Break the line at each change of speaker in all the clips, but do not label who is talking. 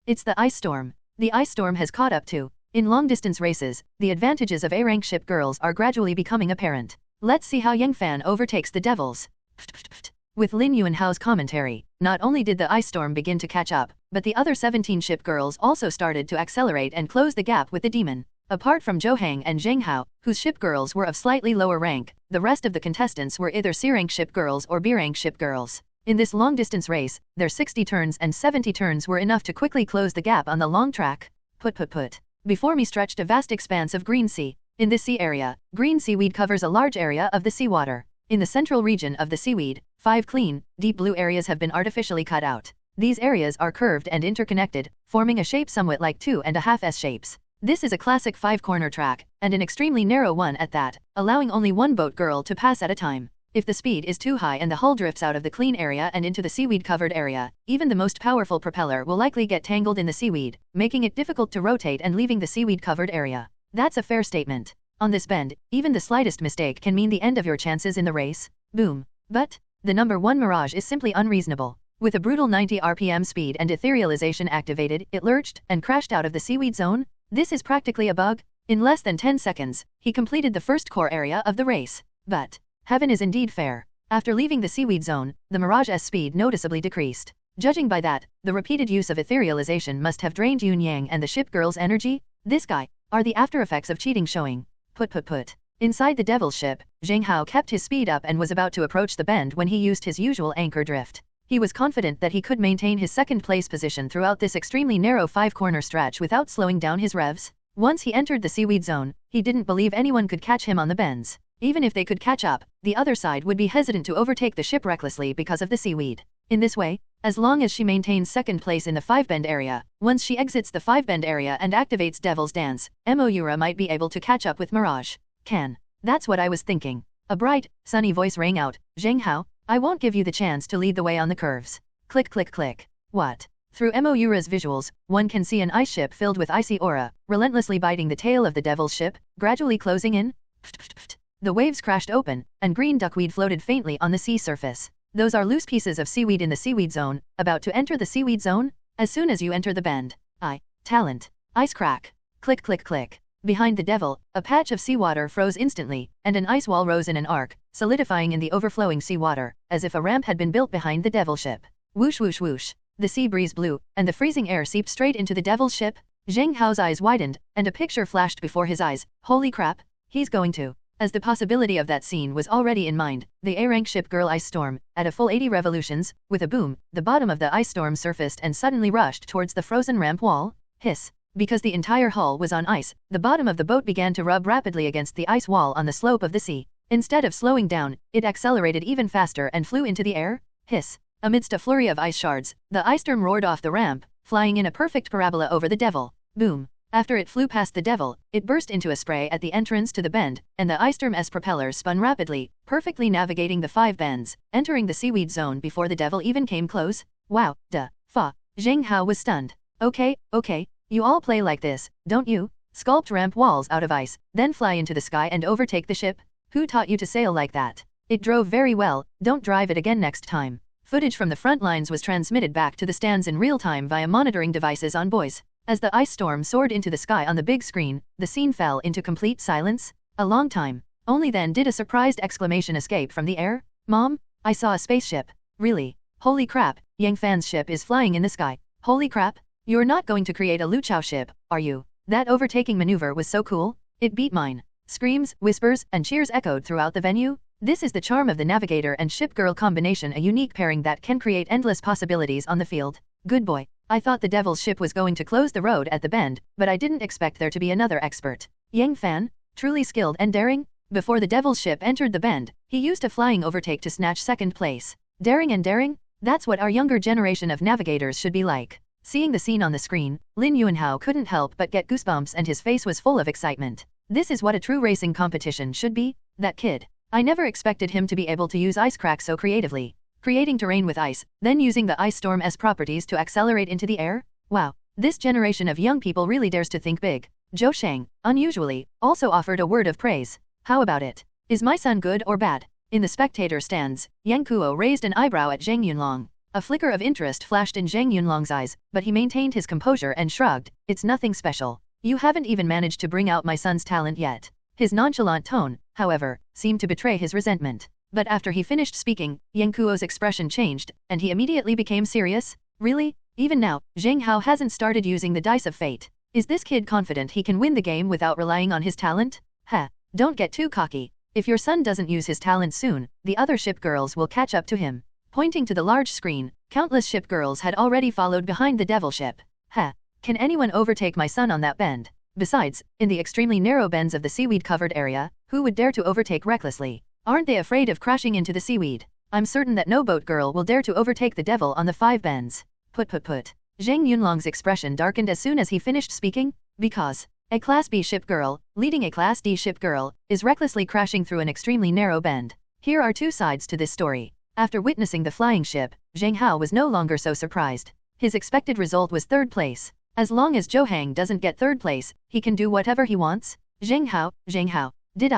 It's the ice storm. The ice storm has caught up too. In long-distance races, the advantages of A-rank ship girls are gradually becoming apparent. Let's see how Yang Fan overtakes the devils. With Lin Yuanhao's commentary, not only did the ice storm begin to catch up, but the other 17 ship girls also started to accelerate and close the gap with the demon. Apart from Zhou Hang and Zheng Hao, whose ship girls were of slightly lower rank, the rest of the contestants were either C-rank ship girls or B-rank ship girls. In this long-distance race, their 60 turns and 70 turns were enough to quickly close the gap on the long track. Before me stretched a vast expanse of green sea. In this sea area, green seaweed covers a large area of the seawater. In the central region of the seaweed, 5 clean, deep blue areas have been artificially cut out. These areas are curved and interconnected, forming a shape somewhat like 2.5 S shapes. This is a classic 5-corner track, and an extremely narrow one at that, allowing only one boat girl to pass at a time. If the speed is too high and the hull drifts out of the clean area and into the seaweed-covered area, even the most powerful propeller will likely get tangled in the seaweed, making it difficult to rotate and leaving the seaweed-covered area. That's a fair statement. On this bend, even the slightest mistake can mean the end of your chances in the race. Boom. But the number 1 Mirage is simply unreasonable. With a brutal 90 RPM speed and etherealization activated, it lurched and crashed out of the seaweed zone. This is practically a bug. In less than 10 seconds, he completed the first core area of the race. But heaven is indeed fair. After leaving the seaweed zone, the Mirage's speed noticeably decreased. Judging by that, the repeated use of etherealization must have drained Yun Yang and the ship girl's energy. This guy, are the after effects of cheating showing? Inside the devil's ship, Zheng Hao kept his speed up and was about to approach the bend when he used his usual anchor drift. He was confident that he could maintain his second-place position throughout this extremely narrow 5-corner stretch without slowing down his revs. Once he entered the seaweed zone, he didn't believe anyone could catch him on the bends. Even if they could catch up, the other side would be hesitant to overtake the ship recklessly because of the seaweed. In this way, as long as she maintains second place in the 5-bend area, once she exits the 5-bend area and activates Devil's Dance, Moura might be able to catch up with Mirage. That's what I was thinking. A bright, sunny voice rang out, Zheng Hao, I won't give you the chance to lead the way on the curves. Click click click. What? Through Moura's visuals, one can see an ice ship filled with icy aura, relentlessly biting the tail of the devil's ship, gradually closing in. The waves crashed open, and green duckweed floated faintly on the sea surface. Those are loose pieces of seaweed in the seaweed zone, about to enter the seaweed zone. As soon as you enter the bend. Talent. Ice crack. Click click click. Behind the devil, a patch of seawater froze instantly, and an ice wall rose in an arc, solidifying in the overflowing seawater, as if a ramp had been built behind the devil ship. Whoosh whoosh whoosh. The sea breeze blew, and the freezing air seeped straight into the devil's ship. Zheng Hao's eyes widened, and a picture flashed before his eyes. Holy crap, he's going to. As the possibility of that scene was already in mind, the A-rank ship girl ice storm, at a full 80 revolutions, with a boom, the bottom of the ice storm surfaced and suddenly rushed towards the frozen ramp wall. Hiss. Because the entire hull was on ice, the bottom of the boat began to rub rapidly against the ice wall on the slope of the sea. Instead of slowing down, it accelerated even faster and flew into the air. Hiss. Amidst a flurry of ice shards, the ice storm roared off the ramp, flying in a perfect parabola over the devil. Boom. After it flew past the devil, it burst into a spray at the entrance to the bend, and the ice storm's propellers spun rapidly, perfectly navigating the 5 bends, entering the seaweed zone before the devil even came close. Wow, Zheng Hao was stunned. Okay, you all play like this, don't you? Sculpt ramp walls out of ice, then fly into the sky and overtake the ship? Who taught you to sail like that? It drove very well, don't drive it again next time. Footage from the front lines was transmitted back to the stands in real time via monitoring devices on buoys. As the ice storm soared into the sky on the big screen, the scene fell into complete silence. A long time. Only then did a surprised exclamation escape from the air. Mom, I saw a spaceship. Really? Holy crap, Yang Fan's ship is flying in the sky. Holy crap. You're not going to create a Liu Chao ship, are you? That overtaking maneuver was so cool. It beat mine. Screams, whispers, and cheers echoed throughout the venue. This is the charm of the navigator and ship girl combination, a unique pairing that can create endless possibilities on the field. Good boy. I thought the devil's ship was going to close the road at the bend, but I didn't expect there to be another expert. Yang Fan, truly skilled and daring? Before the devil's ship entered the bend, he used a flying overtake to snatch second place. Daring and daring? That's what our younger generation of navigators should be like. Seeing the scene on the screen, Lin Yuanhao couldn't help but get goosebumps and his face was full of excitement. This is what a true racing competition should be. That kid. I never expected him to be able to use ice crack so creatively. Creating terrain with ice, then using the ice storm's properties to accelerate into the air? Wow, this generation of young people really dares to think big. Zhou Shang, unusually, also offered a word of praise. How about it? Is my son good or bad? In the spectator stands, Yang Kuo raised an eyebrow at Zheng Yunlong. A flicker of interest flashed in Zheng Yunlong's eyes, but he maintained his composure and shrugged. It's nothing special. You haven't even managed to bring out my son's talent yet. His nonchalant tone, however, seemed to betray his resentment. But after he finished speaking, Yang Kuo's expression changed, and he immediately became serious. Really? Even now, Zheng Hao hasn't started using the dice of fate. Is this kid confident he can win the game without relying on his talent? Don't get too cocky. If your son doesn't use his talent soon, the other ship girls will catch up to him. Pointing to the large screen, countless ship girls had already followed behind the devil ship. Can anyone overtake my son on that bend? Besides, in the extremely narrow bends of the seaweed-covered area, who would dare to overtake recklessly? Aren't they afraid of crashing into the seaweed? I'm certain that no boat girl will dare to overtake the devil on the 5 bends. Put. Zheng Yunlong's expression darkened as soon as he finished speaking, because a Class B ship girl, leading a Class D ship girl, is recklessly crashing through an extremely narrow bend. Here are 2 sides to this story. After witnessing the flying ship, Zheng Hao was no longer so surprised. His expected result was 3rd place. As long as Zhou Hang doesn't get 3rd place, he can do whatever he wants. Zheng Hao, did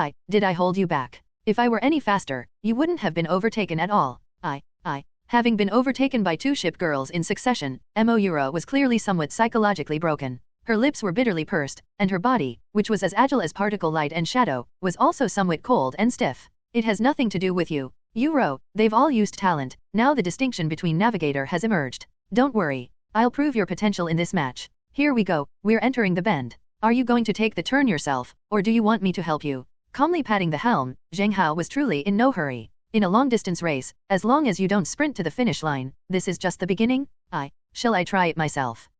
I hold you back? If I were any faster, you wouldn't have been overtaken at all. Having been overtaken by 2 ship girls in succession, Moira was clearly somewhat psychologically broken. Her lips were bitterly pursed, and her body, which was as agile as particle light and shadow, was also somewhat cold and stiff. It has nothing to do with you. Uro, they've all used talent, now the distinction between navigator has emerged. Don't worry. I'll prove your potential in this match. Here we go, we're entering the bend. Are you going to take the turn yourself, or do you want me to help you? Calmly patting the helm, Zheng Hao was truly in no hurry. In a long-distance race, as long as you don't sprint to the finish line, this is just the beginning. Shall I try it myself?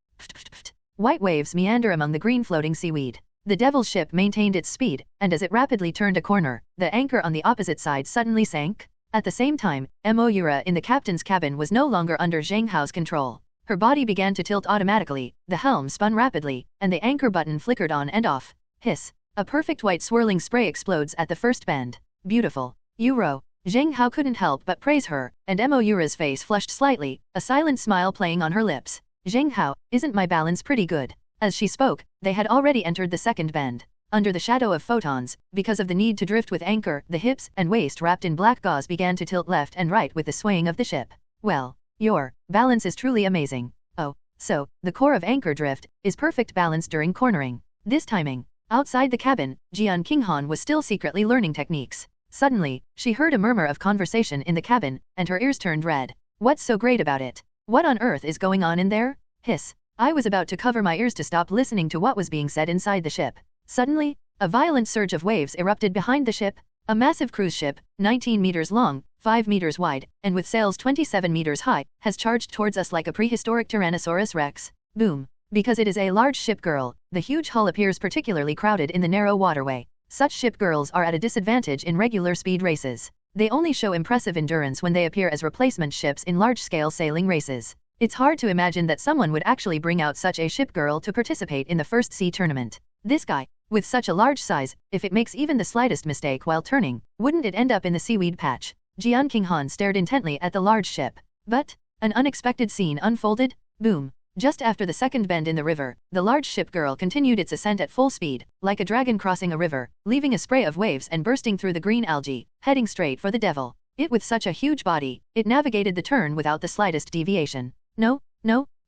White waves meander among the green floating seaweed. The devil's ship maintained its speed, and as it rapidly turned a corner, the anchor on the opposite side suddenly sank. At the same time, Moira in the captain's cabin was no longer under Zheng Hao's control. Her body began to tilt automatically, the helm spun rapidly, and the anchor button flickered on and off. Hiss. A perfect white swirling spray explodes at the first bend. Beautiful. Uro. Zheng Hao couldn't help but praise her, and Moira's face flushed slightly, a silent smile playing on her lips. Zheng Hao, isn't my balance pretty good? As she spoke, they had already entered the second bend. Under the shadow of photons, because of the need to drift with anchor, the hips and waist wrapped in black gauze began to tilt left and right with the swaying of the ship. Well, your balance is truly amazing. Oh, so, the core of anchor drift is perfect balance during cornering. This timing. Outside the cabin, Jian Qinghan was still secretly learning techniques. Suddenly, she heard a murmur of conversation in the cabin, and her ears turned red. What's so great about it? What on earth is going on in there? Hiss. I was about to cover my ears to stop listening to what was being said inside the ship. Suddenly, a violent surge of waves erupted behind the ship. A massive cruise ship, 19 meters long, 5 meters wide, and with sails 27 meters high, has charged towards us like a prehistoric Tyrannosaurus Rex. Boom. Because it is a large ship girl, the huge hull appears particularly crowded in the narrow waterway. Such ship girls are at a disadvantage in regular speed races. They only show impressive endurance when they appear as replacement ships in large-scale sailing races. It's hard to imagine that someone would actually bring out such a ship girl to participate in the first sea tournament. This guy, with such a large size, if it makes even the slightest mistake while turning, wouldn't it end up in the seaweed patch? Jian Qinghan stared intently at the large ship. But an unexpected scene unfolded. Boom. Just after the second bend in the river, the large ship girl continued its ascent at full speed, like a dragon crossing a river, leaving a spray of waves and bursting through the green algae, heading straight for the devil. It with such a huge body, it navigated the turn without the slightest deviation. No,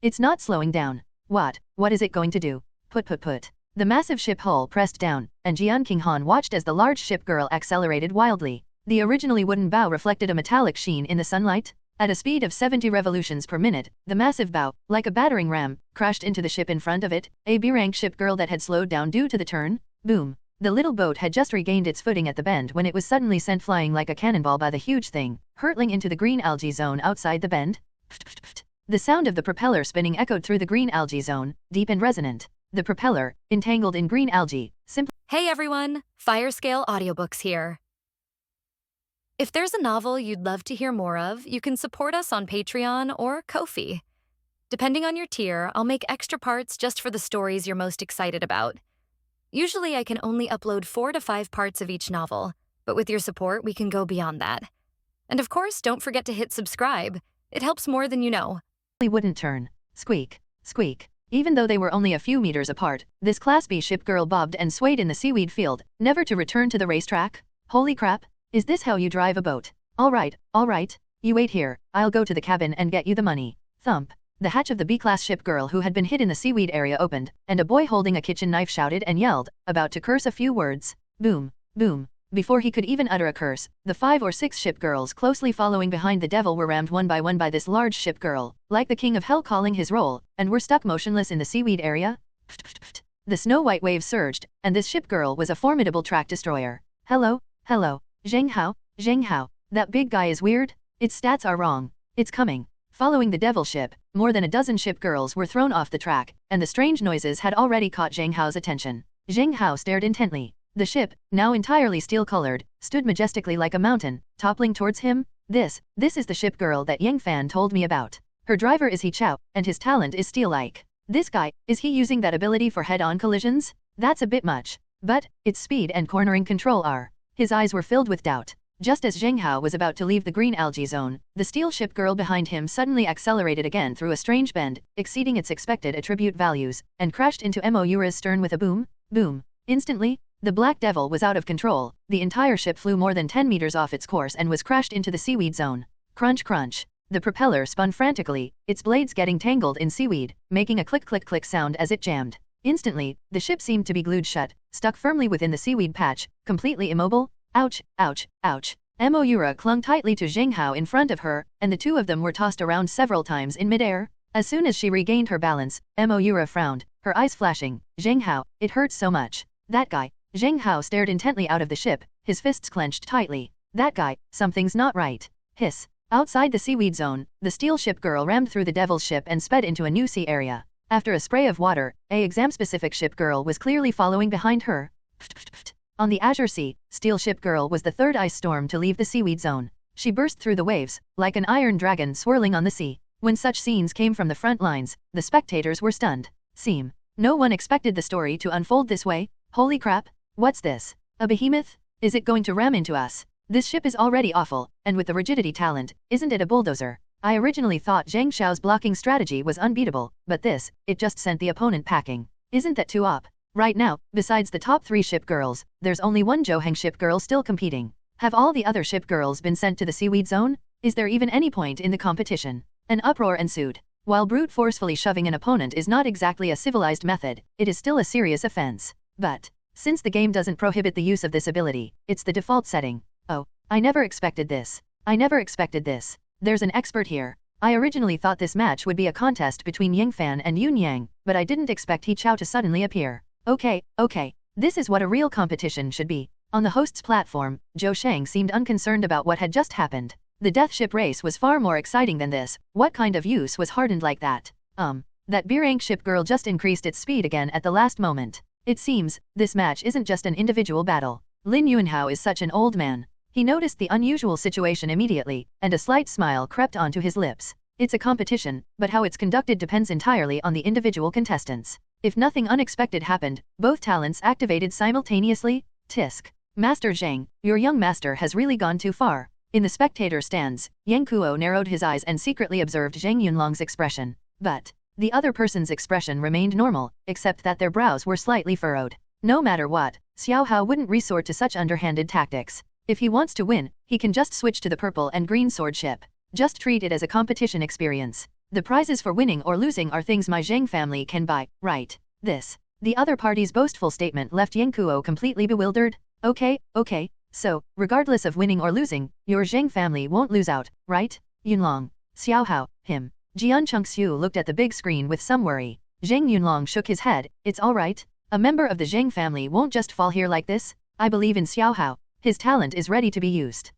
it's not slowing down. What is it going to do? Put. The massive ship hull pressed down, and Jian Qinghan watched as the large ship girl accelerated wildly. The originally wooden bow reflected a metallic sheen in the sunlight. At a speed of 70 revolutions per minute, the massive bow, like a battering ram, crashed into the ship in front of it, a B-rank ship girl that had slowed down due to the turn. Boom. The little boat had just regained its footing at the bend when it was suddenly sent flying like a cannonball by the huge thing, hurtling into the green algae zone outside the bend. The sound of the propeller spinning echoed through the green algae zone, deep and resonant. The propeller, entangled in green algae, simply—
Hey everyone, Firescale Audiobooks here. If there's a novel you'd love to hear more of, you can support us on Patreon or Ko-fi. Depending on your tier, I'll make extra parts just for the stories you're most excited about. Usually I can only upload 4 to 5 parts of each novel, but with your support we can go beyond that. And of course, don't forget to hit subscribe. It helps more than you know.
Wouldn't turn. Squeak. Even though they were only a few meters apart, this Class B ship girl bobbed and swayed in the seaweed field, never to return to the racetrack. Holy crap. Is this how you drive a boat? All right. You wait here, I'll go to the cabin and get you the money. Thump. The hatch of the B-class ship girl who had been hid in the seaweed area opened, and a boy holding a kitchen knife shouted and yelled, about to curse a few words. Boom. Boom. Before he could even utter a curse, the 5 or 6 ship girls closely following behind the devil were rammed one by this large ship girl, like the king of hell calling his roll, and were stuck motionless in the seaweed area. The snow-white waves surged, and this ship girl was a formidable track destroyer. Hello, hello, Zheng Hao, Zheng Hao, that big guy is weird? Its stats are wrong. It's coming. Following the devil ship, more than a dozen ship girls were thrown off the track, and the strange noises had already caught Zheng Hao's attention. Zheng Hao stared intently. The ship, now entirely steel-colored, stood majestically like a mountain, toppling towards him. This is the ship girl that Yang Fan told me about. Her driver is He Chao, and his talent is steel-like. This guy, is he using that ability for head-on collisions? That's a bit much. But, its speed and cornering control are. His eyes were filled with doubt. Just as Zheng Hao was about to leave the green algae zone, the steel ship girl behind him suddenly accelerated again through a strange bend, exceeding its expected attribute values, and crashed into Moura's stern with a boom, boom. Instantly, the Black Devil was out of control. The entire ship flew more than 10 meters off its course and was crashed into the seaweed zone. Crunch crunch. The propeller spun frantically, its blades getting tangled in seaweed, making a click-click-click sound as it jammed. Instantly, the ship seemed to be glued shut, stuck firmly within the seaweed patch, completely immobile. Ouch, ouch, ouch. Moura clung tightly to Zheng Hao in front of her, and the two of them were tossed around several times in midair. As soon as she regained her balance, Moura frowned, her eyes flashing. Zheng Hao, it hurts so much. That guy. Zheng Hao stared intently out of the ship, his fists clenched tightly. That guy, something's not right. Hiss. Outside the seaweed zone, the steel ship girl rammed through the devil's ship and sped into a new sea area. After a spray of water, a exam-specific ship girl was clearly following behind her. On the Azure Sea, Steel Ship Girl was the third ice storm to leave the seaweed zone. She burst through the waves, like an iron dragon swirling on the sea. When such scenes came from the front lines, the spectators were stunned. No one expected the story to unfold this way. Holy crap, what's this? A behemoth? Is it going to ram into us? This ship is already awful, and with the rigidity talent, isn't it a bulldozer? I originally thought Zheng Xiao's blocking strategy was unbeatable, but this, it just sent the opponent packing. Isn't that too op? Right now, besides the top 3 ship girls, there's only one Zheng ship girl still competing. Have all the other ship girls been sent to the seaweed zone? Is there even any point in the competition? An uproar ensued. While brute forcefully shoving an opponent is not exactly a civilized method, it is still a serious offense. But, since the game doesn't prohibit the use of this ability, it's the default setting. Oh, I never expected this. I never expected this. There's an expert here. I originally thought this match would be a contest between Yang Fan and Yun Yang, but I didn't expect He Chao to suddenly appear. Okay. This is what a real competition should be. On the host's platform, Zhou Sheng seemed unconcerned about what had just happened. The death ship race was far more exciting than this. What kind of use was hardened like that? That B-rank ship girl just increased its speed again at the last moment. It seems, this match isn't just an individual battle. Lin Yuanhao is such an old man. He noticed the unusual situation immediately, and a slight smile crept onto his lips. It's a competition, but how it's conducted depends entirely on the individual contestants. If nothing unexpected happened, both talents activated simultaneously. Tisk. Master Zheng, your young master has really gone too far. In the spectator stands, Yang Kuo narrowed his eyes and secretly observed Zheng Yunlong's expression. But the other person's expression remained normal, except that their brows were slightly furrowed. No matter what, Xiao Hao wouldn't resort to such underhanded tactics. If he wants to win, he can just switch to the purple and green sword ship. Just treat it as a competition experience. The prizes for winning or losing are things my Zheng family can buy, right? The other party's boastful statement left Yang Kuo completely bewildered. Okay, so, regardless of winning or losing, your Zheng family won't lose out, right? Yunlong, Xiao Hao, him. Jian Chengxiu looked at the big screen with some worry. Zheng Yunlong shook his head. It's alright. A member of the Zheng family won't just fall here like this. I believe in Xiao Hao. His talent is ready to be used.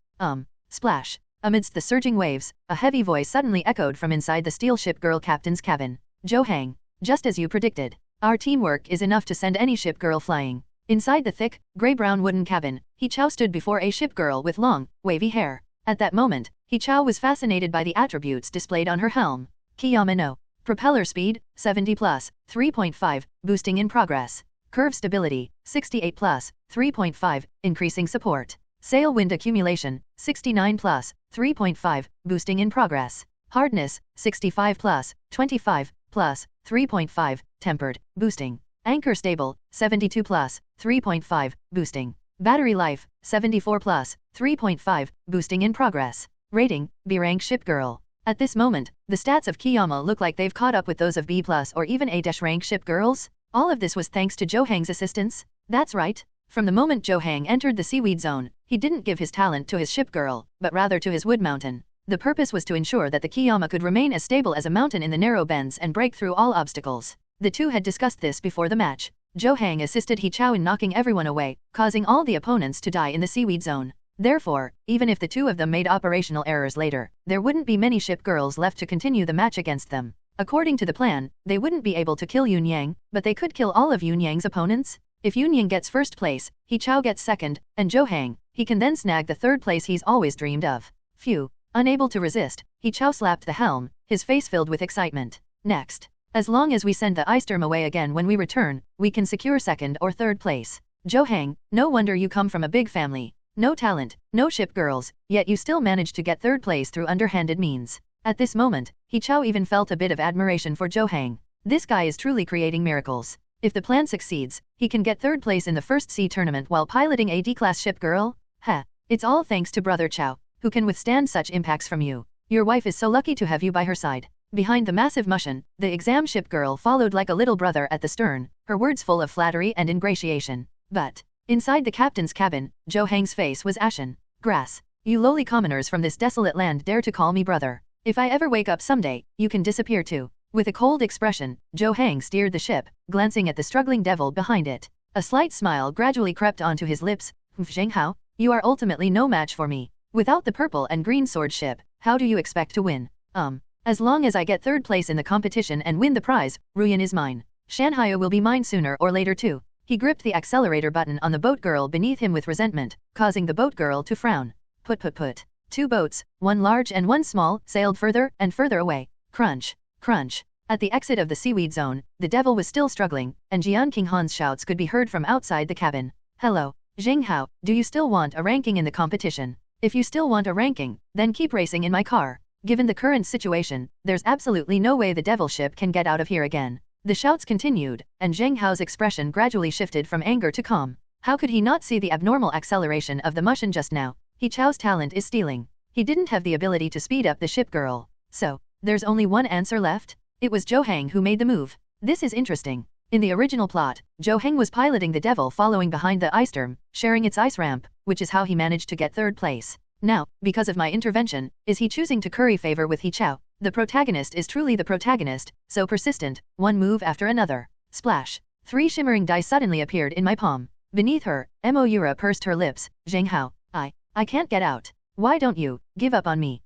Splash. Amidst the surging waves, a heavy voice suddenly echoed from inside the steel ship girl captain's cabin. Zhou Hang, just as you predicted. Our teamwork is enough to send any ship girl flying. Inside the thick, gray-brown wooden cabin, He Chao stood before a ship girl with long, wavy hair. At that moment, He Chao was fascinated by the attributes displayed on her helm. Kiyamano. Propeller speed, 70 plus, 3.5, boosting in progress. Curve stability, 68 plus, 3.5, increasing support. Sail wind accumulation, 69 plus, 3.5, boosting in progress. Hardness, 65 plus, 25, plus, 3.5, tempered, boosting. Anchor stable, 72 plus, 3.5, boosting. Battery life, 74 plus, 3.5, boosting in progress. Rating, B rank ship girl. At this moment, the stats of Kiyama look like they've caught up with those of B+ or even A-rank ship girls. All of this was thanks to Zhou Hang's assistance? That's right. From the moment Zhou Hang entered the seaweed zone, he didn't give his talent to his ship girl, but rather to his wood mountain. The purpose was to ensure that the Kiyama could remain as stable as a mountain in the narrow bends and break through all obstacles. The two had discussed this before the match. Zhou Hang assisted He Chao in knocking everyone away, causing all the opponents to die in the seaweed zone. Therefore, even if the two of them made operational errors later, there wouldn't be many ship girls left to continue the match against them. According to the plan, they wouldn't be able to kill Yun Yang, but they could kill all of Yun Yang's opponents. If Yun Yang gets first place, He Chao gets second, and Zhou Hang, he can then snag the third place he's always dreamed of. Phew. Unable to resist, He Chao slapped the helm, his face filled with excitement. Next. As long as we send the ice storm away again when we return, we can secure second or third place. Zhou Hang, no wonder you come from a big family. No talent, no ship girls, yet you still managed to get third place through underhanded means. At this moment, He Chao even felt a bit of admiration for Zhou Hang. This guy is truly creating miracles. If the plan succeeds, he can get third place in the first sea tournament while piloting a D-class ship girl? Heh. It's all thanks to Brother Chao, who can withstand such impacts from you. Your wife is so lucky to have you by her side. Behind the massive Mushin, the exam ship girl followed like a little brother at the stern, her words full of flattery and ingratiation. But inside the captain's cabin, Zhou Hang's face was ashen. Grass. You lowly commoners from this desolate land dare to call me brother. If I ever wake up someday, you can disappear too. With a cold expression, Zhou Hang steered the ship, glancing at the struggling devil behind it. A slight smile gradually crept onto his lips. Zheng Hao, you are ultimately no match for me. Without the purple and green sword ship, how do you expect to win? As long as I get third place in the competition and win the prize, Ruyan is mine. Shanghai will be mine sooner or later too. He gripped the accelerator button on the boat girl beneath him with resentment, causing the boat girl to frown. Put. Two boats, one large and one small, sailed further and further away. Crunch. Crunch. At the exit of the seaweed zone, the devil was still struggling, and Jian King Han's shouts could be heard from outside the cabin. Hello, Zheng Hao, do you still want a ranking in the competition? If you still want a ranking, then keep racing in my car. Given the current situation, there's absolutely no way the devil ship can get out of here again. The shouts continued, and Zheng Hao's expression gradually shifted from anger to calm. How could he not see the abnormal acceleration of the Mushin just now? He Chao's talent is stealing. He didn't have the ability to speed up the ship girl. So, there's only one answer left? It was Zhou Hang who made the move. This is interesting. In the original plot, Zhou Hang was piloting the devil following behind the ice storm, sharing its ice ramp, which is how he managed to get third place. Now, because of my intervention, is he choosing to curry favor with He Chao? The protagonist is truly the protagonist, so persistent, one move after another. Splash. 3 shimmering dice suddenly appeared in my palm. Beneath her, Moira pursed her lips. Zheng Hao, I can't get out. Why don't you give up on me?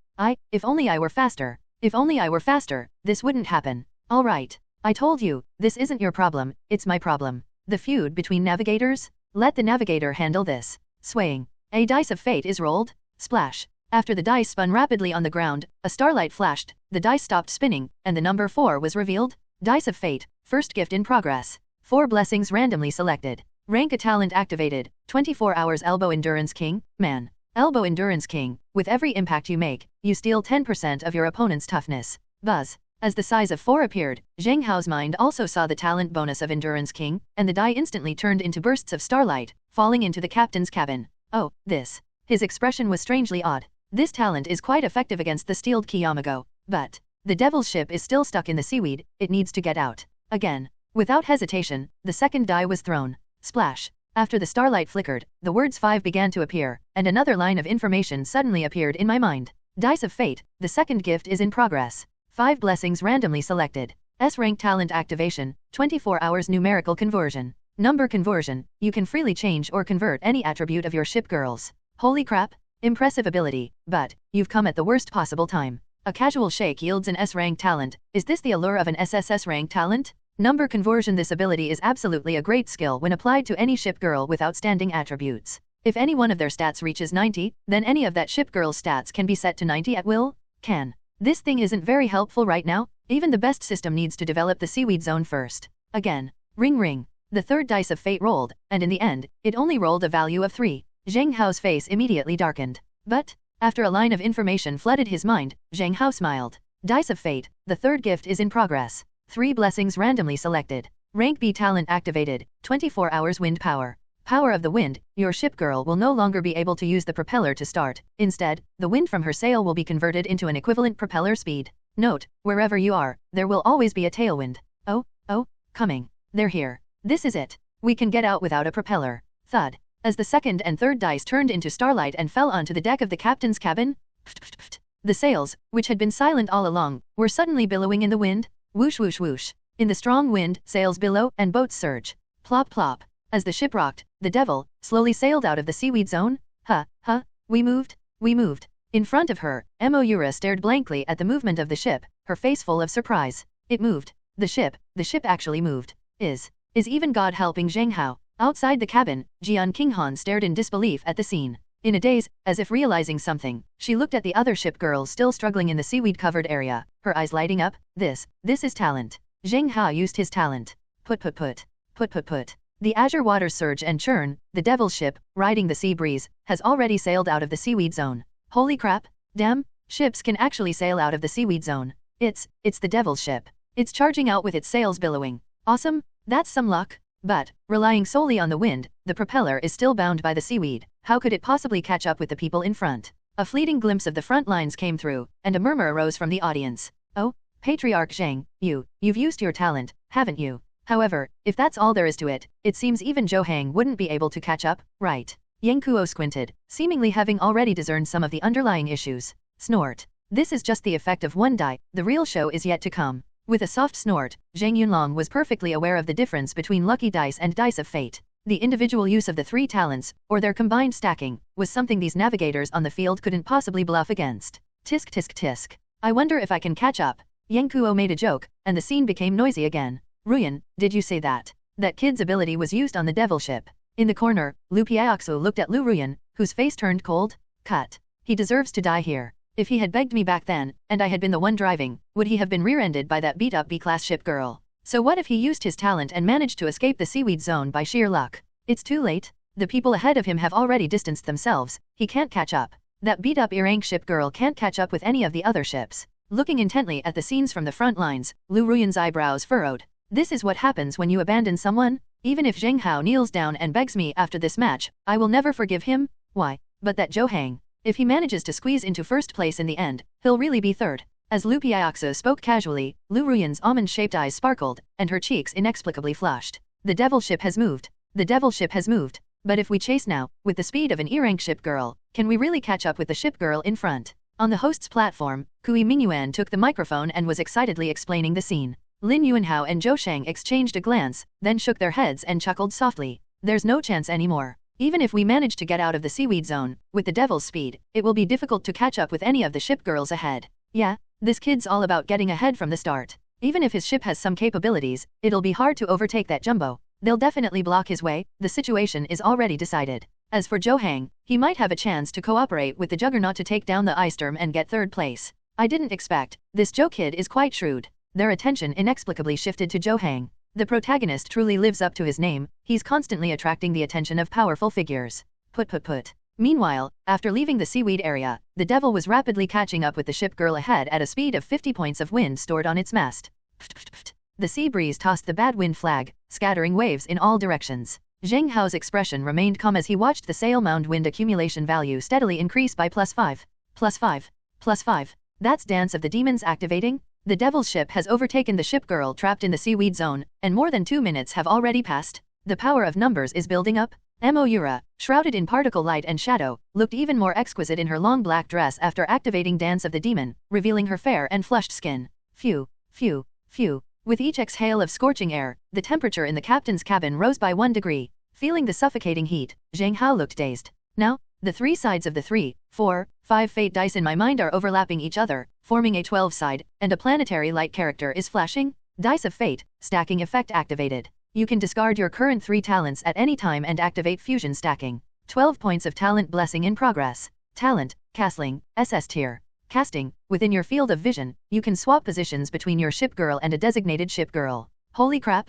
If only I were faster. If only I were faster, this wouldn't happen. All right. I told you, this isn't your problem, it's my problem. The feud between navigators? Let the navigator handle this. Swaying. A dice of fate is rolled. Splash. After the dice spun rapidly on the ground, a starlight flashed, the dice stopped spinning, and the number 4 was revealed. Dice of fate, first gift in progress. 4 blessings randomly selected. Rank a talent activated, 24 hours Elbow Endurance King, man. Elbow Endurance King, with every impact you make, you steal 10% of your opponent's toughness. Buzz. As the size of 4 appeared, Zheng Hao's mind also saw the talent bonus of Endurance King, and the die instantly turned into bursts of starlight, falling into the captain's cabin. Oh, this. His expression was strangely odd. This talent is quite effective against the steeled Kiyamago, but the devil's ship is still stuck in the seaweed, it needs to get out. Again. Without hesitation, the second die was thrown. Splash. After the starlight flickered, the words 5 began to appear, and another line of information suddenly appeared in my mind. Dice of fate, the second gift is in progress. 5 blessings randomly selected. S-rank talent activation, 24 hours numerical conversion. Number conversion, you can freely change or convert any attribute of your ship girls. Holy crap. Impressive ability, but you've come at the worst possible time. A casual shake yields an S-rank talent. Is this the allure of an SSS rank talent? Number conversion. This ability is absolutely a great skill when applied to any ship girl with outstanding attributes. If any one of their stats reaches 90, then any of that ship girl's stats can be set to 90 at will. This thing isn't very helpful right now. Even the best system needs to develop the seaweed zone first. Again. Ring ring. The third dice of fate rolled, and in the end, it only rolled a value of 3. Zheng Hao's face immediately darkened. But, after a line of information flooded his mind, Zheng Hao smiled. Dice of fate, the third gift is in progress. 3 blessings randomly selected. Rank B talent activated, 24 hours wind power. Power of the wind, your ship girl will no longer be able to use the propeller to start. Instead, the wind from her sail will be converted into an equivalent propeller speed. Note, wherever you are, there will always be a tailwind. Oh, coming. They're here. This is it. We can get out without a propeller. Thud. As the second and third dice turned into starlight and fell onto the deck of the captain's cabin, the sails, which had been silent all along, were suddenly billowing in the wind. Whoosh whoosh whoosh. In the strong wind, sails billow and boats surge. Plop plop. As the ship rocked, the devil slowly sailed out of the seaweed zone. We moved. In front of her, Moira stared blankly at the movement of the ship, her face full of surprise. It moved. The ship actually moved. Is even God helping Zheng Hao? Outside the cabin, Jian Qinghan stared in disbelief at the scene. In a daze, as if realizing something, she looked at the other ship girls still struggling in the seaweed-covered area, her eyes lighting up. This is talent. Zheng Hao used his talent. Put. The azure waters surge and churn. The devil's ship, riding the sea breeze, has already sailed out of the seaweed zone. Holy crap! Damn! Ships can actually sail out of the seaweed zone. It's the devil's ship. It's charging out with its sails billowing. Awesome! That's some luck. But, relying solely on the wind, the propeller is still bound by the seaweed. How could it possibly catch up with the people in front? A fleeting glimpse of the front lines came through, and a murmur arose from the audience. Oh, Patriarch Zheng, you've used your talent, haven't you? However, if that's all there is to it, it seems even Zhou Hang wouldn't be able to catch up, right? Yang Kuo squinted, seemingly having already discerned some of the underlying issues. Snort. This is just the effect of one die, the real show is yet to come. With a soft snort, Zhang Yunlong was perfectly aware of the difference between lucky dice and dice of fate. The individual use of the three talents, or their combined stacking, was something these navigators on the field couldn't possibly bluff against. Tisk tisk tisk. I wonder if I can catch up. Yang Kuo made a joke, and the scene became noisy again. Ruyan, did you say that? That kid's ability was used on the devil ship. In the corner, Liu Piaoxu looked at Liu Ruyan, whose face turned cold. Cut. He deserves to die here. If he had begged me back then, and I had been the one driving, would he have been rear-ended by that beat-up B-class ship girl? So what if he used his talent and managed to escape the seaweed zone by sheer luck? It's too late. The people ahead of him have already distanced themselves. He can't catch up. That beat-up E-rank ship girl can't catch up with any of the other ships. Looking intently at the scenes from the front lines, Liu Ruyan's eyebrows furrowed. This is what happens when you abandon someone? Even if Zheng Hao kneels down and begs me after this match, I will never forgive him. Why? But that Zhou Hang. If he manages to squeeze into first place in the end, he'll really be third. As Liu Piaoxu spoke casually, Liu Ruyan's almond-shaped eyes sparkled, and her cheeks inexplicably flushed. The devil ship has moved. The devil ship has moved. But if we chase now, with the speed of an E-rank ship girl, can we really catch up with the ship girl in front? On the host's platform, Kui Mingyuan took the microphone and was excitedly explaining the scene. Lin Yuanhao and Zhou Sheng exchanged a glance, then shook their heads and chuckled softly. There's no chance anymore. Even if we manage to get out of the seaweed zone, with the devil's speed, it will be difficult to catch up with any of the ship girls ahead. Yeah, this kid's all about getting ahead from the start. Even if his ship has some capabilities, it'll be hard to overtake that jumbo. They'll definitely block his way. The situation is already decided. As for Zhou Hang, he might have a chance to cooperate with the Juggernaut to take down the ice storm and get third place. I didn't expect. This Zhou kid is quite shrewd. Their attention inexplicably shifted to Zhou Hang. The protagonist truly lives up to his name. He's constantly attracting the attention of powerful figures. Put. Meanwhile, after leaving the seaweed area, the devil was rapidly catching up with the ship girl ahead at a speed of 50 points of wind stored on its mast. The sea breeze tossed the bad wind flag, scattering waves in all directions. Zheng Hao's expression remained calm as he watched the sail mound wind accumulation value steadily increase by +5. +5. That's Dance of the Demons activating? The devil's ship has overtaken the ship girl trapped in the seaweed zone, and more than 2 minutes have already passed. The power of numbers is building up. Moira, shrouded in particle light and shadow, looked even more exquisite in her long black dress after activating Dance of the Demon, revealing her fair and flushed skin. Phew. With each exhale of scorching air, the temperature in the captain's cabin rose by 1 degree. Feeling the suffocating heat, Zheng Hao looked dazed. Now, the 3 sides of the 3, 4, 5 fate dice in my mind are overlapping each other, forming a 12-side, and a planetary light character is flashing. Dice of Fate, stacking effect activated. You can discard your current 3 talents at any time and activate fusion stacking. 12 points of talent blessing in progress. Talent, Castling, SS tier. Casting, within your field of vision, you can swap positions between your ship girl and a designated ship girl. Holy crap,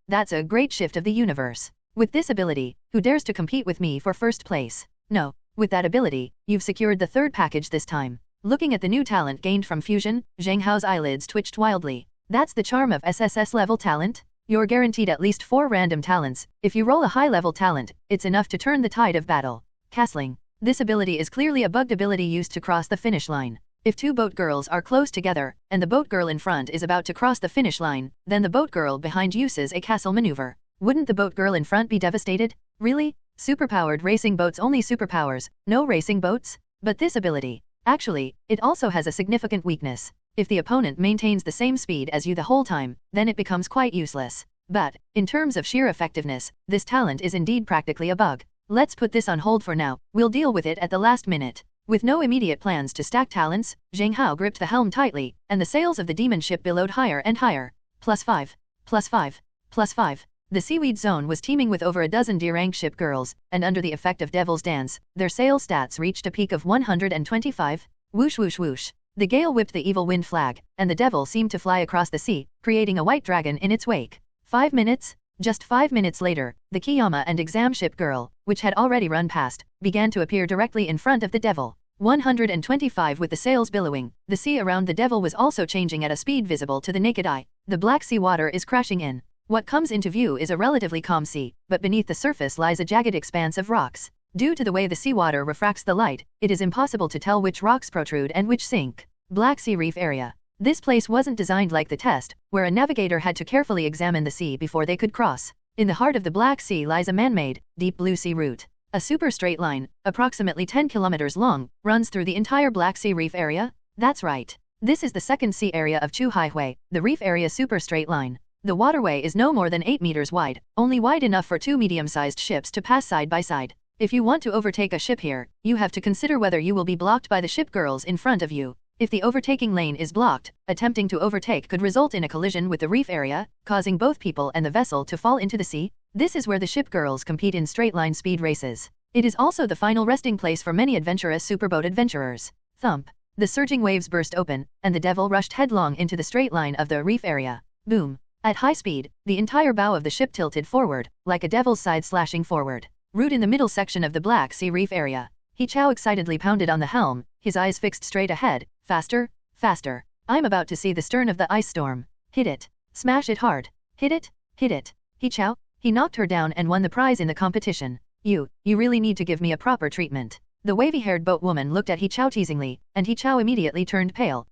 that's a great shift of the universe. With this ability, who dares to compete with me for first place? No, with that ability, you've secured the 3rd package this time. Looking at the new talent gained from fusion, Zheng Hao's eyelids twitched wildly. That's the charm of SSS level talent? You're guaranteed at least 4 random talents. If you roll a high-level talent, it's enough to turn the tide of battle. Castling. This ability is clearly a bugged ability used to cross the finish line. If 2 boat girls are close together, and the boat girl in front is about to cross the finish line, then the boat girl behind uses a castle maneuver. Wouldn't the boat girl in front be devastated? Really? Superpowered racing boats only superpowers, no racing boats? But this ability. Actually, it also has a significant weakness. If the opponent maintains the same speed as you the whole time, then it becomes quite useless. But, in terms of sheer effectiveness, this talent is indeed practically a bug. Let's put this on hold for now, we'll deal with it at the last minute. With no immediate plans to stack talents, Zheng Hao gripped the helm tightly, and the sails of the demon ship billowed higher and higher. +5, +5, +5. The seaweed zone was teeming with over a dozen D-rank ship girls, and under the effect of Devil's Dance, their sail stats reached a peak of 125. Whoosh whoosh whoosh. The gale whipped the evil wind flag, and the devil seemed to fly across the sea, creating a white dragon in its wake. 5 minutes? Just 5 minutes later, the Kiyama and exam ship girl, which had already run past, began to appear directly in front of the devil. 125 with the sails billowing, the sea around the devil was also changing at a speed visible to the naked eye. The Black Sea water is crashing in. What comes into view is a relatively calm sea, but beneath the surface lies a jagged expanse of rocks. Due to the way the seawater refracts the light, it is impossible to tell which rocks protrude and which sink. Black Sea Reef Area. This place wasn't designed like the test, where a navigator had to carefully examine the sea before they could cross. In the heart of the Black Sea lies a man-made, deep blue sea route. A super straight line, approximately 10 kilometers long, runs through the entire Black Sea Reef area. That's right. This is the second sea area of Chuhaihui, the reef area super straight line. The waterway is no more than 8 meters wide, only wide enough for 2 medium-sized ships to pass side by side. If you want to overtake a ship here, you have to consider whether you will be blocked by the ship girls in front of you. If the overtaking lane is blocked, attempting to overtake could result in a collision with the reef area, causing both people and the vessel to fall into the sea. This is where the ship girls compete in straight-line speed races. It is also the final resting place for many adventurous superboat adventurers. Thump. The surging waves burst open, and the devil rushed headlong into the straight line of the reef area. Boom. At high speed, the entire bow of the ship tilted forward, like a devil's side slashing forward. Root in the middle section of the Black Sea Reef area. He Chao excitedly pounded on the helm, his eyes fixed straight ahead. Faster, faster. I'm about to see the stern of the ice storm. Hit it. Smash it hard. Hit it, hit it. He Chao. He knocked her down and won the prize in the competition. You really need to give me a proper treatment. The wavy-haired boat woman looked at He Chao teasingly, and He Chao immediately turned pale.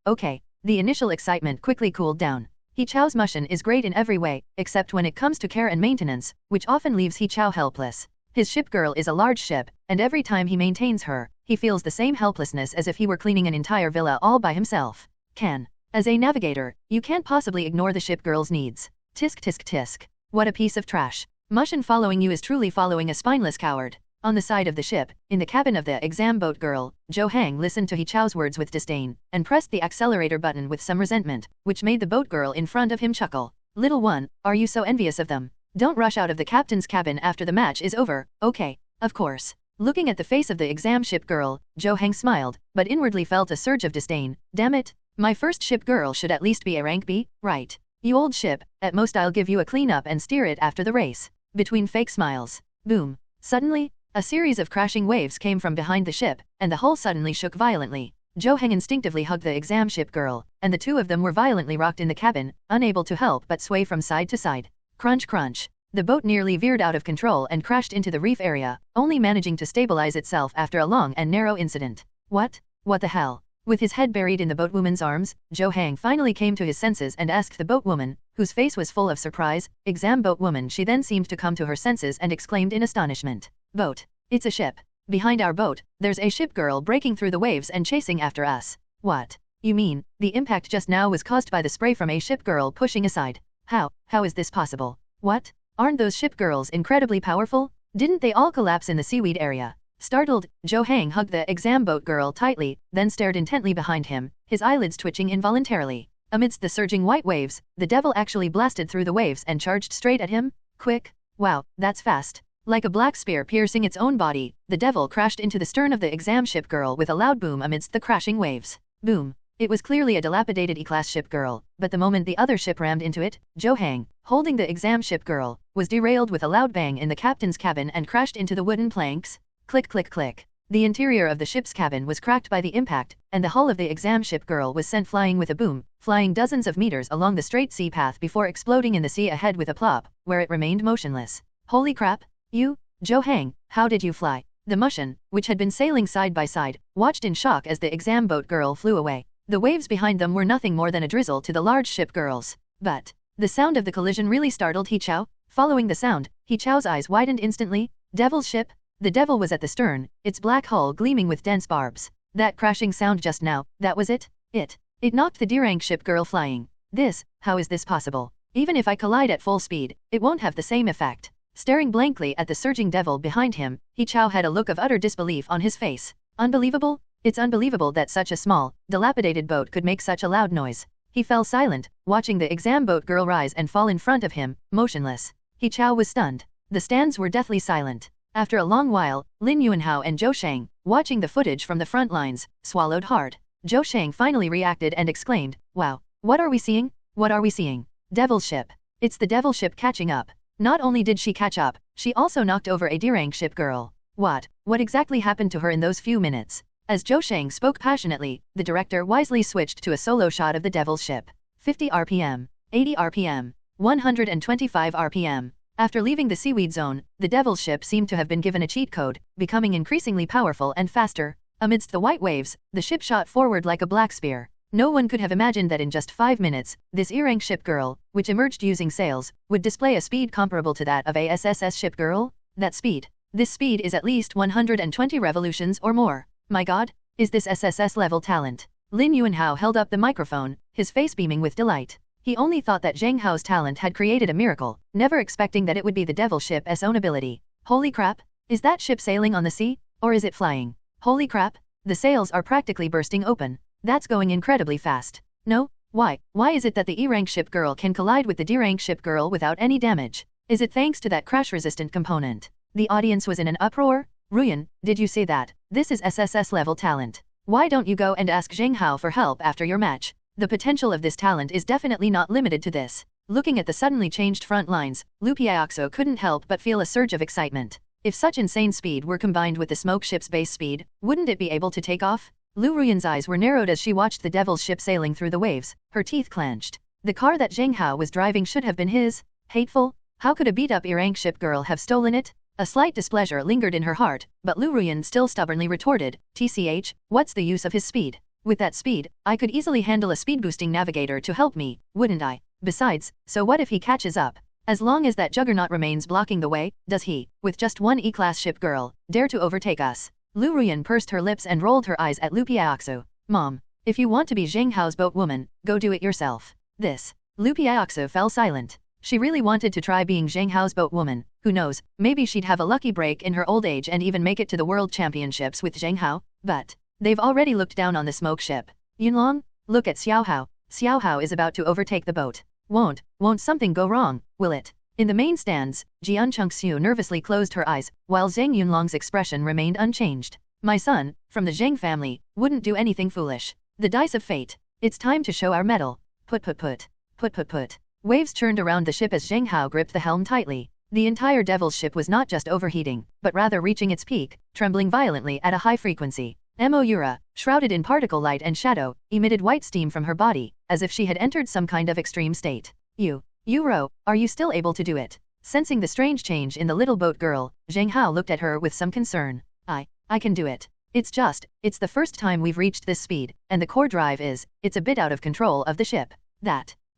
Okay. The initial excitement quickly cooled down. He Chao's mission is great in every way, except when it comes to care and maintenance, which often leaves He Chao helpless. His ship girl is a large ship, and every time he maintains her, he feels the same helplessness as if he were cleaning an entire villa all by himself. As a navigator, you can't possibly ignore the ship girl's needs. Tisk tisk tisk. What a piece of trash. Mushin following you is truly following a spineless coward. On the side of the ship, in the cabin of the exam boat girl, Zhou Hang listened to He Chao's words with disdain, and pressed the accelerator button with some resentment, which made the boat girl in front of him chuckle. Little one, are you so envious of them? Don't rush out of the captain's cabin after the match is over, okay? Of course. Looking at the face of the exam ship girl, Zhou Hang smiled, but inwardly felt a surge of disdain. Damn it. My first ship girl should at least be a rank B, right? You old ship, at most I'll give you a clean up and steer it after the race. Between fake smiles. Boom. Suddenly, a series of crashing waves came from behind the ship, and the hull suddenly shook violently. Zhou Heng instinctively hugged the exam ship girl, and the two of them were violently rocked in the cabin, unable to help but sway from side to side. Crunch crunch. The boat nearly veered out of control and crashed into the reef area, only managing to stabilize itself after a long and narrow incident. What the hell? With his head buried in the boatwoman's arms, Zhou Heng finally came to his senses and asked the boatwoman, whose face was full of surprise. Exam boatwoman. She then seemed to come to her senses and exclaimed in astonishment. Boat. It's a ship. Behind our boat, there's a ship girl breaking through the waves and chasing after us. What? You mean, the impact just now was caused by the spray from a ship girl pushing aside? How is this possible? What? Aren't those ship girls incredibly powerful? Didn't they all collapse in the seaweed area? Startled, Zhou Heng hugged the exam boat girl tightly, then stared intently behind him, his eyelids twitching involuntarily. Amidst the surging white waves, the devil actually blasted through the waves and charged straight at him. Quick. Wow, that's fast. Like a black spear piercing its own body, the devil crashed into the stern of the exam ship girl with a loud boom amidst the crashing waves. Boom. It was clearly a dilapidated E-class ship girl, but the moment the other ship rammed into it, Zhou Heng, holding the exam ship girl, was derailed with a loud bang in the captain's cabin and crashed into the wooden planks. Click click click. The interior of the ship's cabin was cracked by the impact, and the hull of the exam ship girl was sent flying with a boom, flying dozens of meters along the straight sea path before exploding in the sea ahead with a plop, where it remained motionless. Holy crap! Zheng, how did you fly? The Mushin, which had been sailing side by side, watched in shock as the exam boat girl flew away. The waves behind them were nothing more than a drizzle to the large ship girls. But the sound of the collision really startled He Chao. Following the sound, He Chao's eyes widened instantly. Devil's ship? The devil was at the stern, its black hull gleaming with dense barbs. That crashing sound just now, that was it? It knocked the D-rank ship girl flying. How is this possible? Even if I collide at full speed, it won't have the same effect. Staring blankly at the surging devil behind him, He Chao had a look of utter disbelief on his face. Unbelievable? It's unbelievable that such a small, dilapidated boat could make such a loud noise. He fell silent, watching the exam boat girl rise and fall in front of him, motionless. He Chao was stunned. The stands were deathly silent. After a long while, Liu Ruyan and Zhou Shang, watching the footage from the front lines, swallowed hard. Zhou Shang finally reacted and exclaimed, "Wow, what are we seeing? What are we seeing? Devil's ship. It's the devil ship catching up." Not only did she catch up, she also knocked over a D-rank ship girl. What exactly happened to her in those few minutes? As Zhou Shang spoke passionately, the director wisely switched to a solo shot of the devil's ship. 50 RPM, 80 RPM, 125 RPM. After leaving the seaweed zone, the devil's ship seemed to have been given a cheat code, becoming increasingly powerful and faster. Amidst the white waves, the ship shot forward like a black spear. No one could have imagined that in just 5 minutes, this E-rank ship girl, which emerged using sails, would display a speed comparable to that of a SSS ship girl. This speed is at least 120 revolutions or more. My god, is this SSS level talent? Liu Ruyan held up the microphone, his face beaming with delight. He only thought that Zheng Hao's talent had created a miracle, never expecting that it would be the devil ship's own ability. Holy crap, is that ship sailing on the sea, or is it flying? Holy crap, the sails are practically bursting open. That's going incredibly fast. No, why is it that the E-rank ship girl can collide with the D-rank ship girl without any damage? Is it thanks to that crash-resistant component? The audience was in an uproar. Ruyan, did you say that? This is SSS level talent. Why don't you go and ask Zheng Hao for help after your match? The potential of this talent is definitely not limited to this. Looking at the suddenly changed front lines, Liu Piaoxo couldn't help but feel a surge of excitement. If such insane speed were combined with the smoke ship's base speed, wouldn't it be able to take off? Liu Ruyan's eyes were narrowed as she watched the devil's ship sailing through the waves, her teeth clenched. The car that Zheng Hao was driving should have been his. Hateful? How could a beat-up E-rank ship girl have stolen it? A slight displeasure lingered in her heart, but Liu Ruyan still stubbornly retorted, "TCH, what's the use of his speed? With that speed, I could easily handle a speed-boosting navigator to help me, wouldn't I? Besides, so what if he catches up? As long as that juggernaut remains blocking the way, does he, with just one E-class ship girl, dare to overtake us?" Liu Ruyan pursed her lips and rolled her eyes at Liu Piaoxo. "Mom, if you want to be Zheng Hao's boat woman, go do it yourself." Liu Piaoxo fell silent. She really wanted to try being Zheng Hao's boat woman. Who knows, maybe she'd have a lucky break in her old age and even make it to the World Championships with Zheng Hao. But they've already looked down on the smoke ship. Yunlong, look at Xiao Hao. Xiao Hao is about to overtake the boat. Won't something go wrong, will it? In the main stands, Jian Chengxiu nervously closed her eyes, while Zhang Yunlong's expression remained unchanged. "My son, from the Zheng family, wouldn't do anything foolish. The dice of fate. It's time to show our mettle. Put. Waves churned around the ship as Zheng Hao gripped the helm tightly. The entire devil's ship was not just overheating, but rather reaching its peak, trembling violently at a high frequency. Moyura, shrouded in particle light and shadow, emitted white steam from her body, as if she had entered some kind of extreme state. Ro, are you still able to do it?" Sensing the strange change in the little boat girl, Zheng Hao looked at her with some concern. I can do it. It's the first time we've reached this speed, and the core drive it's a bit out of control of the ship.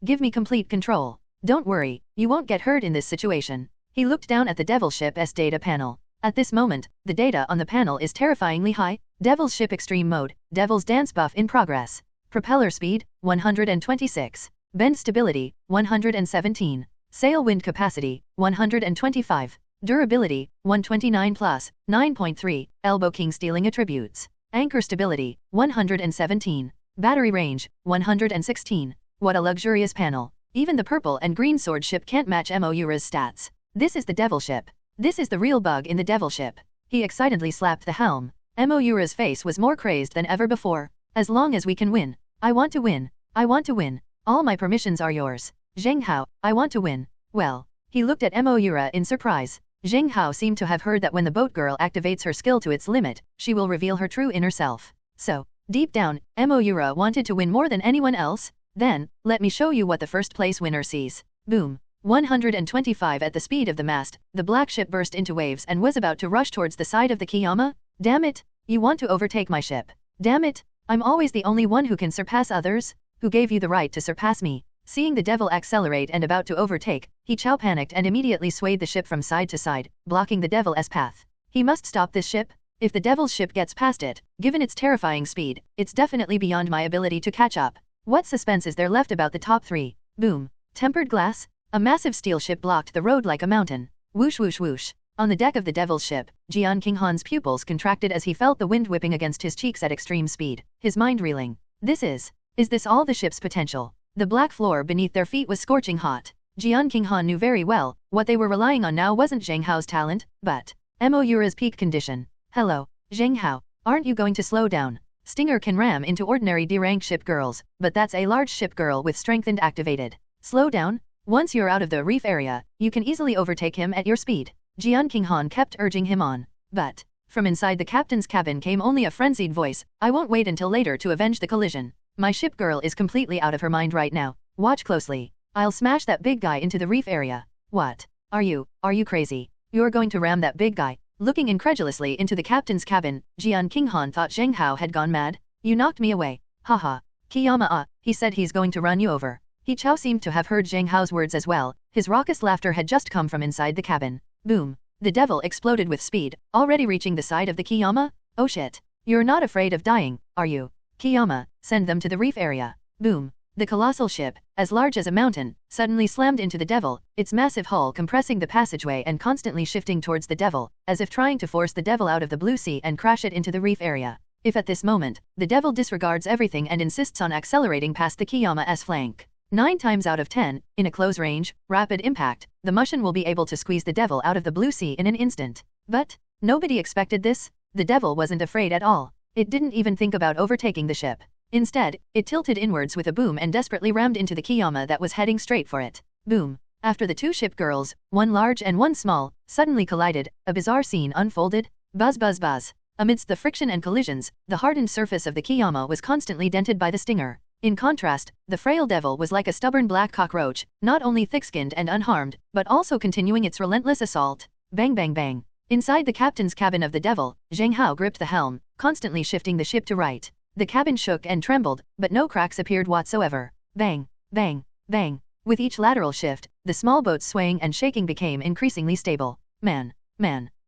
Give me complete control. Don't worry, you won't get hurt in this situation." He looked down at the Devil Ship's data panel. At this moment, the data on the panel is terrifyingly high. Devil's Ship Extreme Mode, Devil's Dance buff in progress. Propeller speed, 126. Bend stability, 117. Sail wind capacity, 125. Durability, 129 plus, 9.3. Elbow King stealing attributes. Anchor stability, 117. Battery range, 116. What a luxurious panel. Even the purple and green sword ship can't match Moyura's stats. This is the Devil Ship. This is the real bug in the Devil Ship. He excitedly slapped the helm. Moyura's face was more crazed than ever before. "As long as we can win. I want to win. I want to win. All my permissions are yours. Zheng Hao, I want to win." Well, he looked at Moyura in surprise. Zheng Hao seemed to have heard that when the boat girl activates her skill to its limit, she will reveal her true inner self. So, deep down, Moira wanted to win more than anyone else? Then, let me show you what the first place winner sees. Boom. 125 at the speed of the mast, the black ship burst into waves and was about to rush towards the side of the Kiyama? Damn it! You want to overtake my ship. Damn it! I'm always the only one who can surpass others? Who gave you the right to surpass me? Seeing the devil accelerate and about to overtake, He Chao panicked and immediately swayed the ship from side to side, blocking the devil's path. He must stop this ship. If the devil's ship gets past it, given its terrifying speed, it's definitely beyond my ability to catch up. What suspense is there left about the top three? Boom. Tempered glass? A massive steel ship blocked the road like a mountain. Whoosh whoosh whoosh. On the deck of the devil's ship, Jian Qinghan's pupils contracted as he felt the wind whipping against his cheeks at extreme speed, his mind reeling. Is this all the ship's potential? The black floor beneath their feet was scorching hot. Jian Qinghan knew very well, what they were relying on now wasn't Zheng Hao's talent, but Moira's peak condition. Hello, Zheng Hao, aren't you going to slow down? Stinger can ram into ordinary D-rank ship girls, but that's a large ship girl with strengthened activated. Slow down? Once you're out of the reef area, you can easily overtake him at your speed. Jian Qinghan kept urging him on. But, from inside the captain's cabin came only a frenzied voice, I won't wait until later to avenge the collision. My ship girl is completely out of her mind right now. Watch closely. I'll smash that big guy into the reef area. What? Are you crazy? You're going to ram that big guy? Looking incredulously into the captain's cabin, Jian Qinghan thought Zheng Hao had gone mad. You knocked me away. Haha. Kiyama he said he's going to run you over. He Chao seemed to have heard Zheng Hao's words as well. His raucous laughter had just come from inside the cabin. Boom. The devil exploded with speed, already reaching the side of the Kiyama? Oh shit. You're not afraid of dying, are you? Kiyama, send them to the reef area. Boom. The colossal ship, as large as a mountain, suddenly slammed into the devil, its massive hull compressing the passageway and constantly shifting towards the devil, as if trying to force the devil out of the blue sea and crash it into the reef area. If at this moment, the devil disregards everything and insists on accelerating past the Kiyama's flank. 9 times out of 10, in a close range, rapid impact, the Mushin will be able to squeeze the devil out of the blue sea in an instant. But, nobody expected this. The devil wasn't afraid at all. It didn't even think about overtaking the ship. Instead, it tilted inwards with a boom and desperately rammed into the Kiyama that was heading straight for it. Boom. After the two ship girls, one large and one small, suddenly collided, a bizarre scene unfolded. Buzz buzz buzz. Amidst the friction and collisions, the hardened surface of the Kiyama was constantly dented by the stinger. In contrast, the frail devil was like a stubborn black cockroach, not only thick-skinned and unharmed, but also continuing its relentless assault. Bang bang bang. Inside the captain's cabin of the devil, Zheng Hao gripped the helm, constantly shifting the ship to right. The cabin shook and trembled, but no cracks appeared whatsoever. Bang, bang, bang. With each lateral shift, the small boat's swaying and shaking became increasingly stable. Man.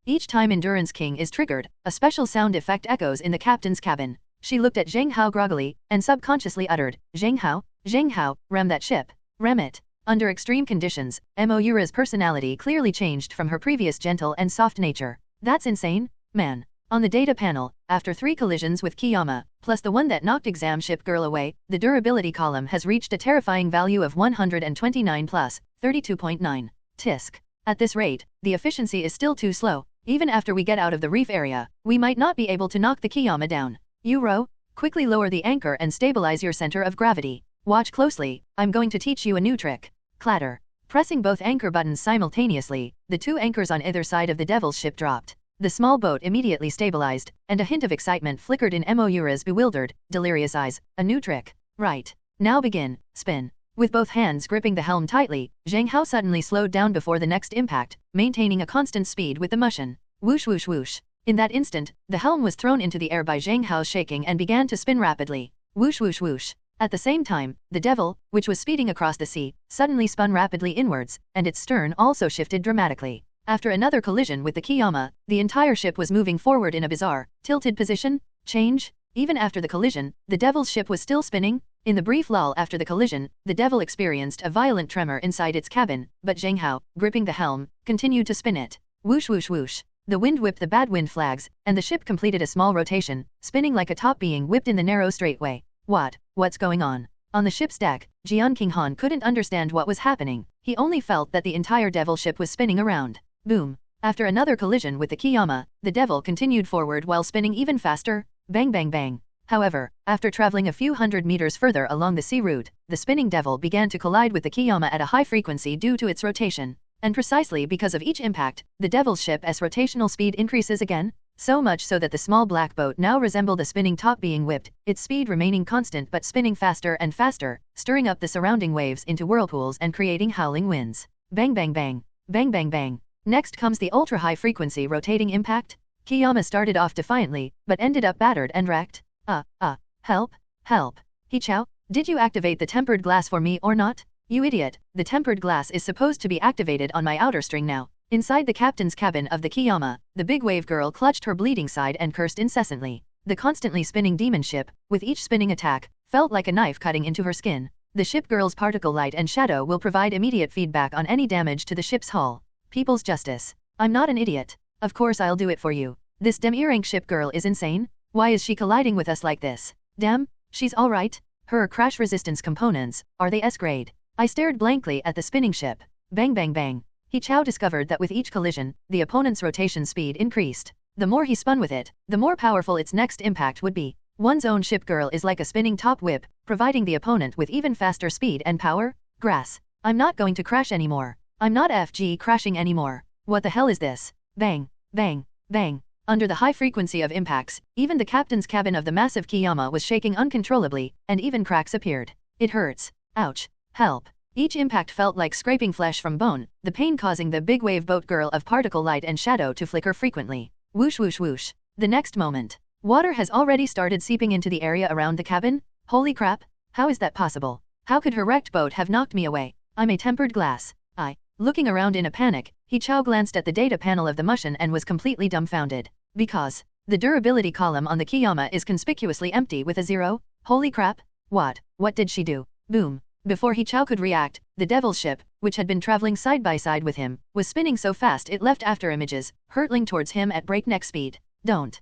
Each time Endurance King is triggered, a special sound effect echoes in the captain's cabin. She looked at Zheng Hao groggily, and subconsciously uttered, Zheng Hao, ram that ship. Ram it. Under extreme conditions, Moira's personality clearly changed from her previous gentle and soft nature. That's insane, man. On the data panel, after 3 collisions with Kiyama, plus the one that knocked exam ship girl away, the durability column has reached a terrifying value of 129 plus 32.9. Tisk. At this rate, the efficiency is still too slow. Even after we get out of the reef area, we might not be able to knock the Kiyama down. You row, quickly lower the anchor and stabilize your center of gravity. Watch closely, I'm going to teach you a new trick. Clatter. Pressing both anchor buttons simultaneously, the 2 anchors on either side of the devil's ship dropped. The small boat immediately stabilized, and a hint of excitement flickered in Moira's bewildered, delirious eyes. A new trick. Right. Now begin. Spin. With both hands gripping the helm tightly, Zheng Hao suddenly slowed down before the next impact, maintaining a constant speed with the Mushin. Whoosh whoosh whoosh. In that instant, the helm was thrown into the air by Zheng Hao's shaking and began to spin rapidly. Whoosh whoosh whoosh. At the same time, the devil, which was speeding across the sea, suddenly spun rapidly inwards, and its stern also shifted dramatically. After another collision with the Kiyama, the entire ship was moving forward in a bizarre, tilted position. Change? Even after the collision, the devil's ship was still spinning. In the brief lull after the collision, the devil experienced a violent tremor inside its cabin, but Zheng Hao, gripping the helm, continued to spin it. Whoosh whoosh whoosh. The wind whipped the bad wind flags, and the ship completed a small rotation, spinning like a top being whipped in the narrow straightway. What's going on? On the ship's deck, Jian Qinghan couldn't understand what was happening. He only felt that the entire devil ship was spinning around. Boom. After another collision with the Kiyama, the devil continued forward while spinning even faster. Bang bang bang. However, after traveling a few hundred meters further along the sea route, the spinning devil began to collide with the Kiyama at a high frequency due to its rotation. And precisely because of each impact, the Devil's ship's rotational speed increases again, so much so that the small black boat now resembled a spinning top being whipped, its speed remaining constant but spinning faster and faster, stirring up the surrounding waves into whirlpools and creating howling winds. Bang bang bang, bang bang bang. Next comes the ultra-high frequency rotating impact. Kiyama started off defiantly, but ended up battered and wrecked. Help, help. Hichao, did you activate the tempered glass for me or not? You idiot, the tempered glass is supposed to be activated on my outer string now. Inside the captain's cabin of the Kiyama, the big wave girl clutched her bleeding side and cursed incessantly. The constantly spinning demon ship, with each spinning attack, felt like a knife cutting into her skin. The ship girl's particle light and shadow will provide immediate feedback on any damage to the ship's hull. People's justice. I'm not an idiot. Of course I'll do it for you. This Dem-rank ship girl is insane. Why is she colliding with us like this? Damn, she's alright. Her crash resistance components, are they S-grade? I stared blankly at the spinning ship. Bang bang bang. Hichao discovered that with each collision, the opponent's rotation speed increased. The more he spun with it, the more powerful its next impact would be. One's own ship girl is like a spinning top whip, providing the opponent with even faster speed and power. Grass. I'm not going to crash anymore. I'm not FG crashing anymore. What the hell is this? Bang, bang, bang. Under the high frequency of impacts, even the captain's cabin of the massive Kiyama was shaking uncontrollably, and even cracks appeared. It hurts. Ouch. Help. Each impact felt like scraping flesh from bone, the pain causing the big wave boat girl of particle light and shadow to flicker frequently. Whoosh whoosh whoosh. The next moment, water has already started seeping into the area around the cabin. Holy crap, how is that possible? How could her wrecked boat have knocked me away? I'm a tempered glass. Looking around in a panic, Hichao glanced at the data panel of the Mushin and was completely dumbfounded. Because the durability column on the Kiyama is conspicuously empty with a 0. Holy crap. What did she do? Boom. Before Hichao could react, the Devil's ship, which had been traveling side by side with him, was spinning so fast it left after images, hurtling towards him at breakneck speed. Don't.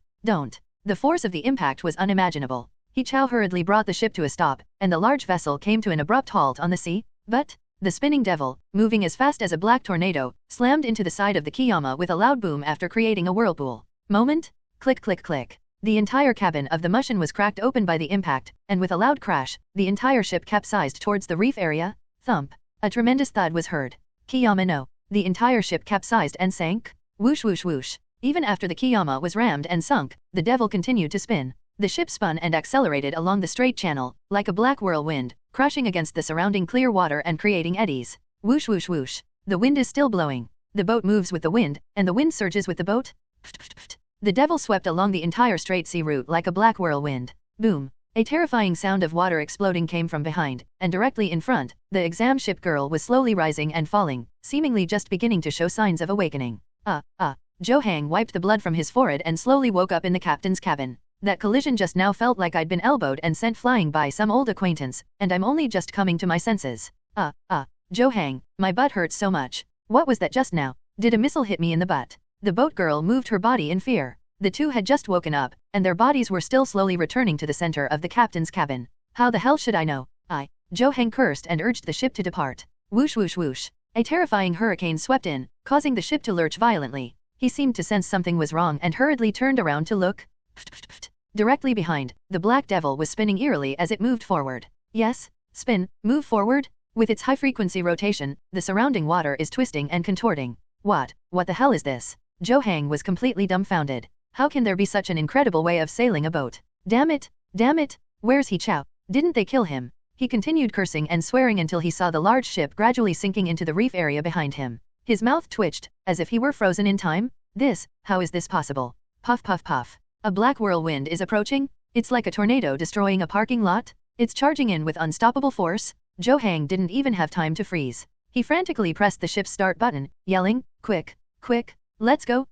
The force of the impact was unimaginable. Hichao hurriedly brought the ship to a stop, and the large vessel came to an abrupt halt on the sea, but the spinning devil, moving as fast as a black tornado, slammed into the side of the Kiyama with a loud boom after creating a whirlpool. Moment? Click click click. The entire cabin of the Mushin was cracked open by the impact, and with a loud crash, the entire ship capsized towards the reef area. Thump. A tremendous thud was heard. Kiyama no. The entire ship capsized and sank. Whoosh whoosh whoosh. Even after the Kiyama was rammed and sunk, the devil continued to spin. The ship spun and accelerated along the straight channel, like a black whirlwind, crashing against the surrounding clear water and creating eddies. Whoosh whoosh whoosh. The wind is still blowing. The boat moves with the wind, and the wind surges with the boat. Pft, pft, pft. The devil swept along the entire straight sea route like a black whirlwind. Boom. A terrifying sound of water exploding came from behind, and directly in front, the exam ship girl was slowly rising and falling, seemingly just beginning to show signs of awakening. Zheng Hao wiped the blood from his forehead and slowly woke up in the captain's cabin. That collision just now felt like I'd been elbowed and sent flying by some old acquaintance, and I'm only just coming to my senses. Zheng Hao, my butt hurts so much. What was that just now? Did a missile hit me in the butt? The boat girl moved her body in fear. The two had just woken up, and their bodies were still slowly returning to the center of the captain's cabin. How the hell should I know? Zheng Hao cursed and urged the ship to depart. Whoosh whoosh whoosh. A terrifying hurricane swept in, causing the ship to lurch violently. He seemed to sense something was wrong and hurriedly turned around to look. Pft, pft, pft. Directly behind, the black devil was spinning eerily as it moved forward. Yes, spin, move forward. With its high-frequency rotation, the surrounding water is twisting and contorting. What the hell is this? Zheng Hao was completely dumbfounded. How can there be such an incredible way of sailing a boat? Damn it, where's Hichao? Didn't they kill him? He continued cursing and swearing until he saw the large ship gradually sinking into the reef area behind him. His mouth twitched, as if he were frozen in time. How is this possible? Puff puff puff. A black whirlwind is approaching. It's like a tornado destroying a parking lot. It's charging in with unstoppable force. Zheng Hao didn't even have time to freeze. He frantically pressed the ship's start button, yelling, quick, let's go.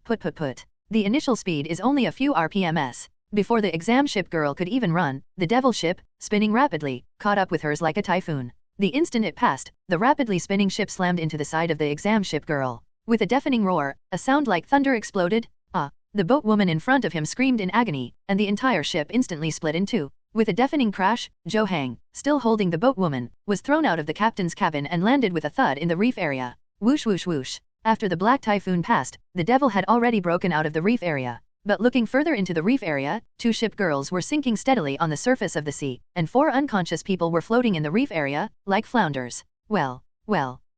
Put. The initial speed is only a few RPMs. Before the exam ship girl could even run, the devil ship, spinning rapidly, caught up with hers like a typhoon. The instant it passed, the rapidly spinning ship slammed into the side of the exam ship girl. With a deafening roar, a sound like thunder exploded. The boat woman in front of him screamed in agony, and the entire ship instantly split in two. With a deafening crash, Zheng Hao, still holding the boat woman, was thrown out of the captain's cabin and landed with a thud in the reef area. Whoosh whoosh whoosh. After the black typhoon passed, the devil had already broken out of the reef area. But looking further into the reef area, 2 ship girls were sinking steadily on the surface of the sea, and 4 unconscious people were floating in the reef area, like flounders. Well,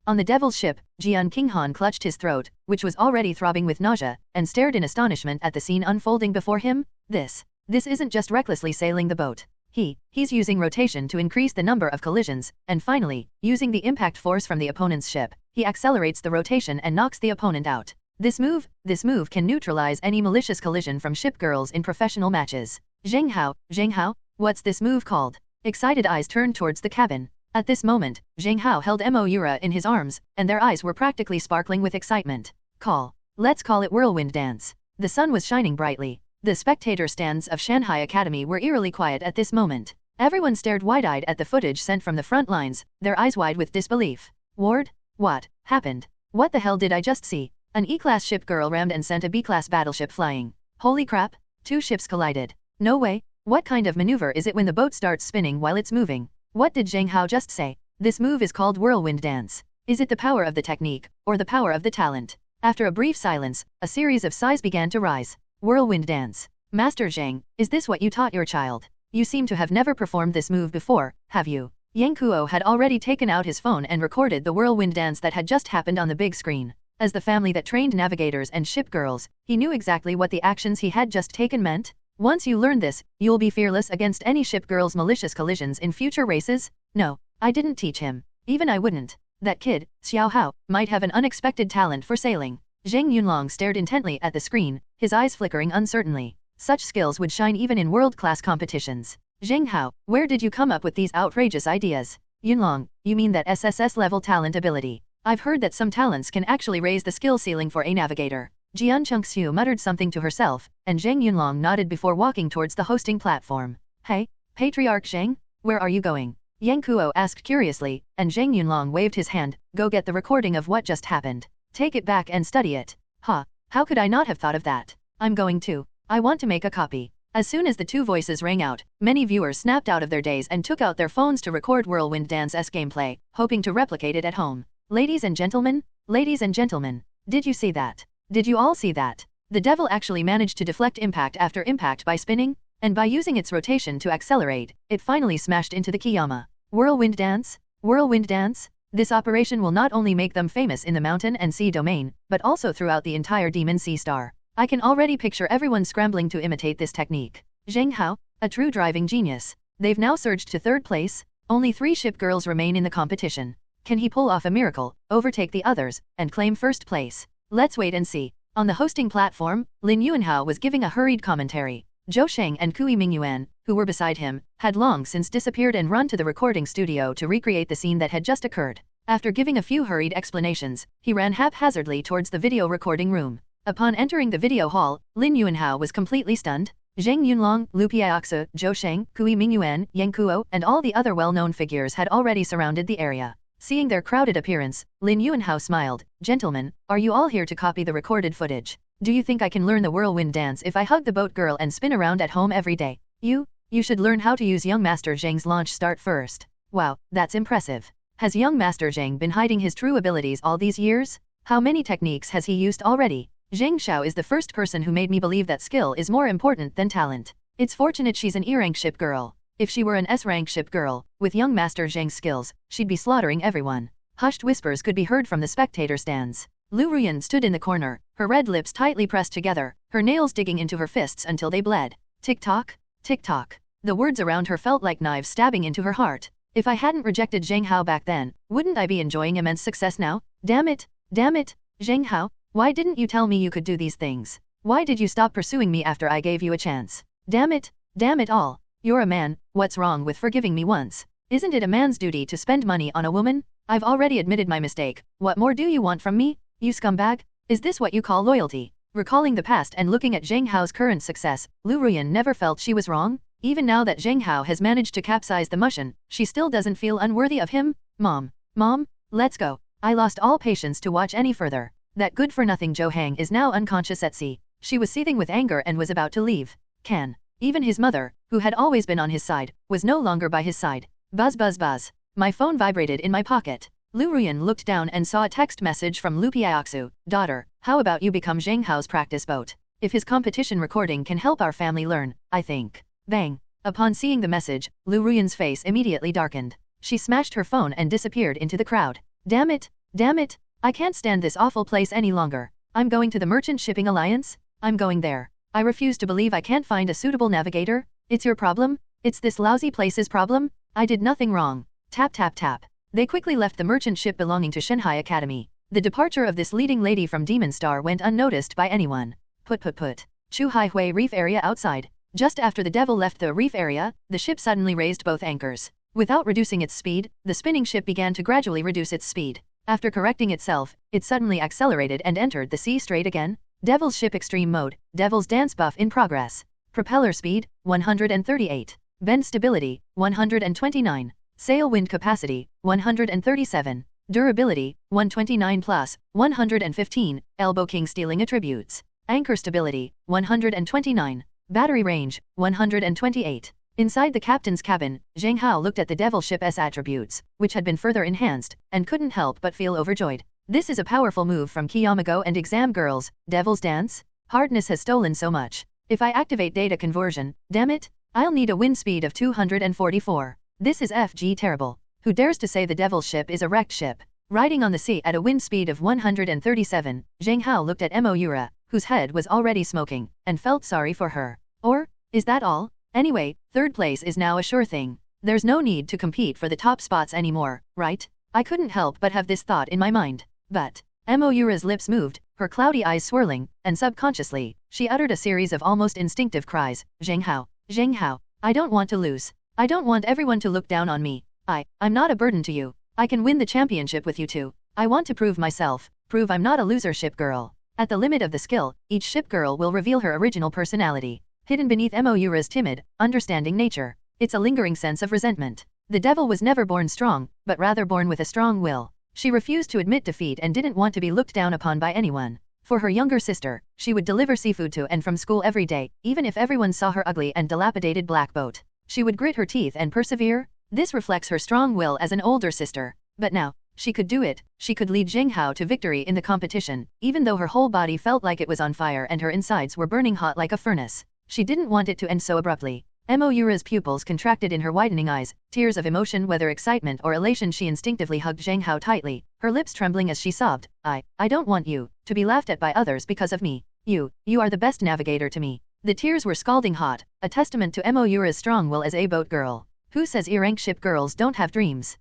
On the devil's ship, Jian Qinghan clutched his throat, which was already throbbing with nausea, and stared in astonishment at the scene unfolding before him. This isn't just recklessly sailing the boat. He's using rotation to increase the number of collisions, and finally, using the impact force from the opponent's ship, he accelerates the rotation and knocks the opponent out. This move can neutralize any malicious collision from ship girls in professional matches. Zheng Hao, what's this move called? Excited eyes turned towards the cabin. At this moment, Zheng Hao held Moira in his arms, and their eyes were practically sparkling with excitement. Let's call it whirlwind dance. The sun was shining brightly. The spectator stands of Shanghai Academy were eerily quiet at this moment. Everyone stared wide-eyed at the footage sent from the front lines, their eyes wide with disbelief. Ward? What happened? What the hell did I just see? An E-class ship girl rammed and sent a B-class battleship flying. Holy crap, 2 ships collided. No way. What kind of maneuver is it when the boat starts spinning while it's moving? What did Zheng Hao just say? This move is called whirlwind dance. Is it the power of the technique, or the power of the talent? After a brief silence, a series of sighs began to rise. Whirlwind dance. Master Zheng, is this what you taught your child? You seem to have never performed this move before, have you? Yang Kuo had already taken out his phone and recorded the whirlwind dance that had just happened on the big screen. As the family that trained navigators and ship girls, he knew exactly what the actions he had just taken meant. Once you learn this, you'll be fearless against any ship girl's malicious collisions in future races? No, I didn't teach him. Even I wouldn't. That kid, Xiao Hao, might have an unexpected talent for sailing. Zheng Yunlong stared intently at the screen, his eyes flickering uncertainly. Such skills would shine even in world-class competitions. Zheng Hao, where did you come up with these outrageous ideas? Yunlong, you mean that SSS-level talent ability? I've heard that some talents can actually raise the skill ceiling for a navigator. Jian Chengxiu muttered something to herself, and Zheng Yunlong nodded before walking towards the hosting platform. Hey, Patriarch Zheng, where are you going? Yang Kuo asked curiously, and Zheng Yunlong waved his hand. Go get the recording of what just happened. Take it back and study it. How could I not have thought of that? I'm going to. I want to make a copy. As soon as the 2 voices rang out, many viewers snapped out of their days and took out their phones to record Whirlwind Dance's gameplay, hoping to replicate it at home. Ladies and gentlemen, did you see that? Did you all see that? The devil actually managed to deflect impact after impact by spinning, and by using its rotation to accelerate, it finally smashed into the Kiyama. Whirlwind Dance? Whirlwind Dance? This operation will not only make them famous in the mountain and sea domain, but also throughout the entire Demon Sea Star. I can already picture everyone scrambling to imitate this technique. Zheng Hao, a true driving genius. They've now surged to 3rd place. Only 3 ship girls remain in the competition. Can he pull off a miracle, overtake the others, and claim 1st place? Let's wait and see. On the hosting platform, Lin Yuanhao was giving a hurried commentary. Zhou Sheng and Kui Mingyuan, who were beside him, had long since disappeared and run to the recording studio to recreate the scene that had just occurred. After giving a few hurried explanations, he ran haphazardly towards the video recording room. Upon entering the video hall, Lin Yuanhao was completely stunned. Zheng Yunlong, Liu Piaoxu, Zhou Sheng, Kui Mingyuan, Yang Kuo, and all the other well-known figures had already surrounded the area. Seeing their crowded appearance, Lin Yuanhao smiled. Gentlemen, are you all here to copy the recorded footage? Do you think I can learn the whirlwind dance if I hug the boat girl and spin around at home every day? You should learn how to use young Master Zheng's launch start first. Wow, that's impressive. Has young Master Zheng been hiding his true abilities all these years? How many techniques has he used already? Zheng Xiao is the first person who made me believe that skill is more important than talent. It's fortunate she's an E-rank ship girl. If she were an S-rank ship girl, with young Master Zheng's skills, she'd be slaughtering everyone. Hushed whispers could be heard from the spectator stands. Liu Ruyan stood in the corner, her red lips tightly pressed together, her nails digging into her fists until they bled. Tick-tock, tick-tock. The words around her felt like knives stabbing into her heart. If I hadn't rejected Zheng Hao back then, wouldn't I be enjoying immense success now? Damn it, Zheng Hao, why didn't you tell me you could do these things? Why did you stop pursuing me after I gave you a chance? Damn it all. You're a man, what's wrong with forgiving me once? Isn't it a man's duty to spend money on a woman? I've already admitted my mistake. What more do you want from me, you scumbag? Is this what you call loyalty? Recalling the past and looking at Zheng Hao's current success, Liu Ruyan never felt she was wrong. Even now that Zheng Hao has managed to capsize the Mushin, she still doesn't feel unworthy of him. Mom, let's go. I lost all patience to watch any further. That good-for-nothing Zhou Hang is now unconscious at sea. She was seething with anger and was about to leave. Even his mother, who had always been on his side, was no longer by his side. Buzz buzz buzz. My phone vibrated in my pocket. Liu Ruyan looked down and saw a text message from Liu Piaoxu. Daughter, how about you become Zheng Hao's practice boat? If his competition recording can help our family learn, I think. Bang. Upon seeing the message, Liu Ruyan's face immediately darkened. She smashed her phone and disappeared into the crowd. Damn it, Damn it! I can't stand this awful place any longer. I'm going to the Merchant Shipping Alliance? I'm going there. I refuse to believe I can't find a suitable navigator. It's your problem? It's this lousy place's problem? I did nothing wrong. Tap tap tap. They quickly left the merchant ship belonging to Shanghai Academy. The departure of this leading lady from Demon Star went unnoticed by anyone. Put. Chu Hai Hui Reef area outside. Just after the devil left the reef area, the ship suddenly raised both anchors. Without reducing its speed, the spinning ship began to gradually reduce its speed. After correcting itself, it suddenly accelerated and entered the sea straight again. Devil's Ship Extreme Mode, Devil's Dance buff in progress. Propeller speed, 138. Bend stability, 129. Sail wind capacity, 137. Durability, 129 plus, 115. Elbow King stealing attributes. Anchor stability, 129. Battery range, 128. Inside the captain's cabin, Zheng Hao looked at the devil ship's attributes, which had been further enhanced, and couldn't help but feel overjoyed. This is a powerful move from Kiyamago and Exam Girls. Devil's Dance? Hardness has stolen so much. If I activate data conversion, damn it, I'll need a wind speed of 244. This is FG terrible. Who dares to say the devil's ship is a wrecked ship? Riding on the sea at a wind speed of 137, Zheng Hao looked at Moira, whose head was already smoking, and felt sorry for her. Or, is that all? Anyway, third place is now a sure thing. There's no need to compete for the top spots anymore, right? I couldn't help but have this thought in my mind. But, Moira's lips moved, her cloudy eyes swirling, and subconsciously, she uttered a series of almost instinctive cries. Zheng Hao, I don't want to lose. I don't want everyone to look down on me. I'm not a burden to you. I can win the championship with you too. I want to prove myself, prove I'm not a loser ship girl. At the limit of the skill, each ship girl will reveal her original personality. Hidden beneath Moira's timid, understanding nature, it's a lingering sense of resentment. The devil was never born strong, but rather born with a strong will. She refused to admit defeat and didn't want to be looked down upon by anyone. For her younger sister, she would deliver seafood to and from school every day, even if everyone saw her ugly and dilapidated black boat. She would grit her teeth and persevere. This reflects her strong will as an older sister. But now, she could do it. She could lead Zheng Hao to victory in the competition, even though her whole body felt like it was on fire and her insides were burning hot like a furnace. She didn't want it to end so abruptly. Moira's pupils contracted in her widening eyes, tears of emotion, whether excitement or elation. She instinctively hugged Zheng Hao tightly, her lips trembling as she sobbed. I don't want you to be laughed at by others because of me. You are the best navigator to me. The tears were scalding hot, a testament to Moira's strong will as a boat girl. Who says E-rank ship girls don't have dreams?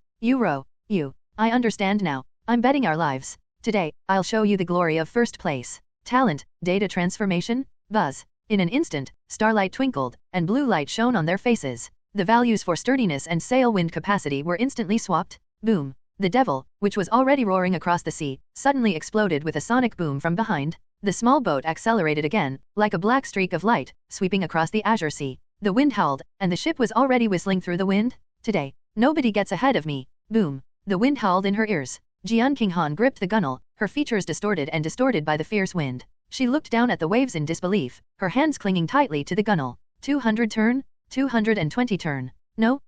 I understand now. I'm betting our lives. Today, I'll show you the glory of first place. Talent, data transformation, buzz. In an instant, starlight twinkled, and blue light shone on their faces. The values for sturdiness and sail wind capacity were instantly swapped. Boom. The devil, which was already roaring across the sea, suddenly exploded with a sonic boom from behind. The small boat accelerated again, like a black streak of light, sweeping across the azure sea. The wind howled, and the ship was already whistling through the wind. Today, nobody gets ahead of me. Boom. The wind howled in her ears. Jian Qinghan gripped the gunwale, her features distorted by the fierce wind. She looked down at the waves in disbelief, her hands clinging tightly to the gunwale. 200 turn? 220 turn. No,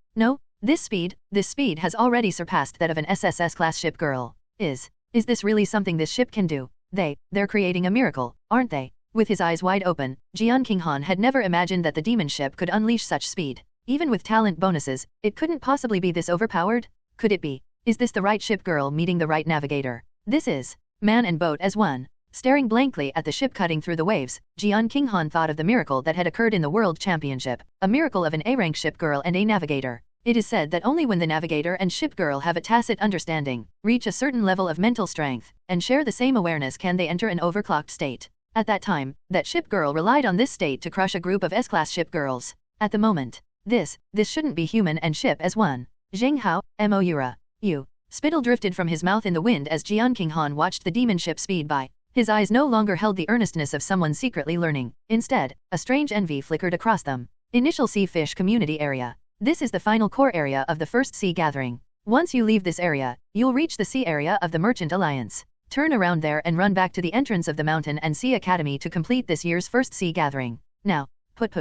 this speed has already surpassed that of an SSS-class ship girl. Is this really something this ship can do? They're creating a miracle, aren't they? With his eyes wide open, Jian Qinghan had never imagined that the demon ship could unleash such speed. Even with talent bonuses, it couldn't possibly be this overpowered? Could it be? Is this the right ship girl meeting the right navigator? This is man and boat as one. Staring blankly at the ship cutting through the waves, Jian Qinghan thought of the miracle that had occurred in the World Championship, a miracle of an A-rank ship girl and a navigator. It is said that only when the navigator and ship girl have a tacit understanding, reach a certain level of mental strength, and share the same awareness can they enter an overclocked state. At that time, that ship girl relied on this state to crush a group of S-class ship girls. At the moment, this shouldn't be human and ship as one. Zheng Hao, Moira. Spittle drifted from his mouth in the wind as Jian Qinghan watched the demon ship speed by. His eyes no longer held the earnestness of someone secretly learning. Instead, a strange envy flickered across them. Initial Sea Fish Community Area. This is the final core area of the first sea gathering. Once you leave this area, you'll reach the sea area of the Merchant Alliance. Turn around there and run back to the entrance of the Mountain and Sea Academy to complete this year's first sea gathering. Now, put.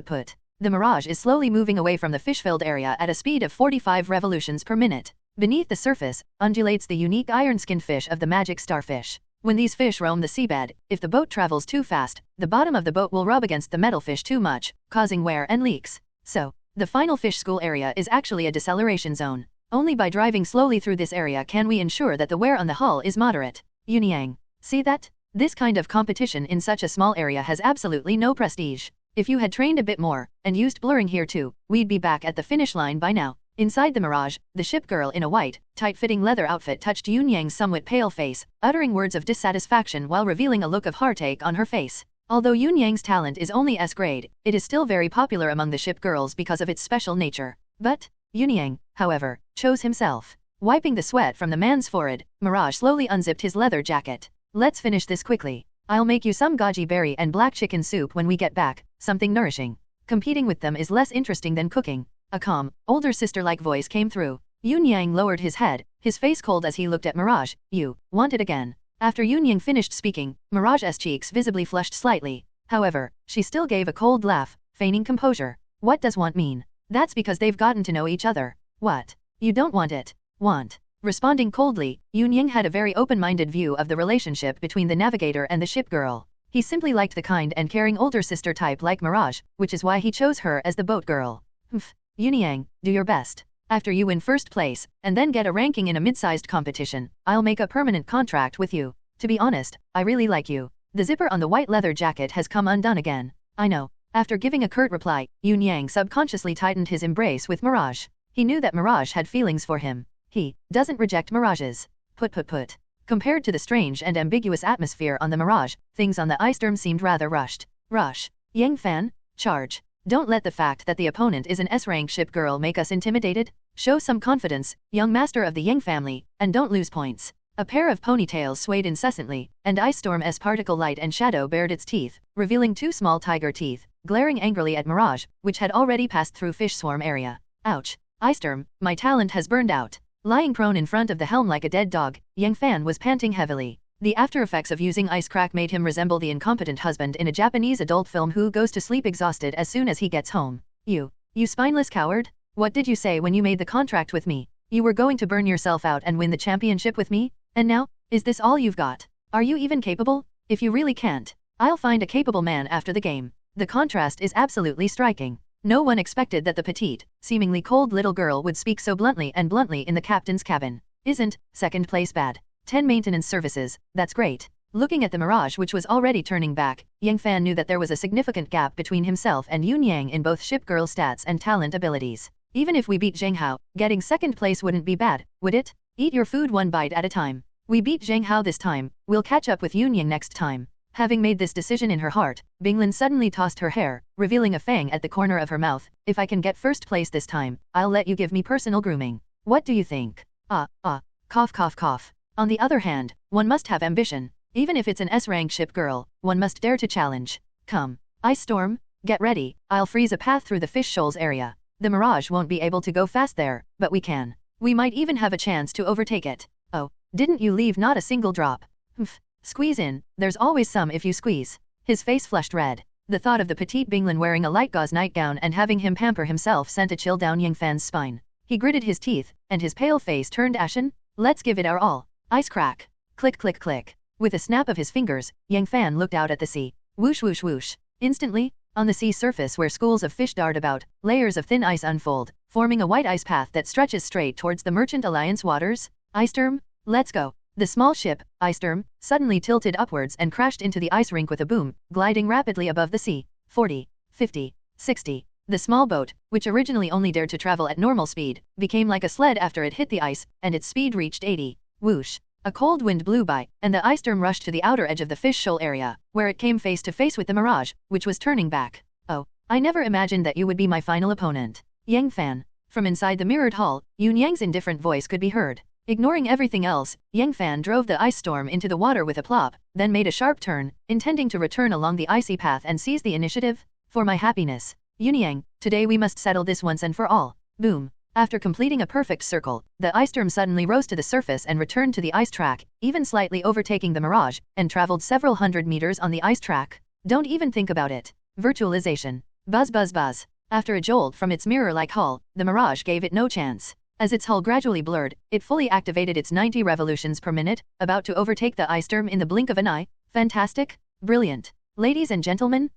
The Mirage is slowly moving away from the fish-filled area at a speed of 45 revolutions per minute. Beneath the surface, undulates the unique iron-skinned fish of the magic starfish. When these fish roam the seabed, if the boat travels too fast, the bottom of the boat will rub against the metal fish too much, causing wear and leaks. So, the final fish school area is actually a deceleration zone. Only by driving slowly through this area can we ensure that the wear on the hull is moderate. Yunyang. See that? This kind of competition in such a small area has absolutely no prestige. If you had trained a bit more, and used blurring here too, we'd be back at the finish line by now. Inside the Mirage, the ship girl in a white, tight-fitting leather outfit touched Yunyang's somewhat pale face, uttering words of dissatisfaction while revealing a look of heartache on her face. Although Yunyang's talent is only S grade, it is still very popular among the ship girls because of its special nature. But Yunyang, however, chose himself. Wiping the sweat from the man's forehead, Mirage slowly unzipped his leather jacket. Let's finish this quickly. I'll make you some goji berry and black chicken soup when we get back, something nourishing. Competing with them is less interesting than cooking. A calm, older sister-like voice came through. Yunyang lowered his head, his face cold as he looked at Mirage. You want it again? After Yunyang finished speaking, Mirage's cheeks visibly flushed slightly. However, she still gave a cold laugh, feigning composure. What does want mean? That's because they've gotten to know each other. What? You don't want it? Want? Responding coldly, Yunyang had a very open-minded view of the relationship between the navigator and the ship girl. He simply liked the kind and caring older sister type like Mirage, which is why he chose her as the boat girl. Yunyang, do your best. After you win first place, and then get a ranking in a mid-sized competition, I'll make a permanent contract with you. To be honest, I really like you. The zipper on the white leather jacket has come undone again. I know. After giving a curt reply, Yunyang subconsciously tightened his embrace with Mirage. He knew that Mirage had feelings for him. He doesn't reject Mirages. Put. Compared to the strange and ambiguous atmosphere on the Mirage, things on the ice term seemed rather rushed. Rush. Yang Fan, charge. Don't let the fact that the opponent is an S-rank ship girl make us intimidated. Show some confidence, young master of the Yang family, and don't lose points. A pair of ponytails swayed incessantly, and Ice Storm's particle light and shadow bared its teeth, revealing two small tiger teeth, glaring angrily at Mirage, which had already passed through fish swarm area. Ouch. Ice Storm, my talent has burned out. Lying prone in front of the helm like a dead dog, Yang Fan was panting heavily. The after effects of using ice crack made him resemble the incompetent husband in a Japanese adult film who goes to sleep exhausted as soon as he gets home. You spineless coward? What did you say when you made the contract with me? You were going to burn yourself out and win the championship with me? And now, is this all you've got? Are you even capable? If you really can't, I'll find a capable man after the game. The contrast is absolutely striking. No one expected that the petite, seemingly cold little girl would speak so bluntly in the captain's cabin. Isn't second place bad? 10 maintenance services, that's great. Looking at the Mirage which was already turning back, Yang Fan knew that there was a significant gap between himself and Yunyang in both ship girl stats and talent abilities. Even if we beat Zheng Hao, getting second place wouldn't be bad, would it? Eat your food one bite at a time. We beat Zheng Hao this time, we'll catch up with Yunyang next time. Having made this decision in her heart, Binglin suddenly tossed her hair, revealing a fang at the corner of her mouth. If I can get first place this time, I'll let you give me personal grooming. What do you think? Cough. On the other hand, one must have ambition. Even if it's an S-rank ship girl, one must dare to challenge. Come. Ice Storm, get ready, I'll freeze a path through the fish shoals area. The Mirage won't be able to go fast there, but we can. We might even have a chance to overtake it. Oh, didn't you leave not a single drop? Squeeze in, there's always some if you squeeze. His face flushed red. The thought of the petite Binglin wearing a light gauze nightgown and having him pamper himself sent a chill down Yang Fan's spine. He gritted his teeth, and his pale face turned ashen. Let's give it our all. Ice crack. Click. With a snap of his fingers, Yang Fan looked out at the sea. Whoosh. Instantly, on the sea surface where schools of fish dart about, layers of thin ice unfold, forming a white ice path that stretches straight towards the Merchant Alliance waters. Ice Storm, let's go. The small ship, Ice Storm, suddenly tilted upwards and crashed into the ice rink with a boom, gliding rapidly above the sea. 40, 50, 60. The small boat, which originally only dared to travel at normal speed, became like a sled after it hit the ice, and its speed reached 80. Whoosh. A cold wind blew by, and the Ice Storm rushed to the outer edge of the fish shoal area, where it came face to face with the Mirage, which was turning back. Oh, I never imagined that you would be my final opponent. Yang Fan. From inside the mirrored hull, Yunyang's indifferent voice could be heard. Ignoring everything else, Yang Fan drove the Ice Storm into the water with a plop, then made a sharp turn, intending to return along the icy path and seize the initiative. For my happiness. Yunyang, today we must settle this once and for all. Boom. After completing a perfect circle, the Ice Storm suddenly rose to the surface and returned to the ice track, even slightly overtaking the Mirage, and traveled several hundred meters on the ice track. Don't even think about it. Virtualization. Buzz. After a jolt from its mirror-like hull, the Mirage gave it no chance. As its hull gradually blurred, it fully activated its 90 revolutions per minute, about to overtake the Ice Storm in the blink of an eye. Fantastic. Brilliant. Ladies and gentlemen,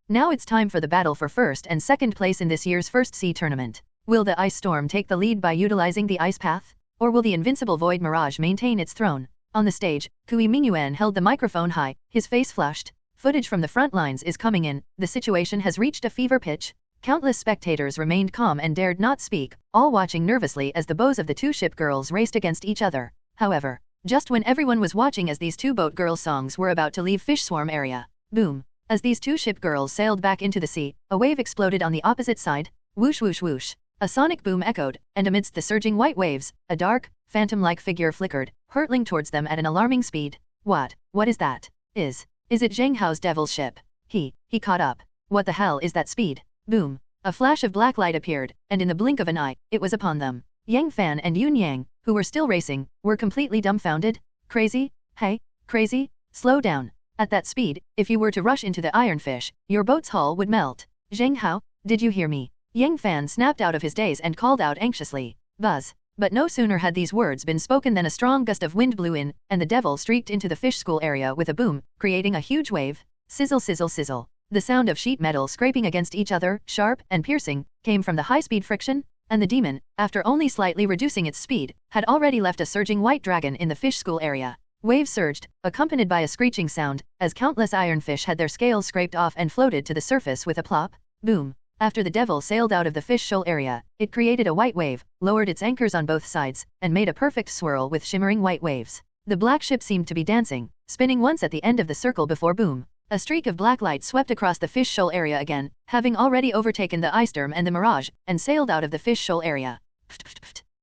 now it's time for the battle for first and second place in this year's First Sea tournament. Will the ice storm take the lead by utilizing the ice path? Or will the invincible void mirage maintain its throne? On the stage, Kui Mingyuan held the microphone high, his face flushed. Footage from the front lines is coming in, the situation has reached a fever pitch. Countless spectators remained calm and dared not speak, all watching nervously as the bows of the two ship girls raced against each other. However, just when everyone was watching as these two boat girl songs were about to leave fish swarm area, boom! As these two ship girls sailed back into the sea, a wave exploded on the opposite side. Whoosh whoosh whoosh. A sonic boom echoed, and amidst the surging white waves, a dark, phantom-like figure flickered, hurtling towards them at an alarming speed. What is that? Is it Zheng Hao's devil's ship? He caught up. What the hell is that speed? Boom. A flash of black light appeared, and in the blink of an eye, it was upon them. Yang Fan and Yun Yang, who were still racing, were completely dumbfounded. Crazy? Hey, crazy? Slow down. At that speed, if you were to rush into the ironfish, your boat's hull would melt. Zheng Hao, did you hear me? Yang Fan snapped out of his daze and called out anxiously. Buzz. But no sooner had these words been spoken than a strong gust of wind blew in, and the devil streaked into the fish school area with a boom, creating a huge wave. Sizzle sizzle sizzle. The sound of sheet metal scraping against each other, sharp and piercing, came from the high-speed friction, and the demon, after only slightly reducing its speed, had already left a surging white dragon in the fish school area. Waves surged, accompanied by a screeching sound, as countless ironfish had their scales scraped off and floated to the surface with a plop. Boom. After the devil sailed out of the fish shoal area, it created a white wave, lowered its anchors on both sides, and made a perfect swirl with shimmering white waves. The black ship seemed to be dancing, spinning once at the end of the circle before boom. A streak of black light swept across the fish shoal area again, having already overtaken the ice storm and the mirage, and sailed out of the fish shoal area.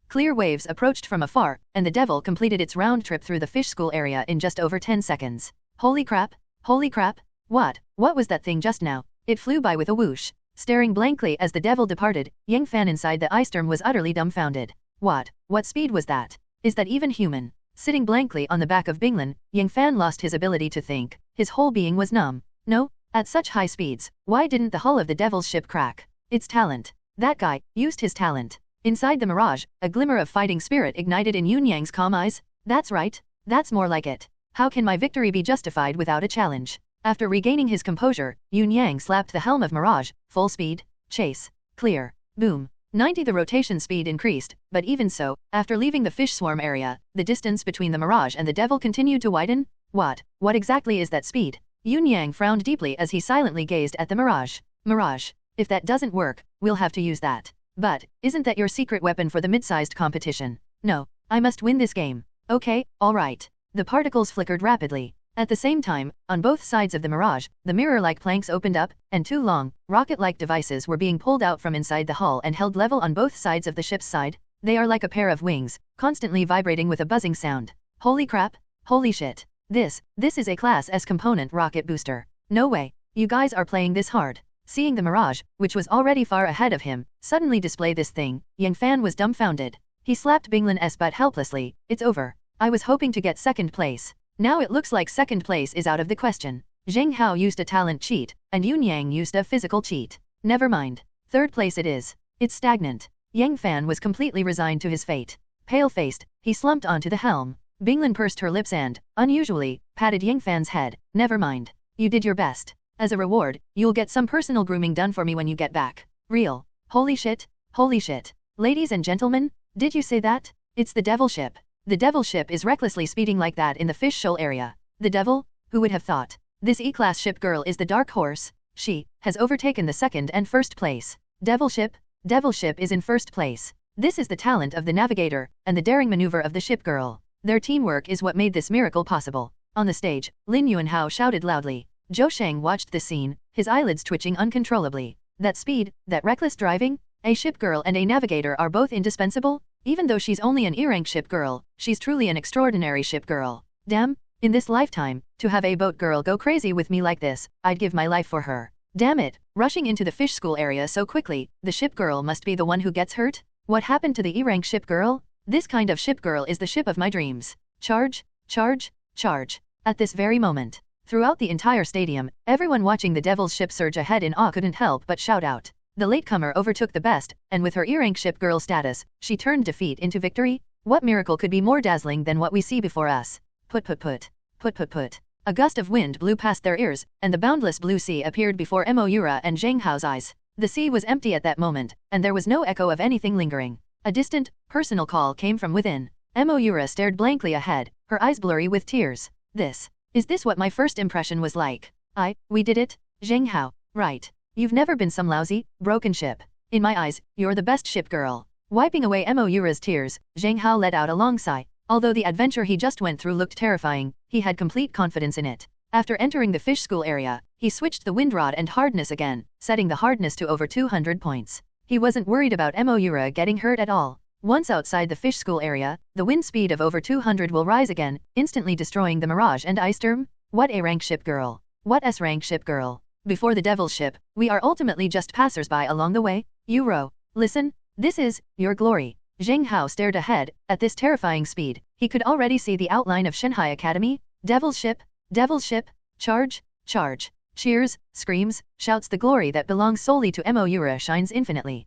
Clear waves approached from afar, and the devil completed its round trip through the fish school area in just over 10 seconds. Holy crap! Holy crap! What was that thing just now? It flew by with a whoosh. Staring blankly as the devil departed, Yang Fan inside the ice storm was utterly dumbfounded. What speed was that? Is that even human? Sitting blankly on the back of Binglin, Yang Fan lost his ability to think. His whole being was numb. No, at such high speeds, why didn't the hull of the devil's ship crack? It's talent. That guy used his talent. Inside the mirage, a glimmer of fighting spirit ignited in Yun Yang's calm eyes. That's right. That's more like it. How can my victory be justified without a challenge? After regaining his composure, Yun Yang slapped the helm of Mirage. Full speed. Chase. Clear. Boom. 90. The rotation speed increased, but even so, after leaving the fish swarm area, the distance between the Mirage and the devil continued to widen. What exactly is that speed? Yun Yang frowned deeply as he silently gazed at the Mirage. Mirage. If that doesn't work, we'll have to use that. But, isn't that your secret weapon for the mid-sized competition? No, I must win this game. Okay, alright. The particles flickered rapidly. At the same time, on both sides of the Mirage, the mirror-like planks opened up, and two long, rocket-like devices were being pulled out from inside the hull and held level on both sides of the ship's side. They are like a pair of wings, constantly vibrating with a buzzing sound. Holy crap! Holy shit! This is a Class S component rocket booster. No way, you guys are playing this hard. Seeing the Mirage, which was already far ahead of him, suddenly display this thing, Yang Fan was dumbfounded. He slapped Binglin's butt helplessly. It's over. I was hoping to get second place. Now it looks like second place is out of the question. Zheng Hao used a talent cheat, and Yun Yang used a physical cheat. Never mind. Third place it is. It's stagnant. Yang Fan was completely resigned to his fate. Pale-faced, he slumped onto the helm. Binglin pursed her lips and, unusually, patted Yang Fan's head. Never mind. You did your best. As a reward, you'll get some personal grooming done for me when you get back. Real. Holy shit. Holy shit. Ladies and gentlemen, did you say that? It's the devil ship. The devil ship is recklessly speeding like that in the fish shoal area. The devil? Who would have thought? This E-class ship girl is the dark horse. She has overtaken the second and first place. Devil ship is in first place. This is the talent of the navigator, and the daring maneuver of the ship girl. Their teamwork is what made this miracle possible. On the stage, Liu Ruyan shouted loudly. Zhou Sheng watched the scene, his eyelids twitching uncontrollably. That speed, that reckless driving? A ship girl and a navigator are both indispensable? Even though she's only an E-rank ship girl, she's truly an extraordinary ship girl. Damn, in this lifetime, to have a boat girl go crazy with me like this, I'd give my life for her. Damn it, rushing into the fish school area so quickly, the ship girl must be the one who gets hurt? What happened to the E-rank ship girl? This kind of ship girl is the ship of my dreams. Charge, charge, charge. At this very moment, throughout the entire stadium, everyone watching the devil's ship surge ahead in awe couldn't help but shout out. The latecomer overtook the best, and with her E-rank ship girl status, she turned defeat into victory. What miracle could be more dazzling than what we see before us? Put. A gust of wind blew past their ears, and the boundless blue sea appeared before Moura and Zheng Hao's eyes. The sea was empty at that moment, and there was no echo of anything lingering. A distant, personal call came from within. Moira stared blankly ahead, her eyes blurry with tears. Is this what my first impression was like? We did it? Zheng Hao, right. You've never been some lousy, broken ship. In my eyes, you're the best ship girl. Wiping away Moira's tears, Zheng Hao let out a long sigh. Although the adventure he just went through looked terrifying, he had complete confidence in it. After entering the fish school area, he switched the wind rod and hardness again, setting the hardness to over 200 points. He wasn't worried about Moira getting hurt at all. Once outside the fish school area, the wind speed of over 200 will rise again, instantly destroying the Mirage and Ice Storm. What A-rank ship girl? What S-rank ship girl? Before the Devil's ship, we are ultimately just passers-by along the way. You row. Listen, this is your glory. Zheng Hao stared ahead. At this terrifying speed, he could already see the outline of Shanghai Academy. Devil's ship, charge, charge. Cheers, screams, shouts. The glory that belongs solely to Moira shines infinitely.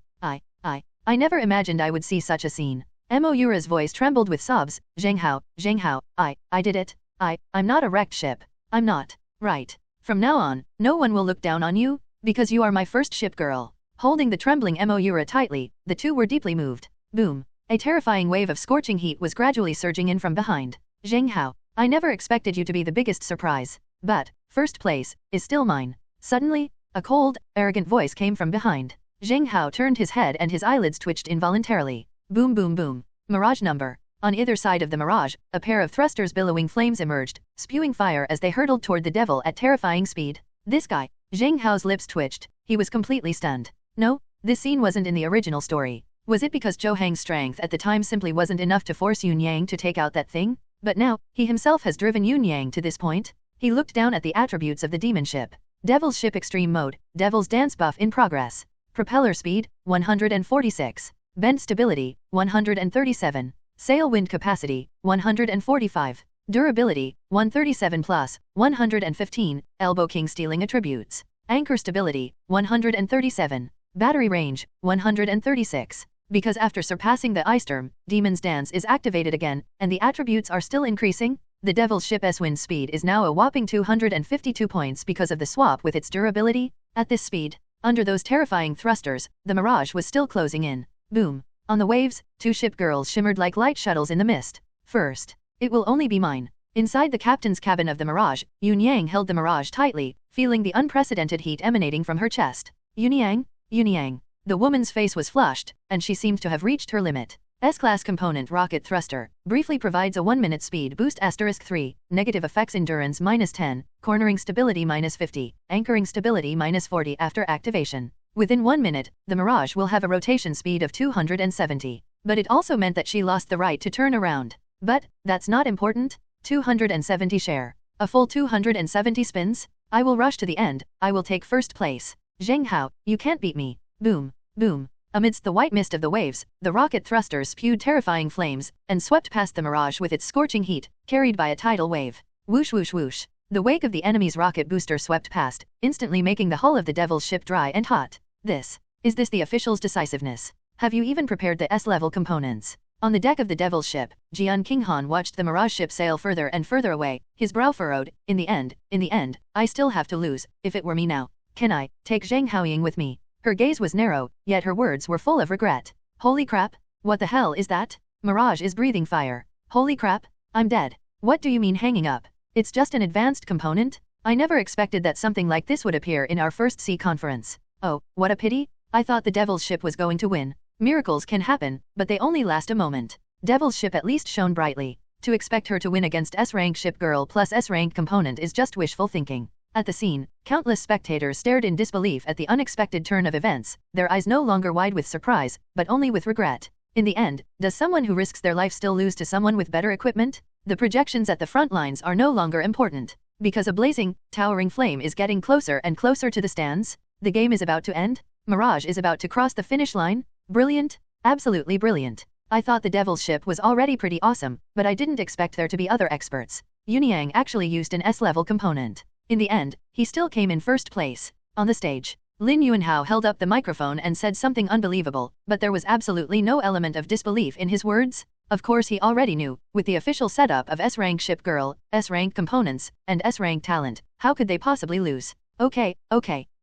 I never imagined I would see such a scene. Moira's voice trembled with sobs. Zheng Hao, I did it. I'm not a wrecked ship. I'm not. Right. From now on, no one will look down on you, because you are my first ship girl. Holding the trembling Moira tightly, the two were deeply moved. Boom. A terrifying wave of scorching heat was gradually surging in from behind. Zheng Hao, I never expected you to be the biggest surprise. But, first place, is still mine. Suddenly, a cold, arrogant voice came from behind. Zheng Hao turned his head and his eyelids twitched involuntarily. Boom boom boom. Mirage number. On either side of the Mirage, a pair of thrusters billowing flames emerged, spewing fire as they hurtled toward the devil at terrifying speed. This guy. Zheng Hao's lips twitched. He was completely stunned. No, this scene wasn't in the original story. Was it because Zhou Hang's strength at the time simply wasn't enough to force Yun Yang to take out that thing? But now, he himself has driven Yun Yang to this point? He looked down at the attributes of the demon ship. Devil's ship extreme mode, Devil's dance buff in progress. Propeller speed, 146. Bend stability, 137. Sail wind capacity, 145. Durability, 137 plus, 115. Elbow king stealing attributes. Anchor stability, 137. Battery range, 136. Because after surpassing the Ice Storm, Demon's Dance is activated again, and the attributes are still increasing, the Devil's ship's wind speed is now a whopping 252 points because of the swap with its durability. At this speed, under those terrifying thrusters, the Mirage was still closing in. Boom. On the waves, two ship girls shimmered like light shuttles in the mist. First, it will only be mine. Inside the captain's cabin of the Mirage, Yun Yang held the Mirage tightly, feeling the unprecedented heat emanating from her chest. Yun Yang. The woman's face was flushed, and she seemed to have reached her limit. S-class component rocket thruster, briefly provides a 1-minute speed boost *3, negative effects endurance -10, cornering stability -50, anchoring stability -40 after activation. Within 1 minute, the Mirage will have a rotation speed of 270. But it also meant that she lost the right to turn around. But, that's not important. 270 share. A full 270 spins? I will rush to the end, I will take first place. Zheng Hao, you can't beat me. Boom, boom. Amidst the white mist of the waves, the rocket thrusters spewed terrifying flames, and swept past the Mirage with its scorching heat, carried by a tidal wave. Whoosh whoosh whoosh. The wake of the enemy's rocket booster swept past, instantly making the hull of the Devil's ship dry and hot. Is this the official's decisiveness? Have you even prepared the S-level components? On the deck of the Devil's ship, Jian Qinghan watched the Mirage ship sail further and further away, his brow furrowed. In the end, I still have to lose. If it were me now, can I take Zheng Haoying with me? Her gaze was narrow, yet her words were full of regret. Holy crap, what the hell is that? Mirage is breathing fire. Holy crap, I'm dead. What do you mean hanging up? It's just an advanced component? I never expected that something like this would appear in our first sea conference. Oh, what a pity. I thought the Devil's ship was going to win. Miracles can happen, but they only last a moment. Devil's ship at least shone brightly. To expect her to win against S-rank ship girl plus S-rank component is just wishful thinking. At the scene, countless spectators stared in disbelief at the unexpected turn of events, their eyes no longer wide with surprise, but only with regret. In the end, does someone who risks their life still lose to someone with better equipment? The projections at the front lines are no longer important. Because a blazing, towering flame is getting closer and closer to the stands, the game is about to end? Mirage is about to cross the finish line? Brilliant? Absolutely brilliant. I thought the Devil's ship was already pretty awesome, but I didn't expect there to be other experts. Yun Yang actually used an S-level component. In the end, he still came in first place. On the stage, Liu Ruyan held up the microphone and said something unbelievable, but there was absolutely no element of disbelief in his words. Of course he already knew, with the official setup of S-rank ship girl, S-rank components, and S-rank talent, how could they possibly lose? Okay,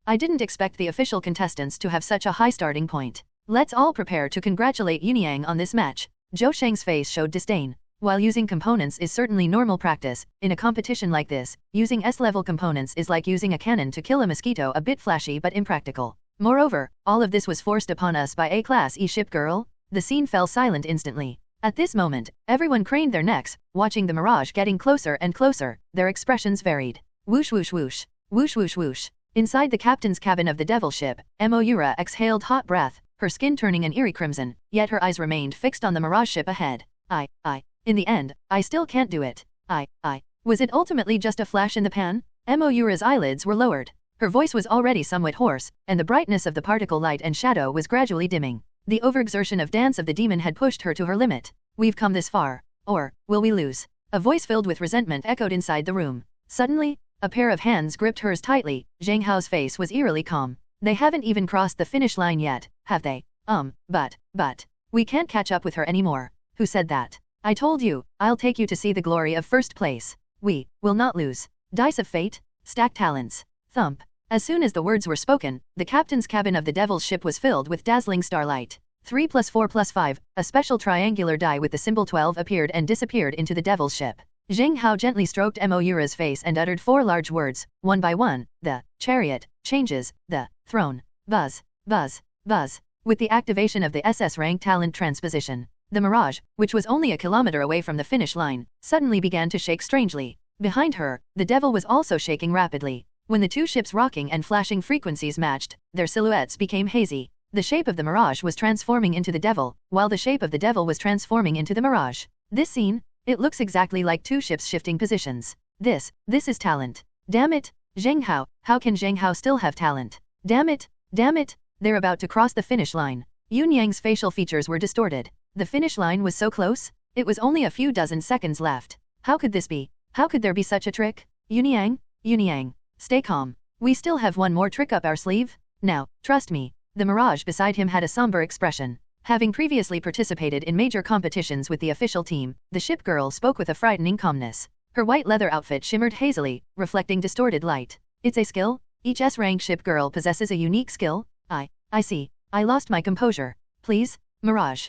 I didn't expect the official contestants to have such a high starting point. Let's all prepare to congratulate Yunyang on this match. Zhou Sheng's face showed disdain. While using components is certainly normal practice, in a competition like this, using S-level components is like using a cannon to kill a mosquito, a bit flashy but impractical. Moreover, all of this was forced upon us by A-class E-ship girl. The scene fell silent instantly. At this moment, everyone craned their necks, watching the mirage getting closer and closer. Their expressions varied. Whoosh whoosh whoosh. Whoosh whoosh whoosh. Inside the captain's cabin of the devil ship, Moira exhaled hot breath, her skin turning an eerie crimson, yet her eyes remained fixed on the mirage ship ahead. In the end, I still can't do it. Was it ultimately just a flash in the pan? Moira's eyelids were lowered. Her voice was already somewhat hoarse, and the brightness of the particle light and shadow was gradually dimming. The overexertion of Dance of the Demon had pushed her to her limit. We've come this far. Or, will we lose? A voice filled with resentment echoed inside the room. Suddenly, a pair of hands gripped hers tightly. Zheng Hao's face was eerily calm. They haven't even crossed the finish line yet, have they? But. We can't catch up with her anymore. Who said that? I told you, I'll take you to see the glory of first place. We will not lose. Dice of fate? Stack talents. Thump. As soon as the words were spoken, the captain's cabin of the devil's ship was filled with dazzling starlight. 3 + 4 + 5, a special triangular die with the symbol 12 appeared and disappeared into the devil's ship. Zheng Hao gently stroked Moira's face and uttered 4 large words, one by one: the chariot changes, the throne. Buzz, buzz, buzz. With the activation of the SS rank talent transposition, the mirage, which was only a kilometer away from the finish line, suddenly began to shake strangely. Behind her, the devil was also shaking rapidly. When the two ships' rocking and flashing frequencies matched, their silhouettes became hazy. The shape of the mirage was transforming into the devil, while the shape of the devil was transforming into the mirage. This scene, it looks exactly like two ships shifting positions. This is talent. Damn it, Zheng Hao, how can Zheng Hao still have talent? Damn it, they're about to cross the finish line. Yunyang's facial features were distorted. The finish line was so close, it was only a few dozen seconds left. How could this be? How could there be such a trick? Yunyang. Stay calm. We still have one more trick up our sleeve. Now, trust me. The mirage beside him had a somber expression. Having previously participated in major competitions with the official team, the ship girl spoke with a frightening calmness. Her white leather outfit shimmered hazily, reflecting distorted light. It's a skill? Each S-rank ship girl possesses a unique skill? I see. I lost my composure. Please? Mirage,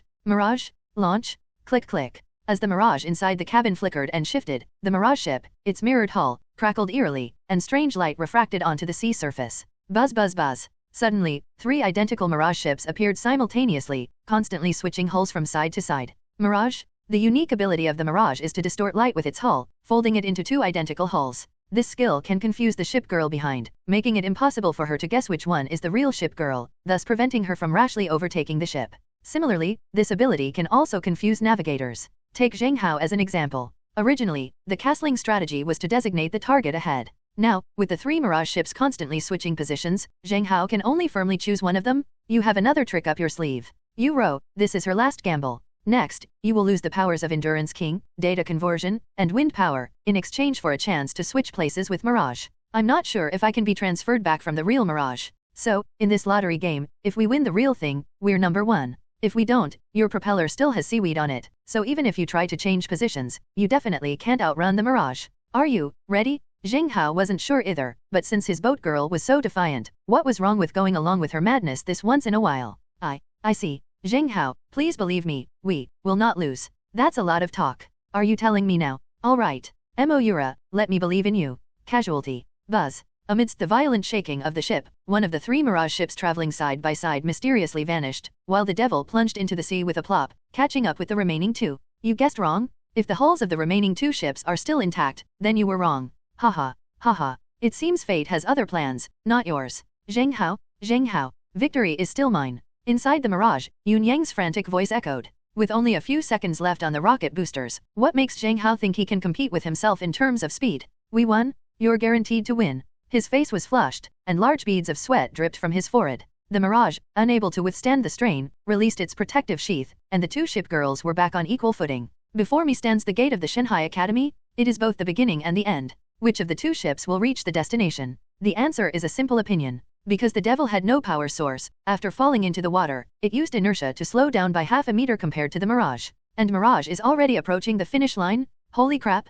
launch, click click. As the mirage inside the cabin flickered and shifted, the mirage ship, its mirrored hull, crackled eerily, and strange light refracted onto the sea surface. Buzz buzz buzz. Suddenly, 3 identical mirage ships appeared simultaneously, constantly switching hulls from side to side. Mirage? The unique ability of the mirage is to distort light with its hull, folding it into 2 identical hulls. This skill can confuse the ship girl behind, making it impossible for her to guess which one is the real ship girl, thus preventing her from rashly overtaking the ship. Similarly, this ability can also confuse navigators. Take Zheng Hao as an example. Originally, the castling strategy was to designate the target ahead. Now, with the 3 mirage ships constantly switching positions, Zheng Hao can only firmly choose one of them. You have another trick up your sleeve. Yu Ro, this is her last gamble. Next, you will lose the powers of Endurance King, Data Conversion, and Wind Power, in exchange for a chance to switch places with Mirage. I'm not sure if I can be transferred back from the real Mirage. So, in this lottery game, if we win the real thing, we're number 1. If we don't, your propeller still has seaweed on it, so even if you try to change positions, you definitely can't outrun the Mirage. Are you ready? Zheng Hao wasn't sure either, but since his boat girl was so defiant, what was wrong with going along with her madness this once in a while? I see. Zheng Hao, please believe me, we will not lose. That's a lot of talk. Are you telling me now? All right. Moira, let me believe in you. Casualty. Buzz. Amidst the violent shaking of the ship, one of the 3 Mirage ships traveling side by side mysteriously vanished, while the devil plunged into the sea with a plop, catching up with the remaining 2. You guessed wrong? If the hulls of the remaining 2 ships are still intact, then you were wrong. Haha. It seems fate has other plans, not yours. Zheng Hao, victory is still mine. Inside the Mirage, Yunyang's frantic voice echoed. With only a few seconds left on the rocket boosters, what makes Zheng Hao think he can compete with himself in terms of speed? We won? You're guaranteed to win. His face was flushed, and large beads of sweat dripped from his forehead. The Mirage, unable to withstand the strain, released its protective sheath, and the 2 ship girls were back on equal footing. Before me stands the gate of the Shanghai Academy. It is both the beginning and the end. Which of the 2 ships will reach the destination? The answer is a simple opinion. Because the devil had no power source, after falling into the water, it used inertia to slow down by half a meter compared to the Mirage. And Mirage is already approaching the finish line? Holy crap!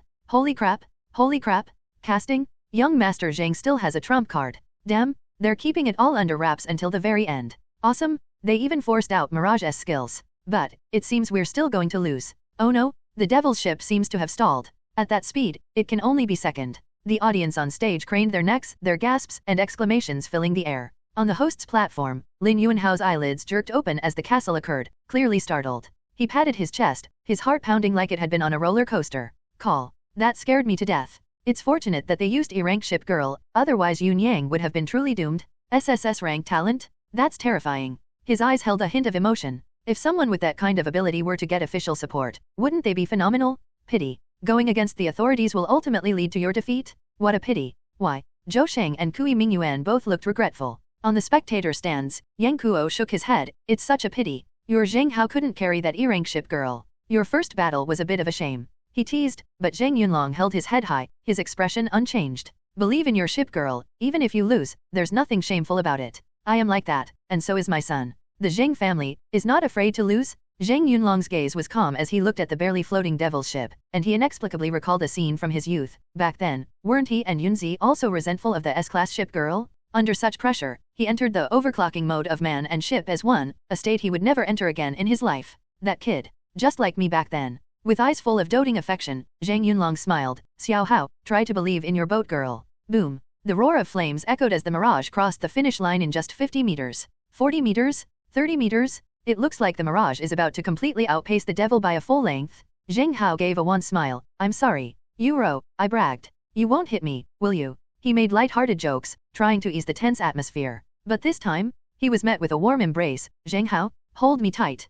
Casting? Young Master Zheng still has a trump card. Damn, They're keeping it all under wraps until the very end. Awesome, they even forced out Mirage's skills. But, it seems we're still going to lose. Oh no, the Devil's ship seems to have stalled. At that speed, it can only be second. The audience on stage craned their necks, their gasps and exclamations filling the air. On the host's platform, Liu Ruyan's eyelids jerked open as the castle occurred, clearly startled. He patted his chest, his heart pounding like it had been on a roller coaster. Call. That scared me to death. It's fortunate that they used A-rank ship girl, otherwise Yun Yang would have been truly doomed. SSS rank talent? That's terrifying. His eyes held a hint of emotion. If someone with that kind of ability were to get official support, wouldn't they be phenomenal? Pity. Going against the authorities will ultimately lead to your defeat? What a pity. Why? Zhou Sheng and Kui Mingyuan both looked regretful. On the spectator stands, Yang Kuo shook his head. It's such a pity. Your Zheng Hao couldn't carry that E-rank ship girl. Your first battle was a bit of a shame. He teased, but Zheng Yunlong held his head high, his expression unchanged. Believe in your ship girl, even if you lose, there's nothing shameful about it. I am like that, and so is my son. The Zheng family is not afraid to lose. Zheng Yunlong's gaze was calm as he looked at the barely floating devil's ship, and he inexplicably recalled a scene from his youth. Back then, weren't he and Yunzi also resentful of the S-class ship girl? Under such pressure, he entered the overclocking mode of man and ship as one, a state he would never enter again in his life. That kid. Just like me back then. With eyes full of doting affection, Zheng Yunlong smiled. Xiao Hao, try to believe in your boat girl. Boom. The roar of flames echoed as the Mirage crossed the finish line in just 50 meters. 40 meters? 30 meters? It looks like the Mirage is about to completely outpace the devil by a full length. Zheng Hao gave a wan smile. I'm sorry. Euro, I bragged. You won't hit me, will you? He made light-hearted jokes, trying to ease the tense atmosphere. But this time, he was met with a warm embrace. Zheng Hao, hold me tight.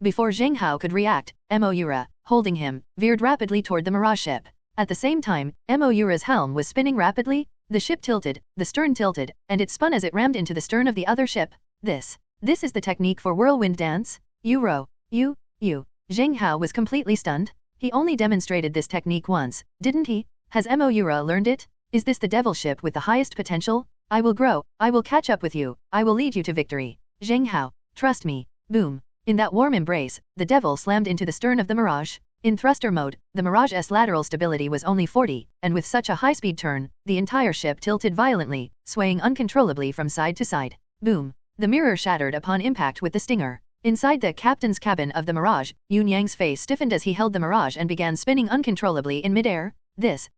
Before Zheng Hao could react, Moura, holding him, veered rapidly toward the Mirage ship. At the same time, Moura's helm was spinning rapidly. The ship tilted, the stern tilted, and it spun as it rammed into the stern of the other ship. This is the technique for whirlwind dance? You. Zheng Hao was completely stunned. He only demonstrated this technique once, didn't he? Has Moura learned it? Is this the devil ship with the highest potential? I will grow, I will catch up with you, I will lead you to victory. Zheng Hao, trust me. Boom. In that warm embrace, the devil slammed into the stern of the Mirage. In thruster mode, the Mirage's lateral stability was only 40, and with such a high-speed turn, the entire ship tilted violently, swaying uncontrollably from side to side. Boom. The mirror shattered upon impact with the stinger. Inside the captain's cabin of the Mirage, Yun Yang's face stiffened as he held the Mirage and began spinning uncontrollably in midair. This.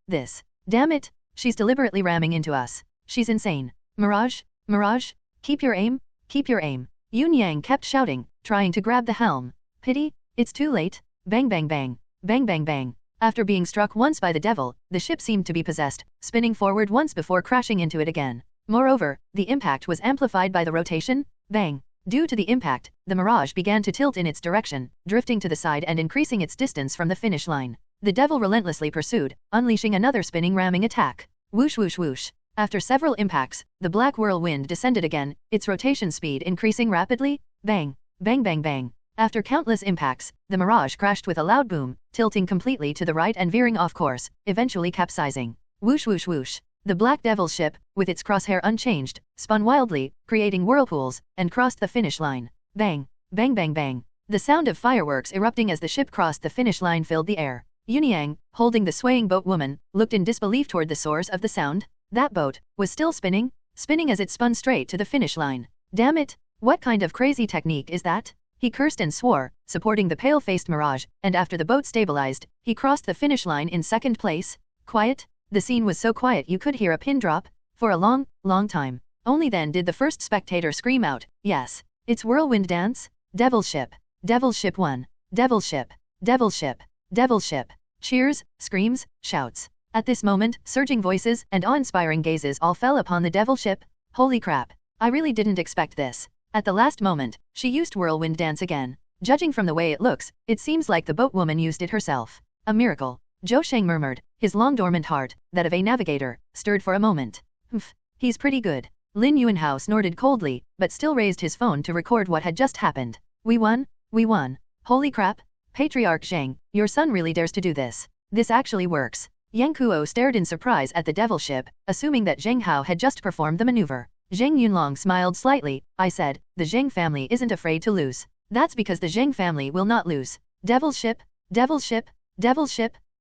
Damn it. She's deliberately ramming into us. She's insane. Mirage, keep your aim. Yun Yang kept shouting, trying to grab the helm. Pity, it's too late. Bang bang bang. Bang bang bang. After being struck once by the devil, the ship seemed to be possessed, spinning forward once before crashing into it again. Moreover, the impact was amplified by the rotation. Bang. Due to the impact, the Mirage began to tilt in its direction, drifting to the side and increasing its distance from the finish line. The devil relentlessly pursued, unleashing another spinning ramming attack. Whoosh whoosh whoosh. After several impacts, the black whirlwind descended again, its rotation speed increasing rapidly. Bang. Bang bang bang. After countless impacts, the Mirage crashed with a loud boom, tilting completely to the right and veering off course, eventually capsizing. Whoosh whoosh whoosh. The Black Devil's ship, with its crosshair unchanged, spun wildly, creating whirlpools, and crossed the finish line. Bang. Bang bang bang. The sound of fireworks erupting as the ship crossed the finish line filled the air. Yunyang, holding the swaying boat woman, looked in disbelief toward the source of the sound. That boat was still spinning as it spun straight to the finish line. Damn it, what kind of crazy technique is that? He cursed and swore, supporting the pale-faced Mirage, and after the boat stabilized, he crossed the finish line in second place. Quiet? The scene was so quiet you could hear a pin drop. For a long, long time. Only then did the first spectator scream out, yes, it's whirlwind dance? Devil ship 1. Devil ship. Cheers, screams, shouts. At this moment, surging voices and awe-inspiring gazes all fell upon the devil ship. Holy crap. I really didn't expect this. At the last moment, she used whirlwind dance again. Judging from the way it looks, it seems like the boat woman used it herself. A miracle. Zhou Sheng murmured, his long-dormant heart, that of a navigator, stirred for a moment. Humph, he's pretty good. Lin Yuanhao snorted coldly, but still raised his phone to record what had just happened. We won. Holy crap. Patriarch Zheng, your son really dares to do this. This actually works. Yang Kuo stared in surprise at the devil ship, assuming that Zheng Hao had just performed the maneuver. Zheng Yunlong smiled slightly. I said, the Zheng family isn't afraid to lose. That's because the Zheng family will not lose. Devil ship.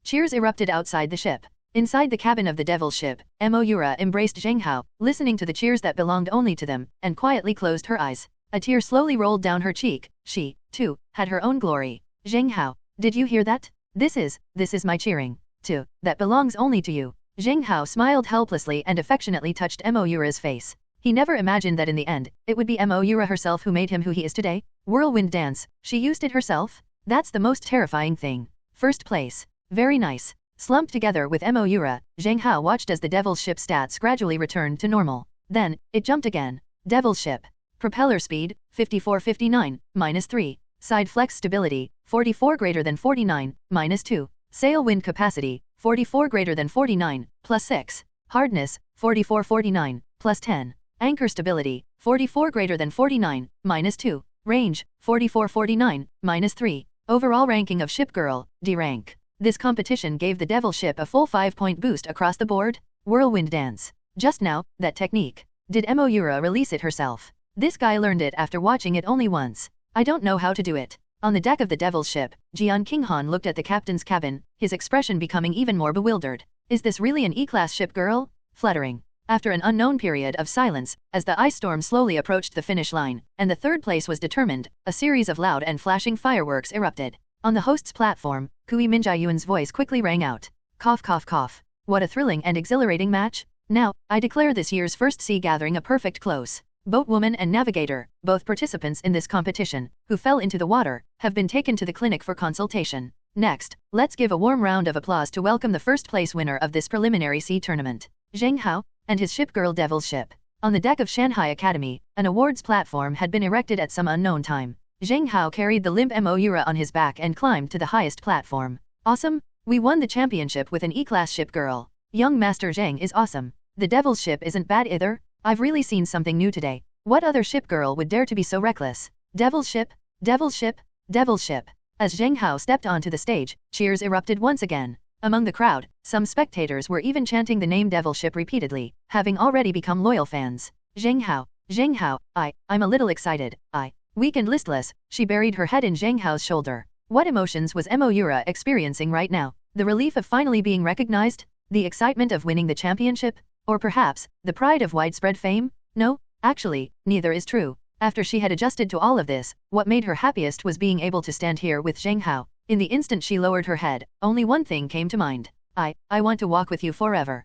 Cheers erupted outside the ship. Inside the cabin of the Devil ship, Moira embraced Zheng Hao, listening to the cheers that belonged only to them, and quietly closed her eyes. A tear slowly rolled down her cheek. She, too, had her own glory. Zheng Hao, did you hear that? This is my cheering, too, that belongs only to you. Zheng Hao smiled helplessly and affectionately touched Moira's face. He never imagined that in the end, it would be Moira herself who made him who he is today. Whirlwind dance, she used it herself? That's the most terrifying thing. First place. Very nice. Slumped together with Moira, Zheng Hao watched as the Devil's ship stats gradually returned to normal. Then, it jumped again. Devil's ship. Propeller speed, 54-59, -3. Side flex stability, 44 greater than 49, -2. Sail wind capacity, 44 greater than 49, +6. Hardness, 44-49, +10. Anchor stability, 44 greater than 49, -2. Range, 44-49, -3. Overall ranking of ship girl, D rank. This competition gave the Devil ship a full 5-point boost across the board. Whirlwind dance. Just now, that technique. Did Moira release it herself? This guy learned it after watching it only once. I don't know how to do it. On the deck of the Devil's ship, Jian Qinghan looked at the captain's cabin, his expression becoming even more bewildered. Is this really an E-class ship girl? Fluttering. After an unknown period of silence, as the ice storm slowly approached the finish line, and the third place was determined, a series of loud and flashing fireworks erupted. On the host's platform, Kui Minjayuan's voice quickly rang out. Cough cough cough. What a thrilling and exhilarating match. Now, I declare this year's first sea gathering a perfect close. Boatwoman and navigator, both participants in this competition, who fell into the water, have been taken to the clinic for consultation. Next, let's give a warm round of applause to welcome the first place winner of this preliminary sea tournament, Zheng Hao, and his ship girl Devil's ship. On the deck of Shanghai Academy, an awards platform had been erected at some unknown time. Zheng Hao carried the limp Moira on his back and climbed to the highest platform. Awesome! We won the championship with an E-class ship girl. Young Master Zheng is awesome. The Devil's ship isn't bad either. I've really seen something new today. What other ship girl would dare to be so reckless? Devil's ship, Devil's ship, Devil's ship. As Zheng Hao stepped onto the stage, cheers erupted once again. Among the crowd, some spectators were even chanting the name Devil's ship repeatedly, having already become loyal fans. Zheng Hao, I'm a little excited. Weak and listless, she buried her head in Zheng Hao's shoulder. What emotions was Moira experiencing right now? The relief of finally being recognized? The excitement of winning the championship? Or perhaps, the pride of widespread fame? No, actually, neither is true. After she had adjusted to all of this, what made her happiest was being able to stand here with Zheng Hao. In the instant she lowered her head, only one thing came to mind. I want to walk with you forever.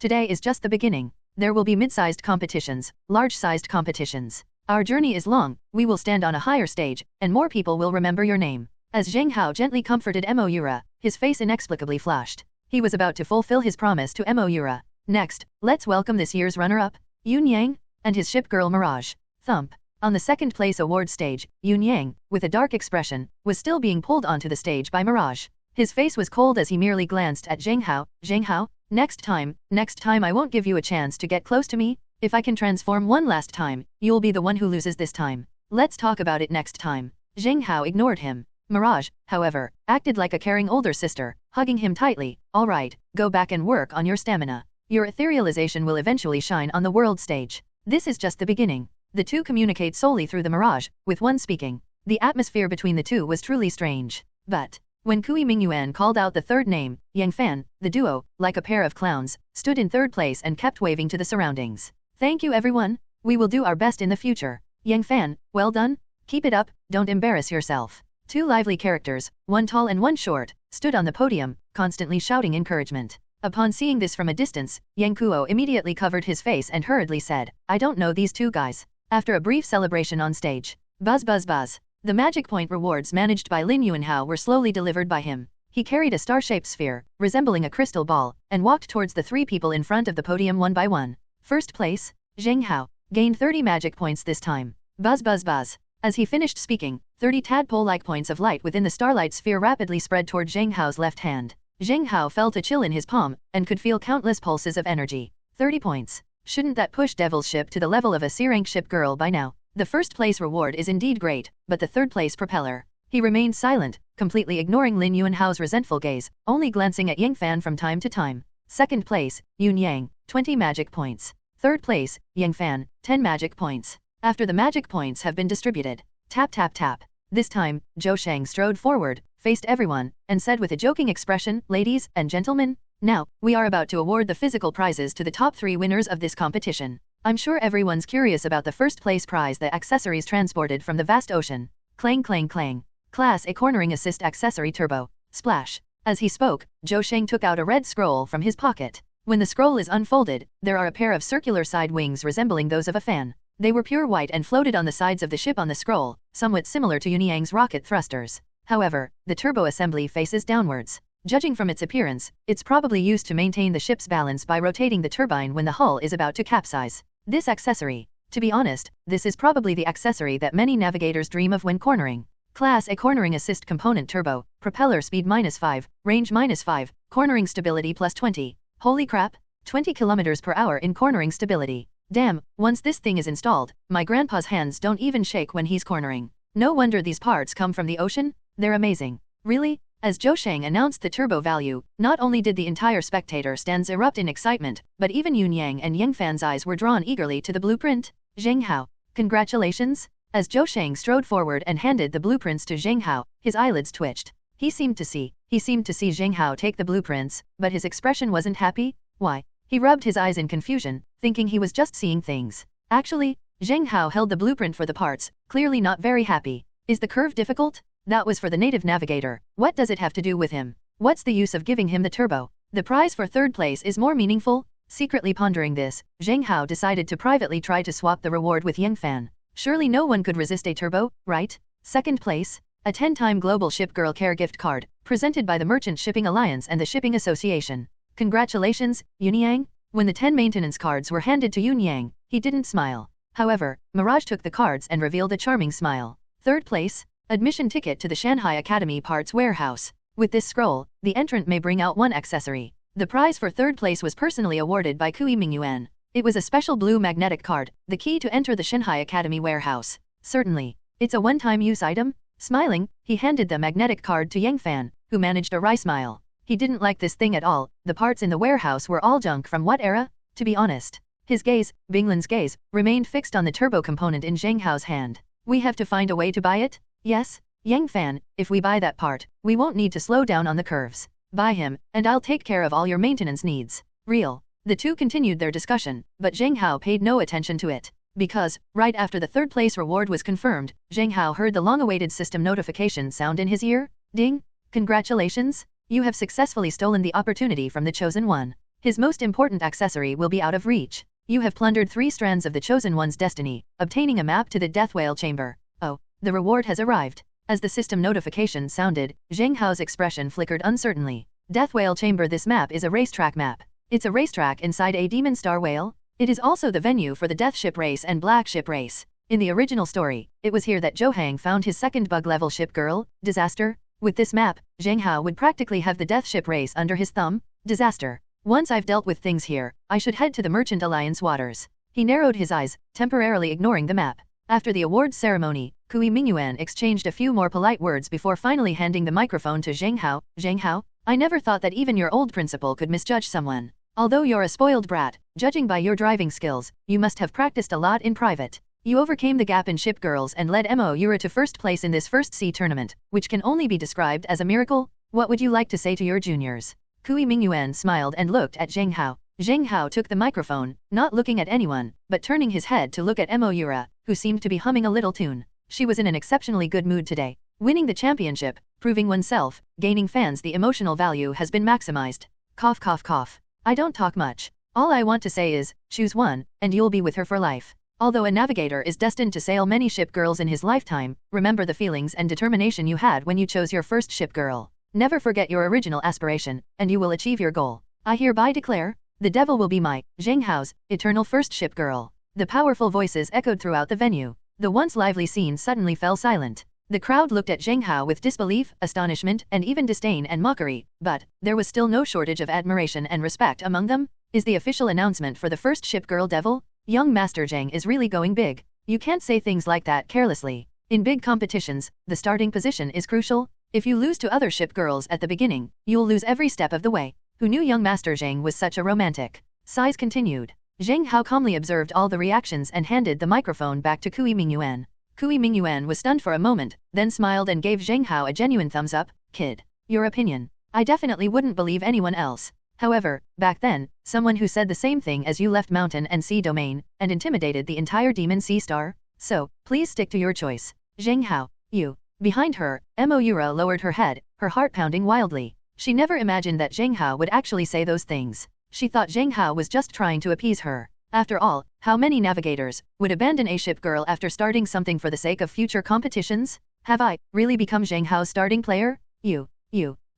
Today is just the beginning. There will be mid-sized competitions, large-sized competitions. Our journey is long, we will stand on a higher stage, and more people will remember your name. As Zheng Hao gently comforted Moira, his face inexplicably flushed. He was about to fulfill his promise to Moira. Next, let's welcome this year's runner-up, Yun Yang, and his ship girl Mirage. Thump. On the second place award stage, Yun Yang, with a dark expression, was still being pulled onto the stage by Mirage. His face was cold as he merely glanced at Zheng Hao. Zheng Hao, next time I won't give you a chance to get close to me. If I can transform one last time, you'll be the one who loses this time. Let's talk about it next time. Zheng Hao ignored him. Mirage, however, acted like a caring older sister, hugging him tightly. All right, go back and work on your stamina. Your etherealization will eventually shine on the world stage. This is just the beginning. The two communicate solely through the Mirage, with one speaking. The atmosphere between the two was truly strange. But when Kui Mingyuan called out the third name, Yang Fan, the duo, like a pair of clowns, stood in third place and kept waving to the surroundings. Thank you everyone. We will do our best in the future. Yang Fan, well done. Keep it up, don't embarrass yourself. Two lively characters, one tall and one short, stood on the podium, constantly shouting encouragement. Upon seeing this from a distance, Yang Kuo immediately covered his face and hurriedly said, I don't know these two guys. After a brief celebration on stage, buzz buzz buzz, the magic point rewards managed by Liu Ruyan were slowly delivered by him. He carried a star-shaped sphere, resembling a crystal ball, and walked towards the three people in front of the podium one by one. First place, Zheng Hao, gained 30 magic points this time. Buzz buzz buzz. As he finished speaking, 30 tadpole-like points of light within the starlight sphere rapidly spread toward Zheng Hao's left hand. Zheng Hao felt a chill in his palm, and could feel countless pulses of energy. 30 points. Shouldn't that push Devil's ship to the level of a C-rank ship girl by now? The first place reward is indeed great, but the third place propeller. He remained silent, completely ignoring Lin Yuanhao's resentful gaze, only glancing at Yang Fan from time to time. Second place, Yun Yang, 20 magic points. Third place, Yang Fan, 10 magic points. After the magic points have been distributed, tap tap tap. This time, Zhou Sheng strode forward, faced everyone, and said with a joking expression, Ladies and gentlemen, Now, we are about to award the physical prizes to the top 3 winners of this competition. I'm sure everyone's curious about the first place prize, the accessories transported from the vast ocean. Clang clang clang. Class A Cornering Assist Accessory Turbo. Splash. As he spoke, Zhou Sheng took out a red scroll from his pocket. When the scroll is unfolded, there are a pair of circular side wings resembling those of a fan. They were pure white and floated on the sides of the ship on the scroll, somewhat similar to Yunyang's rocket thrusters. However, the turbo assembly faces downwards. Judging from its appearance, it's probably used to maintain the ship's balance by rotating the turbine when the hull is about to capsize. This accessory. To be honest, this is probably the accessory that many navigators dream of when cornering. Class A Cornering Assist Component Turbo, Propeller Speed -5, Range -5, Cornering Stability +20. Holy crap! 20 km per hour in cornering stability. Damn, once this thing is installed, my grandpa's hands don't even shake when he's cornering. No wonder these parts come from the ocean, they're amazing. Really? As Zhou Sheng announced the turbo value, not only did the entire spectator stands erupt in excitement, but even Yunyang and Yangfan's eyes were drawn eagerly to the blueprint. Zheng Hao. Congratulations? As Zhou Sheng strode forward and handed the blueprints to Zheng Hao, his eyelids twitched. He seemed to see Zheng Hao take the blueprints, but his expression wasn't happy. Why? He rubbed his eyes in confusion, thinking he was just seeing things. Actually, Zheng Hao held the blueprint for the parts, clearly not very happy. Is the curve difficult? That was for the native navigator. What does it have to do with him? What's the use of giving him the turbo? The prize for third place is more meaningful? Secretly pondering this, Zheng Hao decided to privately try to swap the reward with Yangfan. Surely no one could resist a turbo, right? Second place? A 10-time Global Ship Girl Care gift card, presented by the Merchant Shipping Alliance and the Shipping Association. Congratulations, Yunyang. When the 10 maintenance cards were handed to Yunyang, he didn't smile. However, Mirage took the cards and revealed a charming smile. Third place? Admission ticket to the Shanghai Academy Parts Warehouse. With this scroll, the entrant may bring out one accessory. The prize for third place was personally awarded by Kui Mingyuan. It was a special blue magnetic card, the key to enter the Shanghai Academy Warehouse. Certainly. It's a one-time use item? Smiling, he handed the magnetic card to Yangfan, who managed a wry smile. He didn't like this thing at all. The parts in the warehouse were all junk from what era? To be honest. His gaze, Binglan's gaze, remained fixed on the turbo component in Zheng Hao's hand. We have to find a way to buy it? Yes, Yangfan, if we buy that part, we won't need to slow down on the curves. Buy him, and I'll take care of all your maintenance needs. Real. The two continued their discussion, but Zheng Hao paid no attention to it. Because, right after the third place reward was confirmed, Zheng Hao heard the long-awaited system notification sound in his ear. Ding! Congratulations! You have successfully stolen the opportunity from the Chosen One. His most important accessory will be out of reach. You have plundered 3 strands of the Chosen One's destiny, obtaining a map to the Death Whale Chamber. Oh. The reward has arrived. As the system notification sounded, Zheng Hao's expression flickered uncertainly. Death Whale Chamber. This map is a racetrack map. It's a racetrack inside a demon star whale. It is also the venue for the Death Ship Race and Black Ship Race. In the original story, it was here that Zhou Hang found his second bug-level ship girl, Disaster. With this map, Zheng Hao would practically have the Death Ship Race under his thumb. Disaster. Once I've dealt with things here, I should head to the Merchant Alliance waters. He narrowed his eyes, temporarily ignoring the map. After the awards ceremony, Kui Mingyuan exchanged a few more polite words before finally handing the microphone to Zheng Hao. Zheng Hao, I never thought that even your old principal could misjudge someone. Although you're a spoiled brat, judging by your driving skills, you must have practiced a lot in private. You overcame the gap in ship girls and led Mo Yura to first place in this first sea tournament, which can only be described as a miracle. What would you like to say to your juniors? Kui Mingyuan smiled and looked at Zheng Hao. Zheng Hao took the microphone, not looking at anyone, but turning his head to look at Mo Yura, who seemed to be humming a little tune. She was in an exceptionally good mood today. Winning the championship, proving oneself, gaining fans, the emotional value has been maximized. Cough cough cough. I don't talk much. All I want to say is, choose one, and you'll be with her for life. Although a navigator is destined to sail many ship girls in his lifetime, remember the feelings and determination you had when you chose your first ship girl. Never forget your original aspiration, and you will achieve your goal. I hereby declare, the devil will be my, Zheng Hao's, eternal first ship girl. The powerful voices echoed throughout the venue. The once lively scene suddenly fell silent. The crowd looked at Zheng Hao with disbelief, astonishment, and even disdain and mockery, but there was still no shortage of admiration and respect among them. Is the official announcement for the first ship girl devil? Young Master Zheng is really going big. You can't say things like that carelessly. In big competitions, the starting position is crucial. If you lose to other ship girls at the beginning, you'll lose every step of the way. Who knew young Master Zheng was such a romantic? Sighs continued. Zheng Hao calmly observed all the reactions and handed the microphone back to Kui Mingyuan. Kui Mingyuan was stunned for a moment, then smiled and gave Zheng Hao a genuine thumbs up. Kid. Your opinion. I definitely wouldn't believe anyone else. However, back then, someone who said the same thing as you left Mountain and Sea Domain, and intimidated the entire Demon Sea Star? So, please stick to your choice. Zheng Hao, you. Behind her, Moira lowered her head, her heart pounding wildly. She never imagined that Zheng Hao would actually say those things. She thought Zheng Hao was just trying to appease her. After all, how many navigators would abandon a ship girl after starting something for the sake of future competitions? Have I really become Zheng Hao's starting player? You.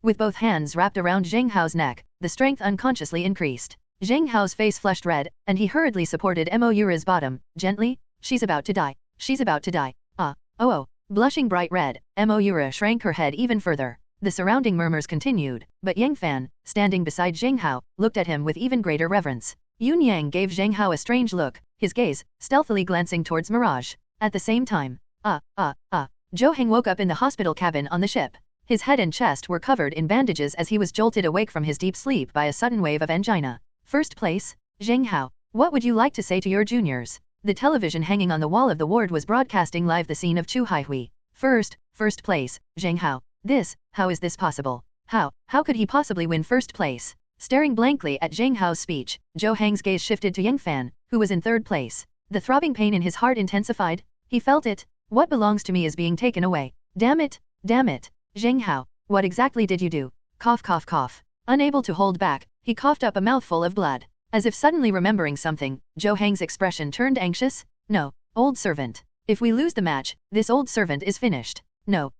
With both hands wrapped around Zheng Hao's neck, the strength unconsciously increased. Zheng Hao's face flushed red, and he hurriedly supported Moira's bottom, gently. She's about to die. She's about to die. Oh. Blushing bright red, Moira shrank her head even further. The surrounding murmurs continued, but Yang Fan, standing beside Zheng Hao, looked at him with even greater reverence. Yun Yang gave Zheng Hao a strange look, his gaze stealthily glancing towards Mirage. At the same time, Zhou Heng woke up in the hospital cabin on the ship. His head and chest were covered in bandages as he was jolted awake from his deep sleep by a sudden wave of angina. First place? Zheng Hao, what would you like to say to your juniors? The television hanging on the wall of the ward was broadcasting live the scene of Chu Haihui. First place, Zheng Hao. How is this possible? How could he possibly win first place? Staring blankly at Zheng Hao's speech, Zhou Heng's gaze shifted to Yang Fan, who was in third place. The throbbing pain in his heart intensified. He felt it. What belongs to me is being taken away. Damn it. Zheng Hao, what exactly did you do? Cough. Unable to hold back, he coughed up a mouthful of blood. As if suddenly remembering something, Zhou Heng's expression turned anxious. No, old servant. If we lose the match, this old servant is finished. No,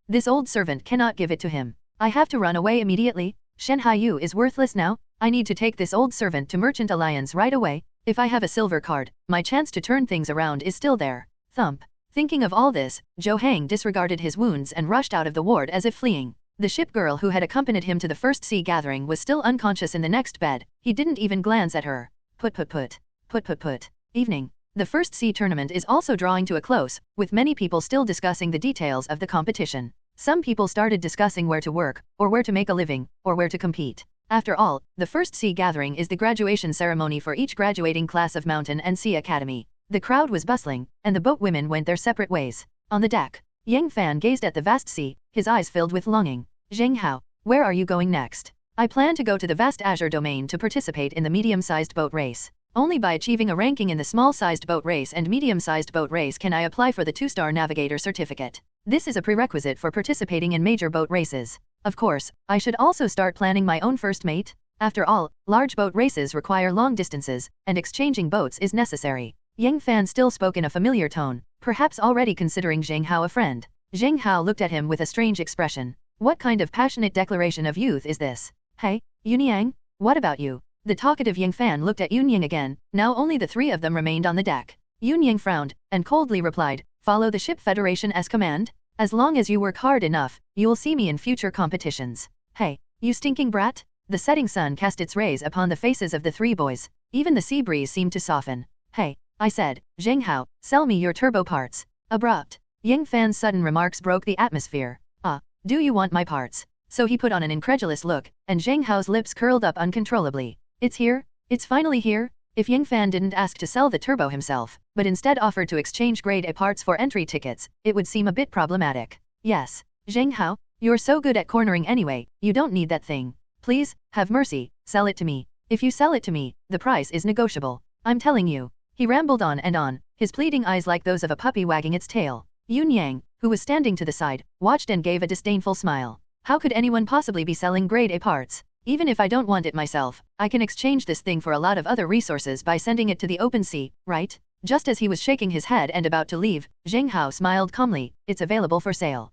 this old servant cannot give it to him. I have to run away immediately. Shen Haiyu is worthless now. I need to take this old servant to Merchant Alliance right away. If I have a silver card, my chance to turn things around is still there. Thump. Thinking of all this, Zhou Heng disregarded his wounds and rushed out of the ward as if fleeing. The ship girl who had accompanied him to the first sea gathering was still unconscious in the next bed. He didn't even glance at her. Put. Evening. The first sea tournament is also drawing to a close, with many people still discussing the details of the competition. Some people started discussing where to work, or where to make a living, or where to compete. After all, the first sea gathering is the graduation ceremony for each graduating class of Mountain and Sea Academy. The crowd was bustling, and the boat women went their separate ways. On the deck, Yang Fan gazed at the vast sea, his eyes filled with longing. Zheng Hao, where are you going next? I plan to go to the vast Azure domain to participate in the medium-sized boat race. Only by achieving a ranking in the small-sized boat race and medium-sized boat race can I apply for the 2-star navigator certificate. This is a prerequisite for participating in major boat races. Of course, I should also start planning my own first mate. After all, large boat races require long distances, and exchanging boats is necessary. Yang Fan still spoke in a familiar tone, perhaps already considering Zheng Hao a friend. Zheng Hao looked at him with a strange expression. What kind of passionate declaration of youth is this? Hey, Yunyang, what about you? The talkative Yang Fan looked at Yunyang again. Now only the three of them remained on the deck. Yunyang frowned, and coldly replied, follow the ship Federation's command. As long as you work hard enough, you'll see me in future competitions. Hey, you stinking brat! The setting sun cast its rays upon the faces of the three boys. Even the sea breeze seemed to soften. Hey, I said, Zheng Hao, sell me your turbo parts. Abrupt. Yang Fan's sudden remarks broke the atmosphere. Do you want my parts? So he put on an incredulous look, and Zheng Hao's lips curled up uncontrollably. It's here? It's finally here? If Yang Fan didn't ask to sell the turbo himself, but instead offered to exchange grade A parts for entry tickets, it would seem a bit problematic. Yes. Zheng Hao, you're so good at cornering anyway, you don't need that thing. Please, have mercy, sell it to me. If you sell it to me, the price is negotiable. I'm telling you. He rambled on and on, his pleading eyes like those of a puppy wagging its tail. Yun Yang, who was standing to the side, watched and gave a disdainful smile. How could anyone possibly be selling grade A parts? Even if I don't want it myself, I can exchange this thing for a lot of other resources by sending it to the open sea, right? Just as he was shaking his head and about to leave, Zheng Hao smiled calmly. It's available for sale.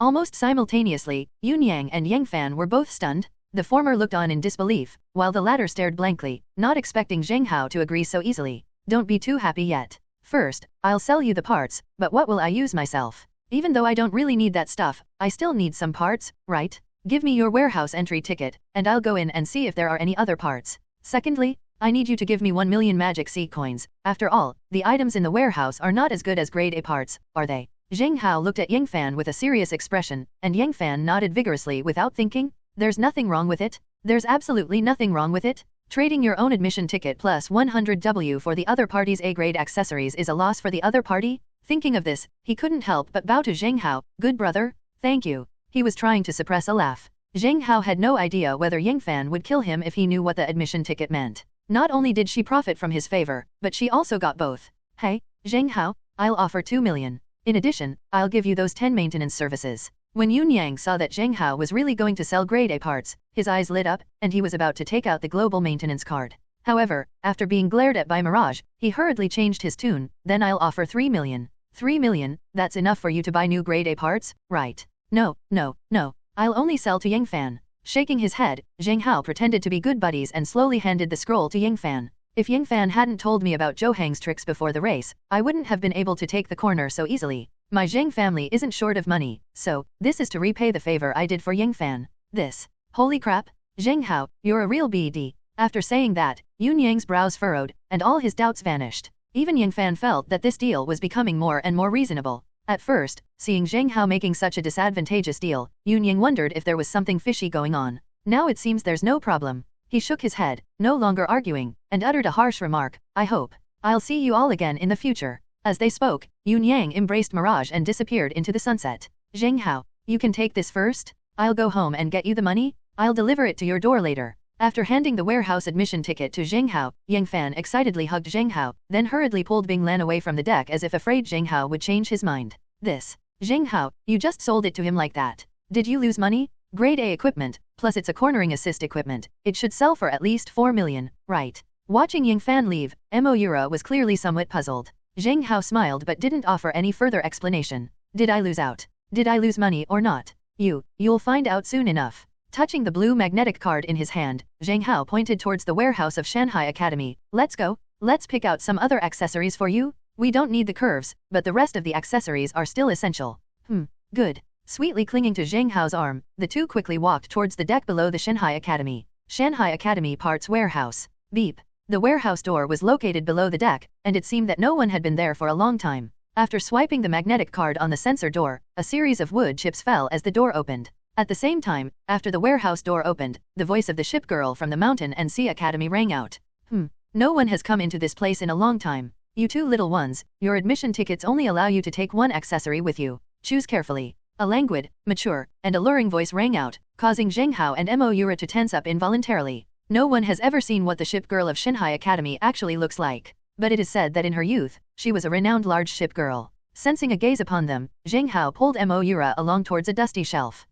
Almost simultaneously, Yun Yang and Yang Fan were both stunned. The former looked on in disbelief, while the latter stared blankly, not expecting Zheng Hao to agree so easily. Don't be too happy yet. First, I'll sell you the parts, but what will I use myself? Even though I don't really need that stuff, I still need some parts, right? Give me your warehouse entry ticket, and I'll go in and see if there are any other parts. Secondly, I need you to give me 1 million magic sea coins. After all, the items in the warehouse are not as good as grade A parts, are they? Zheng Hao looked at Yang Fan with a serious expression, and Yang Fan nodded vigorously without thinking. There's nothing wrong with it. There's absolutely nothing wrong with it. Trading your own admission ticket plus 100W for the other party's A-grade accessories is a loss for the other party? Thinking of this, he couldn't help but bow to Zheng Hao. Good brother, thank you. He was trying to suppress a laugh. Zheng Hao had no idea whether Yangfan would kill him if he knew what the admission ticket meant. Not only did she profit from his favor, but she also got both. Hey, Zheng Hao, I'll offer 2 million. In addition, I'll give you those 10 maintenance services. When Yun Yang saw that Zheng Hao was really going to sell grade A parts, his eyes lit up, and he was about to take out the global maintenance card. However, after being glared at by Mirage, he hurriedly changed his tune. Then I'll offer 3 million. 3 million, that's enough for you to buy new grade A parts, right? No, no, no. I'll only sell to Yangfan. Shaking his head, Zheng Hao pretended to be good buddies and slowly handed the scroll to Yangfan. If Yangfan hadn't told me about Zhou Hang's tricks before the race, I wouldn't have been able to take the corner so easily. My Zheng family isn't short of money, so this is to repay the favor I did for Yangfan. This. Holy crap, Zheng Hao, you're a real BD. After saying that, Yun Yang's brows furrowed, and all his doubts vanished. Even Yangfan felt that this deal was becoming more and more reasonable. At first, seeing Zheng Hao making such a disadvantageous deal, Yun Yang wondered if there was something fishy going on. Now it seems there's no problem. He shook his head, no longer arguing, and uttered a harsh remark, I hope. I'll see you all again in the future. As they spoke, Yun Yang embraced Mirage and disappeared into the sunset. Zheng Hao, you can take this first? I'll go home and get you the money? I'll deliver it to your door later. After handing the warehouse admission ticket to Zheng Hao, Yangfan excitedly hugged Zheng Hao, then hurriedly pulled Bing Lan away from the deck as if afraid Zheng Hao would change his mind. This. Zheng Hao, you just sold it to him like that. Did you lose money? Grade A equipment, plus it's a cornering assist equipment. It should sell for at least 4 million, right? Watching Yangfan leave, Moira was clearly somewhat puzzled. Zheng Hao smiled but didn't offer any further explanation. Did I lose out? Did I lose money or not? You'll find out soon enough. Touching the blue magnetic card in his hand, Zheng Hao pointed towards the warehouse of Shanghai Academy. Let's go. Let's pick out some other accessories for you. We don't need the curves, but the rest of the accessories are still essential. Good. Sweetly clinging to Zheng Hao's arm, the two quickly walked towards the deck below the Shanghai Academy. Shanghai Academy Parts Warehouse. Beep. The warehouse door was located below the deck, and it seemed that no one had been there for a long time. After swiping the magnetic card on the sensor door, a series of wood chips fell as the door opened. At the same time, after the warehouse door opened, the voice of the ship girl from the Mountain and Sea Academy rang out. No one has come into this place in a long time. You two little ones, your admission tickets only allow you to take one accessory with you. Choose carefully. A languid, mature, and alluring voice rang out, causing Zheng Hao and Moira to tense up involuntarily. No one has ever seen what the ship girl of Shanghai Academy actually looks like, but it is said that in her youth, she was a renowned large ship girl. Sensing a gaze upon them, Zheng Hao pulled Moira along towards a dusty shelf.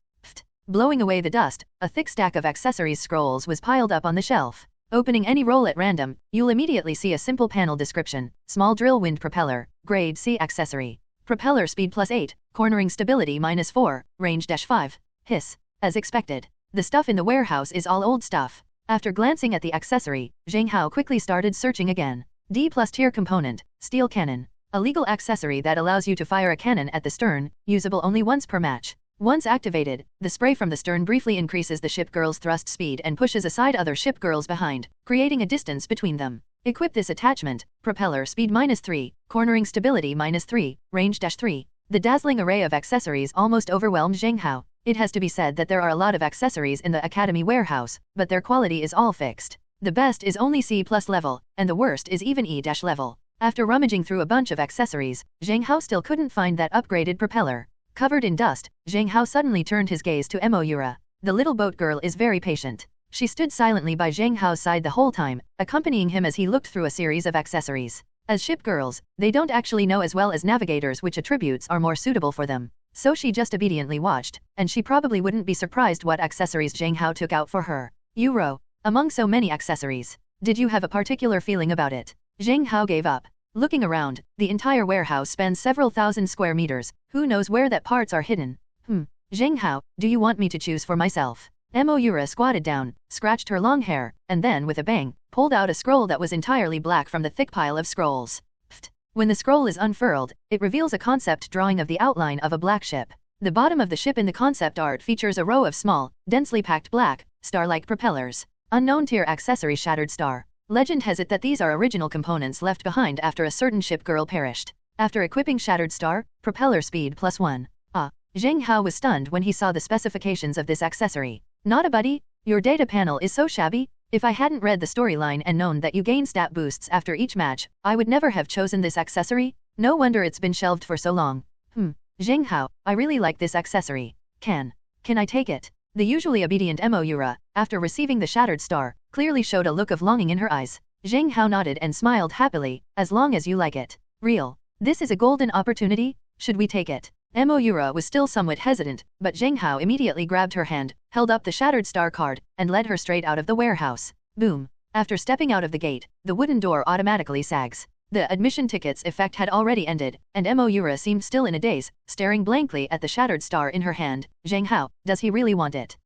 Blowing away the dust, a thick stack of accessories scrolls was piled up on the shelf. Opening any roll at random, you'll immediately see a simple panel description. Small drill wind propeller, grade C accessory. Propeller speed +8, cornering stability -4, range -5. Hiss. As expected. The stuff in the warehouse is all old stuff. After glancing at the accessory, Zheng Hao quickly started searching again. D+ tier component, steel cannon. A legal accessory that allows you to fire a cannon at the stern, usable only once per match. Once activated, the spray from the stern briefly increases the ship girl's thrust speed and pushes aside other ship girls behind, creating a distance between them. Equip this attachment, propeller speed -3, cornering stability -3, range -3. The dazzling array of accessories almost overwhelmed Zheng Hao. It has to be said that there are a lot of accessories in the Academy warehouse, but their quality is all fixed. The best is only C+ level, and the worst is even E- level. After rummaging through a bunch of accessories, Zheng Hao still couldn't find that upgraded propeller. Covered in dust, Zheng Hao suddenly turned his gaze to Moira. The little boat girl is very patient. She stood silently by Zheng Hao's side the whole time, accompanying him as he looked through a series of accessories. As ship girls, they don't actually know as well as navigators which attributes are more suitable for them. So she just obediently watched, and she probably wouldn't be surprised what accessories Zheng Hao took out for her. Euro. Among so many accessories, did you have a particular feeling about it? Zheng Hao gave up. Looking around, the entire warehouse spans several thousand square meters. Who knows where that parts are hidden? Zheng Hao, do you want me to choose for myself? Moira squatted down, scratched her long hair, and then with a bang, pulled out a scroll that was entirely black from the thick pile of scrolls. When the scroll is unfurled, it reveals a concept drawing of the outline of a black ship. The bottom of the ship in the concept art features a row of small, densely packed black, star-like propellers. Unknown tier accessory Shattered Star. Legend has it that these are original components left behind after a certain ship girl perished. After equipping Shattered Star, propeller speed +1. Zheng Hao was stunned when he saw the specifications of this accessory. Not a buddy? Your data panel is so shabby? If I hadn't read the storyline and known that you gain stat boosts after each match, I would never have chosen this accessory. No wonder it's been shelved for so long. Zheng Hao, I really like this accessory. Can I take it? The usually obedient Moira, after receiving the shattered star, clearly showed a look of longing in her eyes. Zheng Hao nodded and smiled happily, as long as you like it. Real. This is a golden opportunity, should we take it? Moira was still somewhat hesitant, but Zheng Hao immediately grabbed her hand, held up the shattered star card, and led her straight out of the warehouse. Boom. After stepping out of the gate, the wooden door automatically sags. The admission tickets effect had already ended, and Moira seemed still in a daze, staring blankly at the shattered star in her hand. Zheng Hao, does he really want it?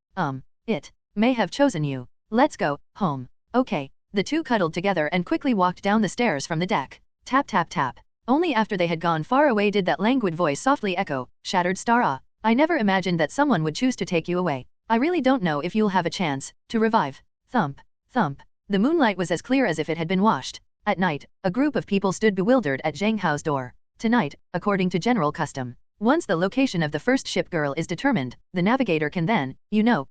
It may have chosen you. Let's go home. Okay. The two cuddled together and quickly walked down the stairs from the deck. Tap tap tap. Only after they had gone far away did that languid voice softly echo, "Shattered star, ah. I never imagined that someone would choose to take you away. I really don't know if you'll have a chance to revive." Thump. Thump. The moonlight was as clear as if it had been washed. At night, a group of people stood bewildered at Zheng Hao's door. Tonight, according to general custom, once the location of the first ship girl is determined, the navigator can then,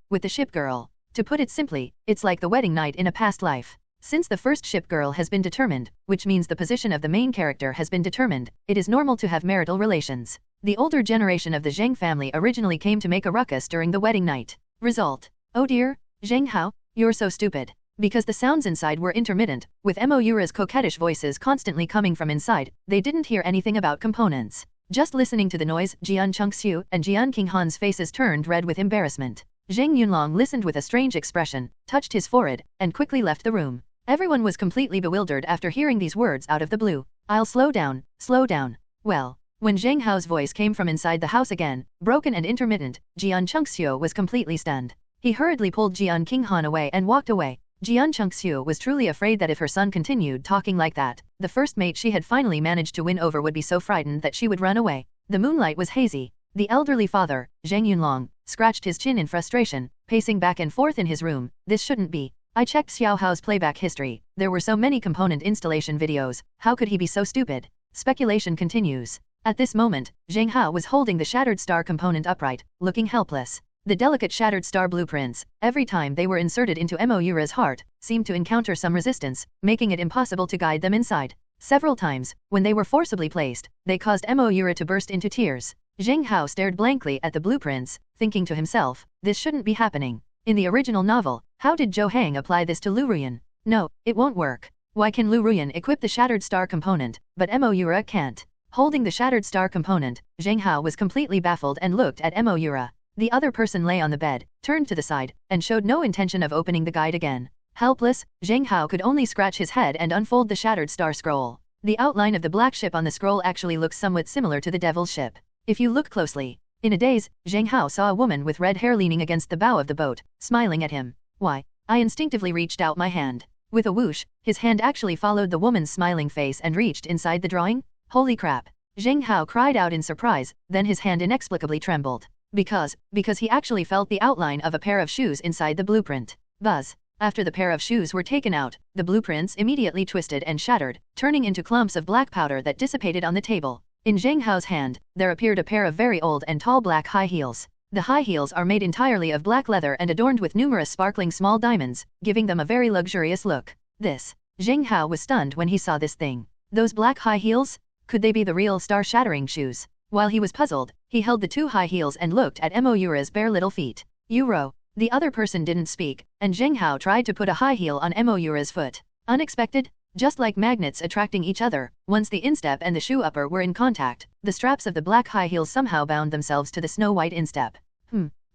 with the ship girl. To put it simply, it's like the wedding night in a past life. Since the first ship girl has been determined, which means the position of the main character has been determined, it is normal to have marital relations. The older generation of the Zheng family originally came to make a ruckus during the wedding night. Result. Oh dear, Zheng Hao, you're so stupid. Because the sounds inside were intermittent, with Moira's coquettish voices constantly coming from inside, they didn't hear anything about components. Just listening to the noise, Jian Chengxiu and Jian Qinghan's faces turned red with embarrassment. Zheng Yunlong listened with a strange expression, touched his forehead, and quickly left the room. Everyone was completely bewildered after hearing these words out of the blue. I'll slow down, slow down. Well, when Zheng Hao's voice came from inside the house again, broken and intermittent, Jian Chengxiu was completely stunned. He hurriedly pulled Jian Qinghan away and walked away. Jian Chengxiu was truly afraid that if her son continued talking like that, the first mate she had finally managed to win over would be so frightened that she would run away. The moonlight was hazy. The elderly father, Zheng Yunlong, scratched his chin in frustration, pacing back and forth in his room. This shouldn't be. I checked Xiao Hao's playback history. There were so many component installation videos. How could he be so stupid? Speculation continues. At this moment, Zheng Hao was holding the shattered star component upright, looking helpless. The delicate shattered star blueprints, every time they were inserted into Moira's heart, seemed to encounter some resistance, making it impossible to guide them inside. Several times, when they were forcibly placed, they caused Moira to burst into tears. Zheng Hao stared blankly at the blueprints, thinking to himself, this shouldn't be happening. In the original novel, how did Zhou Hang apply this to Liu Ruyan? No, it won't work. Why can Liu Ruyan equip the shattered star component, but Moira can't? Holding the shattered star component, Zheng Hao was completely baffled and looked at Moira. The other person lay on the bed, turned to the side, and showed no intention of opening the guide again. Helpless, Zheng Hao could only scratch his head and unfold the shattered star scroll. The outline of the black ship on the scroll actually looks somewhat similar to the devil's ship. If you look closely. In a daze, Zheng Hao saw a woman with red hair leaning against the bow of the boat, smiling at him. Why? I instinctively reached out my hand. With a whoosh, his hand actually followed the woman's smiling face and reached inside the drawing. Holy crap! Zheng Hao cried out in surprise, then his hand inexplicably trembled. Because he actually felt the outline of a pair of shoes inside the blueprint. Buzz. After the pair of shoes were taken out, the blueprints immediately twisted and shattered, turning into clumps of black powder that dissipated on the table. In Zheng Hao's hand, there appeared a pair of very old and tall black high heels. The high heels are made entirely of black leather and adorned with numerous sparkling small diamonds, giving them a very luxurious look. Zheng Hao was stunned when he saw this thing. Those black high heels? Could they be the real star-shattering shoes? While he was puzzled, he held the two high heels and looked at Moira's bare little feet. Euro. The other person didn't speak, and Zheng Hao tried to put a high heel on Moira's foot. Unexpected? Just like magnets attracting each other, once the instep and the shoe upper were in contact, the straps of the black high heels somehow bound themselves to the snow-white instep.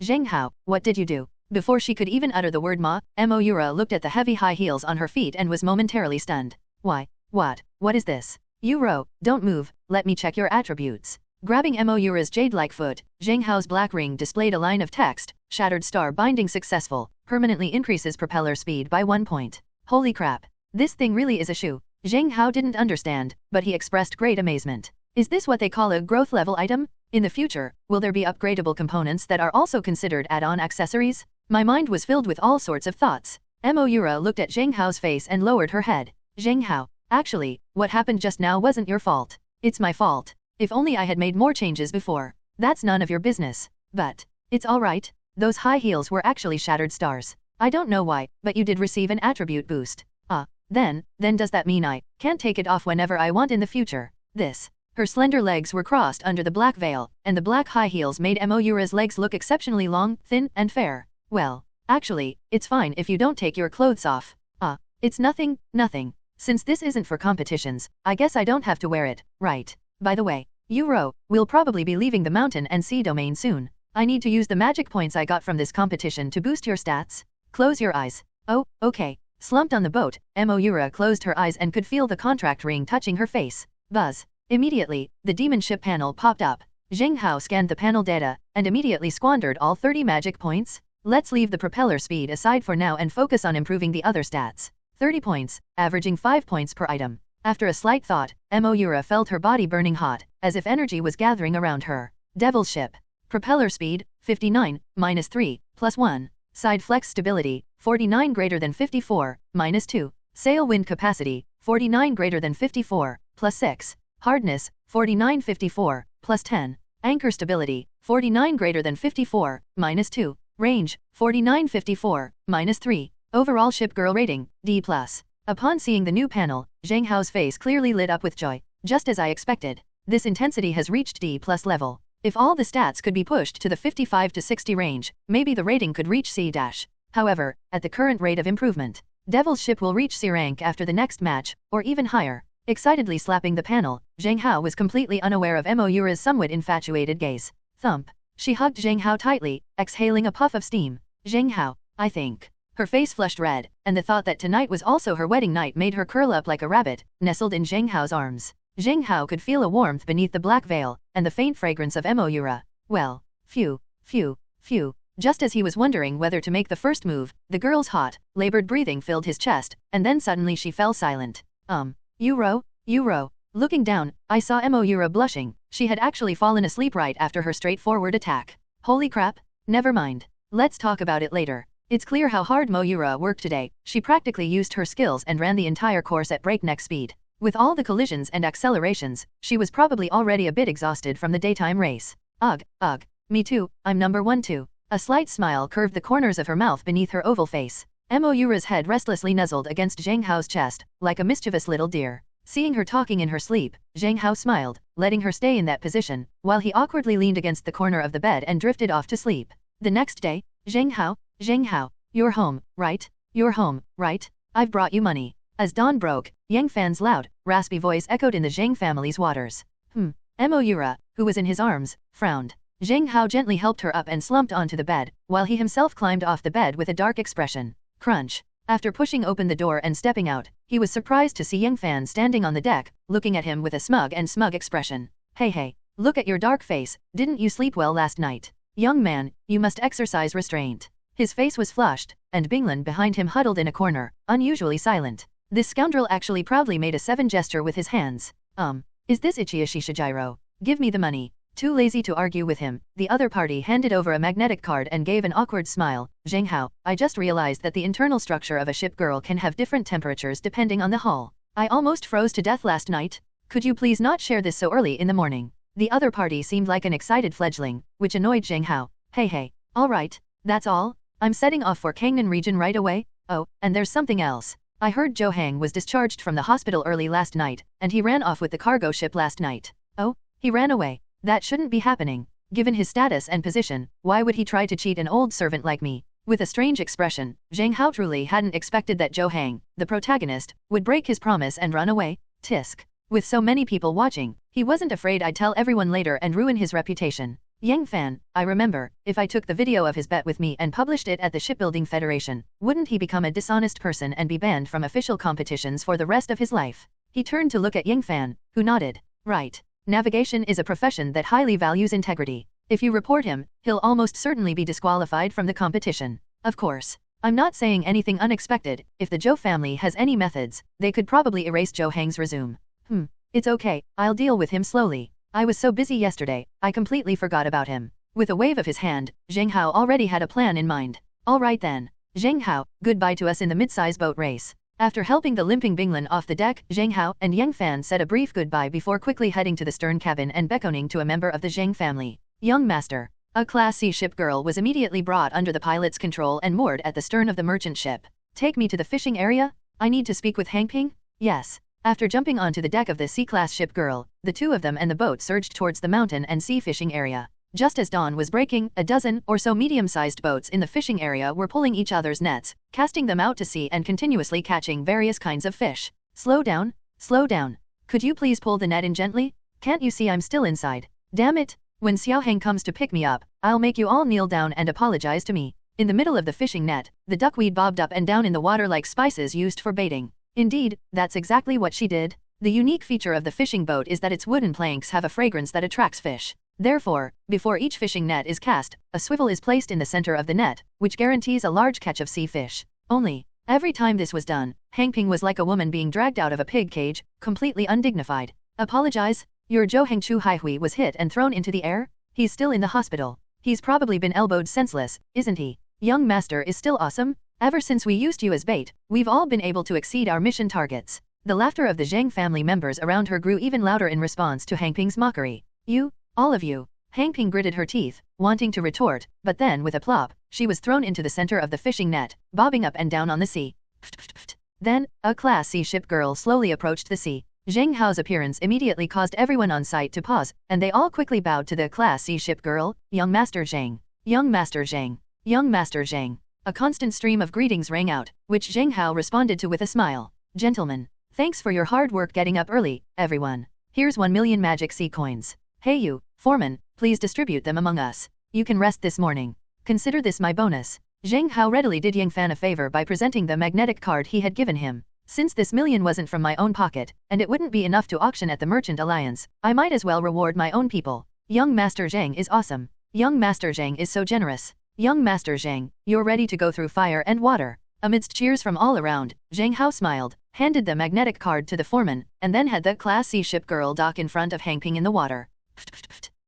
Zheng Hao, what did you do? Before she could even utter the word ma, Moira looked at the heavy high heels on her feet and was momentarily stunned. Why? What is this? Euro, don't move, let me check your attributes. Grabbing Moira's jade-like foot, Zheng Hao's black ring displayed a line of text, shattered star binding successful, permanently increases propeller speed by 1 point. Holy crap. This thing really is a shoe. Zheng Hao didn't understand, but he expressed great amazement. Is this what they call a growth level item? In the future, will there be upgradable components that are also considered add-on accessories? My mind was filled with all sorts of thoughts. Moira looked at Zheng Hao's face and lowered her head. Zheng Hao, actually, what happened just now wasn't your fault. It's my fault. If only I had made more changes before. That's none of your business. But it's all right. Those high heels were actually shattered stars. I don't know why, but you did receive an attribute boost. Then does that mean I can't take it off whenever I want in the future? Her slender legs were crossed under the black veil, and the black high heels made Moira's legs look exceptionally long, thin, and fair. Well, actually, it's fine if you don't take your clothes off. It's nothing. Since this isn't for competitions, I guess I don't have to wear it, right? By the way, Uro, we'll probably be leaving the mountain and sea domain soon. I need to use the magic points I got from this competition to boost your stats. Close your eyes. Oh, okay. Slumped on the boat, Moira closed her eyes and could feel the contract ring touching her face. Buzz. Immediately, the demon ship panel popped up. Zheng Hao scanned the panel data, and immediately squandered all 30 magic points. Let's leave the propeller speed aside for now and focus on improving the other stats. 30 points, averaging 5 points per item. After a slight thought, Moira felt her body burning hot, as if energy was gathering around her. Devil's ship. Propeller speed, 59, -3, +1. Side flex stability, 49 greater than 54, -2. Sail wind capacity, 49 greater than 54, +6. Hardness, 49-54, +10. Anchor stability, 49 greater than 54, -2. Range, 49-54, -3. Overall ship girl rating, D+. Upon seeing the new panel, Zheng Hao's face clearly lit up with joy, just as I expected. This intensity has reached D+ level. If all the stats could be pushed to the 55 to 60 range, maybe the rating could reach C-. However, at the current rate of improvement, Devil's ship will reach C rank after the next match, or even higher. Excitedly slapping the panel, Zheng Hao was completely unaware of Moira's somewhat infatuated gaze. Thump. She hugged Zheng Hao tightly, exhaling a puff of steam. Zheng Hao, I think. Her face flushed red, and the thought that tonight was also her wedding night made her curl up like a rabbit, nestled in Zheng Hao's arms. Zheng Hao could feel a warmth beneath the black veil, and the faint fragrance of Moira. Well, phew. Just as he was wondering whether to make the first move, the girl's hot, labored breathing filled his chest, and then suddenly she fell silent. Uro. Looking down, I saw Moira blushing. She had actually fallen asleep right after her straightforward attack. Holy crap. Never mind. Let's talk about it later. It's clear how hard Moira worked today. She practically used her skills and ran the entire course at breakneck speed. With all the collisions and accelerations, she was probably already a bit exhausted from the daytime race. Ugh. Me too, I'm number 1 too. A slight smile curved the corners of her mouth beneath her oval face. Moira's head restlessly nuzzled against Zheng Hao's chest, like a mischievous little deer. Seeing her talking in her sleep, Zheng Hao smiled, letting her stay in that position, while he awkwardly leaned against the corner of the bed and drifted off to sleep. The next day, Zheng Hao, you're home, right? You're home, right? I've brought you money. As dawn broke, Yang Fan's loud, raspy voice echoed in the Zheng family's waters. Moira, who was in his arms, frowned. Zheng Hao gently helped her up and slumped onto the bed, while he himself climbed off the bed with a dark expression. Crunch. After pushing open the door and stepping out, he was surprised to see Yang Fan standing on the deck, looking at him with a smug expression. Hey, look at your dark face, didn't you sleep well last night? Young man, you must exercise restraint. His face was flushed, and Binglin behind him huddled in a corner, unusually silent. This scoundrel actually proudly made a 7 gesture with his hands. Is this Ichiashi Shijiro? Give me the money. Too lazy to argue with him, the other party handed over a magnetic card and gave an awkward smile. Zheng Hao, I just realized that the internal structure of a ship girl can have different temperatures depending on the hull. I almost froze to death last night. Could you please not share this so early in the morning? The other party seemed like an excited fledgling, which annoyed Zheng Hao. Hey, alright, that's all? I'm setting off for Kangnan region right away? Oh, and there's something else. I heard Zhou Hang was discharged from the hospital early last night, and he ran off with the cargo ship last night. Oh, he ran away. That shouldn't be happening. Given his status and position, why would he try to cheat an old servant like me? With a strange expression, Zheng Hao truly hadn't expected that Zhou Hang, the protagonist, would break his promise and run away. Tisk. With so many people watching, he wasn't afraid I'd tell everyone later and ruin his reputation. Yang Fan, I remember, if I took the video of his bet with me and published it at the Shipbuilding Federation, wouldn't he become a dishonest person and be banned from official competitions for the rest of his life? He turned to look at Yang Fan, who nodded. Right. Navigation is a profession that highly values integrity. If you report him, he'll almost certainly be disqualified from the competition. Of course. I'm not saying anything unexpected. If the Zhou family has any methods, they could probably erase Zhou Hang's resume. It's okay, I'll deal with him slowly. I was so busy yesterday, I completely forgot about him. With a wave of his hand, Zheng Hao already had a plan in mind. Alright then. Zheng Hao, goodbye to us in the mid-size boat race. After helping the limping Binglin off the deck, Zheng Hao and Yang Fan said a brief goodbye before quickly heading to the stern cabin and beckoning to a member of the Zheng family. Young master. A Class C ship girl was immediately brought under the pilot's control and moored at the stern of the merchant ship. Take me to the fishing area? I need to speak with Hangping? Yes. After jumping onto the deck of the C-class ship Girl, the two of them and the boat surged towards the mountain and sea fishing area. Just as dawn was breaking, a dozen or so medium-sized boats in the fishing area were pulling each other's nets, casting them out to sea and continuously catching various kinds of fish. Slow down, slow down. Could you please pull the net in gently? Can't you see I'm still inside? Damn it! When Xiao Hang comes to pick me up, I'll make you all kneel down and apologize to me. In the middle of the fishing net, the duckweed bobbed up and down in the water like spices used for baiting. Indeed, that's exactly what she did. The unique feature of the fishing boat is that its wooden planks have a fragrance that attracts fish. Therefore, before each fishing net is cast, a swivel is placed in the center of the net, which guarantees a large catch of sea fish. Only, every time this was done, Hang Ping was like a woman being dragged out of a pig cage, completely undignified. Apologize? Your Zhou Heng Chu Haihui was hit and thrown into the air? He's still in the hospital. He's probably been elbowed senseless, isn't he? Young master is still awesome? Ever since we used you as bait, we've all been able to exceed our mission targets. The laughter of the Zheng family members around her grew even louder in response to Hang Ping's mockery. You? All of you? Hang Ping gritted her teeth, wanting to retort, but then with a plop, she was thrown into the center of the fishing net, bobbing up and down on the sea. Then, a Class C ship Girl slowly approached the sea. Zheng Hao's appearance immediately caused everyone on site to pause, and they all quickly bowed to the Class C ship Girl. Young Master Zheng. Young Master Zheng. Young Master Zheng. A constant stream of greetings rang out, which Zheng Hao responded to with a smile. Gentlemen, thanks for your hard work getting up early, everyone. Here's 1 million magic sea coins. Hey you, foreman, please distribute them among us. You can rest this morning. Consider this my bonus. Zheng Hao readily did Yang Fan a favor by presenting the magnetic card he had given him. Since this million wasn't from my own pocket, and it wouldn't be enough to auction at the Merchant Alliance, I might as well reward my own people. Young Master Zheng is awesome. Young Master Zheng is so generous. Young Master Zheng, you're ready to go through fire and water. Amidst cheers from all around, Zheng Hao smiled, handed the magnetic card to the foreman, and then had the Class C ship Girl dock in front of Hang Ping in the water.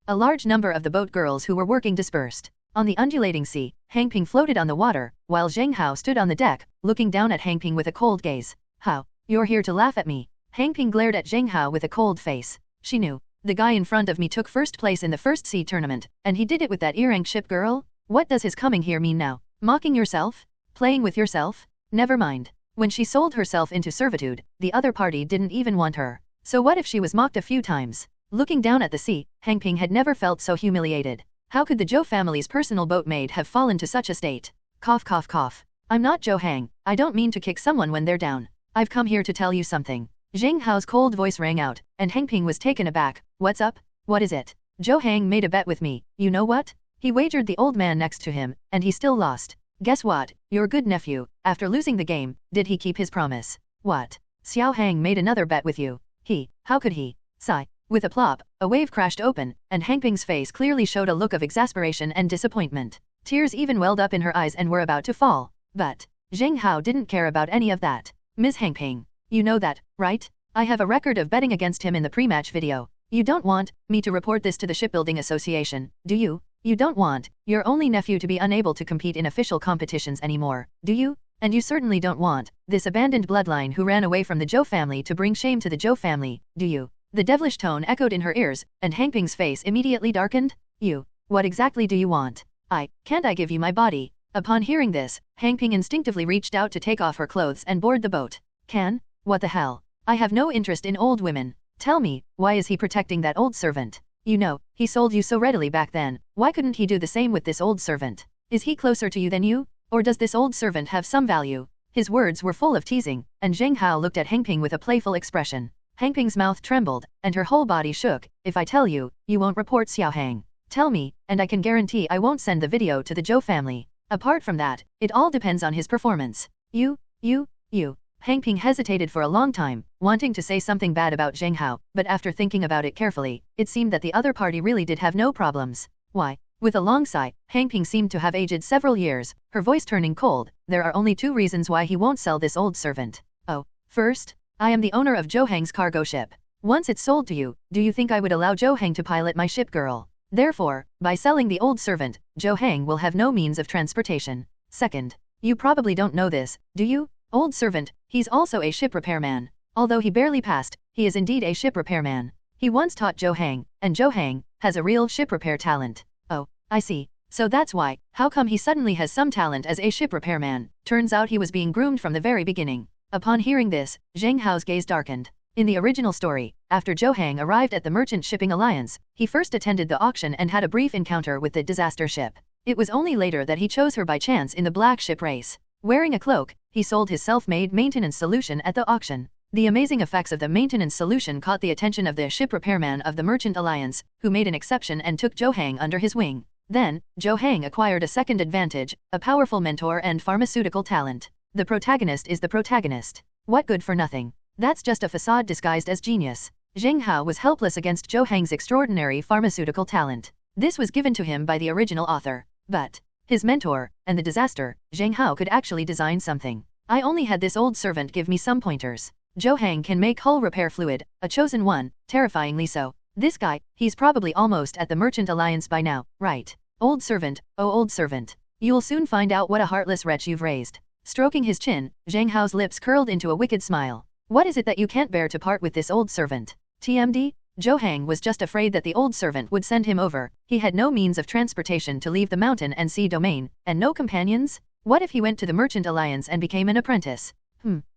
A large number of the boat girls who were working dispersed. On the undulating sea, Hang Ping floated on the water, while Zheng Hao stood on the deck, looking down at Hang Ping with a cold gaze. How? You're here to laugh at me? Hang Ping glared at Zheng Hao with a cold face. She knew. The guy in front of me took first place in the first sea tournament, and he did it with that earring ship Girl? What does his coming here mean now? Mocking yourself? Playing with yourself? Never mind. When she sold herself into servitude, the other party didn't even want her. So what if she was mocked a few times? Looking down at the sea, Hang Ping had never felt so humiliated. How could the Zhou family's personal boatmaid have fallen to such a state? Cough cough cough. I'm not Zhou Hang. I don't mean to kick someone when they're down. I've come here to tell you something. Zheng Hao's cold voice rang out, and Hang Ping was taken aback. What's up? What is it? Zhou Hang made a bet with me. You know what? He wagered the old man next to him, and he still lost. Guess what? Your good nephew, after losing the game, did he keep his promise? What? Xiao Hang made another bet with you. How could he? Sigh. With a plop, a wave crashed open, and Hang Ping's face clearly showed a look of exasperation and disappointment. Tears even welled up in her eyes and were about to fall. But Zheng Hao didn't care about any of that. Ms. Hang Ping, you know that, right? I have a record of betting against him in the pre-match video. You don't want me to report this to the Shipbuilding Association, do you? You don't want your only nephew to be unable to compete in official competitions anymore, do you? And you certainly don't want this abandoned bloodline who ran away from the Zhou family to bring shame to the Zhou family, do you? The devilish tone echoed in her ears, and Hang Ping's face immediately darkened. You, what exactly do you want? Can't I give you my body? Upon hearing this, Hang Ping instinctively reached out to take off her clothes and board the boat. Can? What the hell? I have no interest in old women. Tell me, why is he protecting that old servant? You know, he sold you so readily back then, why couldn't he do the same with this old servant? Is he closer to you than you? Or does this old servant have some value? His words were full of teasing, and Zheng Hao looked at Hang Ping with a playful expression. Hang Ping's mouth trembled, and her whole body shook. If I tell you, you won't report Xiao Hang. Tell me, and I can guarantee I won't send the video to the Zhou family. Apart from that, it all depends on his performance. You. Hang Ping hesitated for a long time, wanting to say something bad about Zheng Hao, but after thinking about it carefully, it seemed that the other party really did have no problems. Why? With a long sigh, Hang Ping seemed to have aged several years, her voice turning cold. There are only 2 reasons why he won't sell this old servant. Oh, first, I am the owner of Zhou Hang's cargo ship. Once it's sold to you, do you think I would allow Zhou Hang to pilot my ship Girl? Therefore, by selling the old servant, Zhou Hang will have no means of transportation. Second, you probably don't know this, do you? Old servant, he's also a ship repairman. Although he barely passed, he is indeed a ship repairman. He once taught Zhou Hang, and Zhou Hang has a real ship repair talent. Oh, I see. So that's why. How come he suddenly has some talent as a ship repairman? Turns out he was being groomed from the very beginning. Upon hearing this, Zheng Hao's gaze darkened. In the original story, after Zhou Hang arrived at the Merchant Shipping Alliance, he first attended the auction and had a brief encounter with the disaster ship. It was only later that he chose her by chance in the black ship race. Wearing a cloak, he sold his self-made maintenance solution at the auction. The amazing effects of the maintenance solution caught the attention of the ship repairman of the Merchant Alliance, who made an exception and took Zhou Hang under his wing. Then, Zhou Hang acquired a second advantage, a powerful mentor and pharmaceutical talent. The protagonist is the protagonist. What good for nothing? That's just a facade disguised as genius. Zheng Hao was helpless against Zhou Hang's extraordinary pharmaceutical talent. This was given to him by the original author. But his mentor, and the disaster, Zheng Hao could actually design something. I only had this old servant give me some pointers. Zhou Hang can make hull repair fluid, a chosen one, terrifyingly so. This guy, he's probably almost at the Merchant Alliance by now, right? Old servant, oh old servant. You'll soon find out what a heartless wretch you've raised. Stroking his chin, Zheng Hao's lips curled into a wicked smile. What is it that you can't bear to part with this old servant? TMD? Zhou Hang was just afraid that the old servant would send him over. He had no means of transportation to leave the mountain and sea domain, and no companions? What if he went to the Merchant Alliance and became an apprentice?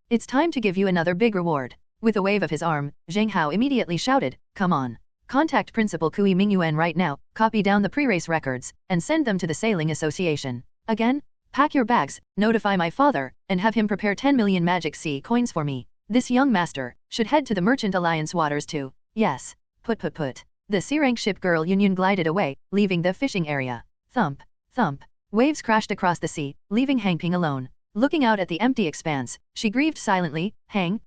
It's time to give you another big reward. With a wave of his arm, Zheng Hao immediately shouted, come on. Contact Principal Kui Mingyuan right now, copy down the pre-race records, and send them to the Sailing Association. Again? Pack your bags, notify my father, and have him prepare 10 million magic sea coins for me. This young master should head to the Merchant Alliance waters too. Yes. Put. The C-rank ship Girl Union glided away, leaving the fishing area. Thump, thump. Waves crashed across the sea, leaving Hang Ping alone. Looking out at the empty expanse, she grieved silently. Hang,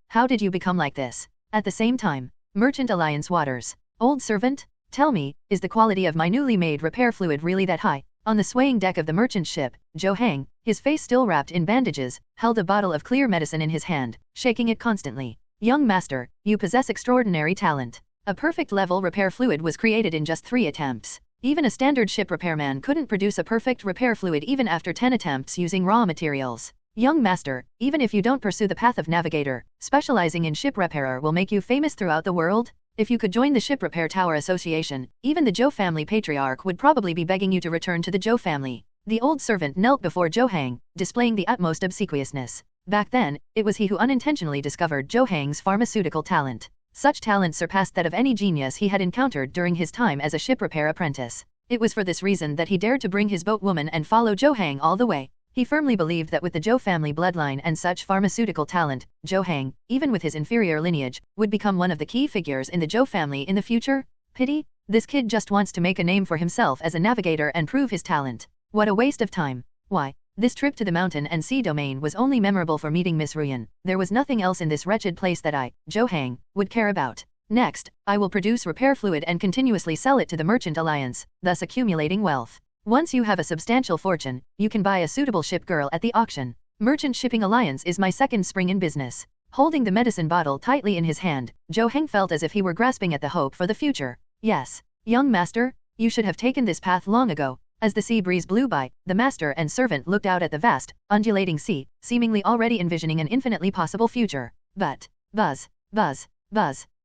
how did you become like this? At the same time, Merchant Alliance waters. Old servant? Tell me, is the quality of my newly made repair fluid really that high? On the swaying deck of the merchant ship, Zhou Hang, his face still wrapped in bandages, held a bottle of clear medicine in his hand, shaking it constantly. Young master, you possess extraordinary talent. A perfect level repair fluid was created in just 3 attempts. Even a standard ship repairman couldn't produce a perfect repair fluid even after 10 attempts using raw materials. Young master, even if you don't pursue the path of navigator, specializing in ship repairer will make you famous throughout the world. If you could join the Ship Repair Tower Association, even the Zhou family patriarch would probably be begging you to return to the Zhou family. The old servant knelt before Zhou Hang, displaying the utmost obsequiousness. Back then, it was he who unintentionally discovered Zhou Hang's pharmaceutical talent. Such talent surpassed that of any genius he had encountered during his time as a ship repair apprentice. It was for this reason that he dared to bring his boatwoman and follow Zhou Hang all the way. He firmly believed that with the Zhou family bloodline and such pharmaceutical talent, Zhou Hang, even with his inferior lineage, would become one of the key figures in the Zhou family in the future. Pity? This kid just wants to make a name for himself as a navigator and prove his talent. What a waste of time. Why? This trip to the mountain and sea domain was only memorable for meeting Miss Ruyan. There was nothing else in this wretched place that I, Zhou Hang, would care about. Next, I will produce repair fluid and continuously sell it to the Merchant Alliance, thus accumulating wealth. Once you have a substantial fortune, you can buy a suitable ship girl at the auction. Merchant Shipping Alliance is my second spring in business. Holding the medicine bottle tightly in his hand, Zhou Hang felt as if he were grasping at the hope for the future. Yes, young master, you should have taken this path long ago. As the sea breeze blew by, the master and servant looked out at the vast, undulating sea, seemingly already envisioning an infinitely possible future. But, buzz.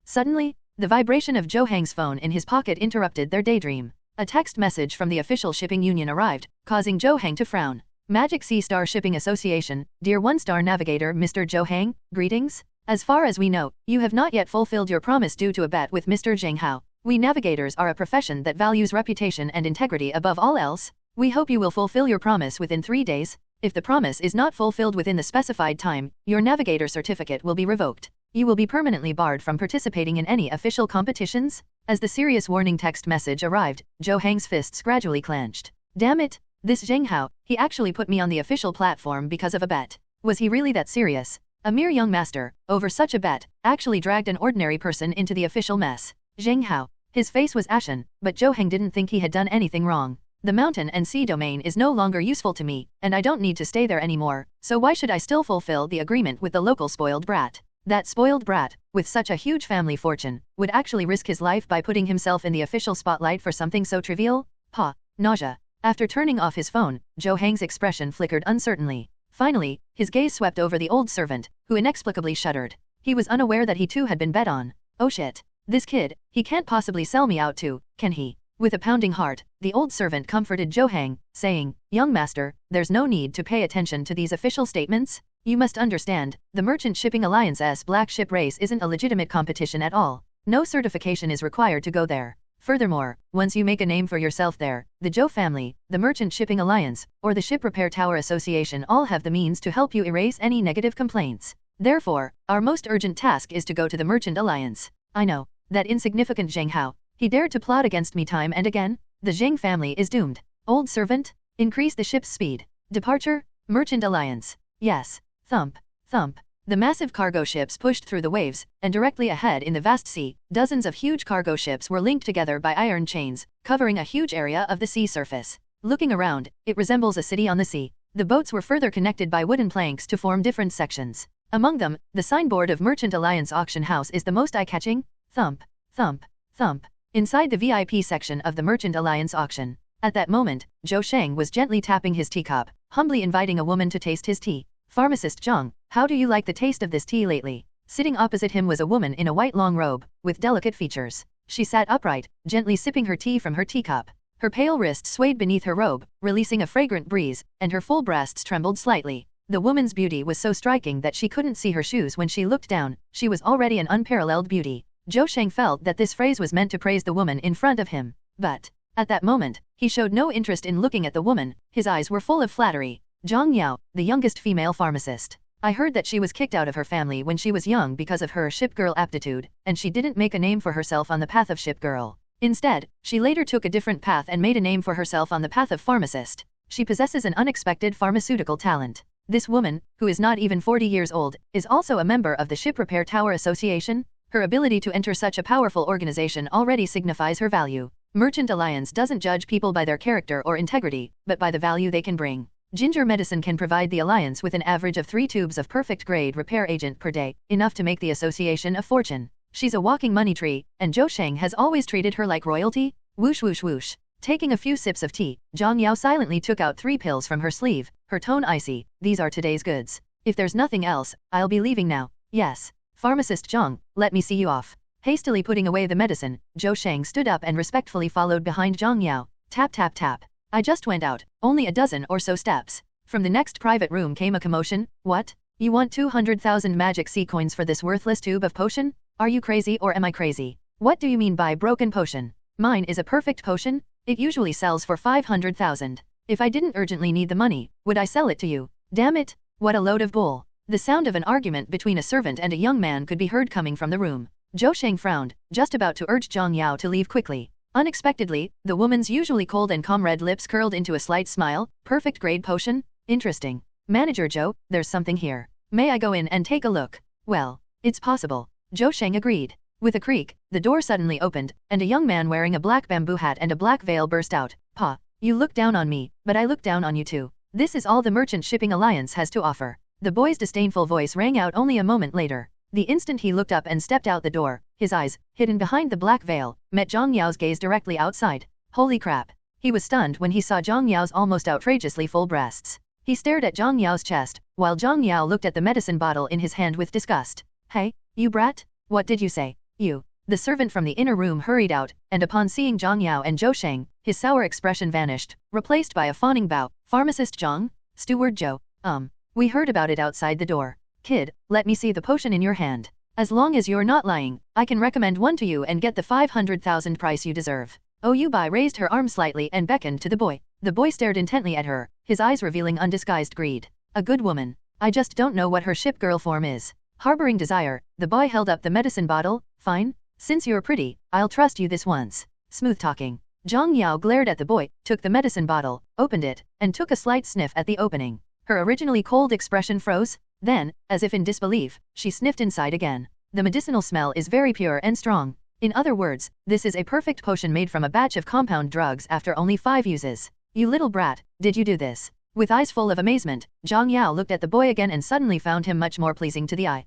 Suddenly, the vibration of Zhou Hang's phone in his pocket interrupted their daydream. A text message from the official shipping union arrived, causing Zhou Hang to frown. Magic Sea Star Shipping Association, dear one-star navigator Mr. Zhou Hang, greetings. As far as we know, you have not yet fulfilled your promise due to a bet with Mr. Zheng Hao. We navigators are a profession that values reputation and integrity above all else. We hope you will fulfill your promise within 3 days. If the promise is not fulfilled within the specified time, your navigator certificate will be revoked. You will be permanently barred from participating in any official competitions. As the serious warning text message arrived, Zhou Hang's fists gradually clenched. Damn it! This Zheng Hao, he actually put me on the official platform because of a bet. Was he really that serious? A mere young master, over such a bet, actually dragged an ordinary person into the official mess. Zheng Hao. His face was ashen, but Zhou Hang didn't think he had done anything wrong. The mountain and sea domain is no longer useful to me, and I don't need to stay there anymore, so why should I still fulfill the agreement with the local spoiled brat? That spoiled brat, with such a huge family fortune, would actually risk his life by putting himself in the official spotlight for something so trivial? Nausea. After turning off his phone, Zhou Hang's expression flickered uncertainly. Finally, his gaze swept over the old servant, who inexplicably shuddered. He was unaware that he too had been bet on. Oh shit. This kid, he can't possibly sell me out too, can he? With a pounding heart, the old servant comforted Zhou Hang, saying, Young master, there's no need to pay attention to these official statements. You must understand, the Merchant Shipping Alliance's Black Ship race isn't a legitimate competition at all. No certification is required to go there. Furthermore, once you make a name for yourself there, the Zhou family, the Merchant Shipping Alliance, or the Ship Repair Tower Association all have the means to help you erase any negative complaints. Therefore, our most urgent task is to go to the Merchant Alliance. I know, that insignificant Zheng Hao, he dared to plot against me time and again. The Zheng family is doomed. Old servant, increase the ship's speed. Departure, Merchant Alliance. Yes. Thump, thump. The massive cargo ships pushed through the waves, and directly ahead in the vast sea, dozens of huge cargo ships were linked together by iron chains, covering a huge area of the sea surface. Looking around, it resembles a city on the sea. The boats were further connected by wooden planks to form different sections. Among them, the signboard of Merchant Alliance Auction House is the most eye-catching. Thump, thump, thump. Inside the VIP section of the Merchant Alliance auction. At that moment, Zhou Sheng was gently tapping his teacup, humbly inviting a woman to taste his tea. Pharmacist Zheng, how do you like the taste of this tea lately? Sitting opposite him was a woman in a white long robe, with delicate features. She sat upright, gently sipping her tea from her teacup. Her pale wrists swayed beneath her robe, releasing a fragrant breeze, and her full breasts trembled slightly. The woman's beauty was so striking that she couldn't see her shoes when she looked down. She was already an unparalleled beauty. Zhou Sheng felt that this phrase was meant to praise the woman in front of him. But, at that moment, he showed no interest in looking at the woman. His eyes were full of flattery. Zhang Yao, the youngest female pharmacist. I heard that she was kicked out of her family when she was young because of her ship girl aptitude, and she didn't make a name for herself on the path of ship girl. Instead, she later took a different path and made a name for herself on the path of pharmacist. She possesses an unexpected pharmaceutical talent. This woman, who is not even 40 years old, is also a member of the Ship Repair Tower Association. Her ability to enter such a powerful organization already signifies her value. Merchant Alliance doesn't judge people by their character or integrity, but by the value they can bring. Ginger Medicine can provide the Alliance with an average of 3 tubes of perfect-grade repair agent per day, enough to make the association a fortune. She's a walking money tree, and Zhou Sheng has always treated her like royalty. Whoosh whoosh whoosh. Taking a few sips of tea, Zhang Yao silently took out 3 pills from her sleeve, her tone icy. These are today's goods. If there's nothing else, I'll be leaving now. Yes. Pharmacist Zheng, let me see you off. Hastily putting away the medicine, Zhou Sheng stood up and respectfully followed behind Zhang Yao. Tap tap tap. I just went out, only a dozen or so steps. From the next private room came a commotion. What? You want 200,000 magic sea coins for this worthless tube of potion? Are you crazy or am I crazy? What do you mean by broken potion? Mine is a perfect potion. It usually sells for 500,000. If I didn't urgently need the money, would I sell it to you? Damn it, what a load of bull. The sound of an argument between a servant and a young man could be heard coming from the room. Zhou Sheng frowned, just about to urge Zhang Yao to leave quickly. Unexpectedly, the woman's usually cold and calm red lips curled into a slight smile. Perfect grade potion? Interesting. Manager Zhou, there's something here. May I go in and take a look? Well, it's possible. Zhou Sheng agreed. With a creak, the door suddenly opened, and a young man wearing a black bamboo hat and a black veil burst out. Pa, you look down on me, but I look down on you too. This is all the Merchant Shipping Alliance has to offer. The boy's disdainful voice rang out only a moment later. The instant he looked up and stepped out the door, his eyes, hidden behind the black veil, met Zhang Yao's gaze directly outside. Holy crap. He was stunned when he saw Zhang Yao's almost outrageously full breasts. He stared at Zhang Yao's chest, while Zhang Yao looked at the medicine bottle in his hand with disgust. Hey, you brat? What did you say? You. The servant from the inner room hurried out, and upon seeing Zhang Yao and Zhou Sheng, his sour expression vanished, replaced by a fawning bow. Pharmacist Zhang? Steward Zhou. We heard about it outside the door. Kid, let me see the potion in your hand. As long as you're not lying, I can recommend one to you and get the 500,000 price you deserve. Oh, Yubai raised her arm slightly and beckoned to the boy. The boy stared intently at her, his eyes revealing undisguised greed. A good woman. I just don't know what her ship girl form is. Harboring desire, the boy held up the medicine bottle. Fine. Since you're pretty, I'll trust you this once. Smooth talking. Zhang Yao glared at the boy, took the medicine bottle, opened it, and took a slight sniff at the opening. Her originally cold expression froze. Then, as if in disbelief, she sniffed inside again. The medicinal smell is very pure and strong. In other words, this is a perfect potion made from a batch of compound drugs after only 5 uses. You little brat, did you do this? With eyes full of amazement, Zhang Yao looked at the boy again and suddenly found him much more pleasing to the eye.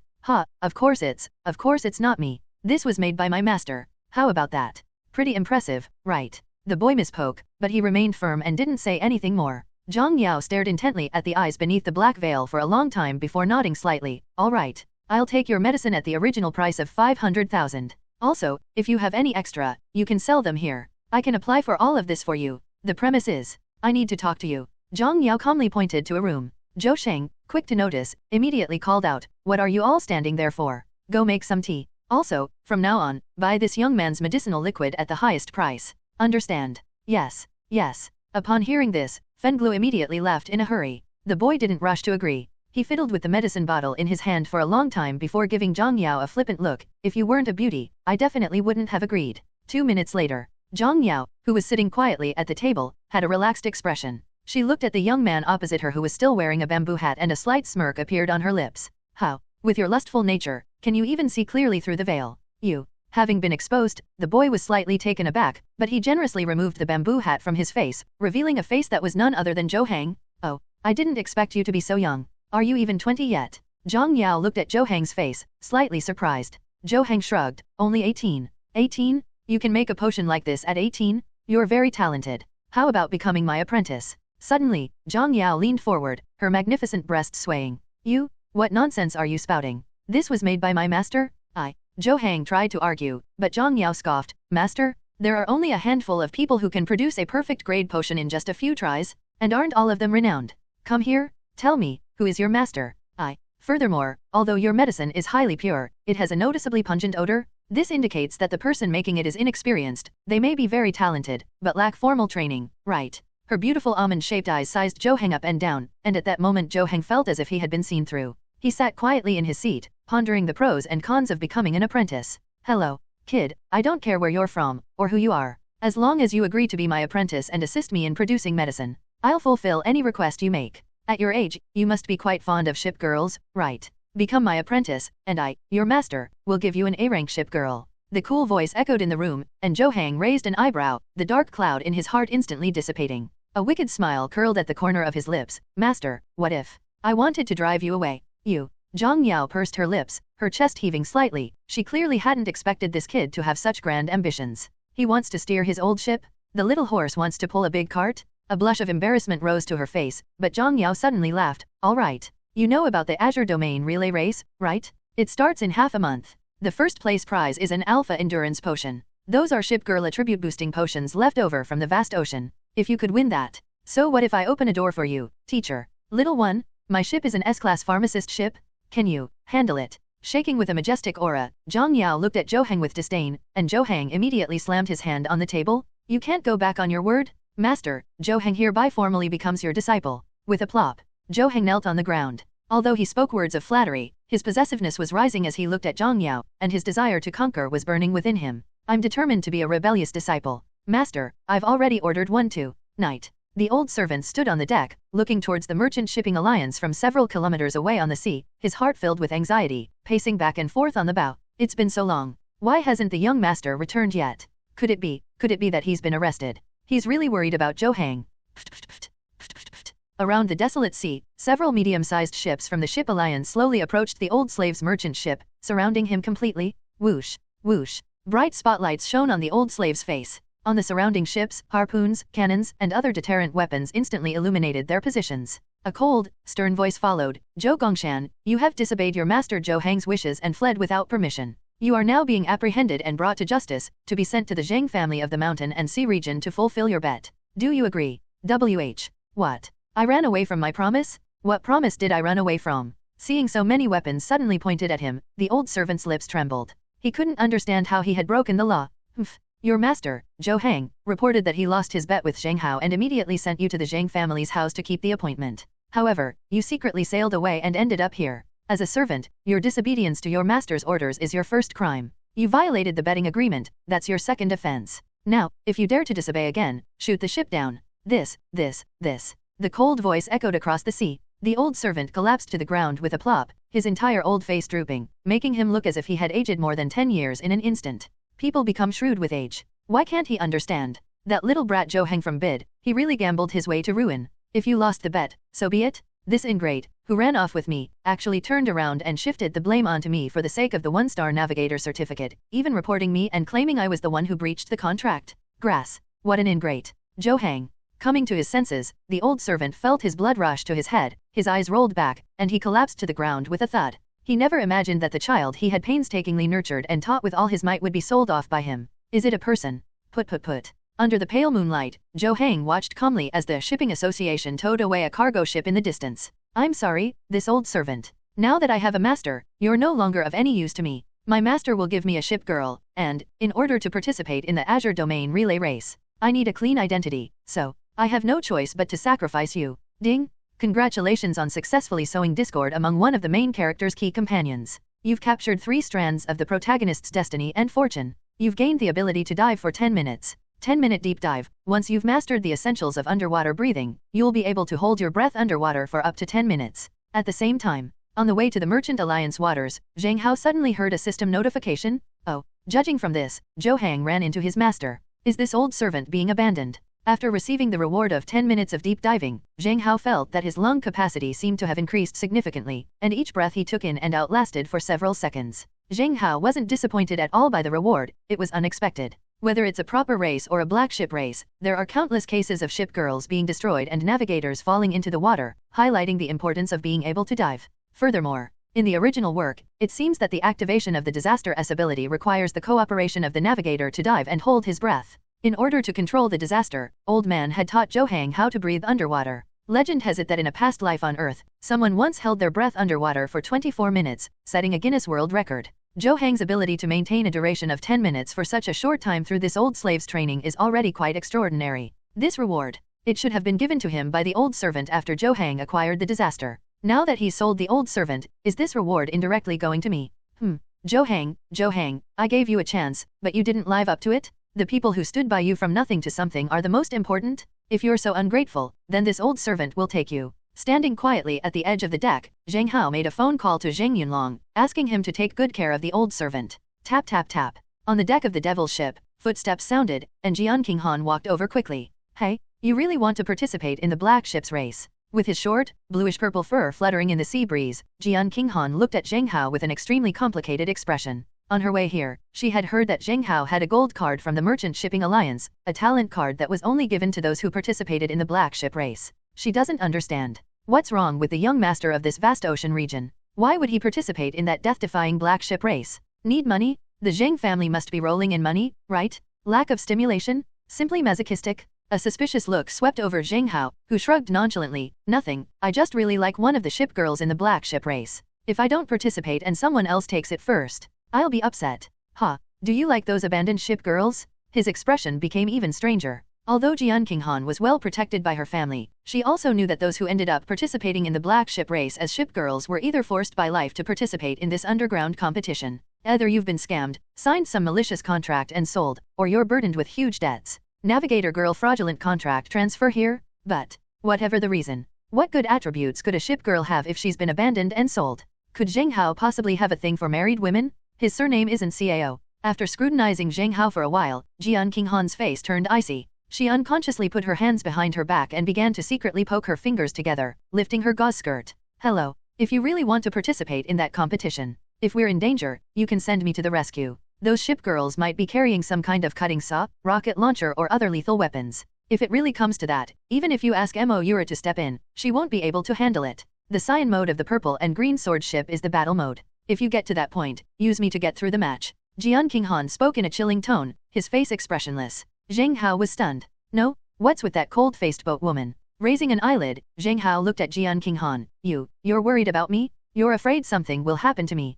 Of course it's not me. This was made by my master. How about that? Pretty impressive, right? The boy misspoke, but he remained firm and didn't say anything more. Zhang Yao stared intently at the eyes beneath the black veil for a long time before nodding slightly. All right. I'll take your medicine at the original price of 500,000. Also, if you have any extra, you can sell them here. I can apply for all of this for you. The premise is, I need to talk to you. Zhang Yao calmly pointed to a room. Zhou Sheng, quick to notice, immediately called out, "What are you all standing there for? Go make some tea. Also, from now on, buy this young man's medicinal liquid at the highest price. Understand?" "Yes, yes." Upon hearing this, Fenglu immediately laughed in a hurry. The boy didn't rush to agree. He fiddled with the medicine bottle in his hand for a long time before giving Zhang Yao a flippant look. "If you weren't a beauty, I definitely wouldn't have agreed." 2 minutes later, Zhang Yao, who was sitting quietly at the table, had a relaxed expression. She looked at the young man opposite her who was still wearing a bamboo hat and a slight smirk appeared on her lips. "How? With your lustful nature, can you even see clearly through the veil? You." Having been exposed, the boy was slightly taken aback, but he generously removed the bamboo hat from his face, revealing a face that was none other than Zhou Hang. "Oh, I didn't expect you to be so young. Are you even 20 yet?" Zhang Yao looked at Zhou Hang's face, slightly surprised. Zhou Hang shrugged. "Only 18. 18? You can make a potion like this at 18? You're very talented. How about becoming my apprentice?" Suddenly, Zhang Yao leaned forward, her magnificent breasts swaying. "You? What nonsense are you spouting? This was made by my master?" Zhou Hang tried to argue, but Zhang Yao scoffed. "Master? There are only a handful of people who can produce a perfect grade potion in just a few tries, and aren't all of them renowned. Come here, tell me, who is your master?" Furthermore, although your medicine is highly pure, it has a noticeably pungent odor. This indicates that the person making it is inexperienced. They may be very talented, but lack formal training, right?" Her beautiful almond-shaped eyes sized Zhou Hang up and down, and at that moment Zhou Hang felt as if he had been seen through. He sat quietly in his seat, pondering the pros and cons of becoming an apprentice. "Hello, kid, I don't care where you're from, or who you are. As long as you agree to be my apprentice and assist me in producing medicine, I'll fulfill any request you make. At your age, you must be quite fond of ship girls, right? Become my apprentice, and I, your master, will give you an A-rank ship girl." The cool voice echoed in the room, and Zhou Hang raised an eyebrow, the dark cloud in his heart instantly dissipating. A wicked smile curled at the corner of his lips. "Master, what if I wanted to drive you away? You?" Zhang Yao pursed her lips, her chest heaving slightly. She clearly hadn't expected this kid to have such grand ambitions. He wants to steer his old ship? The little horse wants to pull a big cart? A blush of embarrassment rose to her face, but Zhang Yao suddenly laughed. "All right. You know about the Azure Domain Relay Race, right? It starts in half a month. The first place prize is an Alpha Endurance Potion. Those are ship girl attribute boosting potions left over from the vast ocean. If you could win that. So what if I open a door for you, teacher? Little one, my ship is an S-class pharmacist ship. Can you handle it?" Shaking with a majestic aura, Zhang Yao looked at Zhou Hang with disdain, and Zhou Hang immediately slammed his hand on the table. "You can't go back on your word? Master, Zhou Hang hereby formally becomes your disciple." With a plop, Zhou Hang knelt on the ground. Although he spoke words of flattery, his possessiveness was rising as he looked at Zhang Yao, and his desire to conquer was burning within him. "I'm determined to be a rebellious disciple. Master, I've already ordered one tonight." The old servant stood on the deck, looking towards the merchant shipping alliance from several kilometers away on the sea, his heart filled with anxiety, pacing back and forth on the bow. "It's been so long. Why hasn't the young master returned yet? Could it be that he's been arrested? He's really worried about Zhou Hang." Around the desolate sea, several medium-sized ships from the ship alliance slowly approached the old slave's merchant ship, surrounding him completely. Whoosh, whoosh. Bright spotlights shone on the old slave's face. On the surrounding ships, harpoons, cannons, and other deterrent weapons instantly illuminated their positions. A cold, stern voice followed. "Zhou Gongshan, you have disobeyed your master Zhou Hang's wishes and fled without permission. You are now being apprehended and brought to justice, to be sent to the Zheng family of the mountain and sea region to fulfill your bet. Do you agree?" What? I ran away from my promise? What promise did I run away from? Seeing so many weapons suddenly pointed at him, the old servant's lips trembled. He couldn't understand how he had broken the law. Your master, Zhou Hang, reported that he lost his bet with Zheng Hao and immediately sent you to the Zheng family's house to keep the appointment. However, you secretly sailed away and ended up here. As a servant, your disobedience to your master's orders is your first crime. You violated the betting agreement, that's your second offense. Now, if you dare to disobey again, shoot the ship down. This. The cold voice echoed across the sea. The old servant collapsed to the ground with a plop, his entire old face drooping, making him look as if he had aged more than 10 years in an instant. People become shrewd with age. Why can't he understand? That little brat Zhou Hang from Bid, he really gambled his way to ruin. If you lost the bet, so be it. This ingrate, who ran off with me, actually turned around and shifted the blame onto me for the sake of the 1-star navigator certificate, even reporting me and claiming I was the one who breached the contract. Grass. What an ingrate. Zhou Hang. Coming to his senses, the old servant felt his blood rush to his head, his eyes rolled back, and he collapsed to the ground with a thud. He never imagined that the child he had painstakingly nurtured and taught with all his might would be sold off by him. Is it a person? Put. Under the pale moonlight, Zhou Hang watched calmly as the shipping association towed away a cargo ship in the distance. I'm sorry, this old servant. Now that I have a master, you're no longer of any use to me. My master will give me a ship girl, and, in order to participate in the Azure Domain Relay Race, I need a clean identity, so, I have no choice but to sacrifice you. Ding! Congratulations on successfully sowing discord among one of the main character's key companions. You've captured 3 strands of the protagonist's destiny and fortune. You've gained the ability to dive for 10 minutes. 10-minute deep dive. Once you've mastered the essentials of underwater breathing, you'll be able to hold your breath underwater for up to 10 minutes. At the same time, on the way to the Merchant Alliance waters, Zheng Hao suddenly heard a system notification. Oh, judging from this, Zhou Hang ran into his master. Is this old servant being abandoned? After receiving the reward of 10 minutes of deep diving, Zheng Hao felt that his lung capacity seemed to have increased significantly, and each breath he took in and out lasted for several seconds. Zheng Hao wasn't disappointed at all by the reward, it was unexpected. Whether it's a proper race or a black ship race, there are countless cases of ship girls being destroyed and navigators falling into the water, highlighting the importance of being able to dive. Furthermore, in the original work, it seems that the activation of the Disaster S ability requires the cooperation of the navigator to dive and hold his breath. In order to control the disaster, Old Man had taught Zhou Hang how to breathe underwater. Legend has it that in a past life on Earth, someone once held their breath underwater for 24 minutes, setting a Guinness World Record. Zhou Hang's ability to maintain a duration of 10 minutes for such a short time through this old slave's training is already quite extraordinary. This reward, it should have been given to him by the old servant after Zhou Hang acquired the disaster. Now that he's sold the old servant, is this reward indirectly going to me? Zhou Hang, I gave you a chance, but you didn't live up to it? The people who stood by you from nothing to something are the most important? If you're so ungrateful, then this old servant will take you. Standing quietly at the edge of the deck, Zheng Hao made a phone call to Zheng Yunlong, asking him to take good care of the old servant. Tap tap tap. On the deck of the devil's ship, footsteps sounded, and Jian Qinghan walked over quickly. Hey, you really want to participate in the black ship's race? With his short, bluish-purple fur fluttering in the sea breeze, Jian Qinghan looked at Zheng Hao with an extremely complicated expression. On her way here, she had heard that Zheng Hao had a gold card from the Merchant Shipping Alliance, a talent card that was only given to those who participated in the black ship race. She doesn't understand. What's wrong with the young master of this vast ocean region? Why would he participate in that death-defying black ship race? Need money? The Zheng family must be rolling in money, right? Lack of stimulation? Simply masochistic? A suspicious look swept over Zheng Hao, who shrugged nonchalantly. Nothing, I just really like one of the ship girls in the black ship race. If I don't participate and someone else takes it first, I'll be upset. Do you like those abandoned ship girls? His expression became even stranger. Although Jian Qinghan was well protected by her family, she also knew that those who ended up participating in the black ship race as ship girls were either forced by life to participate in this underground competition. Either you've been scammed, signed some malicious contract and sold, or you're burdened with huge debts. Navigator girl fraudulent contract transfer here? But, whatever the reason, what good attributes could a ship girl have if she's been abandoned and sold? Could Zheng Hao possibly have a thing for married women? His surname isn't Cao. After scrutinizing Zheng Hao for a while, Jian Qinghan's face turned icy. She unconsciously put her hands behind her back and began to secretly poke her fingers together, lifting her gauze skirt. Hello. If you really want to participate in that competition, if we're in danger, you can send me to the rescue. Those ship girls might be carrying some kind of cutting saw, rocket launcher or other lethal weapons. If it really comes to that, even if you ask Mo Yura to step in, she won't be able to handle it. The cyan mode of the purple and green sword ship is the battle mode. If you get to that point, use me to get through the match. Jian Qinghan spoke in a chilling tone, his face expressionless. Zheng Hao was stunned. No? What's with that cold-faced boat woman? Raising an eyelid, Zheng Hao looked at Jian Qinghan. You're worried about me? You're afraid something will happen to me?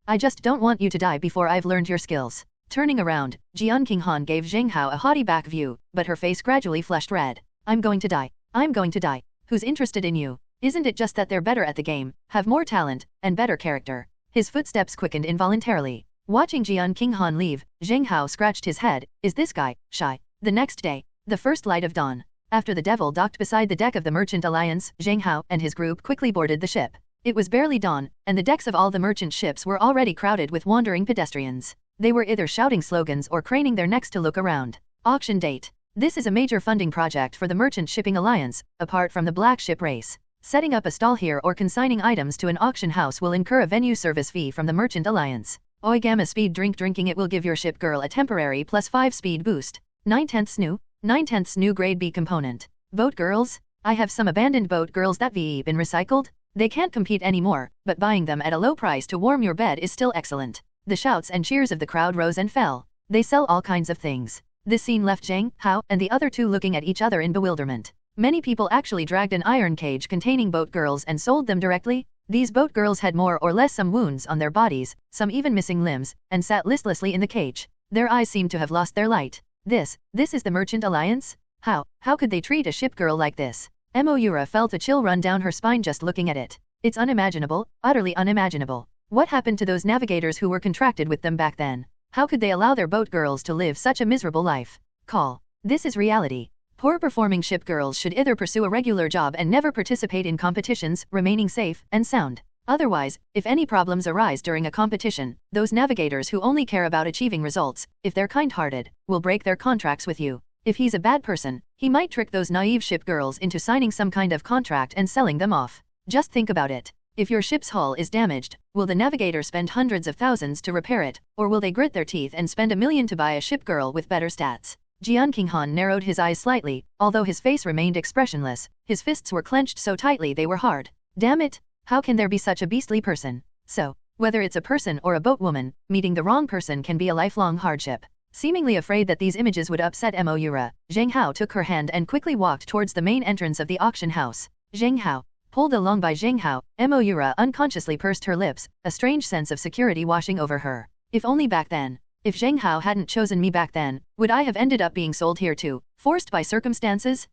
I just don't want you to die before I've learned your skills. Turning around, Jian Qinghan gave Zheng Hao a haughty back view, but her face gradually flushed red. I'm going to die. I'm going to die. Who's interested in you? Isn't it just that they're better at the game, have more talent, and better character? His footsteps quickened involuntarily. Watching Jian Qinghan leave, Zheng Hao scratched his head. Is this guy shy? The next day, the first light of dawn. After the devil docked beside the deck of the Merchant Alliance, Zheng Hao and his group quickly boarded the ship. It was barely dawn, and the decks of all the merchant ships were already crowded with wandering pedestrians. They were either shouting slogans or craning their necks to look around. Auction date. This is a major funding project for the Merchant Shipping Alliance, apart from the black ship race. Setting up a stall here or consigning items to an auction house will incur a venue service fee from the Merchant Alliance. Oi Gamma Speed Drinking it will give your ship girl a temporary +5 speed boost. 9/10 new grade B component. Boat girls? I have some abandoned boat girls that been recycled. They can't compete anymore, but buying them at a low price to warm your bed is still excellent. The shouts and cheers of the crowd rose and fell. They sell all kinds of things. This scene left Zheng Hao and the other two looking at each other in bewilderment. Many people actually dragged an iron cage containing boat girls and sold them directly. These boat girls had more or less some wounds on their bodies, some even missing limbs, and sat listlessly in the cage. Their eyes seemed to have lost their light. This is the Merchant Alliance? How could they treat a ship girl like this? Moira felt a chill run down her spine just looking at it. It's unimaginable, utterly unimaginable. What happened to those navigators who were contracted with them back then? How could they allow their boat girls to live such a miserable life? This is reality. Poor-performing ship girls should either pursue a regular job and never participate in competitions, remaining safe and sound. Otherwise, if any problems arise during a competition, those navigators who only care about achieving results, if they're kind-hearted, will break their contracts with you. If he's a bad person, he might trick those naive ship girls into signing some kind of contract and selling them off. Just think about it. If your ship's hull is damaged, will the navigator spend hundreds of thousands to repair it, or will they grit their teeth and spend $1 million to buy a ship girl with better stats? Jian Qinghan narrowed his eyes slightly, although his face remained expressionless. His fists were clenched so tightly they were hard. Damn it! How can there be such a beastly person? So, whether it's a person or a boat woman, meeting the wrong person can be a lifelong hardship. Seemingly afraid that these images would upset Moira, Zheng Hao took her hand and quickly walked towards the main entrance of the auction house. Zheng Hao. Pulled along by Zheng Hao, Moira unconsciously pursed her lips, a strange sense of security washing over her. If only back then. If Zheng Hao hadn't chosen me back then, would I have ended up being sold here too, forced by circumstances?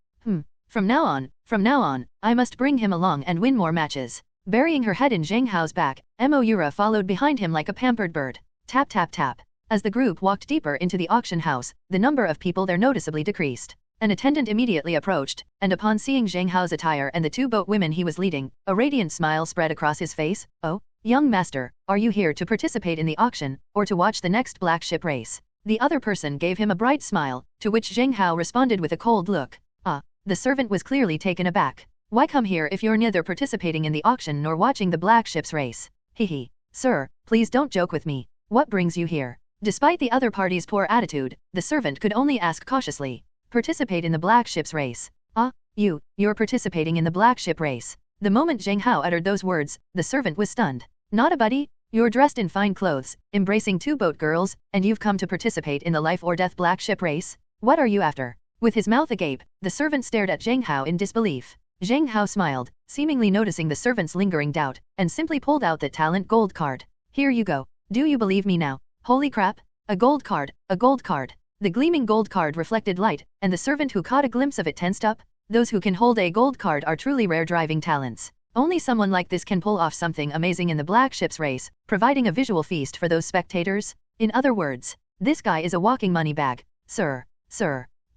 From now on, I must bring him along and win more matches. Burying her head in Zheng Hao's back, Moira followed behind him like a pampered bird. Tap tap tap. As the group walked deeper into the auction house, the number of people there noticeably decreased. An attendant immediately approached, and upon seeing Zheng Hao's attire and the two boat women he was leading, a radiant smile spread across his face. Oh, young master, are you here to participate in the auction, or to watch the next black ship race? The other person gave him a bright smile, to which Zheng Hao responded with a cold look. The servant was clearly taken aback. Why come here if you're neither participating in the auction nor watching the black ship's race? Hehe. Sir, please don't joke with me. What brings you here? Despite the other party's poor attitude, the servant could only ask cautiously. Participate in the black ship's race. You're participating in the black ship race. The moment Zheng Hao uttered those words, the servant was stunned. Not a buddy? You're dressed in fine clothes, embracing two boat girls, and you've come to participate in the life or death black ship race? What are you after? With his mouth agape, the servant stared at Zheng Hao in disbelief. Zheng Hao smiled, seemingly noticing the servant's lingering doubt, and simply pulled out the talent gold card. Here you go. Do you believe me now? Holy crap! A gold card, a gold card. The gleaming gold card reflected light, and the servant who caught a glimpse of it tensed up. Those who can hold a gold card are truly rare driving talents. Only someone like this can pull off something amazing in the black ship's race, providing a visual feast for those spectators. In other words, this guy is a walking money bag. Sir,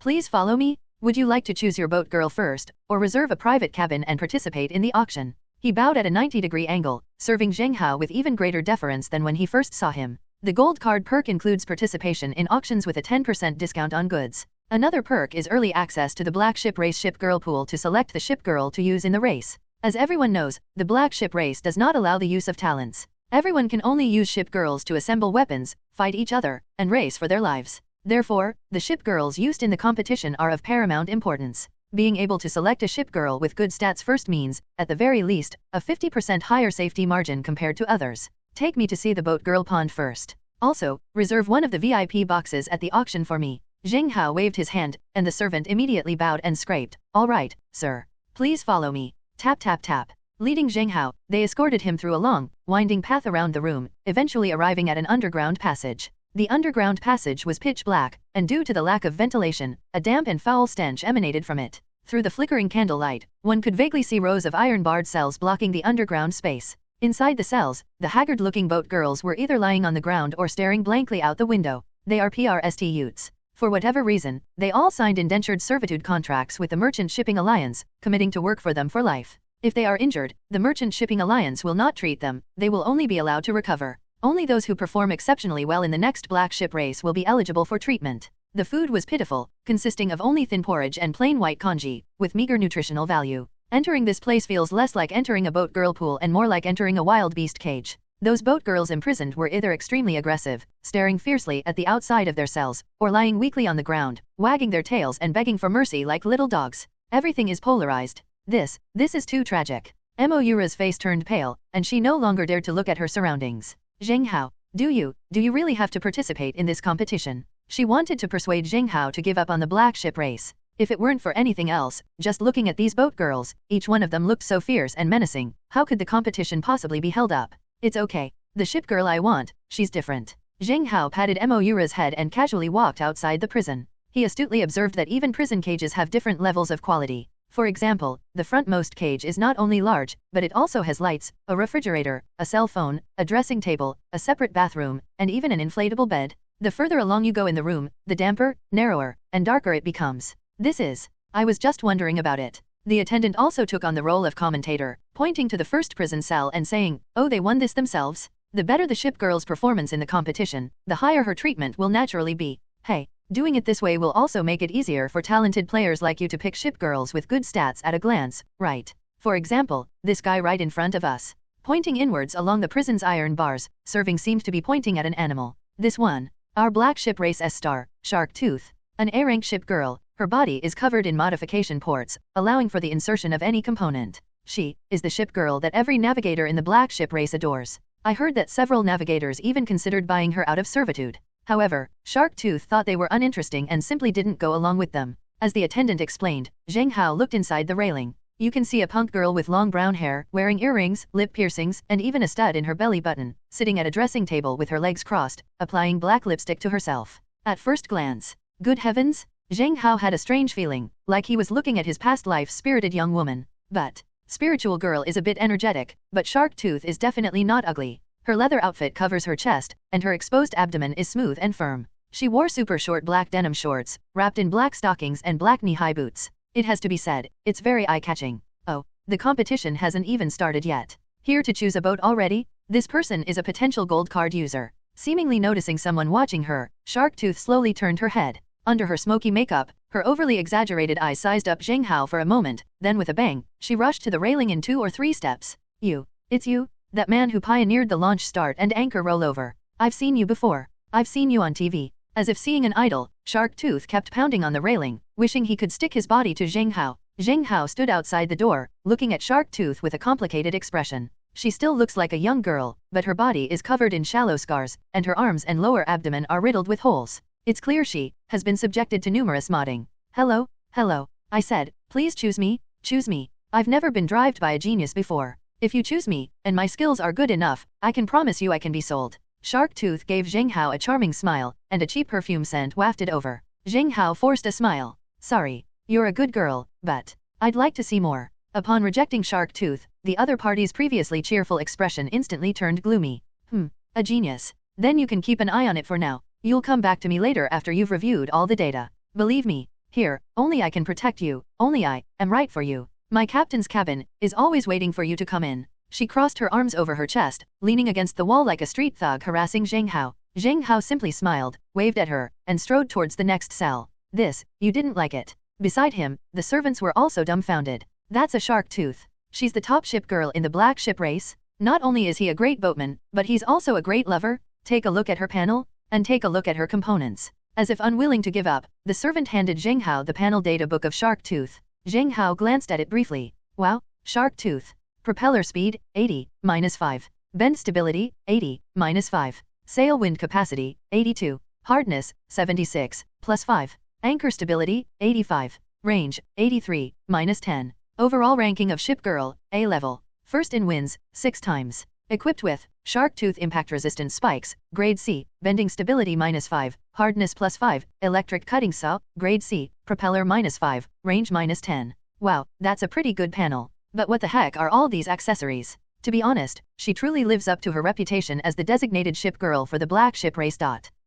please follow me? Would you like to choose your boat girl first, or reserve a private cabin and participate in the auction? He bowed at a 90-degree angle, serving Zheng Hao with even greater deference than when he first saw him. The gold card perk includes participation in auctions with a 10% discount on goods. Another perk is early access to the Black Ship Race ship girl pool to select the ship girl to use in the race. As everyone knows, the Black Ship Race does not allow the use of talents. Everyone can only use ship girls to assemble weapons, fight each other, and race for their lives. Therefore, the ship girls used in the competition are of paramount importance. Being able to select a ship girl with good stats first means, at the very least, a 50% higher safety margin compared to others. Take me to see the boat girl pond first. Also, reserve one of the VIP boxes at the auction for me. Zheng Hao waved his hand, and the servant immediately bowed and scraped. All right, sir. Please follow me. Tap tap tap. Leading Zheng Hao, they escorted him through a long, winding path around the room, eventually arriving at an underground passage. The underground passage was pitch black, and due to the lack of ventilation, a damp and foul stench emanated from it. Through the flickering candlelight, one could vaguely see rows of iron-barred cells blocking the underground space. Inside the cells, the haggard-looking boat girls were either lying on the ground or staring blankly out the window. They are prostitutes. For whatever reason, they all signed indentured servitude contracts with the Merchant Shipping Alliance, committing to work for them for life. If they are injured, the Merchant Shipping Alliance will not treat them, they will only be allowed to recover. Only those who perform exceptionally well in the next black ship race will be eligible for treatment. The food was pitiful, consisting of only thin porridge and plain white congee, with meager nutritional value. Entering this place feels less like entering a boat girl pool and more like entering a wild beast cage. Those boat girls imprisoned were either extremely aggressive, staring fiercely at the outside of their cells, or lying weakly on the ground, wagging their tails and begging for mercy like little dogs. Everything is polarized. This is too tragic. Moira's face turned pale, and she no longer dared to look at her surroundings. Zheng Hao, do you really have to participate in this competition? She wanted to persuade Zheng Hao to give up on the black ship race. If it weren't for anything else, just looking at these boat girls, each one of them looked so fierce and menacing, how could the competition possibly be held up? It's okay. The ship girl I want, she's different. Zheng Hao patted Moira's head and casually walked outside the prison. He astutely observed that even prison cages have different levels of quality. For example, the frontmost cage is not only large, but it also has lights, a refrigerator, a cell phone, a dressing table, a separate bathroom, and even an inflatable bed. The further along you go in the room, the damper, narrower, and darker it becomes. I was just wondering about it. The attendant also took on the role of commentator, pointing to the first prison cell and saying, "Oh, they won this themselves?" The better the ship girl's performance in the competition, the higher her treatment will naturally be. Hey, doing it this way will also make it easier for talented players like you to pick ship girls with good stats at a glance, right? For example, this guy right in front of us. Pointing inwards along the prison's iron bars, serving seemed to be pointing at an animal. This one. Our black ship race S-star, Shark Tooth. An A-rank ship girl. Her body is covered in modification ports, allowing for the insertion of any component. She is the ship girl that every navigator in the black ship race adores. I heard that several navigators even considered buying her out of servitude. However, Shark Tooth thought they were uninteresting and simply didn't go along with them. As the attendant explained, Zheng Hao looked inside the railing. You can see a punk girl with long brown hair, wearing earrings, lip piercings, and even a stud in her belly button, sitting at a dressing table with her legs crossed, applying black lipstick to herself. At first glance, good heavens, Zheng Hao had a strange feeling, like he was looking at his past life's spirited young woman. But, spiritual girl is a bit energetic, but Shark Tooth is definitely not ugly. Her leather outfit covers her chest, and her exposed abdomen is smooth and firm. She wore super short black denim shorts, wrapped in black stockings and black knee-high boots. It has to be said, it's very eye-catching. Oh, the competition hasn't even started yet. Here to choose a boat already? This person is a potential gold card user. Seemingly noticing someone watching her, Shark Tooth slowly turned her head. Under her smoky makeup, her overly exaggerated eyes sized up Zheng Hao for a moment, then with a bang, she rushed to the railing in 2 or 3 steps. It's you? That man who pioneered the launch start and anchor rollover. I've seen you before. I've seen you on TV. As if seeing an idol, Shark Tooth kept pounding on the railing, wishing he could stick his body to Zheng Hao. Zheng Hao stood outside the door, looking at Shark Tooth with a complicated expression. She still looks like a young girl, but her body is covered in shallow scars, and her arms and lower abdomen are riddled with holes. It's clear she has been subjected to numerous modding. Hello, I said, please choose me, choose me. I've never been drived by a genius before. If you choose me, and my skills are good enough, I can promise you I can be sold. Shark Tooth gave Zheng Hao a charming smile, and a cheap perfume scent wafted over. Zheng Hao forced a smile. Sorry, you're a good girl, but I'd like to see more. Upon rejecting Shark Tooth, the other party's previously cheerful expression instantly turned gloomy. A genius. Then you can keep an eye on it for now. You'll come back to me later after you've reviewed all the data. Believe me, here, only I can protect you, only I am right for you. My captain's cabin is always waiting for you to come in. She crossed her arms over her chest, leaning against the wall like a street thug harassing Zheng Hao. Zheng Hao simply smiled, waved at her, and strode towards the next cell. You didn't like it. Beside him, the servants were also dumbfounded. That's a Shark Tooth. She's the top ship girl in the black ship race. Not only is he a great boatman, but he's also a great lover. Take a look at her panel, and take a look at her components. As if unwilling to give up, the servant handed Zheng Hao the panel data book of Shark Tooth. Zheng Hao glanced at it briefly. Wow, Shark Tooth. Propeller speed, 80, -5. Bend stability, 80, -5. Sail wind capacity, 82. Hardness, 76, +5. Anchor stability, 85. Range, 83, -10. Overall ranking of ship girl, A level. First in wins, 6 times. Equipped with Shark Tooth impact resistant spikes, grade C, bending stability -5, hardness +5, electric cutting saw, grade C, propeller -5, range -10. Wow, that's a pretty good panel. But what the heck are all these accessories? To be honest, she truly lives up to her reputation as the designated ship girl for the black ship race.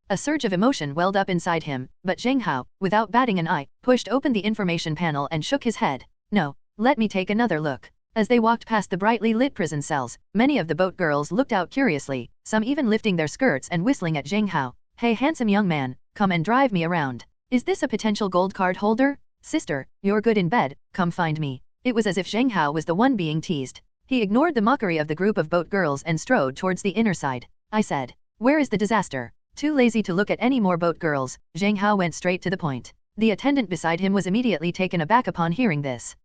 A surge of emotion welled up inside him, but Zheng Hao, without batting an eye, pushed open the information panel and shook his head. No, let me take another look. As they walked past the brightly lit prison cells, many of the boat girls looked out curiously, some even lifting their skirts and whistling at Zheng Hao. Hey handsome young man, come and drive me around. Is this a potential gold card holder? Sister, you're good in bed, come find me. It was as if Zheng Hao was the one being teased. He ignored the mockery of the group of boat girls and strode towards the inner side. I said, where is the disaster? Too lazy to look at any more boat girls, Zheng Hao went straight to the point. The attendant beside him was immediately taken aback upon hearing this.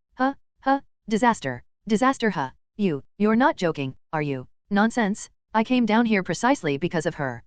Disaster. Disaster huh? You're not joking, are you? Nonsense. I came down here precisely because of her.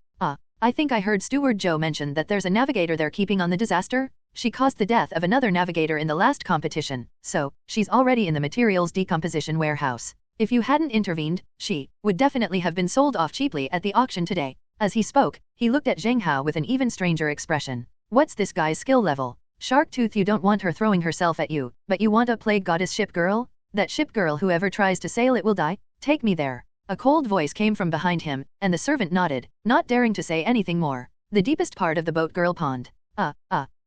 I think I heard Steward Joe mention that there's a navigator they're keeping on the disaster. She caused the death of another navigator in the last competition, so she's already in the materials decomposition warehouse. If you hadn't intervened, she would definitely have been sold off cheaply at the auction today. As he spoke, he looked at Zheng Hao with an even stranger expression. What's this guy's skill level? Shark Tooth, you don't want her throwing herself at you, but you want a plague goddess ship girl? That ship girl, whoever tries to sail it will die? Take me there. A cold voice came from behind him, and the servant nodded, not daring to say anything more. The deepest part of the boat girl pond.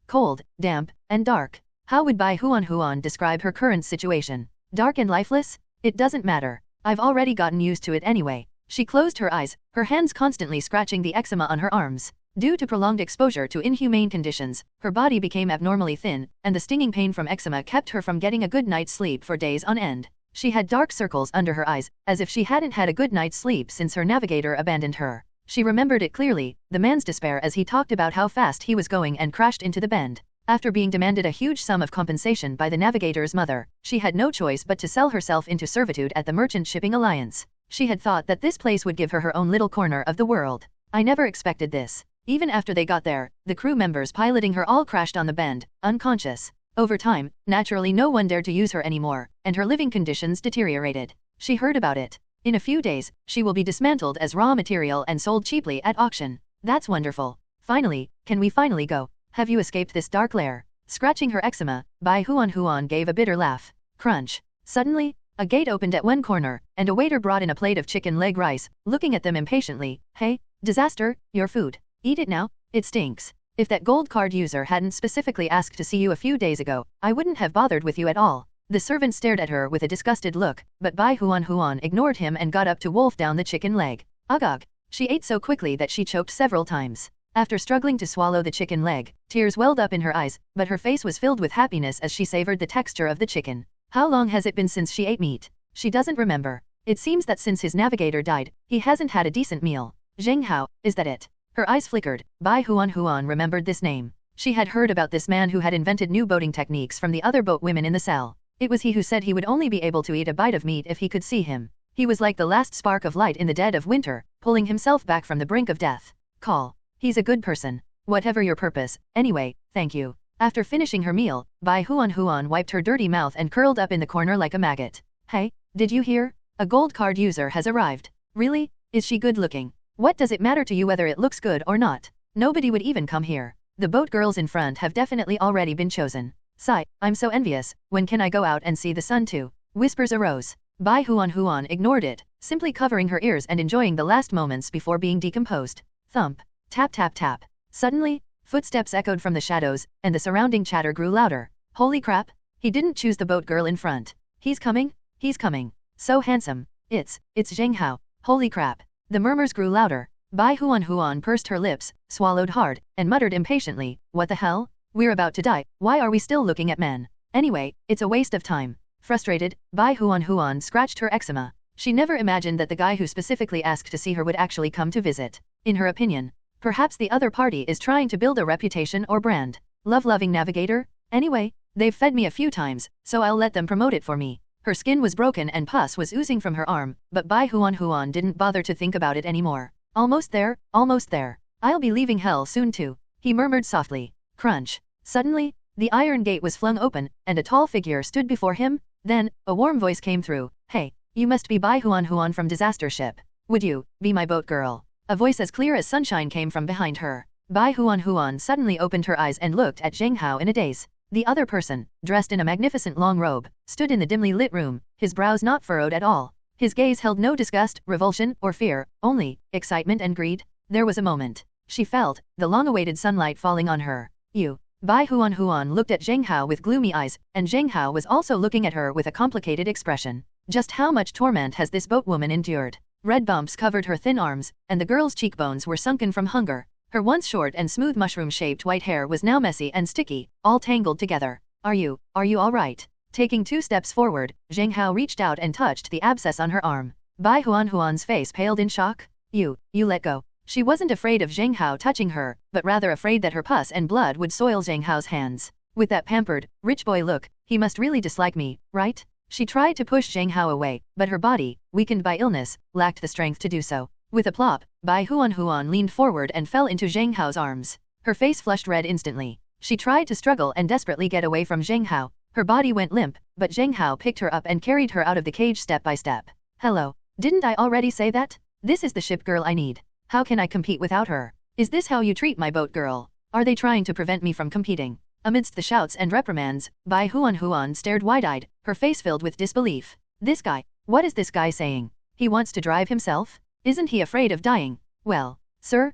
Cold, damp, and dark. How would Bai Huan describe her current situation? Dark and lifeless? It doesn't matter. I've already gotten used to it anyway. She closed her eyes, her hands constantly scratching the eczema on her arms. Due to prolonged exposure to inhumane conditions, her body became abnormally thin, and the stinging pain from eczema kept her from getting a good night's sleep for days on end. She had dark circles under her eyes, as if she hadn't had a good night's sleep since her navigator abandoned her. She remembered it clearly, the man's despair as he talked about how fast he was going and crashed into the bend. After being demanded a huge sum of compensation by the navigator's mother, she had no choice but to sell herself into servitude at the Merchant Shipping Alliance. She had thought that this place would give her her own little corner of the world. I never expected this. Even after they got there, the crew members piloting her all crashed on the bend, unconscious. Over time, naturally no one dared to use her anymore, and her living conditions deteriorated. She heard about it. In a few days, she will be dismantled as raw material and sold cheaply at auction. That's wonderful. Finally, can we finally go? Have you escaped this dark lair? Scratching her eczema, Bai Huan gave a bitter laugh. Crunch. Suddenly, a gate opened at one corner, and a waiter brought in a plate of chicken leg rice, looking at them impatiently. Hey, disaster, your food. Eat it now, it stinks. If that gold card user hadn't specifically asked to see you a few days ago, I wouldn't have bothered with you at all. The servant stared at her with a disgusted look, but Bai Huan ignored him and got up to wolf down the chicken leg. Ugh. She ate so quickly that she choked several times. After struggling to swallow the chicken leg, tears welled up in her eyes, but her face was filled with happiness as she savored the texture of the chicken. How long has it been since she ate meat? She doesn't remember. It seems that since his navigator died, he hasn't had a decent meal. Zheng Hao, is that it? Her eyes flickered. Bai Huan remembered this name. She had heard about this man who had invented new boating techniques from the other boat women in the cell. It was he who said he would only be able to eat a bite of meat if he could see him. He was like the last spark of light in the dead of winter, pulling himself back from the brink of death. Call. He's a good person. Whatever your purpose, anyway, thank you. After finishing her meal, Bai Huan wiped her dirty mouth and curled up in the corner like a maggot. Hey, did you hear? A gold card user has arrived. Really? Is she good looking? What does it matter to you whether it looks good or not? Nobody would even come here. The boat girls in front have definitely already been chosen. Sigh, I'm so envious. When can I go out and see the sun too? Whispers arose. Bai Huan ignored it, simply covering her ears and enjoying the last moments before being decomposed. Thump. Tap tap tap. Suddenly, footsteps echoed from the shadows, and the surrounding chatter grew louder. Holy crap! He didn't choose the boat girl in front. He's coming? He's coming. So handsome. It's Zheng Hao. Holy crap. The murmurs grew louder. Bai Huan pursed her lips, swallowed hard, and muttered impatiently, what the hell? We're about to die, why are we still looking at men? Anyway, it's a waste of time. Frustrated, Bai Huan scratched her eczema. She never imagined that the guy who specifically asked to see her would actually come to visit. In her opinion, perhaps the other party is trying to build a reputation or brand. Love-loving navigator? Anyway, they've fed me a few times, so I'll let them promote it for me. Her skin was broken and pus was oozing from her arm, but Bai Huan didn't bother to think about it anymore. Almost there, almost there. I'll be leaving hell soon too, he murmured softly. Crunch. Suddenly, the iron gate was flung open, and a tall figure stood before him. Then, a warm voice came through. Hey, you must be Bai Huan from Disaster Ship. Would you be my boat girl? A voice as clear as sunshine came from behind her. Bai Huan suddenly opened her eyes and looked at Zheng Hao in a daze. The other person, dressed in a magnificent long robe, stood in the dimly lit room, his brows not furrowed at all. His gaze held no disgust, revulsion, or fear, only excitement and greed. There was a moment. She felt the long-awaited sunlight falling on her. You. Bai Huan looked at Zheng Hao with gloomy eyes, and Zheng Hao was also looking at her with a complicated expression. Just how much torment has this boatwoman endured? Red bumps covered her thin arms, and the girl's cheekbones were sunken from hunger. Her once short and smooth mushroom-shaped white hair was now messy and sticky, all tangled together. Are you all right? Taking 2 steps forward, Zheng Hao reached out and touched the abscess on her arm. Bai Huan's face paled in shock. You let go. She wasn't afraid of Zheng Hao touching her, but rather afraid that her pus and blood would soil Zheng Hao's hands. With that pampered, rich boy look, he must really dislike me, right? She tried to push Zheng Hao away, but her body, weakened by illness, lacked the strength to do so. With a plop, Bai Huan leaned forward and fell into Zheng Hao's arms. Her face flushed red instantly. She tried to struggle and desperately get away from Zheng Hao. Her body went limp, but Zheng Hao picked her up and carried her out of the cage step by step. Hello. Didn't I already say that? This is the ship girl I need. How can I compete without her? Is this how you treat my boat girl? Are they trying to prevent me from competing? Amidst the shouts and reprimands, Bai Huan stared wide-eyed, her face filled with disbelief. This guy, what is this guy saying? He wants to drive himself? Isn't he afraid of dying? Well, sir,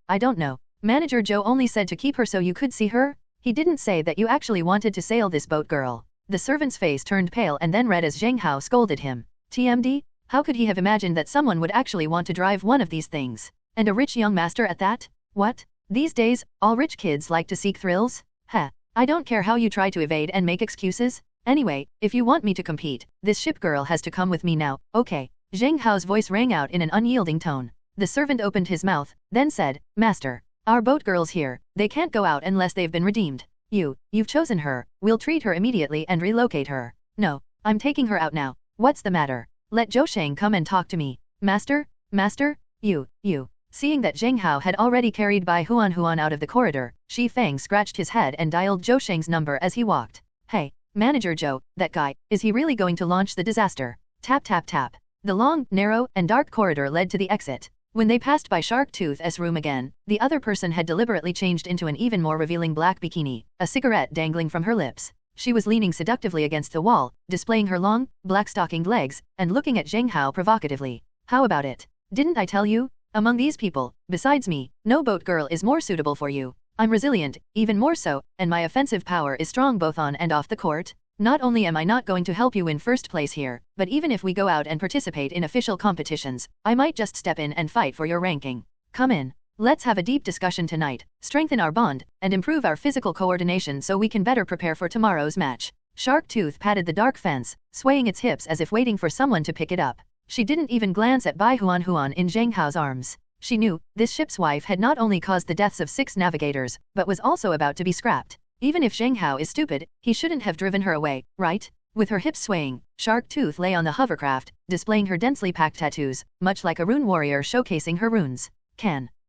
I don't know. Manager Zhou only said to keep her so you could see her? He didn't say that you actually wanted to sail this boat girl. The servant's face turned pale and then red as Zheng Hao scolded him. TMD? How could he have imagined that someone would actually want to drive one of these things? And a rich young master at that? What? These days, all rich kids like to seek thrills? Heh. I don't care how you try to evade and make excuses. Anyway, if you want me to compete, this ship girl has to come with me now, okay? Zheng Hao's voice rang out in an unyielding tone. The servant opened his mouth, then said, Master, our boat girl's here, they can't go out unless they've been redeemed. You've chosen her, we'll treat her immediately and relocate her. No, I'm taking her out now. What's the matter? Let Zhou Sheng come and talk to me. Master, you. Seeing that Zheng Hao had already carried Bai Huan out of the corridor, Shi Feng scratched his head and dialed Zhou Sheng's number as he walked. Hey, Manager Zhou, that guy, is he really going to launch the disaster? Tap tap tap. The long, narrow, and dark corridor led to the exit. When they passed by Shark Tooth's room again, the other person had deliberately changed into an even more revealing black bikini, a cigarette dangling from her lips. She was leaning seductively against the wall, displaying her long, black-stockinged legs, and looking at Zheng Hao provocatively. How about it? Didn't I tell you? Among these people, besides me, no boat girl is more suitable for you. I'm resilient, even more so, and my offensive power is strong both on and off the court. Not only am I not going to help you in first place here, but even if we go out and participate in official competitions, I might just step in and fight for your ranking. Come in. Let's have a deep discussion tonight, strengthen our bond, and improve our physical coordination so we can better prepare for tomorrow's match. Shark Tooth patted the dark fence, swaying its hips as if waiting for someone to pick it up. She didn't even glance at Bai Huan in Zheng Hao's arms. She knew, this ship's wife had not only caused the deaths of 6 navigators, but was also about to be scrapped. Even if Zheng Hao is stupid, he shouldn't have driven her away, right? With her hips swaying, Shark Tooth lay on the hovercraft, displaying her densely packed tattoos, much like a rune warrior showcasing her runes.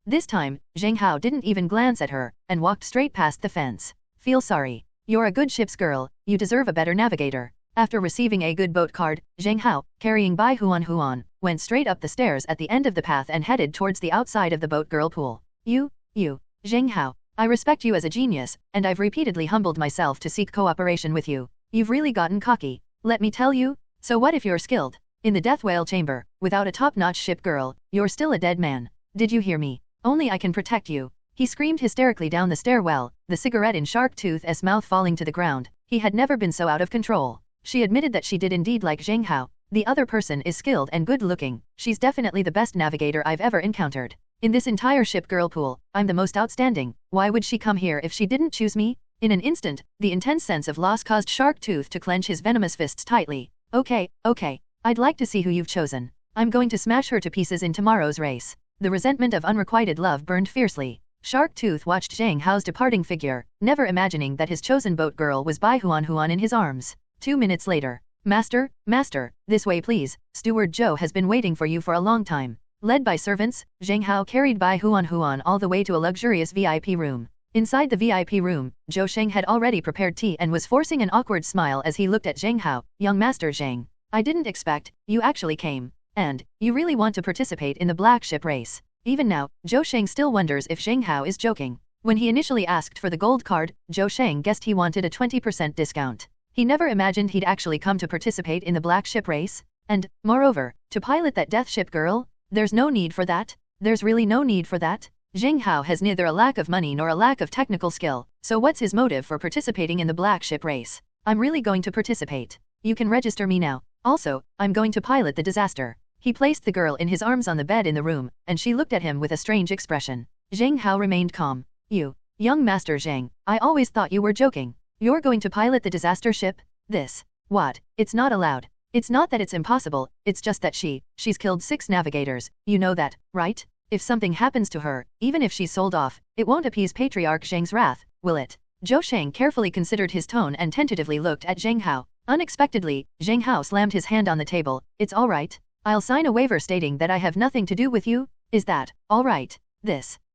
This time, Zheng Hao didn't even glance at her, and walked straight past the fence. Feel sorry. You're a good ship's girl, you deserve a better navigator. After receiving a good boat card, Zheng Hao, carrying Bai Huan, went straight up the stairs at the end of the path and headed towards the outside of the boat girl pool. You, Zheng Hao, I respect you as a genius, and I've repeatedly humbled myself to seek cooperation with you. You've really gotten cocky. Let me tell you, so what if you're skilled? In the death whale chamber, without a top-notch ship girl, you're still a dead man. Did you hear me? Only I can protect you. He screamed hysterically down the stairwell, the cigarette in Shark Tooth's mouth falling to the ground. He had never been so out of control. She admitted that she did indeed like Zheng Hao. The other person is skilled and good-looking. She's definitely the best navigator I've ever encountered. In this entire ship girl pool, I'm the most outstanding. Why would she come here if she didn't choose me? In an instant, the intense sense of loss caused Shark Tooth to clench his venomous fists tightly. Okay, I'd like to see who you've chosen. I'm going to smash her to pieces in tomorrow's race. The resentment of unrequited love burned fiercely. Shark Tooth watched Zheng Hao's departing figure, never imagining that his chosen boat girl was Bai Huan in his arms. 2 minutes later. Master, this way please, Steward Zhou has been waiting for you for a long time. Led by servants, Zheng Hao carried Bai Huan all the way to a luxurious VIP room. Inside the VIP room, Zhou Sheng had already prepared tea and was forcing an awkward smile as he looked at Zheng Hao. Young Master Zheng, I didn't expect, you actually came. And, you really want to participate in the black ship race. Even now, Zhou Sheng still wonders if Zheng Hao is joking. When he initially asked for the gold card, Zhou Sheng guessed he wanted a 20% discount. He never imagined he'd actually come to participate in the black ship race. And, moreover, to pilot that death ship girl? There's no need for that. There's really no need for that. Zheng Hao has neither a lack of money nor a lack of technical skill, so what's his motive for participating in the black ship race? I'm really going to participate. You can register me now. Also, I'm going to pilot the disaster. He placed the girl in his arms on the bed in the room, and she looked at him with a strange expression. Zheng Hao remained calm. You, young Master Zheng, I always thought you were joking. You're going to pilot the disaster ship? This. What? It's not allowed. It's not that it's impossible, it's just that she's killed 6 navigators, you know that, right? If something happens to her, even if she's sold off, it won't appease Patriarch Zheng's wrath, will it? Zhou Sheng carefully considered his tone and tentatively looked at Zheng Hao. Unexpectedly, Zheng Hao slammed his hand on the table. It's all right. I'll sign a waiver stating that I have nothing to do with you. Is that all right?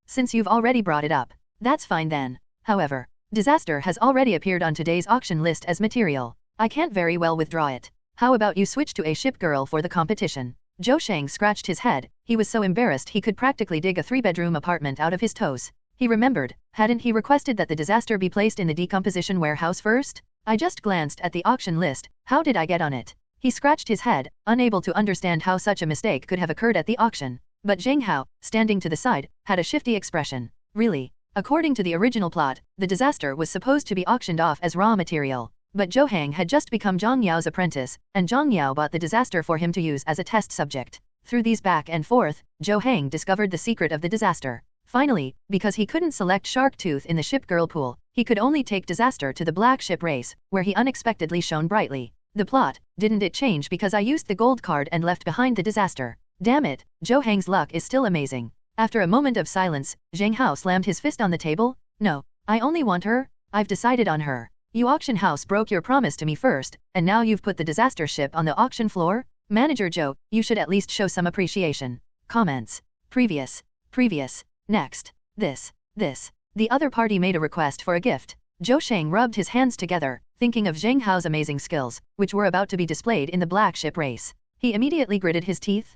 Since you've already brought it up. That's fine then. However, Disaster has already appeared on today's auction list as material. I can't very well withdraw it. How about you switch to a ship girl for the competition? Zhou Sheng scratched his head. He was so embarrassed he could practically dig a 3-bedroom apartment out of his toes. He remembered, hadn't he requested that the disaster be placed in the decomposition warehouse first? I just glanced at the auction list. How did I get on it? He scratched his head, unable to understand how such a mistake could have occurred at the auction. But Zheng Hao, standing to the side, had a shifty expression. Really? According to the original plot, the disaster was supposed to be auctioned off as raw material. But Zhou Hang had just become Zhang Yao's apprentice, and Zhang Yao bought the disaster for him to use as a test subject. Through these back and forth, Zhou Hang discovered the secret of the disaster. Finally, because he couldn't select Shark Tooth in the ship girl pool, he could only take disaster to the black ship race, where he unexpectedly shone brightly. The plot, didn't it change because I used the gold card and left behind the disaster? Damn it, Zhou Hang's luck is still amazing. After a moment of silence, Zheng Hao slammed his fist on the table. No, I only want her. I've decided on her. You auction house broke your promise to me first, and now you've put the disaster ship on the auction floor? Manager Zhou, you should at least show some appreciation. Comments. Previous. Next. This. The other party made a request for a gift. Zhou Sheng rubbed his hands together, thinking of Zheng Hao's amazing skills, which were about to be displayed in the black ship race. He immediately gritted his teeth.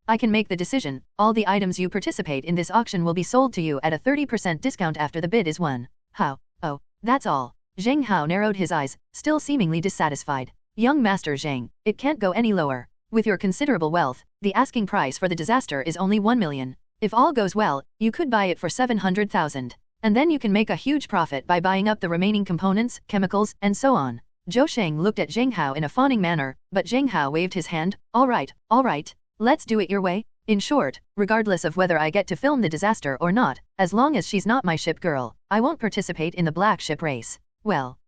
I can make the decision. All the items you participate in this auction will be sold to you at a 30% discount after the bid is won. How? Oh, that's all. Zheng Hao narrowed his eyes, still seemingly dissatisfied. Young Master Zheng, it can't go any lower. With your considerable wealth, the asking price for the disaster is only 1 million. If all goes well, you could buy it for 700,000. And then you can make a huge profit by buying up the remaining components, chemicals, and so on. Zhou Sheng looked at Zheng Hao in a fawning manner, but Zheng Hao waved his hand. All right. Let's do it your way. In short, regardless of whether I get to film the disaster or not, as long as she's not my ship girl, I won't participate in the black ship race. Well,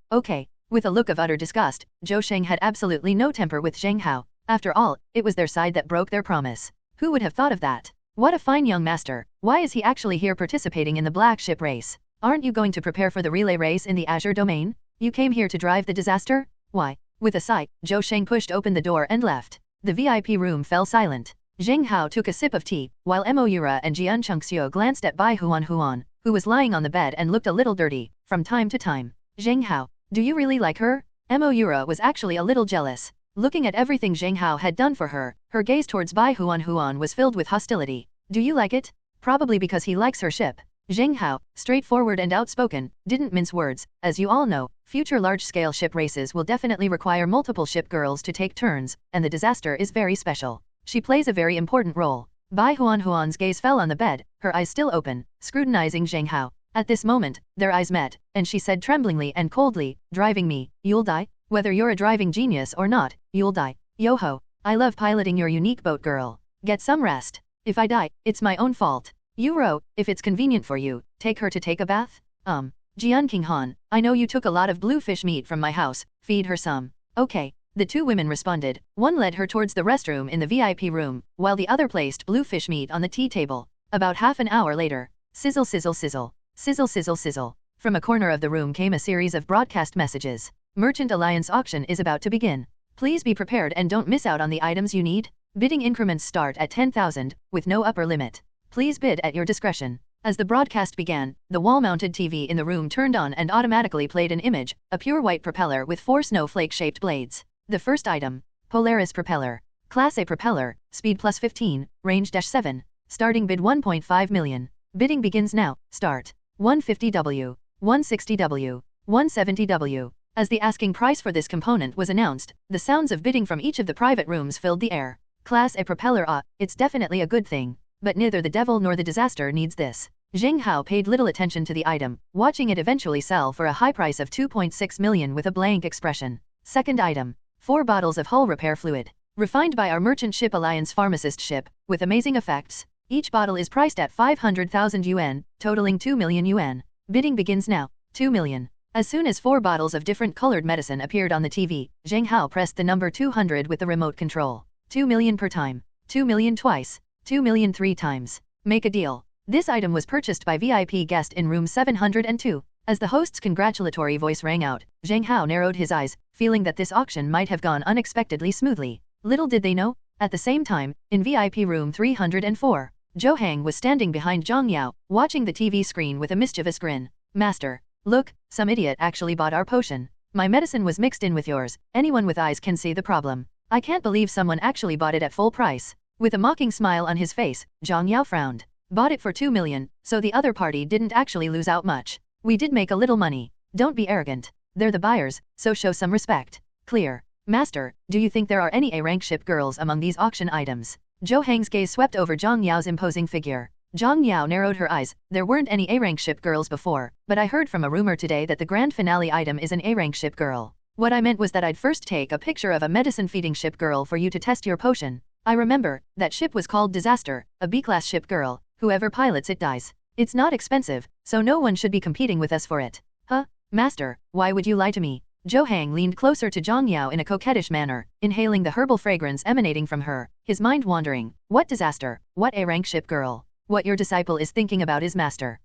okay. With a look of utter disgust, Zhou Sheng had absolutely no temper with Zheng Hao. After all, it was their side that broke their promise. Who would have thought of that? What a fine young master. Why is he actually here participating in the black ship race? Aren't you going to prepare for the relay race in the Azure domain? You came here to drive the disaster? Why? With a sigh, Zhou Sheng pushed open the door and left. The VIP room fell silent. Zheng Hao took a sip of tea, while Mo Yura and Jian Chengxiu glanced at Bai Huan, who was lying on the bed and looked a little dirty, from time to time. Zheng Hao, do you really like her? Mo Yura was actually a little jealous. Looking at everything Zheng Hao had done for her, her gaze towards Bai Huan was filled with hostility. Do you like it? Probably because he likes her ship. Zheng Hao, straightforward and outspoken, didn't mince words. As you all know, future large-scale ship races will definitely require multiple ship girls to take turns, and the disaster is very special. She plays a very important role. Bai Huan's gaze fell on the bed, her eyes still open, scrutinizing Zheng Hao. At this moment, their eyes met, and she said tremblingly and coldly, driving me, you'll die? Whether you're a driving genius or not, you'll die. Yo-ho, I love piloting your unique boat girl. Get some rest. If I die, it's my own fault. Yu-ro, if it's convenient for you, take her to take a bath? Jian Qinghan, I know you took a lot of bluefish meat from my house, feed her some. Okay. The two women responded. One led her towards the restroom in the VIP room, while the other placed bluefish meat on the tea table. About half an hour later, sizzle sizzle sizzle, sizzle sizzle sizzle. From a corner of the room came a series of broadcast messages. Merchant Alliance auction is about to begin. Please be prepared and don't miss out on the items you need. Bidding increments start at 10,000, with no upper limit. Please bid at your discretion. As the broadcast began, the wall-mounted TV in the room turned on and automatically played an image, a pure white propeller with 4 snowflake-shaped blades. The first item, Polaris propeller. Class A propeller, speed plus 15, range -7. Starting bid 1.5 million. Bidding begins now. Start. 150W, 160W, 170W. As the asking price for this component was announced, the sounds of bidding from each of the private rooms filled the air. Class A propeller, it's definitely a good thing. But neither the devil nor the disaster needs this. Zheng Hao paid little attention to the item, watching it eventually sell for a high price of 2.6 million with a blank expression. Second item, 4 bottles of hull repair fluid. Refined by our Merchant Ship Alliance pharmacist ship, with amazing effects. Each bottle is priced at 500,000 yuan, totaling 2 million yuan. Bidding begins now. 2 million. As soon as 4 bottles of different colored medicine appeared on the TV, Zheng Hao pressed the number 200 with the remote control. 2 million per time. 2 million twice. 2 million 3 times. Make a deal. This item was purchased by VIP guest in room 702. As the host's congratulatory voice rang out, Zheng Hao narrowed his eyes, feeling that this auction might have gone unexpectedly smoothly. Little did they know, at the same time, in VIP room 304, Zhou Hang was standing behind Zhang Yao, watching the TV screen with a mischievous grin. Master, Look, some idiot actually bought our potion. My medicine was mixed in with yours, anyone with eyes can see the problem. I can't believe someone actually bought it at full price. With a mocking smile on his face, Zheng Hao frowned. Bought it for 2 million, so the other party didn't actually lose out much. We did make a little money. Don't be arrogant. They're the buyers, so show some respect. Clear. Master, do you think there are any A-rank ship girls among these auction items? Zhou Hang's gaze swept over Zhang Yao's imposing figure. Zhang Yao narrowed her eyes. There weren't any A-rank ship girls before, but I heard from a rumor today that the grand finale item is an A-rank ship girl. What I meant was that I'd first take a picture of a medicine-feeding ship girl for you to test your potion. I remember, that ship was called Disaster, a B-class ship girl. Whoever pilots it dies. It's not expensive, so no one should be competing with us for it. Huh? Master, why would you lie to me? Zhou Hang leaned closer to Zhang Yao in a coquettish manner, inhaling the herbal fragrance emanating from her, his mind wandering. What disaster? What A-rank ship girl? What your disciple is thinking about is master.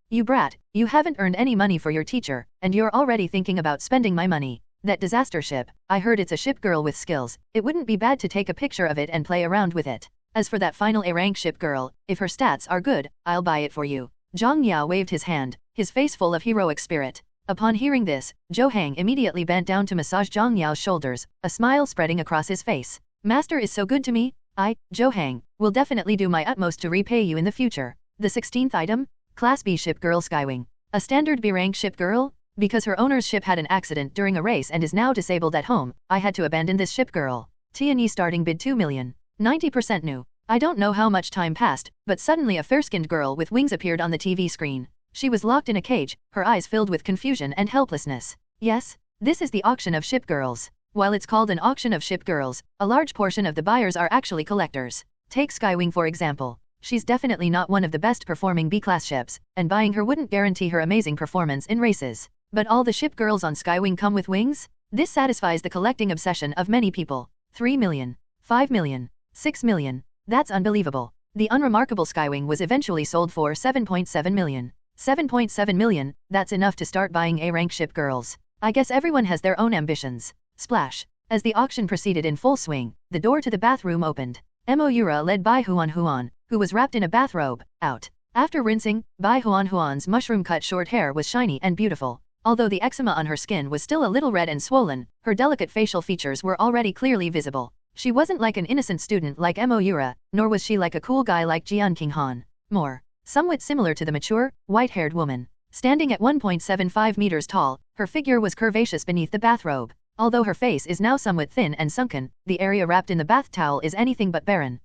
You brat, you haven't earned any money for your teacher, and you're already thinking about spending my money. That disaster ship, I heard it's a ship girl with skills, it wouldn't be bad to take a picture of it and play around with it. As for that final A-rank ship girl, if her stats are good, I'll buy it for you. Zhang Yao waved his hand, his face full of heroic spirit. Upon hearing this, Zhou Hang immediately bent down to massage Zhang Yao's shoulders, a smile spreading across his face. Master is so good to me. I, Zhou Hang, will definitely do my utmost to repay you in the future. The 16th item? Class B ship girl Skywing. A standard B-rank ship girl? Because her owner's ship had an accident during a race and is now disabled at home, I had to abandon this ship girl. Tianyi starting bid 2 million. 90% new. I don't know how much time passed, but suddenly a fair-skinned girl with wings appeared on the TV screen. She was locked in a cage, her eyes filled with confusion and helplessness. Yes, this is the auction of ship girls. While it's called an auction of ship girls, a large portion of the buyers are actually collectors. Take Skywing for example. She's definitely not one of the best performing B-class ships, and buying her wouldn't guarantee her amazing performance in races. But all the ship girls on Skywing come with wings? This satisfies the collecting obsession of many people. 3 million, 5 million, 6 million. That's unbelievable. The unremarkable Skywing was eventually sold for 7.7 million. 7.7 million, that's enough to start buying A-rank ship girls. I guess everyone has their own ambitions. Splash. As the auction proceeded in full swing, the door to the bathroom opened. Moura led Bai Huan, who was wrapped in a bathrobe, out. After rinsing, Bai Huan's mushroom-cut short hair was shiny and beautiful. Although the eczema on her skin was still a little red and swollen, her delicate facial features were already clearly visible. She wasn't like an innocent student like Moura, nor was she like a cool guy like Jian Han. More. Somewhat similar to the mature, white-haired woman. Standing at 1.75 meters tall, her figure was curvaceous beneath the bathrobe. Although her face is now somewhat thin and sunken, the area wrapped in the bath towel is anything but barren.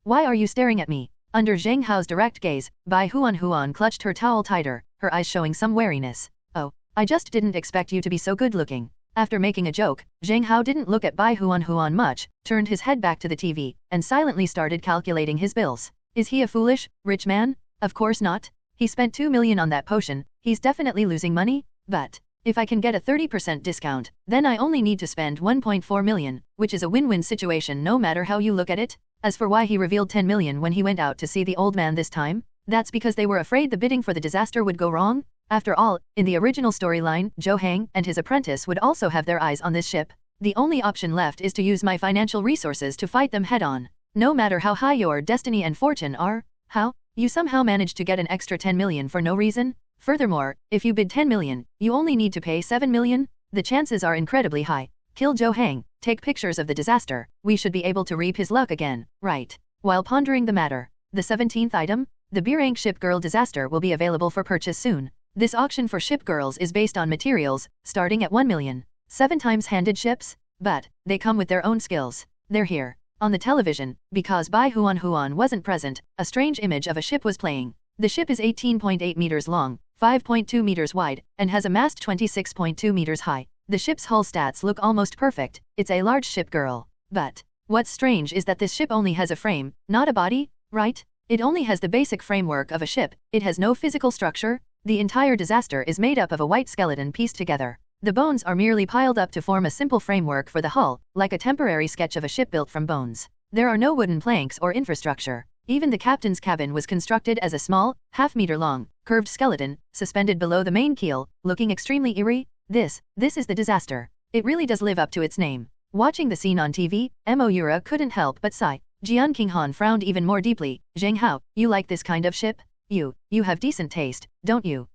Why are you staring at me? Under Zheng Hao's direct gaze, Bai Huan clutched her towel tighter, her eyes showing some wariness. Oh, I just didn't expect you to be so good-looking. After making a joke, Zheng Hao didn't look at Bai Huan much, turned his head back to the TV, and silently started calculating his bills. Is he a foolish, rich man? Of course not. He spent 2 million on that potion, he's definitely losing money, but if I can get a 30% discount, then I only need to spend 1.4 million, which is a win-win situation no matter how you look at it. As for why he revealed 10 million when he went out to see the old man this time, that's because they were afraid the bidding for the disaster would go wrong. After all, in the original storyline, Zhou Hang and his apprentice would also have their eyes on this ship. The only option left is to use my financial resources to fight them head-on. No matter how high your destiny and fortune are. How? You somehow managed to get an extra 10 million for no reason? Furthermore, if you bid 10 million, you only need to pay 7 million? The chances are incredibly high. Kill Zhou Hang, take pictures of the disaster, we should be able to reap his luck again, right? While pondering the matter, the 17th item, the B-rank ship girl disaster will be available for purchase soon. This auction for ship girls is based on materials, starting at 1 million. 7 times handed ships? But, they come with their own skills. They're here. On the television, because Bai Huan wasn't present, a strange image of a ship was playing. The ship is 18.8 meters long, 5.2 meters wide, and has a mast 26.2 meters high. The ship's hull stats look almost perfect, it's a large ship girl. But, what's strange is that this ship only has a frame, not a body, right? It only has the basic framework of a ship, it has no physical structure. The entire disaster is made up of a white skeleton pieced together. The bones are merely piled up to form a simple framework for the hull, like a temporary sketch of a ship built from bones. There are no wooden planks or infrastructure. Even the captain's cabin was constructed as a small, half-meter-long, curved skeleton, suspended below the main keel, looking extremely eerie. This is the disaster. It really does live up to its name. Watching the scene on TV, Moura couldn't help but sigh. Jian Han frowned even more deeply. Zheng Hao, you like this kind of ship? You have decent taste, don't you?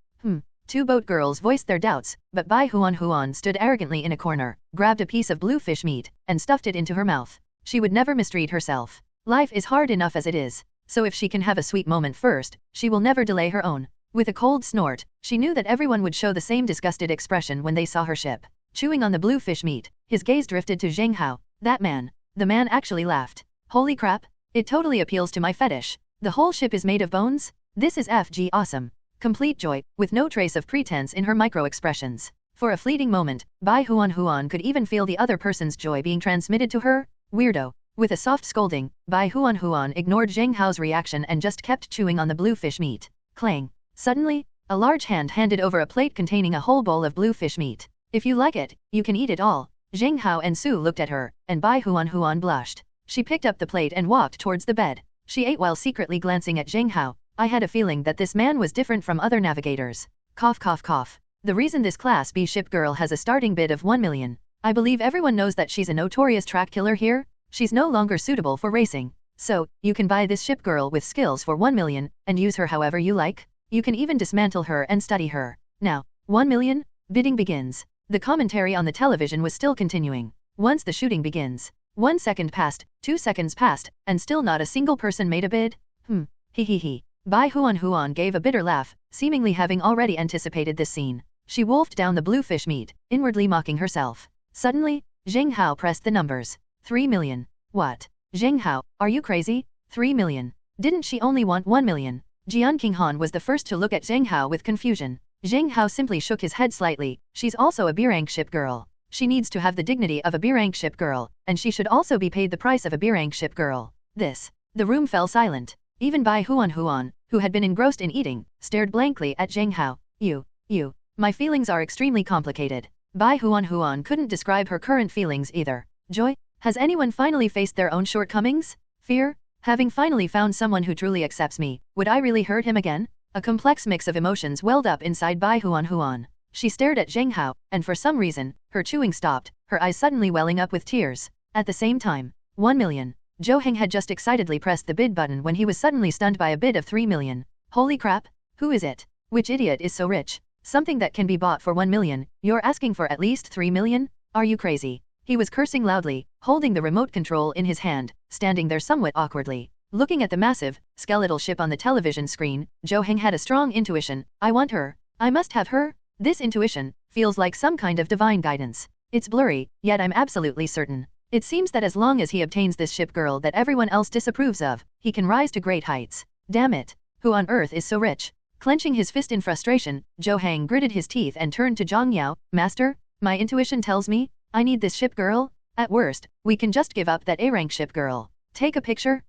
Two boat girls voiced their doubts, but Bai Huan stood arrogantly in a corner, grabbed a piece of blue fish meat, and stuffed it into her mouth. She would never mistreat herself. Life is hard enough as it is, so if she can have a sweet moment first, she will never delay her own. With a cold snort, she knew that everyone would show the same disgusted expression when they saw her ship. Chewing on the blue fish meat, his gaze drifted to Zheng Hao. That man. The man actually laughed. Holy crap, it totally appeals to my fetish. The whole ship is made of bones? This is FG awesome. Complete joy, with no trace of pretense in her micro-expressions. For a fleeting moment, Bai Huan could even feel the other person's joy being transmitted to her. Weirdo. With a soft scolding, Bai Huan ignored Zheng Hao's reaction and just kept chewing on the blue fish meat. Clang. Suddenly, a large hand handed over a plate containing a whole bowl of blue fish meat. If you like it, you can eat it all. Zheng Hao and Su looked at her, and Bai Huan blushed. She picked up the plate and walked towards the bed. She ate while secretly glancing at Zheng Hao. I had a feeling that this man was different from other navigators. Cough cough cough. The reason this Class B ship girl has a starting bid of 1 million. I believe everyone knows that she's a notorious track killer here. She's no longer suitable for racing. So, you can buy this ship girl with skills for 1 million, and use her however you like. You can even dismantle her and study her. Now, 1 million? Bidding begins. The commentary on the television was still continuing. Once the shooting begins. 1 second passed, 2 seconds passed, and still not a single person made a bid? He. Bai Huan gave a bitter laugh, seemingly having already anticipated this scene. She wolfed down the blue fish meat, inwardly mocking herself. Suddenly, Zheng Hao pressed the numbers. 3 million. What? Zheng Hao, are you crazy? 3 million. Didn't she only want 1 million? Jian Qinghan was the first to look at Zheng Hao with confusion. Zheng Hao simply shook his head slightly. She's also a B-rank ship girl. She needs to have the dignity of a B-rank ship girl, and she should also be paid the price of a B-rank ship girl. The room fell silent. Even Bai Huan, who had been engrossed in eating, stared blankly at Zheng Hao. My feelings are extremely complicated. Bai Huan couldn't describe her current feelings either. Joy? Has anyone finally faced their own shortcomings? Fear? Having finally found someone who truly accepts me, would I really hurt him again? A complex mix of emotions welled up inside Bai Huan. She stared at Zheng Hao, and for some reason, her chewing stopped, her eyes suddenly welling up with tears. At the same time, 1 million. Zhou Heng had just excitedly pressed the bid button when he was suddenly stunned by a bid of 3 million. Holy crap, who is it? Which idiot is so rich? Something that can be bought for 1 million, you're asking for at least 3 million? Are you crazy? He was cursing loudly, holding the remote control in his hand, standing there somewhat awkwardly. Looking at the massive, skeletal ship on the television screen, Zhou Heng had a strong intuition. I want her. I must have her. This intuition feels like some kind of divine guidance. It's blurry, yet I'm absolutely certain. It seems that as long as he obtains this ship girl that everyone else disapproves of, he can rise to great heights. Damn it. Who on earth is so rich? Clenching his fist in frustration, Zhou Heng gritted his teeth and turned to Zhang Yao. Master, my intuition tells me, I need this ship girl. At worst, we can just give up that A-rank ship girl. Take a picture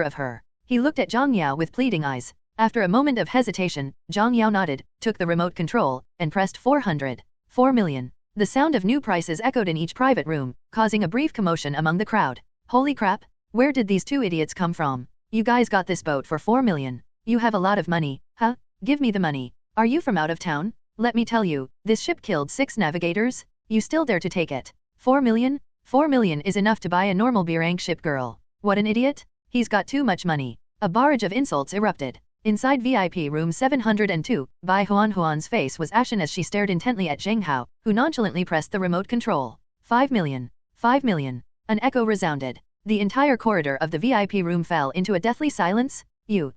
of her. He looked at Zhang Yao with pleading eyes. After a moment of hesitation, Zhang Yao nodded, took the remote control, and pressed 400. 4 million. The sound of new prices echoed in each private room, causing a brief commotion among the crowd. Holy crap, where did these two idiots come from? You guys got this boat for 4 million. You have a lot of money, huh? Give me the money. Are you from out of town? Let me tell you, this ship killed 6 navigators. You still dare to take it? 4 million? 4 million is enough to buy a normal B-rank ship girl. What an idiot. He's got too much money. A barrage of insults erupted. Inside VIP room 702, Bai Huan's face was ashen as she stared intently at Zheng Hao, who nonchalantly pressed the remote control. 5 million. 5 million. An echo resounded. The entire corridor of the VIP room fell into a deathly silence. You.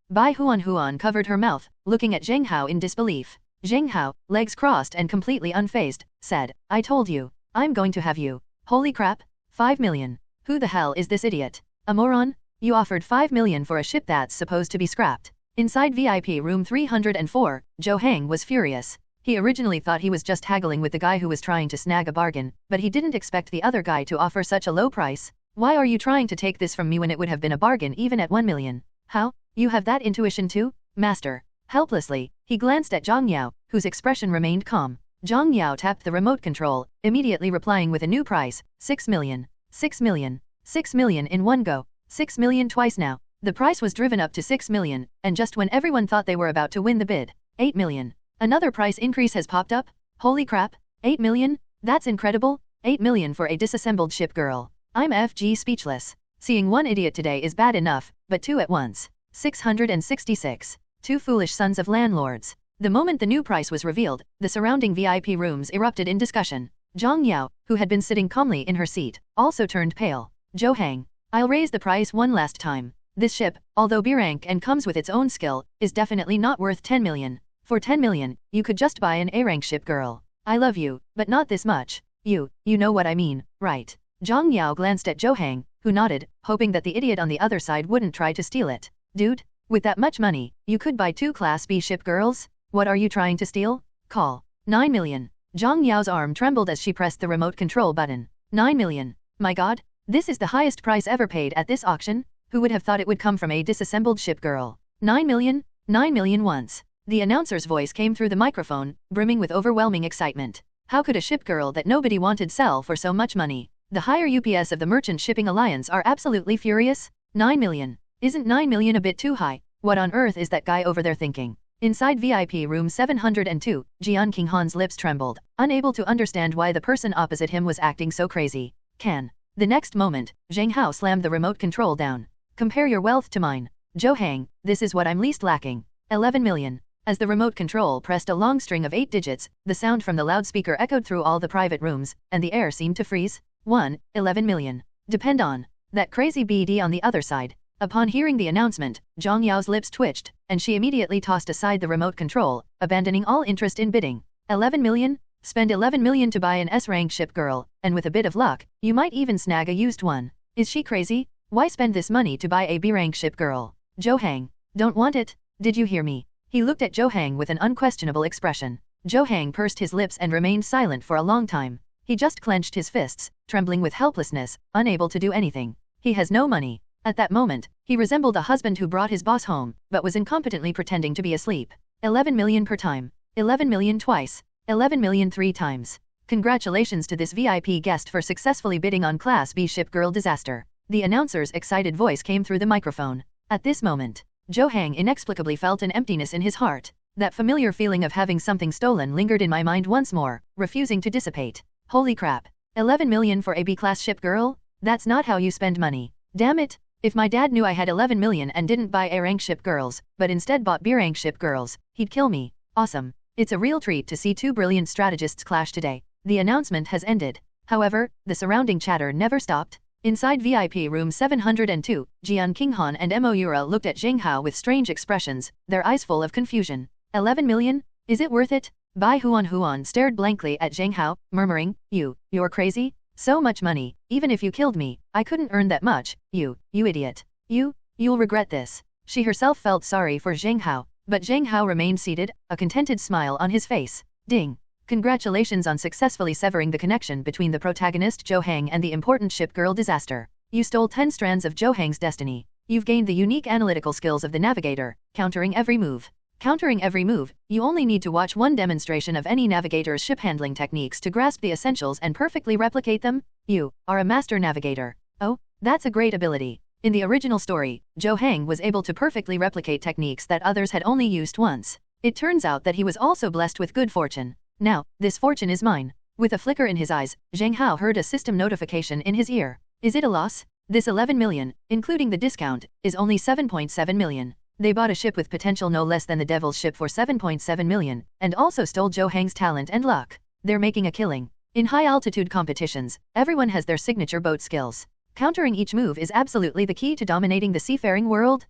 Bai Huan covered her mouth, looking at Zheng Hao in disbelief. Zheng Hao, legs crossed and completely unfazed, said, I told you, I'm going to have you. Holy crap, 5 million. Who the hell is this idiot? A moron? You offered 5 million for a ship that's supposed to be scrapped. Inside VIP room 304, Zhou Heng was furious. He originally thought he was just haggling with the guy who was trying to snag a bargain, but he didn't expect the other guy to offer such a low price. Why are you trying to take this from me when it would have been a bargain even at 1 million? How? You have that intuition too? Master. Helplessly, he glanced at Zhang Yao, whose expression remained calm. Zhang Yao tapped the remote control, immediately replying with a new price, 6 million. 6 million. 6 million in one go. 6 million twice now. The price was driven up to 6 million, and just when everyone thought they were about to win the bid, 8 million. Another price increase has popped up? Holy crap, 8 million? That's incredible, 8 million for a disassembled ship girl. I'm FG speechless. Seeing one idiot today is bad enough, but two at once. 666. Two foolish sons of landlords. The moment the new price was revealed, the surrounding VIP rooms erupted in discussion. Zhang Yao, who had been sitting calmly in her seat, also turned pale. Zhou Hang, I'll raise the price one last time. This ship, although B rank and comes with its own skill, is definitely not worth 10 million. For 10 million, you could just buy an A rank ship girl. I love you, but not this much. You know what I mean, right? Zhang Yao glanced at Zhou Hang, who nodded, hoping that the idiot on the other side wouldn't try to steal it. Dude, with that much money, you could buy 2 Class B ship girls? What are you trying to steal? Call. 9 million. Zhang Yao's arm trembled as she pressed the remote control button. 9 million. My god, this is the highest price ever paid at this auction? Who would have thought it would come from a disassembled ship girl? 9 million? 9 million once. The announcer's voice came through the microphone, brimming with overwhelming excitement. How could a ship girl that nobody wanted sell for so much money? The higher UPS of the Merchant Shipping Alliance are absolutely furious. 9 million. Isn't 9 million a bit too high? What on earth is that guy over there thinking? Inside VIP room 702, Jian Qinghan's lips trembled, unable to understand why the person opposite him was acting so crazy. The next moment, Zheng Hao slammed the remote control down. Compare your wealth to mine. Zhou Hang, this is what I'm least lacking. 11 million. As the remote control pressed a long string of 8 digits, the sound from the loudspeaker echoed through all the private rooms, and the air seemed to freeze. 11 million. Depend on that crazy BD on the other side. Upon hearing the announcement, Zhang Yao's lips twitched, and she immediately tossed aside the remote control, abandoning all interest in bidding. 11 million? Spend 11 million to buy an S-rank ship girl, and with a bit of luck, you might even snag a used one. Is she crazy? Why spend this money to buy a B-rank ship girl? Zhou Hang, don't want it? Did you hear me? He looked at Zhou Hang with an unquestionable expression. Zhou Hang pursed his lips and remained silent for a long time. He just clenched his fists, trembling with helplessness, unable to do anything. He has no money. At that moment, he resembled a husband who brought his boss home, but was incompetently pretending to be asleep. 11 million per time. 11 million twice. 11 million 3 times. Congratulations to this VIP guest for successfully bidding on Class B ship girl disaster. The announcer's excited voice came through the microphone. At this moment, Zhou Hang inexplicably felt an emptiness in his heart. That familiar feeling of having something stolen lingered in my mind once more, refusing to dissipate. Holy crap. 11 million for a B-class ship girl? That's not how you spend money. Damn it. If my dad knew I had 11 million and didn't buy A-rank ship girls, but instead bought B-rank ship girls, he'd kill me. Awesome. It's a real treat to see 2 brilliant strategists clash today. The announcement has ended. However, the surrounding chatter never stopped. Inside VIP room 702, Jian Qinghan and Mo Yura looked at Zheng Hao with strange expressions, their eyes full of confusion. 11 million? Is it worth it? Bai Huan stared blankly at Zheng Hao, murmuring, You're crazy? So much money, even if you killed me, I couldn't earn that much, you idiot. You'll regret this. She herself felt sorry for Zheng Hao, but Zheng Hao remained seated, a contented smile on his face. Ding. Congratulations on successfully severing the connection between the protagonist Zhou Hang and the important ship girl disaster. You stole 10 strands of Zhou Hang's destiny. You've gained the unique analytical skills of the navigator, countering every move. Countering every move, you only need to watch one demonstration of any navigator's ship handling techniques to grasp the essentials and perfectly replicate them. You are a master navigator. Oh, that's a great ability. In the original story, Zhou Hang was able to perfectly replicate techniques that others had only used once. It turns out that he was also blessed with good fortune. Now, this fortune is mine. With a flicker in his eyes, Zheng Hao heard a system notification in his ear. Is it a loss? This 11 million, including the discount, is only 7.7 million. They bought a ship with potential no less than the Devil's ship for 7.7 million, and also stole Zhou Hang's talent and luck. They're making a killing. In high-altitude competitions, everyone has their signature boat skills. Countering each move is absolutely the key to dominating the seafaring world.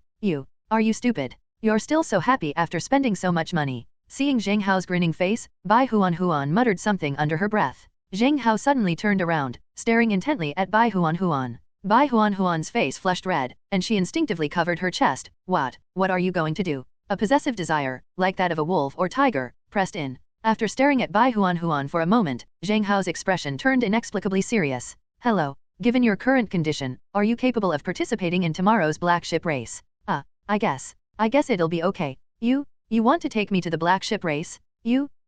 Are you stupid? You're still so happy after spending so much money. Seeing Zheng Hao's grinning face, Bai Huan muttered something under her breath. Zheng Hao suddenly turned around, staring intently at Bai Huan. Bai Huan's face flushed red, and she instinctively covered her chest. What are you going to do? A possessive desire, like that of a wolf or tiger, pressed in. After staring at Bai Huan for a moment, Zheng Hao's expression turned inexplicably serious. Hello, given your current condition, are you capable of participating in tomorrow's black ship race? I guess it'll be okay. You want to take me to the black ship race?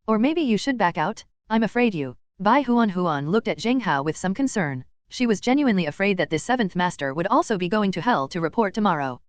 Or maybe you should back out? I'm afraid you. Bai Huan looked at Zheng Hao with some concern. She was genuinely afraid that this 7th master would also be going to hell to report tomorrow.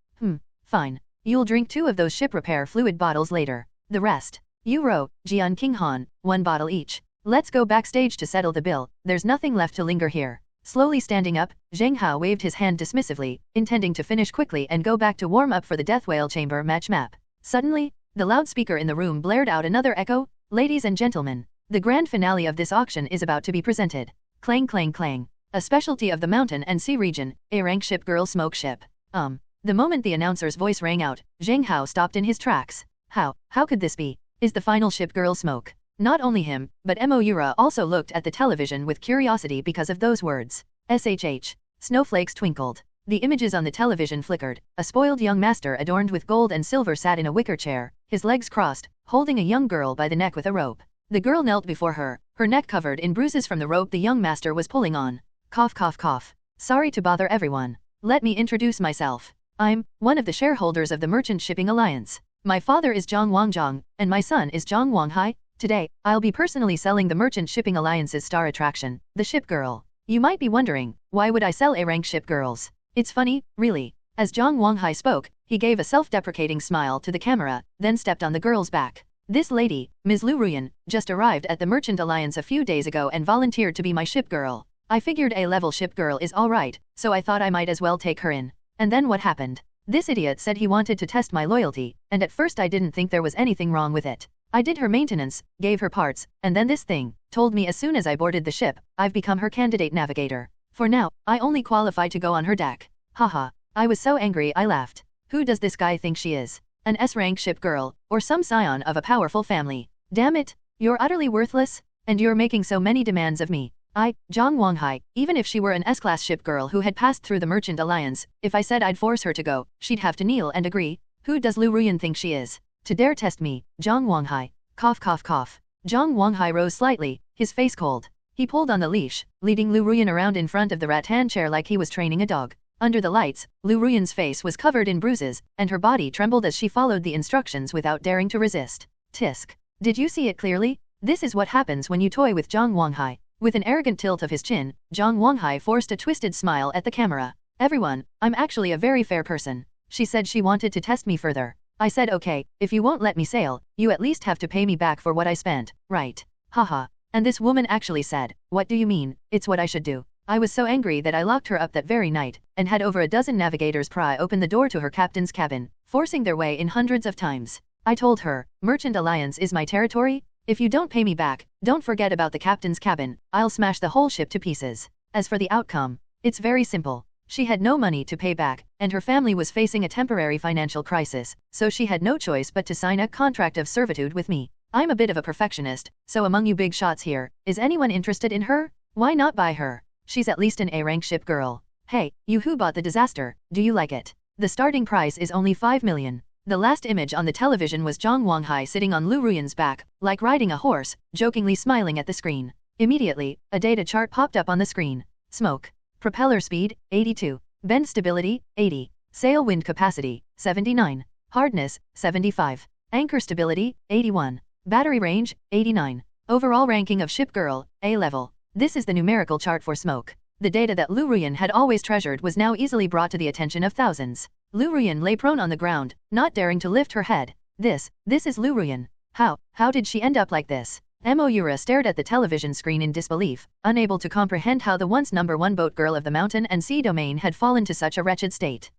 Fine. You'll drink 2 of those ship repair fluid bottles later. The rest. You row, Jian Qinghan, 1 bottle each. Let's go backstage to settle the bill, there's nothing left to linger here. Slowly standing up, Zheng Hao waved his hand dismissively, intending to finish quickly and go back to warm up for the Death Whale Chamber match map. Suddenly, The loudspeaker in the room blared out another echo. Ladies and gentlemen, the grand finale of this auction is about to be presented. Clang clang clang. A specialty of the mountain and sea region, A-rank ship girl smoke ship. The moment the announcer's voice rang out, Zheng Hao stopped in his tracks. How could this be? Is the final ship girl smoke? Not only him, but Moira also looked at the television with curiosity because of those words. SHH. Snowflakes twinkled. The images on the television flickered. A spoiled young master adorned with gold and silver sat in a wicker chair, his legs crossed, holding a young girl by the neck with a rope. The girl knelt before her, her neck covered in bruises from the rope the young master was pulling on. Cough cough cough. Sorry to bother everyone. Let me introduce myself. I'm one of the shareholders of the Merchant Shipping Alliance. My father is Zhang Wangzhang, and my son is Zhang Wanghai. Today, I'll be personally selling the Merchant Shipping Alliance's star attraction, the Ship Girl. You might be wondering, why would I sell A-rank ship girls? It's funny, really. As Zhang Wanghai spoke, he gave a self-deprecating smile to the camera, then stepped on the girl's back. This lady, Ms. Liu Ruyan, just arrived at the Merchant Alliance a few days ago and volunteered to be my ship girl. I figured A-level ship girl is alright, so I thought I might as well take her in. And then what happened? This idiot said he wanted to test my loyalty, and at first I didn't think there was anything wrong with it. I did her maintenance, gave her parts, and then this thing told me as soon as I boarded the ship, I've become her candidate navigator. For now, I only qualify to go on her deck. Haha. I was so angry I laughed. Who does this guy think she is? An S-rank ship girl, or some scion of a powerful family? Damn it, you're utterly worthless, and you're making so many demands of me. Zhang Wanghai, even if she were an S-class ship girl who had passed through the Merchant Alliance, if I said I'd force her to go, she'd have to kneel and agree. Who does Liu Ruyan think she is? To dare test me, Zhang Wanghai. Cough cough cough. Zhang Wanghai rose slightly, his face cold. He pulled on the leash, leading Liu Ruyan around in front of the rattan chair like he was training a dog. Under the lights, Liu Ruyan's face was covered in bruises, and her body trembled as she followed the instructions without daring to resist. Tisk. Did you see it clearly? This is what happens when you toy with Zhang Wanghai. With an arrogant tilt of his chin, Zhang Wanghai forced a twisted smile at the camera. Everyone, I'm actually a very fair person. She said she wanted to test me further. I said okay, if you won't let me sail, you at least have to pay me back for what I spent, right? Haha. And this woman actually said, what do you mean, it's what I should do. I was so angry that I locked her up that very night, and had over a dozen navigators pry open the door to her captain's cabin, forcing their way in hundreds of times. I told her, Merchant Alliance is my territory? If you don't pay me back, don't forget about the captain's cabin, I'll smash the whole ship to pieces. As for the outcome, it's very simple. She had no money to pay back, and her family was facing a temporary financial crisis, so she had no choice but to sign a contract of servitude with me. I'm a bit of a perfectionist, so among you big shots here, is anyone interested in her? Why not buy her? She's at least an A-rank ship girl. Hey, you who bought the disaster, do you like it? The starting price is only 5 million. The last image on the television was Zhang Wanghai sitting on Liu Ruyan's back, like riding a horse, jokingly smiling at the screen. Immediately, a data chart popped up on the screen. Smoke. Propeller speed, 82. Bend stability, 80. Sail wind capacity, 79. Hardness, 75. Anchor stability, 81. Battery range, 89. Overall ranking of ship girl, A level. This is the numerical chart for Smoke. The data that Liu Ruyan had always treasured was now easily brought to the attention of thousands. Liu Ruyan lay prone on the ground, not daring to lift her head. This is Liu Ruyan. How did she end up like this? Moira stared at the television screen in disbelief, unable to comprehend how the once #1 boat girl of the mountain and sea domain had fallen to such a wretched state.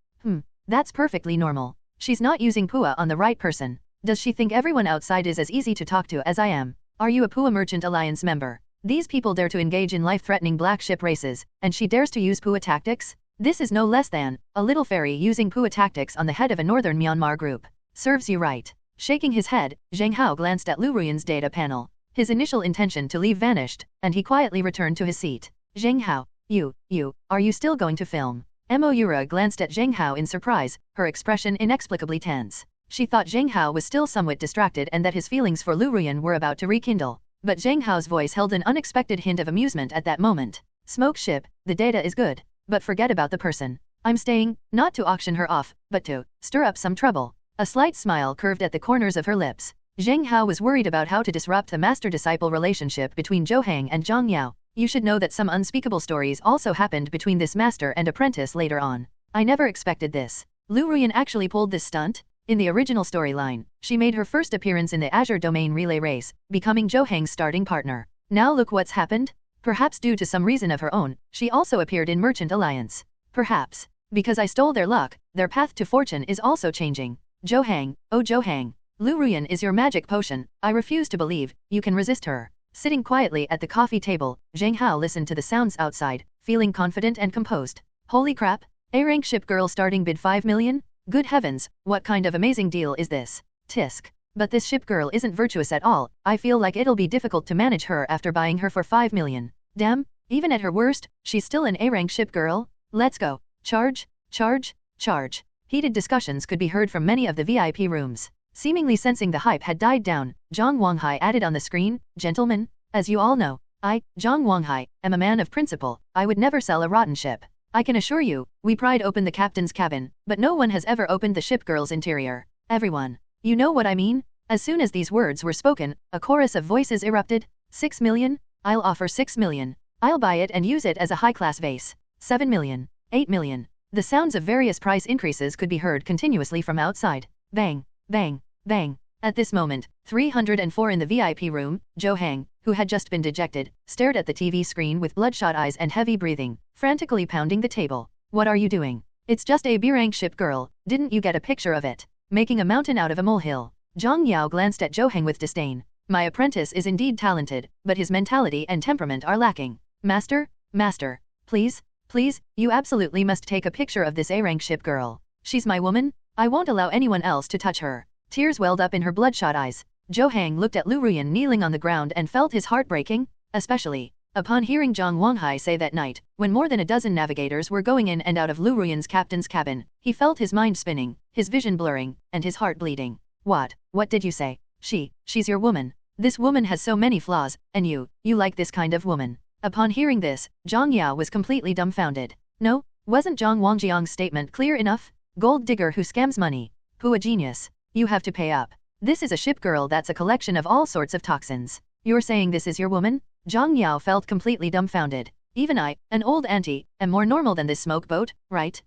That's perfectly normal. She's not using Pua on the right person. Does she think everyone outside is as easy to talk to as I am? Are you a Pua Merchant Alliance member? These people dare to engage in life-threatening black ship races, and she dares to use Pua tactics? This is no less than a little fairy using Pua tactics on the head of a northern Myanmar group. Serves you right. Shaking his head, Zheng Hao glanced at Liu Ruyan's data panel. His initial intention to leave vanished, and he quietly returned to his seat. Zheng Hao, are you still going to film? Moira glanced at Zheng Hao in surprise, her expression inexplicably tense. She thought Zheng Hao was still somewhat distracted and that his feelings for Liu Ruyan were about to rekindle. But Zheng Hao's voice held an unexpected hint of amusement at that moment. Smoke ship, the data is good. But forget about the person. I'm staying, not to auction her off, but to stir up some trouble. A slight smile curved at the corners of her lips. Zheng Hao was worried about how to disrupt the master-disciple relationship between Zhou Hang and Zhang Yao. You should know that some unspeakable stories also happened between this master and apprentice later on. I never expected this. Liu Ruyan actually pulled this stunt? In the original storyline, she made her first appearance in the Azure Domain Relay Race, becoming Zhou Hang's starting partner. Now look what's happened? Perhaps due to some reason of her own, she also appeared in Merchant Alliance. Perhaps because I stole their luck, their path to fortune is also changing. Zhou Hang, oh Zhou Hang, Liu Ruyan is your magic potion. I refuse to believe you can resist her. Sitting quietly at the coffee table, Zheng Hao listened to the sounds outside, feeling confident and composed. Holy crap! A-rank ship girl starting bid 5 million? Good heavens, what kind of amazing deal is this? Tisk. But this ship girl isn't virtuous at all. I feel like it'll be difficult to manage her after buying her for 5 million. Damn, even at her worst, she's still an A-rank ship girl? Let's go. Charge, charge, charge. Heated discussions could be heard from many of the VIP rooms. Seemingly sensing the hype had died down, Zhang Wanghai added on the screen, "Gentlemen, as you all know, I, Zhang Wanghai, am a man of principle. I would never sell a rotten ship. I can assure you, we pried open the captain's cabin, but no one has ever opened the ship girl's interior. Everyone. You know what I mean?" As soon as these words were spoken, a chorus of voices erupted. 6 million? I'll offer 6 million. I'll buy it and use it as a high-class vase. 7 million. 8 million. The sounds of various price increases could be heard continuously from outside. Bang, bang, bang. At this moment, 304 in the VIP room, Zheng, who had just been dejected, stared at the TV screen with bloodshot eyes and heavy breathing, frantically pounding the table. What are you doing? It's just a B-rank ship girl, didn't you get a picture of it? Making a mountain out of a molehill. Zhang Yao glanced at Zheng with disdain. My apprentice is indeed talented, but his mentality and temperament are lacking. Master, master, please, please, you absolutely must take a picture of this A-rank ship girl. She's my woman, I won't allow anyone else to touch her. Tears welled up in her bloodshot eyes. Zheng looked at Liu Ruyan kneeling on the ground and felt his heart breaking, especially upon hearing Zhang Wanghai say that night, when more than a dozen navigators were going in and out of Liu Ruyan's captain's cabin, he felt his mind spinning, his vision blurring, and his heart bleeding. What did you say? She's your woman. This woman has so many flaws, and you like this kind of woman. Upon hearing this, Zhang Yao was completely dumbfounded. No, wasn't Zhang Wangjiang's statement clear enough? Gold digger who scams money. Who a genius. You have to pay up. This is a ship girl that's a collection of all sorts of toxins. You're saying this is your woman? Zhang Yao felt completely dumbfounded. Even I, an old auntie, am more normal than this smoke boat, right?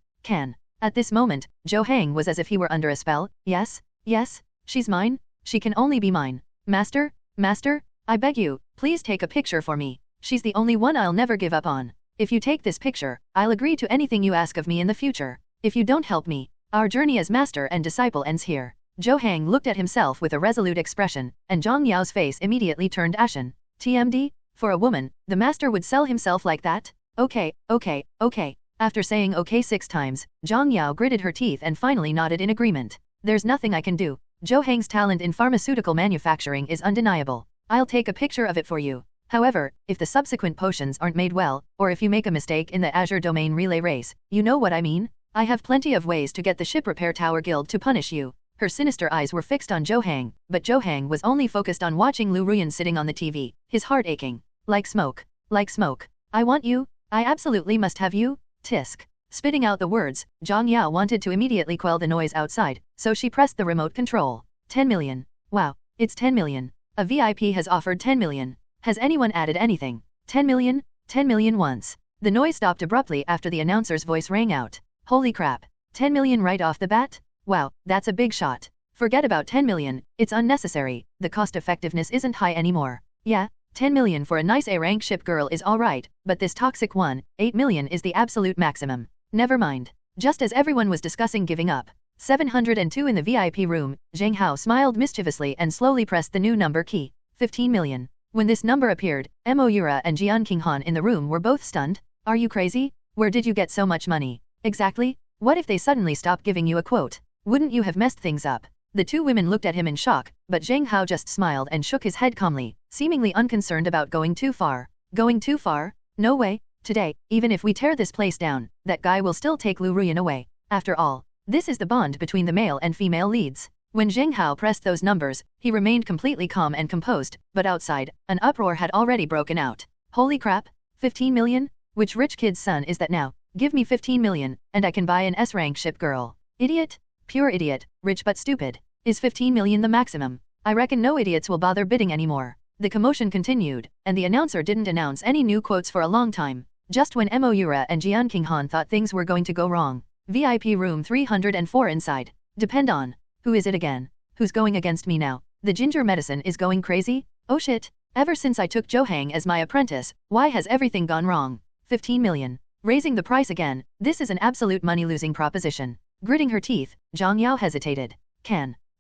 At this moment, Zheng was as if he were under a spell. Yes, yes, she's mine. She can only be mine. Master, master, I beg you, please take a picture for me. She's the only one I'll never give up on. If you take this picture, I'll agree to anything you ask of me in the future. If you don't help me, our journey as master and disciple ends here. Zheng looked at himself with a resolute expression, and Zhang Yao's face immediately turned ashen. TMD? For a woman, the master would sell himself like that? Okay, okay, okay. After saying okay 6 times, Zhang Yao gritted her teeth and finally nodded in agreement. There's nothing I can do. Zheng's talent in pharmaceutical manufacturing is undeniable. I'll take a picture of it for you. However, if the subsequent potions aren't made well, or if you make a mistake in the Azure Domain Relay race, you know what I mean? I have plenty of ways to get the Ship Repair Tower Guild to punish you. Her sinister eyes were fixed on Zheng, but Zheng was only focused on watching Liu Ruyan sitting on the TV, his heart aching. Like smoke. Like smoke. I want you. I absolutely must have you. Tisk. Spitting out the words, Zhang Yao wanted to immediately quell the noise outside, so she pressed the remote control. 10 million. Wow, it's 10 million. A VIP has offered 10 million. Has anyone added anything? 10 million? 10 million once. The noise stopped abruptly after the announcer's voice rang out. Holy crap. 10 million right off the bat? Wow, that's a big shot. Forget about 10 million, it's unnecessary, the cost effectiveness isn't high anymore. Yeah, 10 million for a nice A-rank ship girl is alright, but this toxic one, 8 million is the absolute maximum. Never mind. Just as everyone was discussing giving up, 702 in the VIP room, Zheng Hao smiled mischievously and slowly pressed the new number key. 15 million. When this number appeared, Moira and Jian Qinghan in the room were both stunned. Are you crazy? Where did you get so much money? Exactly? What if they suddenly stop giving you a quote? Wouldn't you have messed things up? The two women looked at him in shock, but Zheng Hao just smiled and shook his head calmly, seemingly unconcerned about going too far. Going too far? No way. Today, even if we tear this place down, that guy will still take Liu Ruyan away. After all, this is the bond between the male and female leads. When Zheng Hao pressed those numbers, he remained completely calm and composed, but outside, an uproar had already broken out. Holy crap, 15 million? Which rich kid's son is that now? Give me 15 million, and I can buy an S-rank ship girl. Idiot? Pure idiot, rich but stupid. Is 15 million the maximum? I reckon no idiots will bother bidding anymore. The commotion continued, and the announcer didn't announce any new quotes for a long time. Just when Moira and Jian Qinghan thought things were going to go wrong. VIP room 304 inside. Depend on. Who is it again? Who's going against me now? The ginger medicine is going crazy? Oh shit. Ever since I took Zheng as my apprentice, why has everything gone wrong? 15 million. Raising the price again, this is an absolute money-losing proposition. Gritting her teeth, Zhang Yao hesitated.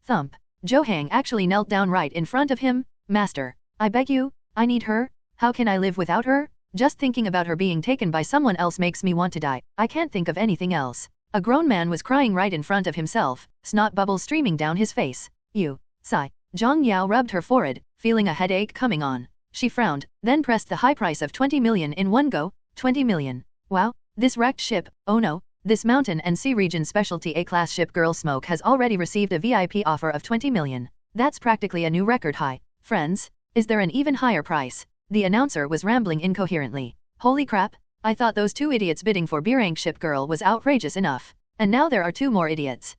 Thump. Zheng actually knelt down right in front of him. Master, I beg you, I need her. How can I live without her? Just thinking about her being taken by someone else makes me want to die. I can't think of anything else. A grown man was crying right in front of himself, snot bubbles streaming down his face. You, sigh. Zhang Yao rubbed her forehead, feeling a headache coming on. She frowned, then pressed the high price of 20 million in one go. 20 million. Wow, this wrecked ship, oh no. This mountain and sea region specialty A-class ship Girl Smoke has already received a VIP offer of 20 million. That's practically a new record high. Friends, is there an even higher price? The announcer was rambling incoherently. Holy crap, I thought those two idiots bidding for B-rank ship Girl was outrageous enough. And now there are two more idiots.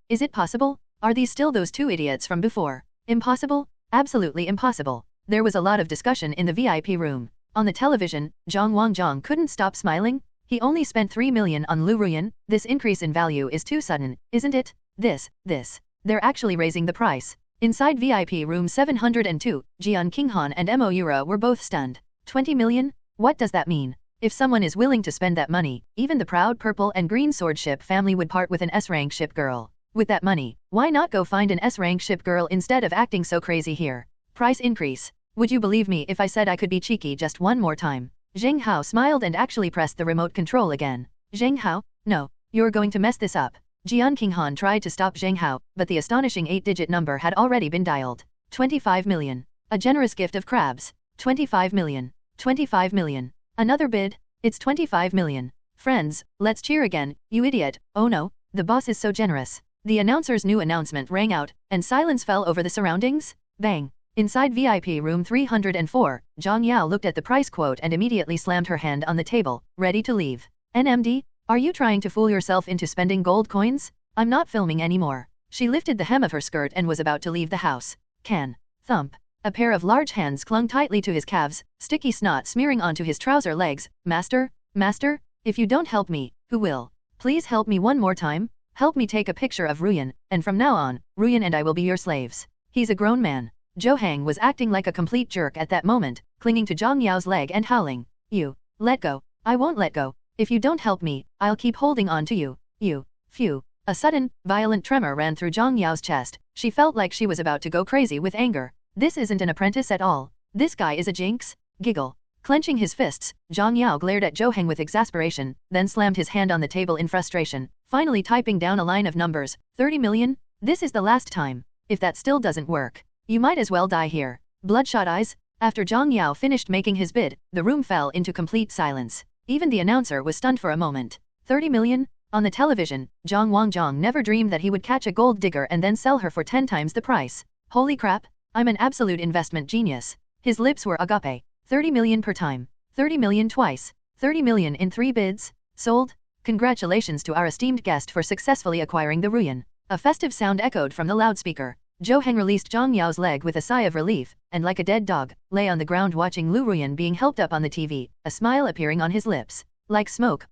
Is it possible? Are these still those two idiots from before? Impossible? Absolutely impossible. There was a lot of discussion in the VIP room. On the television, Zhang Wangjong couldn't stop smiling. He only spent 3 million on Liu Ruyan. This increase in value is too sudden, isn't it? They're actually raising the price. Inside VIP room 702, Jian Qinghan and Mo Yura were both stunned. 20 million? What does that mean? If someone is willing to spend that money, even the proud purple and green sword ship family would part with an S-rank ship girl. With that money, why not go find an S-rank ship girl instead of acting so crazy here? Price increase. Would you believe me if I said I could be cheeky just one more time? Zheng Hao smiled and actually pressed the remote control again. Zheng Hao? No, you're going to mess this up. Jian Qinghan tried to stop Zheng Hao, but the astonishing 8-digit number had already been dialed. 25 million. A generous gift of crabs. 25 million. 25 million. Another bid? It's 25 million. Friends, let's cheer again, you idiot. Oh no, the boss is so generous. The announcer's new announcement rang out, and silence fell over the surroundings. Bang. Inside VIP room 304, Zhang Yao looked at the price quote and immediately slammed her hand on the table, ready to leave. NMD, are you trying to fool yourself into spending gold coins? I'm not filming anymore. She lifted the hem of her skirt and was about to leave the house. Can. Thump. A pair of large hands clung tightly to his calves, sticky snot smearing onto his trouser legs. Master? Master? If you don't help me, who will? Please help me one more time. Help me take a picture of Ruyan, and from now on, Ruyan and I will be your slaves. He's a grown man. Zheng was acting like a complete jerk at that moment, clinging to Zhang Yao's leg and howling. You. Let go. I won't let go. If you don't help me, I'll keep holding on to you. You. Phew. A sudden, violent tremor ran through Zhang Yao's chest. She felt like she was about to go crazy with anger. This isn't an apprentice at all. This guy is a jinx. Giggle. Clenching his fists, Zhang Yao glared at Zheng with exasperation, then slammed his hand on the table in frustration, finally typing down a line of numbers. 30 million? This is the last time. If that still doesn't work, you might as well die here. Bloodshot eyes. After Zhang Yao finished making his bid, the room fell into complete silence. Even the announcer was stunned for a moment. 30 million? On the television, Zhang Wangjong never dreamed that he would catch a gold digger and then sell her for 10 times the price. Holy crap, I'm an absolute investment genius. His lips were agape. 30 million per time. 30 million twice. 30 million in 3 bids. Sold? Congratulations to our esteemed guest for successfully acquiring the Ruyan. A festive sound echoed from the loudspeaker. Zheng released Zhang Yao's leg with a sigh of relief, and like a dead dog, lay on the ground watching Liu Ruyan being helped up on the TV, a smile appearing on his lips. Like smoke,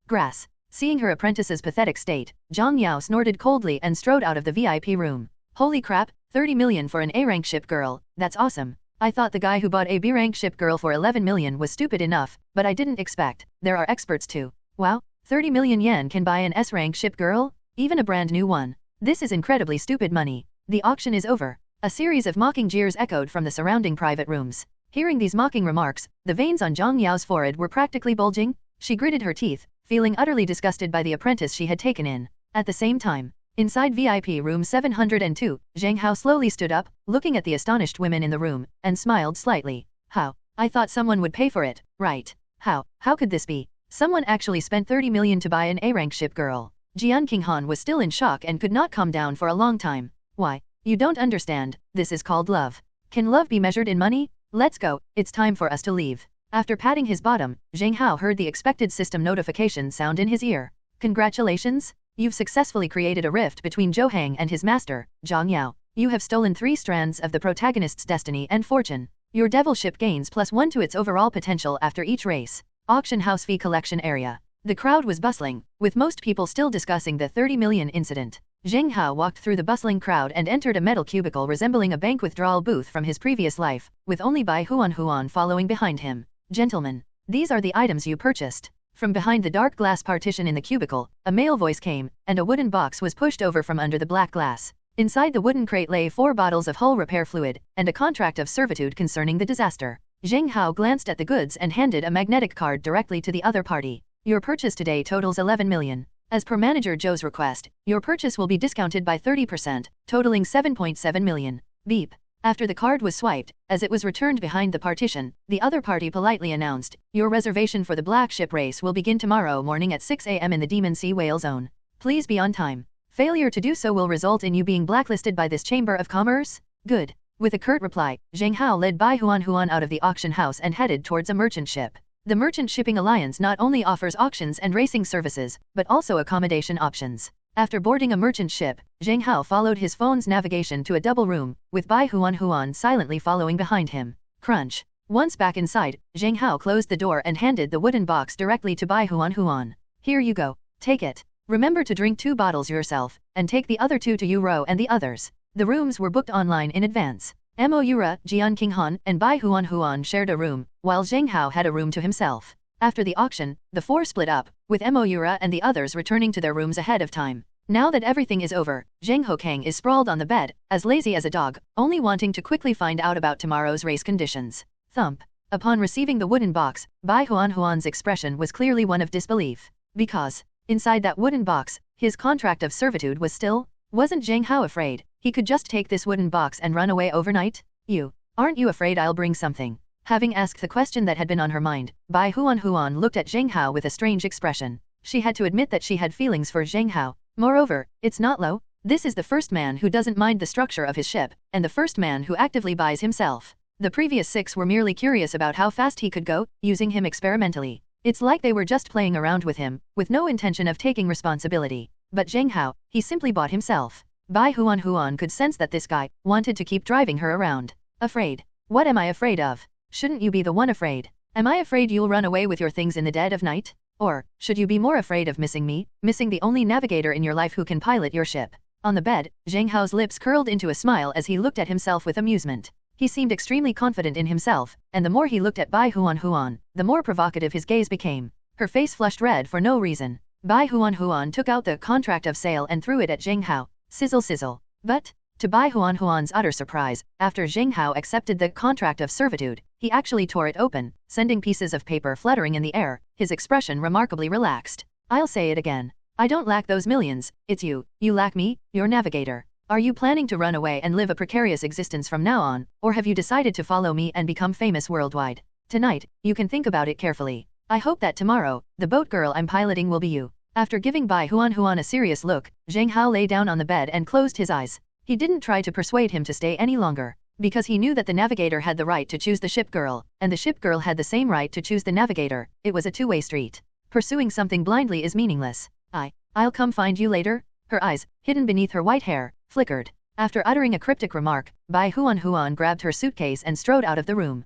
grass. Seeing her apprentice's pathetic state, Zhang Yao snorted coldly and strode out of the VIP room. Holy crap, 30 million for an A-rank ship girl, that's awesome. I thought the guy who bought a B-rank ship girl for 11 million was stupid enough, but I didn't expect. There are experts too. Wow, 30 million yen can buy an S-rank ship girl? Even a brand new one. This is incredibly stupid money. The auction is over. A series of mocking jeers echoed from the surrounding private rooms. Hearing these mocking remarks, the veins on Zhang Yao's forehead were practically bulging. She gritted her teeth, feeling utterly disgusted by the apprentice she had taken in. At the same time, inside VIP room 702, Zheng Hao slowly stood up, looking at the astonished women in the room, and smiled slightly. How? I thought someone would pay for it, right? How could this be? Someone actually spent 30 million to buy an A-rank ship girl. Jian Qinghan was still in shock and could not calm down for a long time. Why? You don't understand, this is called love. Can love be measured in money? Let's go, it's time for us to leave. After patting his bottom, Zheng Hao heard the expected system notification sound in his ear. Congratulations, you've successfully created a rift between Zheng and his master, Zhang Yao. You have stolen 3 strands of the protagonist's destiny and fortune. Your devil ship gains +1 to its overall potential after each race. Auction house fee collection area. The crowd was bustling, with most people still discussing the 30 million incident. Zheng Hao walked through the bustling crowd and entered a metal cubicle resembling a bank withdrawal booth from his previous life, with only Bai Huan following behind him. Gentlemen, these are the items you purchased. From behind the dark glass partition in the cubicle, a male voice came, and a wooden box was pushed over from under the black glass. Inside the wooden crate lay 4 bottles of hull repair fluid, and a contract of servitude concerning the disaster. Zheng Hao glanced at the goods and handed a magnetic card directly to the other party. Your purchase today totals 11 million. As per Manager Zhou's request, your purchase will be discounted by 30%, totaling 7.7 million. Beep. After the card was swiped, as it was returned behind the partition, the other party politely announced, your reservation for the Black Ship race will begin tomorrow morning at 6 a.m. in the Demon Sea Whale Zone. Please be on time. Failure to do so will result in you being blacklisted by this Chamber of Commerce? Good. With a curt reply, Zheng Hao led Bai Huan out of the auction house and headed towards a merchant ship. The Merchant Shipping Alliance not only offers auctions and racing services, but also accommodation options. After boarding a merchant ship, Zheng Hao followed his phone's navigation to a double room, with Bai Huan silently following behind him. Crunch. Once back inside, Zheng Hao closed the door and handed the wooden box directly to Bai Huan. Here you go. Take it. Remember to drink 2 bottles yourself, and take the other 2 to Yu and the others. The rooms were booked online in advance. Mo Yura, Jian Qinghan, and Bai Huan shared a room, while Zheng Hao had a room to himself. After the auction, the 4 split up, with Mo Yura and the others returning to their rooms ahead of time. Now that everything is over, Zheng Hokang is sprawled on the bed, as lazy as a dog, only wanting to quickly find out about tomorrow's race conditions. Thump. Upon receiving the wooden box, Bai Huan's expression was clearly one of disbelief. Because, inside that wooden box, his contract of servitude was still. Wasn't Zheng Hao afraid he could just take this wooden box and run away overnight? Aren't you afraid I'll bring something? Having asked the question that had been on her mind, Bai Huan looked at Zheng Hao with a strange expression. She had to admit that she had feelings for Zheng Hao. Moreover, it's not low. This is the first man who doesn't mind the structure of his ship, and the first man who actively buys himself. The previous 6 were merely curious about how fast he could go, using him experimentally. It's like they were just playing around with him, with no intention of taking responsibility. But Zheng Hao, he simply bought himself. Bai Huan could sense that this guy wanted to keep driving her around. Afraid? What am I afraid of? Shouldn't you be the one afraid? Am I afraid you'll run away with your things in the dead of night? Or, should you be more afraid of missing me, missing the only navigator in your life who can pilot your ship? On the bed, Zheng Hao's lips curled into a smile as he looked at himself with amusement. He seemed extremely confident in himself, and the more he looked at Bai Huan, the more provocative his gaze became. Her face flushed red for no reason. Bai Huan took out the contract of sale and threw it at Zheng Hao. Sizzle sizzle. But, to Bai Huan's utter surprise, after Zheng Hao accepted the contract of servitude, he actually tore it open, sending pieces of paper fluttering in the air, his expression remarkably relaxed. I'll say it again. I don't lack those millions, it's you lack me, your navigator. Are you planning to run away and live a precarious existence from now on, or have you decided to follow me and become famous worldwide? Tonight, you can think about it carefully. I hope that tomorrow, the boat girl I'm piloting will be you. After giving Bai Huan a serious look, Zheng Hao lay down on the bed and closed his eyes. He didn't try to persuade him to stay any longer, because he knew that the navigator had the right to choose the ship girl, and the ship girl had the same right to choose the navigator. It was a two-way street. Pursuing something blindly is meaningless. I'll come find you later? Her eyes, hidden beneath her white hair, flickered. After uttering a cryptic remark, Bai Huan grabbed her suitcase and strode out of the room.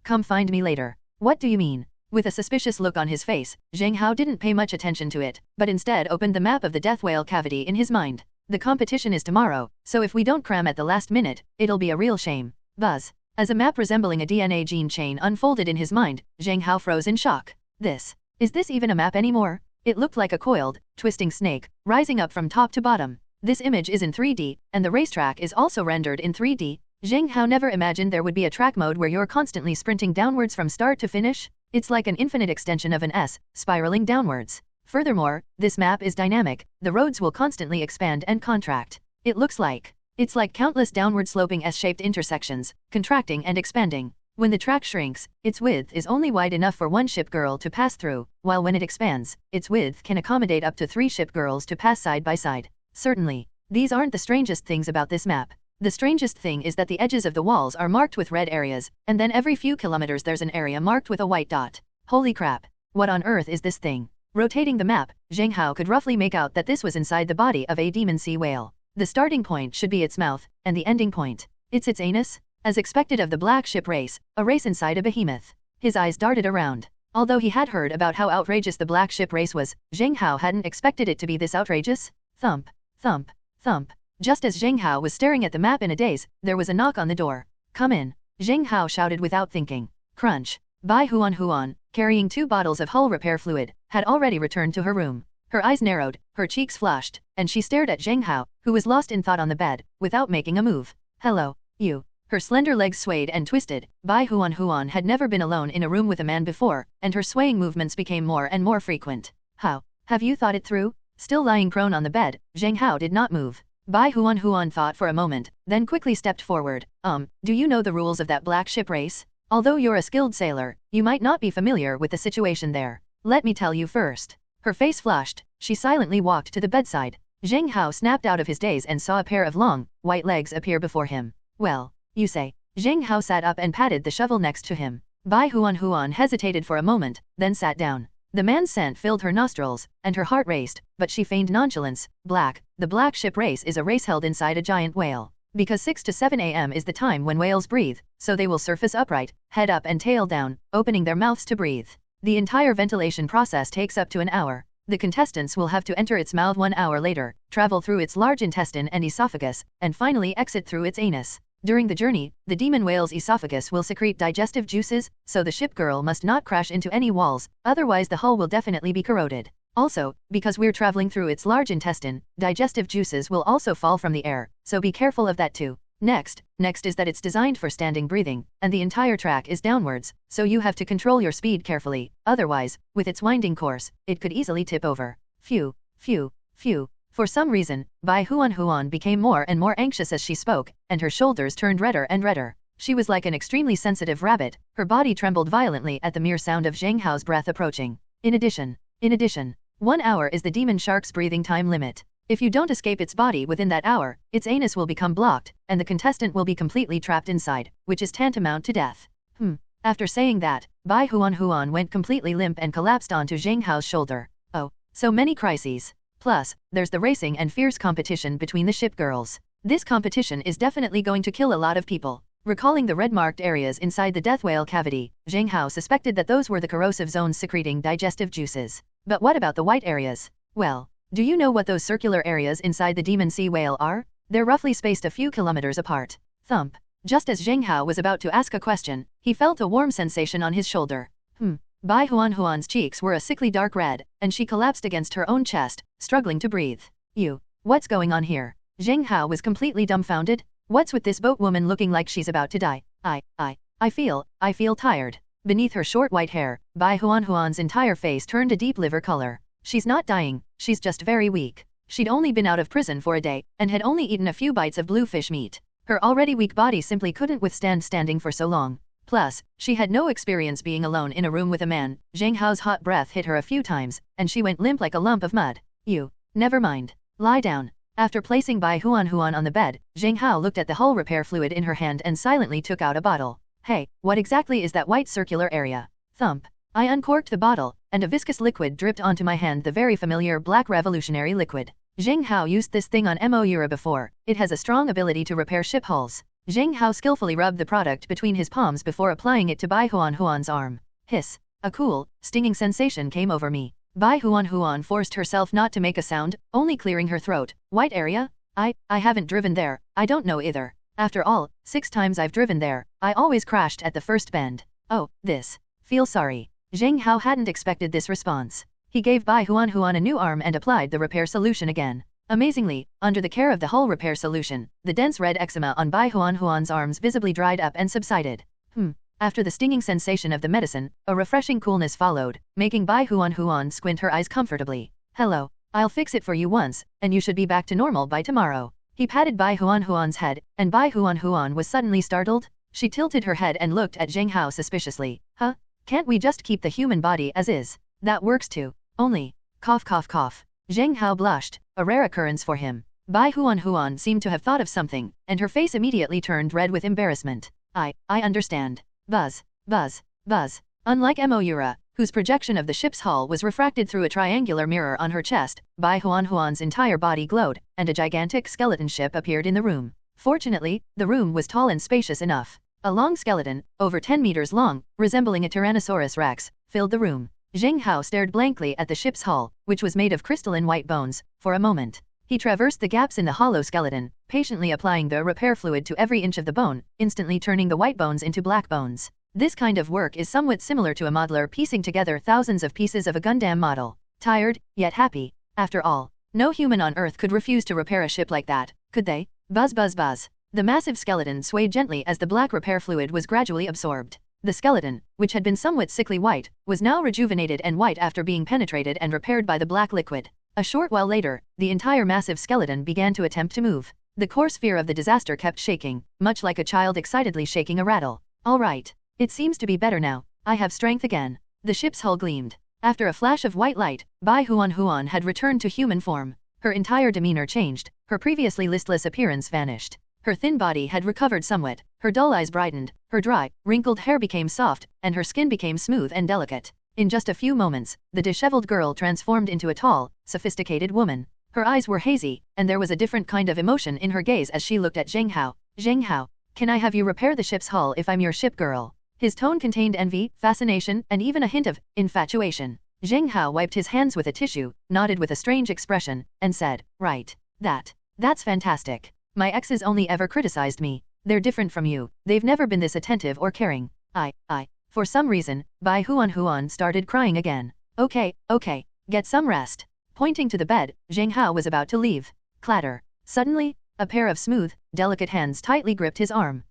Come find me later. What do you mean? With a suspicious look on his face, Zheng Hao didn't pay much attention to it, but instead opened the map of the death whale cavity in his mind. The competition is tomorrow, so if we don't cram at the last minute, it'll be a real shame. Buzz. As a map resembling a DNA gene chain unfolded in his mind, Zheng Hao froze in shock. Is this even a map anymore? It looked like a coiled, twisting snake, rising up from top to bottom. This image is in 3D, and the racetrack is also rendered in 3D. Zheng Hao never imagined there would be a track mode where you're constantly sprinting downwards from start to finish. It's like an infinite extension of an S, spiraling downwards. Furthermore, this map is dynamic. The roads will constantly expand and contract. It's like countless downward sloping S-shaped intersections, contracting and expanding. When the track shrinks, its width is only wide enough for one ship girl to pass through, while when it expands, its width can accommodate up to 3 ship girls to pass side by side. Certainly, these aren't the strangest things about this map. The strangest thing is that the edges of the walls are marked with red areas, and then every few kilometers there's an area marked with a white dot. Holy crap! What on earth is this thing? Rotating the map, Zheng Hao could roughly make out that this was inside the body of a demon sea whale. The starting point should be its mouth, and the ending point. It's its anus? As expected of the Black Ship race, a race inside a behemoth. His eyes darted around. Although he had heard about how outrageous the Black Ship race was, Zheng Hao hadn't expected it to be this outrageous. Thump, thump, thump. Just as Zheng Hao was staring at the map in a daze, there was a knock on the door. Come in, Zheng Hao shouted without thinking. Crunch. Bai Huan, carrying 2 bottles of hull repair fluid, had already returned to her room. Her eyes narrowed, her cheeks flushed, and she stared at Zheng Hao, who was lost in thought on the bed, without making a move. Hello, you. Her slender legs swayed and twisted. Bai Huan had never been alone in a room with a man before, and her swaying movements became more and more frequent. How? Have you thought it through? Still lying prone on the bed, Zheng Hao did not move. Bai Huan thought for a moment, then quickly stepped forward. Do you know the rules of that black ship race? Although you're a skilled sailor, you might not be familiar with the situation there. Let me tell you first. Her face flushed, she silently walked to the bedside. Zheng Hao snapped out of his daze and saw a pair of long, white legs appear before him. Well, you say. Zheng Hao sat up and patted the shovel next to him. Bai Huan hesitated for a moment, then sat down. The man's scent filled her nostrils, and her heart raced, but she feigned nonchalance. The black ship race is a race held inside a giant whale. Because 6 to 7 a.m. is the time when whales breathe, so they will surface upright, head up and tail down, opening their mouths to breathe. The entire ventilation process takes up to an hour. The contestants will have to enter its mouth 1 hour later, travel through its large intestine and esophagus, and finally exit through its anus. During the journey, the demon whale's esophagus will secrete digestive juices, so the ship girl must not crash into any walls, otherwise the hull will definitely be corroded. Also, because we're traveling through its large intestine, digestive juices will also fall from the air, so be careful of that too. Next is that it's designed for standing breathing, and the entire track is downwards, so you have to control your speed carefully, otherwise, with its winding course, it could easily tip over. Phew. For some reason, Bai Huan became more and more anxious as she spoke, and her shoulders turned redder and redder. She was like an extremely sensitive rabbit, her body trembled violently at the mere sound of Zheng Hao's breath approaching. In addition, 1 hour is the demon shark's breathing time limit. If you don't escape its body within that hour, its anus will become blocked, and the contestant will be completely trapped inside, which is tantamount to death. After saying that, Bai Huan went completely limp and collapsed onto Zheng Hao's shoulder. Oh, so many crises. Plus, there's the racing and fierce competition between the ship girls. This competition is definitely going to kill a lot of people. Recalling the red-marked areas inside the death whale cavity, Zheng Hao suspected that those were the corrosive zones secreting digestive juices. But what about the white areas? Well, do you know what those circular areas inside the demon sea whale are? They're roughly spaced a few kilometers apart. Thump. Just as Zheng Hao was about to ask a question, he felt a warm sensation on his shoulder. Bai Huan's cheeks were a sickly dark red, and she collapsed against her own chest, struggling to breathe. What's going on here? Zheng Hao was completely dumbfounded. What's with this boat woman looking like she's about to die? I feel tired. Beneath her short white hair, Bai Huan's entire face turned a deep liver color. She's not dying, she's just very weak. She'd only been out of prison for a day, and had only eaten a few bites of bluefish meat. Her already weak body simply couldn't withstand standing for so long. Plus, she had no experience being alone in a room with a man. Zheng Hao's hot breath hit her a few times, and she went limp like a lump of mud. Never mind. Lie down. After placing Bai Huan on the bed, Zheng Hao looked at the hull repair fluid in her hand and silently took out a bottle. Hey, what exactly is that white circular area? Thump. I uncorked the bottle, and a viscous liquid dripped onto my hand, the very familiar black revolutionary liquid. Zheng Hao used this thing on Moira before. It has a strong ability to repair ship hulls. Zheng Hao skillfully rubbed the product between his palms before applying it to Bai Huan's arm. Hiss. A cool, stinging sensation came over me. Bai Huan forced herself not to make a sound, only clearing her throat. White area? I haven't driven there, I don't know either. After all, 6 times I've driven there, I always crashed at the first bend. Oh, this. Feel sorry. Zheng Hao hadn't expected this response. He gave Bai Huan a new arm and applied the repair solution again. Amazingly, under the care of the hull repair solution, the dense red eczema on Bai Huan's arms visibly dried up and subsided. After the stinging sensation of the medicine, a refreshing coolness followed, making Bai Huan squint her eyes comfortably. Hello, I'll fix it for you once, and you should be back to normal by tomorrow. He patted Bai Huan's head, and Bai Huan was suddenly startled. She tilted her head and looked at Zheng Hao suspiciously. Can't we just keep the human body as is? That works too. Only, cough. Zheng Hao blushed, a rare occurrence for him. Bai Huan seemed to have thought of something, and her face immediately turned red with embarrassment. I understand. Buzz. Unlike Moira, whose projection of the ship's hull was refracted through a triangular mirror on her chest, Bai Huan's entire body glowed, and a gigantic skeleton ship appeared in the room. Fortunately, the room was tall and spacious enough. A long skeleton, over 10 meters long, resembling a Tyrannosaurus rex, filled the room. Zheng Hao stared blankly at the ship's hull, which was made of crystalline white bones, for a moment. He traversed the gaps in the hollow skeleton, patiently applying the repair fluid to every inch of the bone, instantly turning the white bones into black bones. This kind of work is somewhat similar to a modeler piecing together thousands of pieces of a Gundam model. Tired, yet happy, After all, no human on Earth could refuse to repair a ship like that, could they? Buzz buzz buzz. The massive skeleton swayed gently as the black repair fluid was gradually absorbed. The skeleton, which had been somewhat sickly white, was now rejuvenated and white after being penetrated and repaired by the black liquid. A short while later, the entire massive skeleton began to attempt to move. The core sphere of the disaster kept shaking, much like a child excitedly shaking a rattle. All right. It seems to be better now. I have strength again. The ship's hull gleamed. After a flash of white light, Bai Huan had returned to human form. Her entire demeanor changed. Her previously listless appearance vanished. Her thin body had recovered somewhat, her dull eyes brightened, her dry, wrinkled hair became soft, and her skin became smooth and delicate. In just a few moments, the disheveled girl transformed into a tall, sophisticated woman. Her eyes were hazy, and there was a different kind of emotion in her gaze as she looked at Zheng Hao. Zheng Hao, can I have you repair the ship's hull if I'm your ship girl? His tone contained envy, fascination, and even a hint of infatuation. Zheng Hao wiped his hands with a tissue, nodded with a strange expression, and said, right. That's fantastic. My exes only ever criticized me. They're different from you. They've never been this attentive or caring. For some reason, Bai Huan started crying again. Okay, get some rest. Pointing to the bed, Zheng Hao was about to leave. Clatter. Suddenly, a pair of smooth, delicate hands tightly gripped his arm.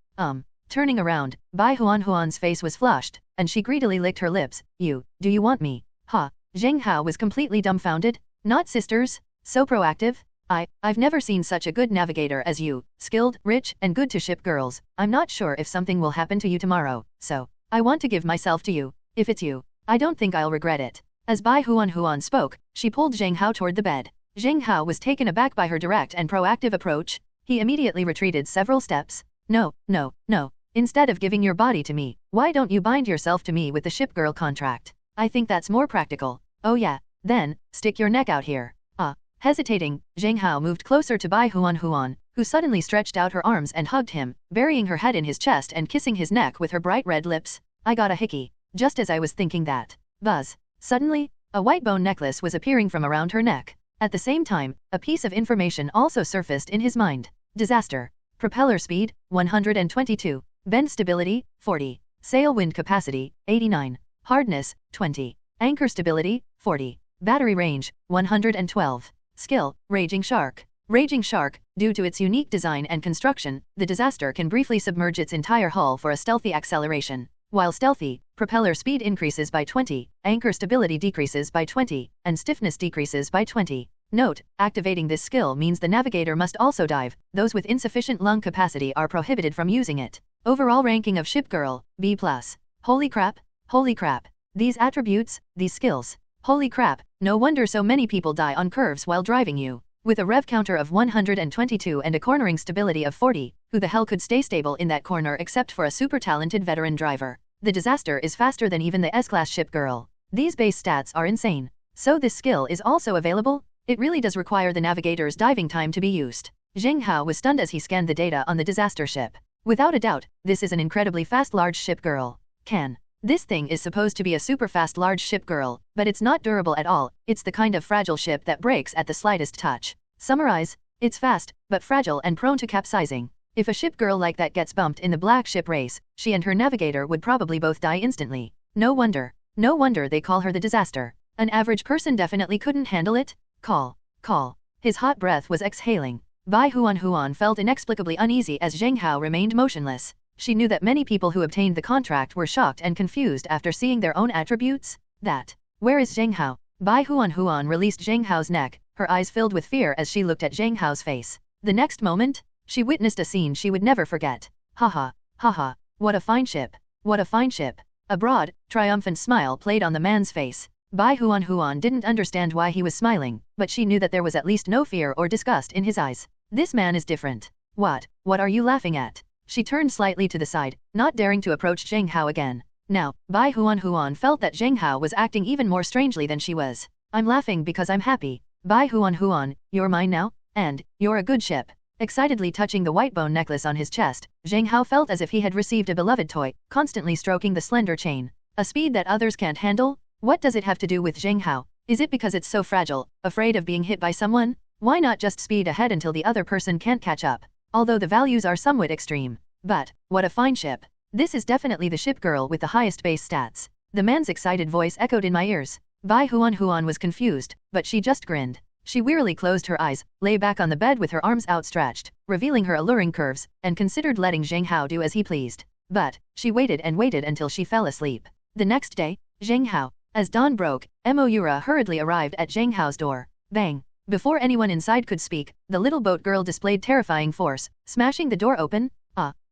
Turning around, Bai Huan's face was flushed, and she greedily licked her lips. Do you want me? Zheng Hao was completely dumbfounded. Not sisters? So proactive? I've never seen such a good navigator as you, skilled, rich, and good to ship girls. I'm not sure if something will happen to you tomorrow, so I want to give myself to you. If it's you, I don't think I'll regret it. As Bai Huan spoke, she pulled Zheng Hao toward the bed. Zheng Hao was taken aback by her direct and proactive approach. He immediately retreated several steps. No. Instead of giving your body to me, why don't you bind yourself to me with the ship girl contract? I think that's more practical. Oh yeah, then, stick your neck out here. Hesitating, Zheng Hao moved closer to Bai Huan, who suddenly stretched out her arms and hugged him, burying her head in his chest and kissing his neck with her bright red lips. I got a hickey. Just as I was thinking that. Buzz. Suddenly, a white bone necklace was appearing from around her neck. At the same time, a piece of information also surfaced in his mind. Disaster. Propeller speed, 122. Bend stability, 40. Sail wind capacity, 89. Hardness, 20. Anchor stability, 40. Battery range, 112. Skill, Raging Shark. Raging Shark, due to its unique design and construction, the disaster can briefly submerge its entire hull for a stealthy acceleration. While stealthy, propeller speed increases by 20, anchor stability decreases by 20, and stiffness decreases by 20. Note, activating this skill means the navigator must also dive. Those with insufficient lung capacity are prohibited from using it. Overall ranking of Ship Girl, B+. Holy crap. These attributes, these skills. Holy crap, no wonder so many people die on curves while driving you. With a rev counter of 122 and a cornering stability of 40, who the hell could stay stable in that corner except for a super talented veteran driver? The disaster is faster than even the S-Class Ship Girl. These base stats are insane. So this skill is also available? It really does require the navigator's diving time to be used. Zheng Hao was stunned as he scanned the data on the disaster ship. Without a doubt, this is an incredibly fast large ship girl. This thing is supposed to be a super fast large ship girl, but it's not durable at all. It's the kind of fragile ship that breaks at the slightest touch. Summarize, it's fast, but fragile and prone to capsizing. If a ship girl like that gets bumped in the black ship race, she and her navigator would probably both die instantly. No wonder they call her the disaster. An average person definitely couldn't handle it. Call. His hot breath was exhaling. Bai Huan felt inexplicably uneasy as Zheng Hao remained motionless. She knew that many people who obtained the contract were shocked and confused after seeing their own attributes. Where is Zheng Hao? Bai Huan released Zheng Hao's neck, her eyes filled with fear as she looked at Zheng Hao's face. The next moment, she witnessed a scene she would never forget. Ha, what a fine ship. A broad, triumphant smile played on the man's face. Bai Huan didn't understand why he was smiling, but she knew that there was at least no fear or disgust in his eyes. This man is different. What are you laughing at? She turned slightly to the side, not daring to approach Zheng Hao again. Now, Bai Huan felt that Zheng Hao was acting even more strangely than she was. I'm laughing because I'm happy. Bai Huan, you're mine now, and you're a good ship. Excitedly touching the white bone necklace on his chest, Zheng Hao felt as if he had received a beloved toy, constantly stroking the slender chain. A speed that others can't handle? What does it have to do with Zheng Hao? Is it because it's so fragile, afraid of being hit by someone? Why not just speed ahead until the other person can't catch up? Although the values are somewhat extreme. But, what a fine ship. This is definitely the ship girl with the highest base stats. The man's excited voice echoed in my ears. Bai Huan was confused, but she just grinned. She wearily closed her eyes, lay back on the bed with her arms outstretched, revealing her alluring curves, and considered letting Zheng Hao do as he pleased. But, she waited and waited until she fell asleep. The next day, Zheng Hao. As dawn broke, Moira hurriedly arrived at Zheng Hao's door. Bang! Before anyone inside could speak, the little boat girl displayed terrifying force, smashing the door open.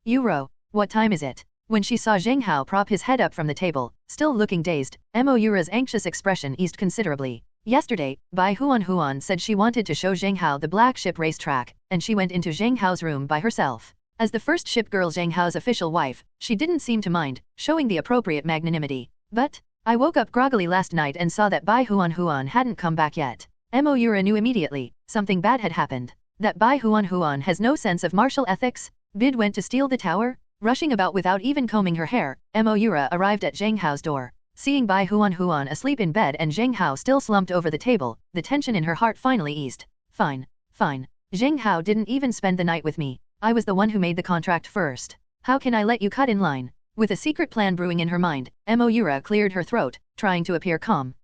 Euro, what time is it? When she saw Zheng Hao prop his head up from the table, still looking dazed, Moira's anxious expression eased considerably. Yesterday, Bai Huan said she wanted to show Zheng Hao the black ship race track, and she went into Zheng Hao's room by herself. As the first ship girl Zheng Hao's official wife, she didn't seem to mind, showing the appropriate magnanimity. But, I woke up groggily last night and saw that Bai Huan hadn't come back yet. Moira knew immediately, something bad had happened. That Bai Huan has no sense of martial ethics? Bid went to steal the tower? Rushing about without even combing her hair, Moira arrived at Zheng Hao's door. Seeing Bai Huan asleep in bed and Zheng Hao still slumped over the table, the tension in her heart finally eased. Fine. Zheng Hao didn't even spend the night with me. I was the one who made the contract first. How can I let you cut in line? With a secret plan brewing in her mind, Moira cleared her throat, trying to appear calm.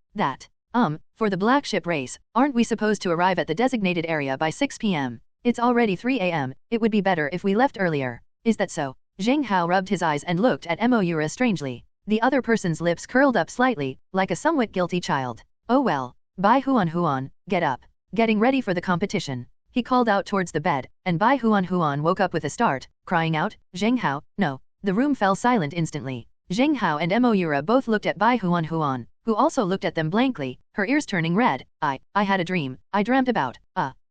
For the black ship race, aren't we supposed to arrive at the designated area by 6 p.m.? It's already 3 a.m., it would be better if we left earlier. Is that so? Zheng Hao rubbed his eyes and looked at Moira strangely. The other person's lips curled up slightly, like a somewhat guilty child. Oh well. Bai Huan, get up. Getting ready for the competition. He called out towards the bed, and Bai Huan woke up with a start, crying out, Zheng Hao, no. The room fell silent instantly. Zheng Hao and Moira both looked at Bai Huan, who also looked at them blankly, her ears turning red. I had a dream. I dreamt about,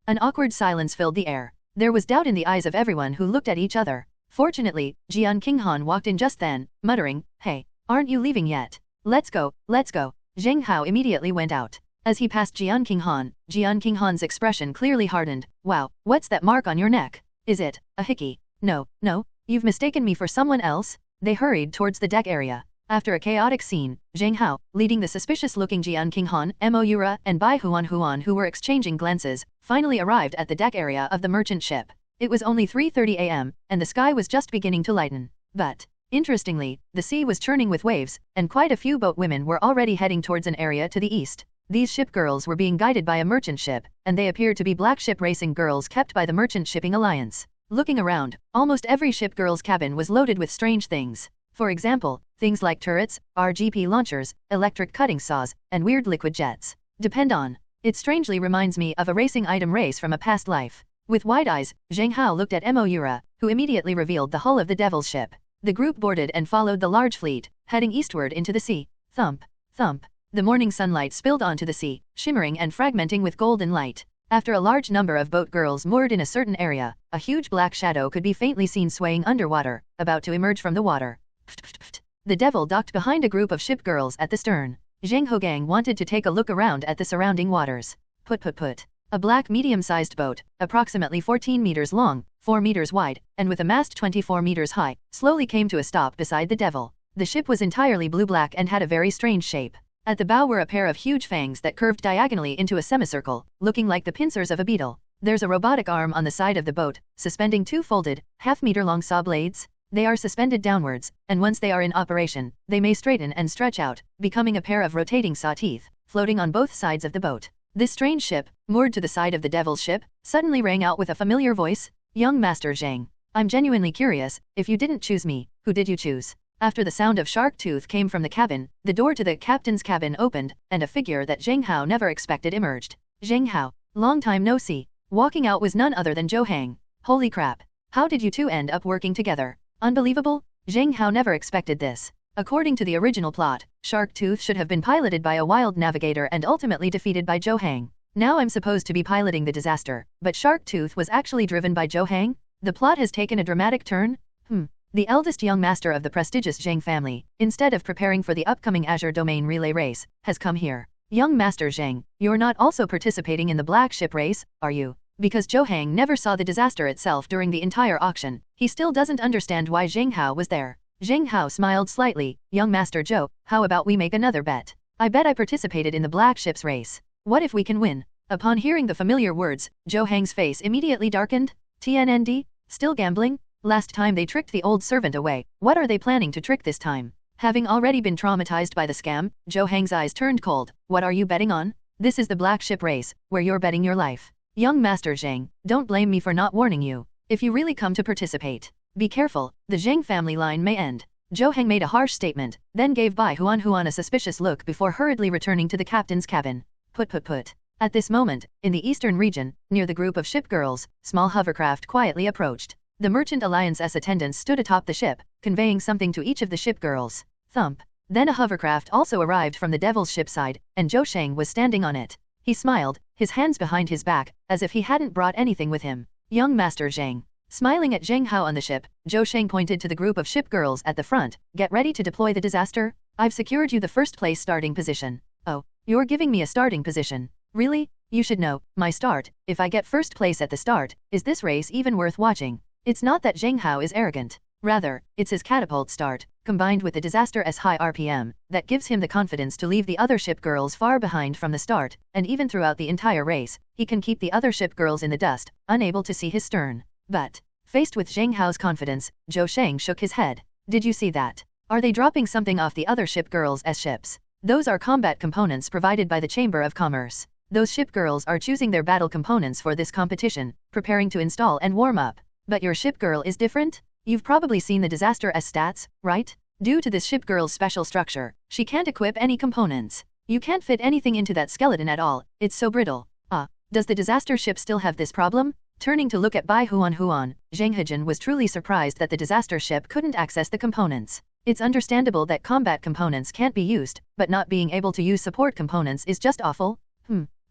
An awkward silence filled the air. There was doubt in the eyes of everyone who looked at each other. Fortunately, Jian Qinghan walked in just then, muttering, Hey, aren't you leaving yet? Let's go. Zheng Hao immediately went out. As he passed Jian Qinghan's expression clearly hardened. Wow, what's that mark on your neck? Is it a hickey? No, you've mistaken me for someone else? They hurried towards the deck area. After a chaotic scene, Zheng Hao, leading the suspicious-looking Jian Qinghan, Moira, and Bai Huan who were exchanging glances, finally arrived at the deck area of the merchant ship. It was only 3:30 a.m., and the sky was just beginning to lighten. But, interestingly, the sea was churning with waves, and quite a few boat women were already heading towards an area to the east. These ship girls were being guided by a merchant ship, and they appeared to be black ship racing girls kept by the Merchant Shipping Alliance. Looking around, almost every ship girl's cabin was loaded with strange things. For example, things like turrets, RGP launchers, electric cutting saws, and weird liquid jets. It strangely reminds me of a racing item race from a past life. With wide eyes, Zheng Hao looked at Moira, who immediately revealed the hull of the Devil's ship. The group boarded and followed the large fleet, heading eastward into the sea. Thump. The morning sunlight spilled onto the sea, shimmering and fragmenting with golden light. After a large number of boat girls moored in a certain area, a huge black shadow could be faintly seen swaying underwater, about to emerge from the water. The Devil docked behind a group of ship girls at the stern. Zheng Hogang wanted to take a look around at the surrounding waters. Put. A black medium-sized boat, approximately 14 meters long, 4 meters wide, and with a mast 24 meters high, slowly came to a stop beside the Devil. The ship was entirely blue-black and had a very strange shape. At the bow were a pair of huge fangs that curved diagonally into a semicircle, looking like the pincers of a beetle. There's a robotic arm on the side of the boat, suspending two folded, half-meter-long saw blades. They are suspended downwards, and once they are in operation, they may straighten and stretch out, becoming a pair of rotating saw teeth, floating on both sides of the boat. This strange ship, moored to the side of the Devil's ship, suddenly rang out with a familiar voice. Young Master Zheng. I'm genuinely curious, if you didn't choose me, who did you choose? After the sound of shark tooth came from the cabin, the door to the captain's cabin opened, and a figure that Zheng Hao never expected emerged. Zheng Hao. Long time no see. Walking out was none other than Zhou Hang. Holy crap. How did you two end up working together? Unbelievable? Zheng Hao never expected this. According to the original plot, Shark Tooth should have been piloted by a wild navigator and ultimately defeated by Zhou Hang. Now I'm supposed to be piloting the disaster, but Shark Tooth was actually driven by Zhou Hang? The plot has taken a dramatic turn? The eldest young master of the prestigious Zheng family, instead of preparing for the upcoming Azure Domain Relay race, has come here. Young Master Zheng, you're not also participating in the Black Ship race, are you? Because Zhou Hang never saw the disaster itself during the entire auction, he still doesn't understand why Zheng Hao was there. Zheng Hao smiled slightly. Young Master Zhou, how about we make another bet? I bet I participated in the Black Ship's race. What if we can win? Upon hearing the familiar words, Zhou Hang's face immediately darkened. TNND? Still gambling? Last time they tricked the old servant away, what are they planning to trick this time? Having already been traumatized by the scam, Zhou Hang's eyes turned cold. What are you betting on? This is the black ship race, where you're betting your life. Young Master Zheng, don't blame me for not warning you. If you really come to participate, be careful, the Zheng family line may end. Zhou Heng made a harsh statement, then gave Bai Huan a suspicious look before hurriedly returning to the captain's cabin. Put. At this moment, in the eastern region, near the group of ship girls, small hovercraft quietly approached. The Merchant Alliance's attendants stood atop the ship, conveying something to each of the ship girls. Thump. Then a hovercraft also arrived from the Devil's ship side, and Zhou Sheng was standing on it. He smiled, his hands behind his back, as if he hadn't brought anything with him. Young Master Zheng. Smiling at Zheng Hao on the ship, Zhou Sheng pointed to the group of ship girls at the front. Get ready to deploy the disaster? I've secured you the first place starting position. Oh, you're giving me a starting position. Really? You should know, my start, if I get first place at the start, is this race even worth watching? It's not that Zheng Hao is arrogant. Rather, it's his catapult start, combined with the disaster's high RPM, that gives him the confidence to leave the other ship girls far behind from the start, and even throughout the entire race, he can keep the other ship girls in the dust, unable to see his stern. But, faced with Zheng Hao's confidence, Zhou Sheng shook his head. Did you see that? Are they dropping something off the other ship girls' ships? Those are combat components provided by the Chamber of Commerce. Those ship girls are choosing their battle components for this competition, preparing to install and warm up. But your ship girl is different? You've probably seen the disaster's stats, right? Due to this ship girl's special structure, she can't equip any components. You can't fit anything into that skeleton at all, it's so brittle. Does the disaster ship still have this problem? Turning to look at Bai Huan, Zheng Hejin was truly surprised that the disaster ship couldn't access the components. It's understandable that combat components can't be used, but not being able to use support components is just awful.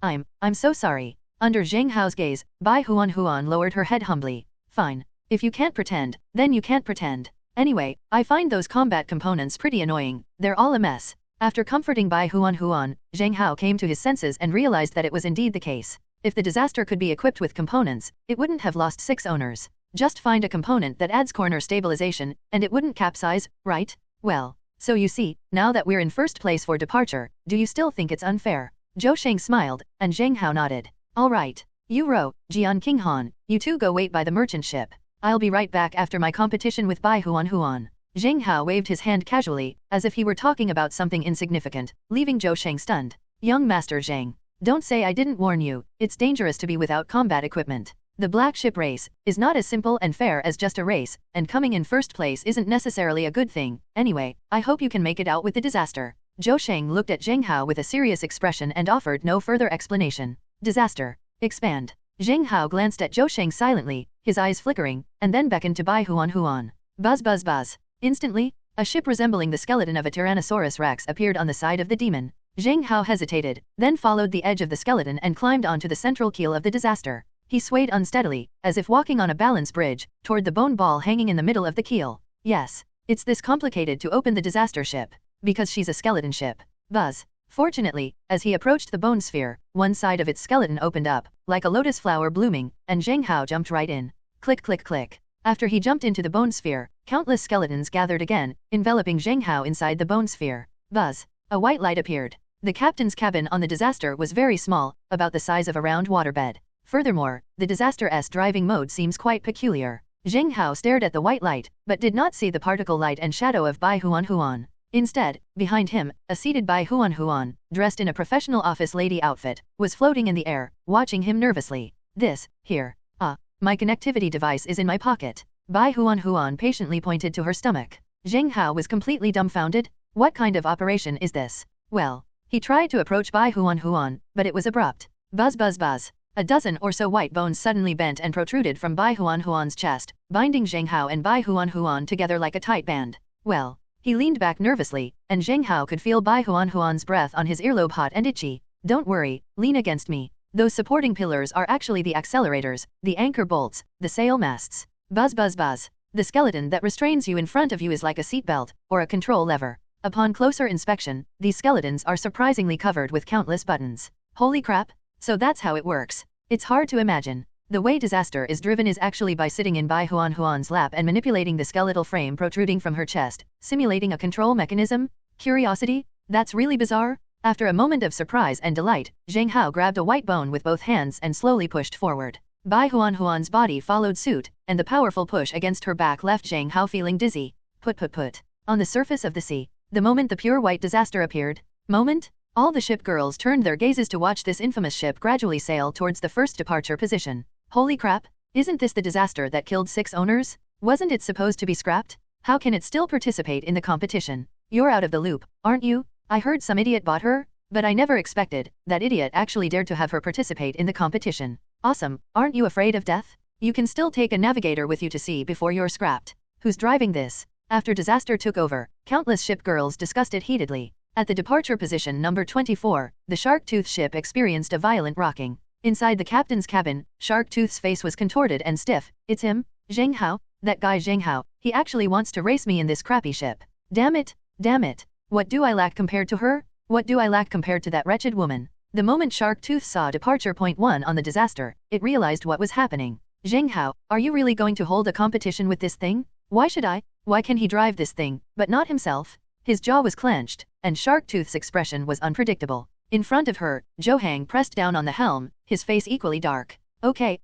I'm so sorry. Under Zheng Hao's gaze, Bai Huan lowered her head humbly. Fine. If you can't pretend, then you can't pretend. Anyway, I find those combat components pretty annoying, they're all a mess. After comforting Bai Huan, Zheng Hao came to his senses and realized that it was indeed the case. If the disaster could be equipped with components, it wouldn't have lost 6 owners. Just find a component that adds corner stabilization, and it wouldn't capsize, right? Well, so you see, now that we're in first place for departure, do you still think it's unfair? Zhou Sheng smiled, and Zheng Hao nodded. All right. You Ro, Jian Qinghan, you two go wait by the merchant ship. I'll be right back after my competition with Bai Huan. Zheng Hao waved his hand casually, as if he were talking about something insignificant, leaving Zhou Sheng stunned. Young Master Zheng. Don't say I didn't warn you, it's dangerous to be without combat equipment. The black ship race is not as simple and fair as just a race, and coming in first place isn't necessarily a good thing. Anyway, I hope you can make it out with the disaster. Zhou Sheng looked at Zheng Hao with a serious expression and offered no further explanation. Disaster. Expand. Zheng Hao glanced at Zhou Sheng silently, his eyes flickering, and then beckoned to Bai Huan. Buzz buzz buzz. Instantly, a ship resembling the skeleton of a Tyrannosaurus Rex appeared on the side of the demon. Zheng Hao hesitated, then followed the edge of the skeleton and climbed onto the central keel of the disaster. He swayed unsteadily, as if walking on a balance bridge, toward the bone ball hanging in the middle of the keel. Yes, it's this complicated to open the disaster ship. Because she's a skeleton ship. Buzz. Fortunately, as he approached the bone sphere, one side of its skeleton opened up, like a lotus flower blooming, and Zheng Hao jumped right in. Click click click. After he jumped into the bone sphere, countless skeletons gathered again, enveloping Zheng Hao inside the bone sphere. Buzz. A white light appeared. The captain's cabin on the disaster was very small, about the size of a round waterbed. Furthermore, the disaster's driving mode seems quite peculiar. Zheng Hao stared at the white light, but did not see the particle light and shadow of Bai Huan. Instead, behind him, a seated Bai Huan, dressed in a professional office lady outfit, was floating in the air, watching him nervously. This, here. My connectivity device is in my pocket. Bai Huan patiently pointed to her stomach. Zheng Hao was completely dumbfounded. What kind of operation is this? Well, he tried to approach Bai Huan, but it was abrupt. Buzz buzz buzz. A dozen or so white bones suddenly bent and protruded from Bai Huan's chest, binding Zheng Hao and Bai Huan together like a tight band. Well. He leaned back nervously, and Zheng Hao could feel Bai Huan's breath on his earlobe, hot and itchy. Don't worry, lean against me. Those supporting pillars are actually the accelerators, the anchor bolts, the sail masts. Buzz buzz buzz. The skeleton that restrains you in front of you is like a seatbelt, or a control lever. Upon closer inspection, these skeletons are surprisingly covered with countless buttons. Holy crap! So that's how it works. It's hard to imagine. The way disaster is driven is actually by sitting in Bai Huan's lap and manipulating the skeletal frame protruding from her chest, simulating a control mechanism? Curiosity? That's really bizarre. After a moment of surprise and delight, Zheng Hao grabbed a white bone with both hands and slowly pushed forward. Bai Huan's body followed suit, and the powerful push against her back left Zheng Hao feeling dizzy. Put. On the surface of the sea, the moment the pure white disaster appeared. Moment? All the ship girls turned their gazes to watch this infamous ship gradually sail towards the first departure position. Holy crap! Isn't this the disaster that killed 6 owners? Wasn't it supposed to be scrapped? How can it still participate in the competition? You're out of the loop, aren't you? I heard some idiot bought her, but I never expected that idiot actually dared to have her participate in the competition. Awesome, aren't you afraid of death? You can still take a navigator with you to sea before you're scrapped. Who's driving this? After disaster took over, countless ship girls discussed it heatedly. At the departure position number 24, the Shark-Tooth ship experienced a violent rocking. Inside the captain's cabin, Shark-Tooth's face was contorted and stiff. It's him, Zheng Hao, that guy Zheng Hao. He actually wants to race me in this crappy ship. Damn it, damn it. What do I lack compared to her? What do I lack compared to that wretched woman? The moment Shark-Tooth saw departure point 1 on the disaster, it realized what was happening. Zheng Hao, are you really going to hold a competition with this thing? Why should I? Why can he drive this thing, but not himself? His jaw was clenched, and Shark-Tooth's expression was unpredictable. In front of her, Zhou Hang pressed down on the helm, his face equally dark. Okay,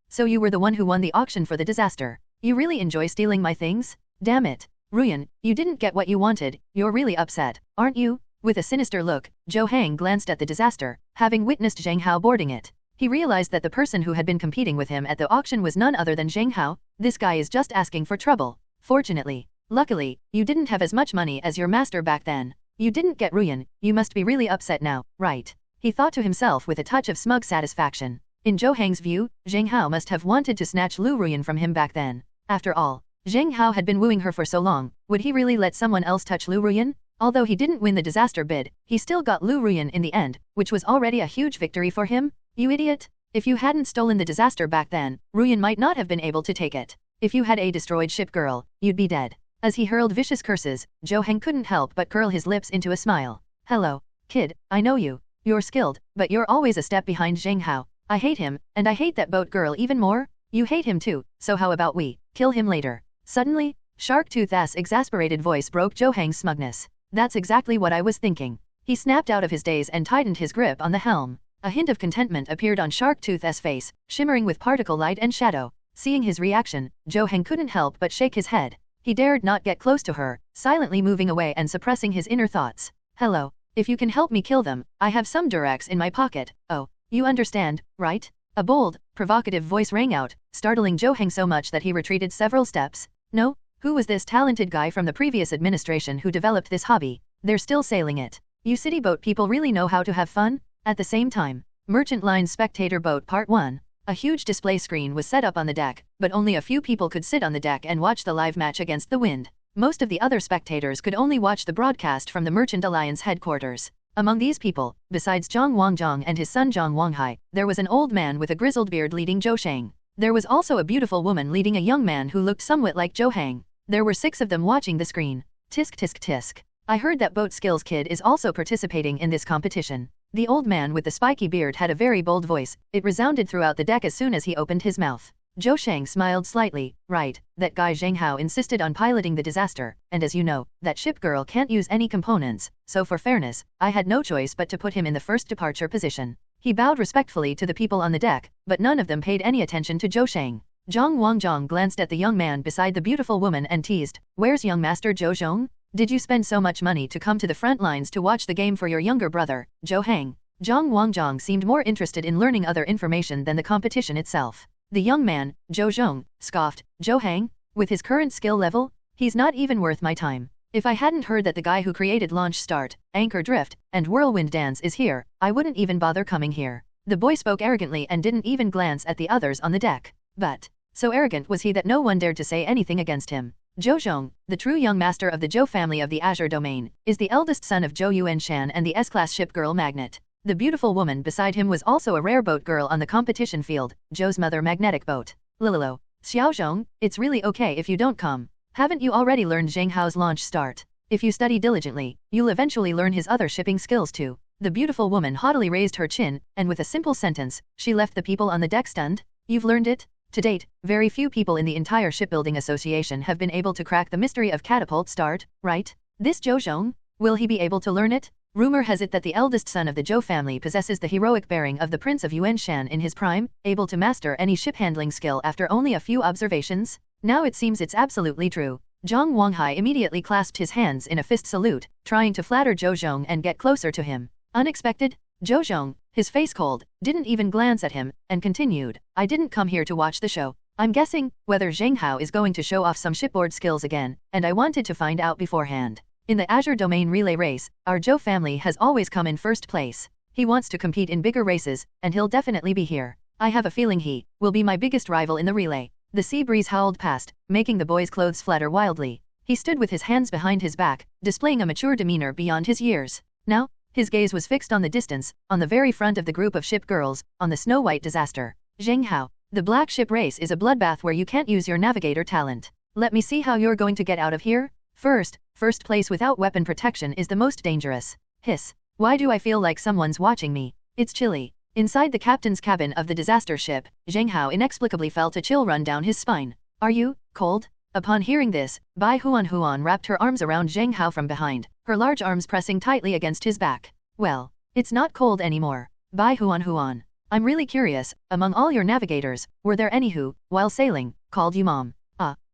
so you were the one who won the auction for the disaster. You really enjoy stealing my things? Damn it. Ruyan, you didn't get what you wanted, you're really upset, aren't you? With a sinister look, Zhou Hang glanced at the disaster, having witnessed Zheng Hao boarding it. He realized that the person who had been competing with him at the auction was none other than Zheng Hao. This guy is just asking for trouble. Fortunately, luckily, you didn't have as much money as your master back then. You didn't get Ruyan, you must be really upset now, right? He thought to himself with a touch of smug satisfaction. In Zhou Hang's view, Zheng Hao must have wanted to snatch Liu Ruyan from him back then. After all, Zheng Hao had been wooing her for so long, would he really let someone else touch Liu Ruyan? Although he didn't win the disaster bid, he still got Liu Ruyan in the end, which was already a huge victory for him. You idiot! If you hadn't stolen the disaster back then, Ruyan might not have been able to take it. If you had a destroyed ship girl, you'd be dead. As he hurled vicious curses, Zhou Hang couldn't help but curl his lips into a smile. Hello, kid, I know you. You're skilled, but you're always a step behind Zheng Hao. I hate him, and I hate that boat girl even more. You hate him too, so how about we kill him later? Suddenly, Shark-Tooth's exasperated voice broke Zhou Hang's smugness. That's exactly what I was thinking. He snapped out of his daze and tightened his grip on the helm. A hint of contentment appeared on Shark-Tooth's face, shimmering with particle light and shadow. Seeing his reaction, Zhou Hang couldn't help but shake his head. He dared not get close to her, silently moving away and suppressing his inner thoughts. Hello, if you can help me kill them, I have some Durex in my pocket. Oh, you understand, right? A bold, provocative voice rang out, startling Zhou Hang so much that he retreated several steps. No? Who was this talented guy from the previous administration who developed this hobby? They're still sailing it. You city boat people really know how to have fun? At the same time, Merchant Line's Spectator Boat Part 1. A huge display screen was set up on the deck, but only a few people could sit on the deck and watch the live match against the wind. Most of the other spectators could only watch the broadcast from the Merchant Alliance headquarters. Among these people, besides Zhang Wangzhang and his son Zhang Wanghai, there was an old man with a grizzled beard leading Zhou Shang. There was also a beautiful woman leading a young man who looked somewhat like Zhou Hang. There were 6 of them watching the screen. Tisk tisk tisk. I heard that Boat Skills Kid is also participating in this competition. The old man with the spiky beard had a very bold voice. It resounded throughout the deck as soon as he opened his mouth. Zhou Shang smiled slightly. Right, that guy Zheng Hao insisted on piloting the disaster, and as you know, that ship girl can't use any components, so for fairness, I had no choice but to put him in the first departure position. He bowed respectfully to the people on the deck, but none of them paid any attention to Zhou Shang. Zhang Wangzhang glanced at the young man beside the beautiful woman and teased, "Where's young master Zhou Zhong? Did you spend so much money to come to the front lines to watch the game for your younger brother, Zhou Hang?" Zhang Wangzhang seemed more interested in learning other information than the competition itself. The young man, Zhou Zhong, scoffed, "Zhou Hang? With his current skill level? He's not even worth my time. If I hadn't heard that the guy who created Launch Start, Anchor Drift, and Whirlwind Dance is here, I wouldn't even bother coming here." The boy spoke arrogantly and didn't even glance at the others on the deck. But, so arrogant was he that no one dared to say anything against him. Zhou Zhong, the true young master of the Zhou family of the Azure Domain, is the eldest son of Zhou Yuanshan and the S-class ship girl Magnet. The beautiful woman beside him was also a rare boat girl on the competition field, Zhou's mother magnetic boat. Lililo. Xiao Zhong, it's really okay if you don't come. Haven't you already learned Zheng Hao's launch start? If you study diligently, you'll eventually learn his other shipping skills too. The beautiful woman haughtily raised her chin, and with a simple sentence, she left the people on the deck stunned. You've learned it? To date, very few people in the entire Shipbuilding Association have been able to crack the mystery of catapult start, right? This Zhou Zhong? Will he be able to learn it? Rumor has it that the eldest son of the Zhou family possesses the heroic bearing of the Prince of Yuanshan in his prime, able to master any ship handling skill after only a few observations. Now it seems it's absolutely true. Zhang Wanghai immediately clasped his hands in a fist salute, trying to flatter Zhou Zhong and get closer to him. Unexpected? Zhou Zhong, his face cold, didn't even glance at him, and continued, I didn't come here to watch the show. I'm guessing whether Zheng Hao is going to show off some shipboard skills again, and I wanted to find out beforehand. In the Azure Domain Relay race, our Zhou family has always come in first place. He wants to compete in bigger races, and he'll definitely be here. I have a feeling he will be my biggest rival in the relay. The sea breeze howled past, making the boy's clothes flutter wildly. He stood with his hands behind his back, displaying a mature demeanor beyond his years. Now, his gaze was fixed on the distance, on the very front of the group of ship girls, on the snow-white disaster. Zheng Hao, the black ship race is a bloodbath where you can't use your navigator talent. Let me see how you're going to get out of here. First place without weapon protection is the most dangerous. Hiss. Why do I feel like someone's watching me? It's chilly. Inside the captain's cabin of the disaster ship, Zheng Hao inexplicably felt a chill run down his spine. Are you cold? Upon hearing this, Bai Huan wrapped her arms around Zheng Hao from behind, her large arms pressing tightly against his back. Well, it's not cold anymore. Bai Huan. I'm really curious, among all your navigators, were there any who, while sailing, called you mom?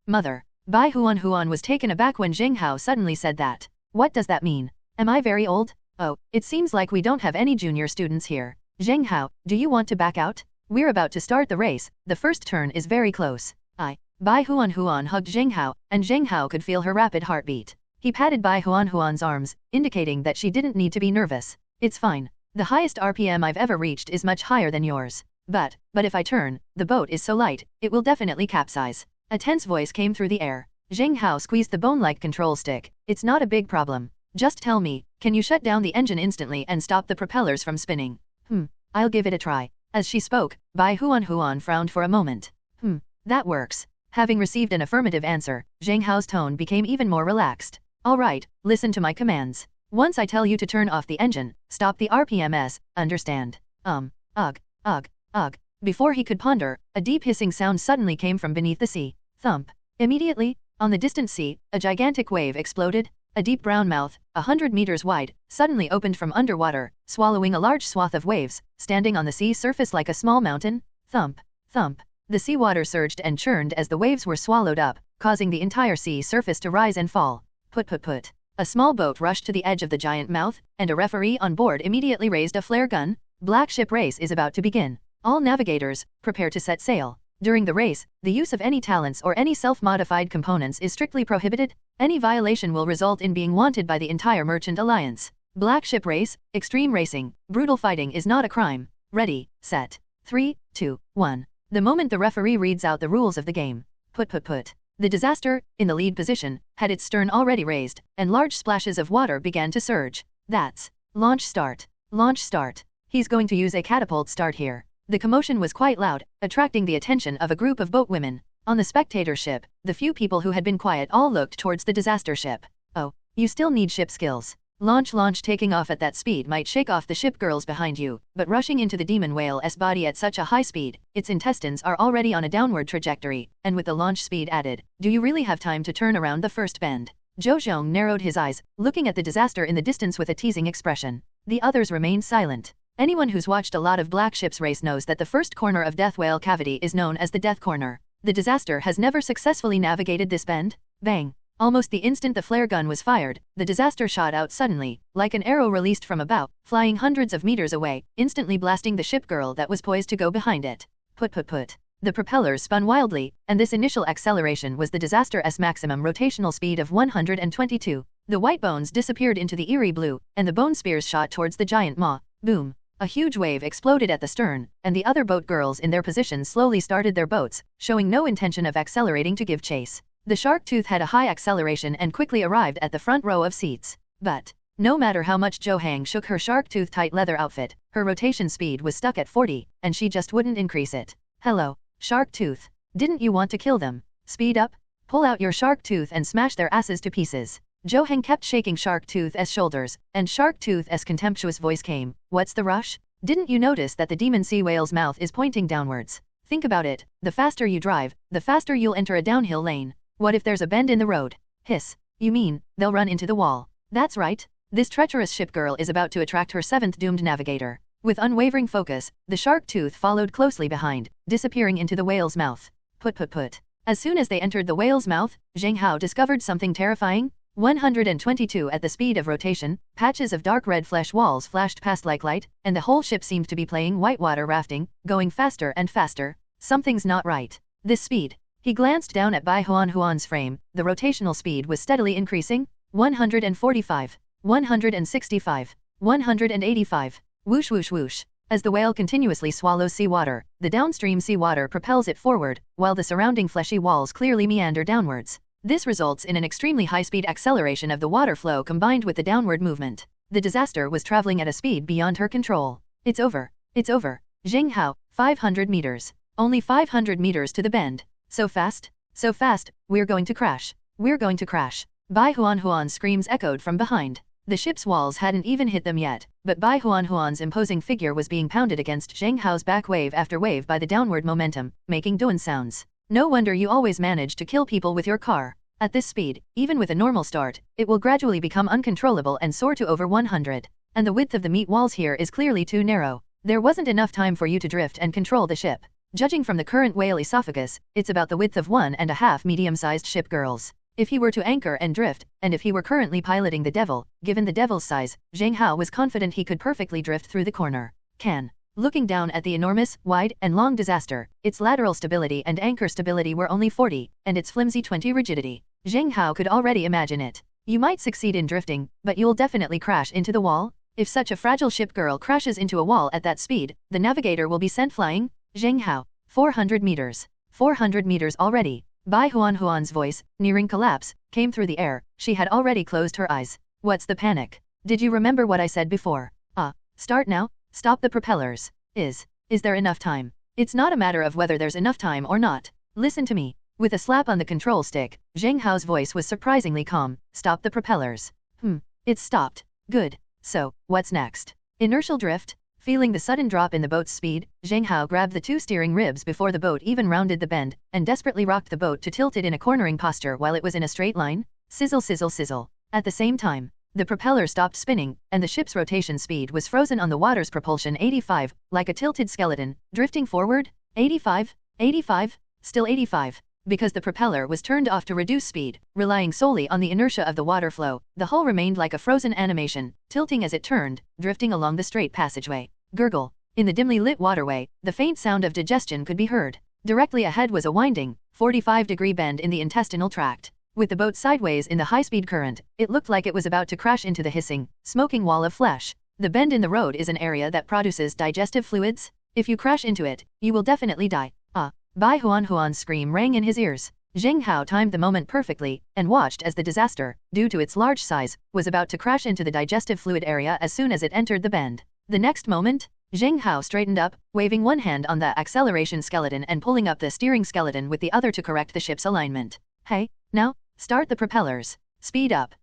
Mother. Bai Huan was taken aback when Zheng Hao suddenly said that. What does that mean? Am I very old? Oh, it seems like we don't have any junior students here. Zheng Hao, do you want to back out? We're about to start the race, the first turn is very close. Bai Huan hugged Zheng Hao, and Zheng Hao could feel her rapid heartbeat. He patted Bai Huan's arms, indicating that she didn't need to be nervous. It's fine. The highest RPM I've ever reached is much higher than yours. But if I turn, the boat is so light, it will definitely capsize. A tense voice came through the air. Zheng Hao squeezed the bone-like control stick. It's not a big problem. Just tell me, can you shut down the engine instantly and stop the propellers from spinning? I'll give it a try. As she spoke, Bai Huan frowned for a moment. That works. Having received an affirmative answer, Zheng Hao's tone became even more relaxed. All right, listen to my commands. Once I tell you to turn off the engine, stop the RPMs, understand? Ugh. Before he could ponder, a deep hissing sound suddenly came from beneath the sea. Thump. Immediately, on the distant sea, a gigantic wave exploded. A deep brown mouth, 100 meters wide, suddenly opened from underwater, swallowing a large swath of waves, standing on the sea surface like a small mountain. Thump. The seawater surged and churned as the waves were swallowed up, causing the entire sea surface to rise and fall. Put. A small boat rushed to the edge of the giant mouth, and a referee on board immediately raised a flare gun. Black ship race is about to begin. All navigators, prepare to set sail. During the race, the use of any talents or any self-modified components is strictly prohibited. Any violation will result in being wanted by the entire Merchant Alliance. Black ship race, extreme racing, brutal fighting is not a crime. Ready, set, 3, 2, 1. The moment the referee reads out the rules of the game. Put. The disaster, in the lead position, had its stern already raised, and large splashes of water began to surge. That's launch start. He's going to use a catapult start here. The commotion was quite loud, attracting the attention of a group of boat women. On the spectator ship, the few people who had been quiet all looked towards the disaster ship. Oh, you still need ship skills. Launch taking off at that speed might shake off the ship girls behind you, but rushing into the demon whale's body at such a high speed, its intestines are already on a downward trajectory, and with the launch speed added, do you really have time to turn around the first bend? Zhou Zhong narrowed his eyes, looking at the disaster in the distance with a teasing expression. The others remained silent. Anyone who's watched a lot of black ships race knows that the first corner of Death Whale Cavity is known as the Death Corner. The disaster has never successfully navigated this bend. Bang! Almost the instant the flare gun was fired, the disaster shot out suddenly, like an arrow released from a bow, flying hundreds of meters away, instantly blasting the ship girl that was poised to go behind it. Put. The propellers spun wildly, and this initial acceleration was the disaster's maximum rotational speed of 122. The white bones disappeared into the eerie blue, and the bone spears shot towards the giant maw. Boom! A huge wave exploded at the stern, and the other boat girls in their positions slowly started their boats, showing no intention of accelerating to give chase. The shark tooth had a high acceleration and quickly arrived at the front row of seats. But no matter how much Zhou Hang shook her shark tooth tight leather outfit, her rotation speed was stuck at 40, and she just wouldn't increase it. Hello, shark tooth. Didn't you want to kill them? Speed up? Pull out your shark tooth and smash their asses to pieces. Zhou Heng kept shaking Shark Tooth's shoulders, and Shark Tooth's contemptuous voice came. What's the rush? Didn't you notice that the demon sea whale's mouth is pointing downwards? Think about it, the faster you drive, the faster you'll enter a downhill lane. What if there's a bend in the road? Hiss. You mean, they'll run into the wall? That's right. This treacherous ship girl is about to attract her seventh doomed navigator. With unwavering focus, the Shark Tooth followed closely behind, disappearing into the whale's mouth. Put. As soon as they entered the whale's mouth, Zheng Hao discovered something terrifying. 122 at the speed of rotation, patches of dark red flesh walls flashed past like light, and the whole ship seemed to be playing whitewater rafting, going faster and faster. Something's not right. This speed. He glanced down at Bai Huan's frame. The rotational speed was steadily increasing. 145, 165, 185. Whoosh whoosh whoosh. As the whale continuously swallows seawater, the downstream seawater propels it forward, while the surrounding fleshy walls clearly meander downwards. This results in an extremely high-speed acceleration of the water flow combined with the downward movement. The disaster was traveling at a speed beyond her control. It's over. It's over. Zheng Hao, 500 meters. Only 500 meters to the bend. So fast? So fast, we're going to crash. We're going to crash. Bai Huan's screams echoed from behind. The ship's walls hadn't even hit them yet, but Bai Huan's imposing figure was being pounded against Zheng Hao's back wave after wave by the downward momentum, making dun sounds. No wonder you always manage to kill people with your car. At this speed, even with a normal start, it will gradually become uncontrollable and soar to over 100. And the width of the meat walls here is clearly too narrow. There wasn't enough time for you to drift and control the ship. Judging from the current whale esophagus, it's about the width of 1.5 medium-sized ship girls. If he were to anchor and drift, and if he were currently piloting the Devil, given the Devil's size, Zheng Hao was confident he could perfectly drift through the corner. Looking down at the enormous, wide, and long disaster, its lateral stability and anchor stability were only 40, and its flimsy 20 rigidity. Zheng Hao could already imagine it. You might succeed in drifting, but you'll definitely crash into the wall. If such a fragile ship girl crashes into a wall at that speed, the navigator will be sent flying. Zheng Hao, 400 meters. 400 meters already. Bai Huan's voice, nearing collapse, came through the air. She had already closed her eyes. What's the panic? Did you remember what I said before? Start now? Stop the propellers. Is there enough time? It's not a matter of whether there's enough time or not. Listen to me. With a slap on the control stick, Zheng Hao's voice was surprisingly calm. Stop the propellers. It's stopped. Good. So, what's next? Inertial drift? Feeling the sudden drop in the boat's speed, Zheng Hao grabbed the two steering ribs before the boat even rounded the bend, and desperately rocked the boat to tilt it in a cornering posture while it was in a straight line. Sizzle sizzle sizzle. At the same time, the propeller stopped spinning, and the ship's rotation speed was frozen on the water's propulsion 85, like a tilted skeleton, drifting forward. 85, 85, still 85. Because the propeller was turned off to reduce speed, relying solely on the inertia of the water flow, the hull remained like a frozen animation, tilting as it turned, drifting along the straight passageway. Gurgle. In the dimly lit waterway, the faint sound of digestion could be heard. Directly ahead was a winding, 45-degree bend in the intestinal tract. With the boat sideways in the high-speed current, it looked like it was about to crash into the hissing, smoking wall of flesh. The bend in the road is an area that produces digestive fluids. If you crash into it, you will definitely die. Bai Huan's scream rang in his ears. Zheng Hao timed the moment perfectly, and watched as the disaster, due to its large size, was about to crash into the digestive fluid area as soon as it entered the bend. The next moment, Zheng Hao straightened up, waving one hand on the acceleration skeleton and pulling up the steering skeleton with the other to correct the ship's alignment. Hey, now, start the propellers. Speed up.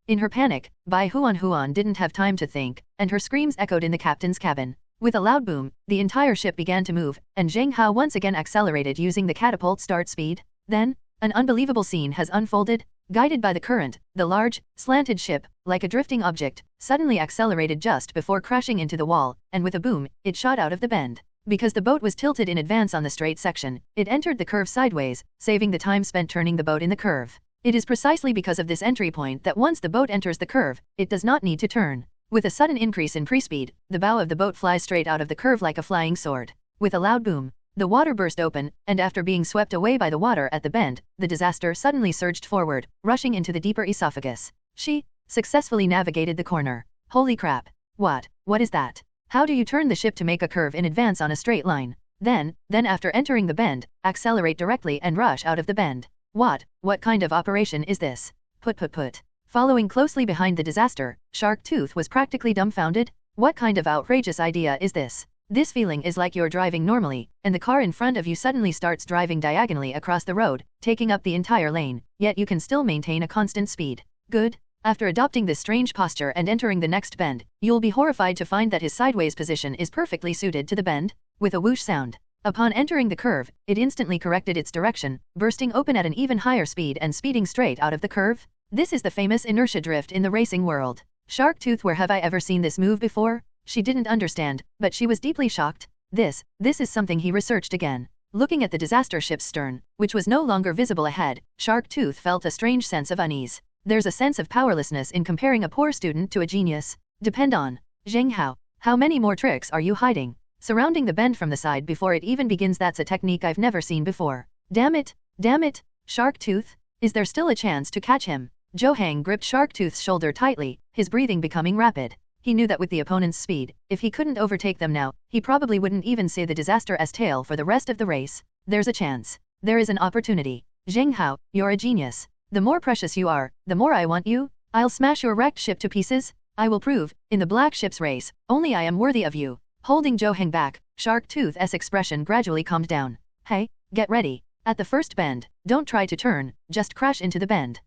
In her panic, Bai Huan didn't have time to think, and her screams echoed in the captain's cabin. With a loud boom, the entire ship began to move, and Zheng Hao once again accelerated using the catapult start speed. Then, an unbelievable scene has unfolded. Guided by the current, the large, slanted ship, like a drifting object, suddenly accelerated just before crashing into the wall, and with a boom, it shot out of the bend. Because the boat was tilted in advance on the straight section, it entered the curve sideways, saving the time spent turning the boat in the curve. It is precisely because of this entry point that once the boat enters the curve, it does not need to turn. With a sudden increase in pre-speed, the bow of the boat flies straight out of the curve like a flying sword. With a loud boom, the water burst open, and after being swept away by the water at the bend, the disaster suddenly surged forward, rushing into the deeper esophagus. She successfully navigated the corner. Holy crap. What is that? How do you turn the ship to make a curve in advance on a straight line? Then after entering the bend, accelerate directly and rush out of the bend. What kind of operation is this? Put. Following closely behind the disaster, Shark Tooth was practically dumbfounded. What kind of outrageous idea is this? This feeling is like you're driving normally, and the car in front of you suddenly starts driving diagonally across the road, taking up the entire lane, yet you can still maintain a constant speed. Good. After adopting this strange posture and entering the next bend, you'll be horrified to find that his sideways position is perfectly suited to the bend. With a whoosh sound. Upon entering the curve, it instantly corrected its direction, bursting open at an even higher speed and speeding straight out of the curve. This is the famous inertia drift in the racing world. Shark Tooth, where have I ever seen this move before? She didn't understand, but she was deeply shocked. This is something he researched again. Looking at the disaster ship's stern, which was no longer visible ahead, Shark Tooth felt a strange sense of unease. There's a sense of powerlessness in comparing a poor student to a genius. Depend on. Zheng Hao. How many more tricks are you hiding? Surrounding the bend from the side before it even begins, that's a technique I've never seen before. Damn it! Damn it! Shark Tooth? Is there still a chance to catch him? Zhou Hang gripped Shark Tooth's shoulder tightly, his breathing becoming rapid. He knew that with the opponent's speed, if he couldn't overtake them now, he probably wouldn't even see the disaster's tail for the rest of the race. There's a chance. There is an opportunity. Zheng Hao, you're a genius. The more precious you are, the more I want you. I'll smash your wrecked ship to pieces. I will prove, in the black ship's race, only I am worthy of you. Holding Zhou Hang back, Shark Tooth's expression gradually calmed down. Hey, get ready. At the first bend, don't try to turn, just crash into the bend.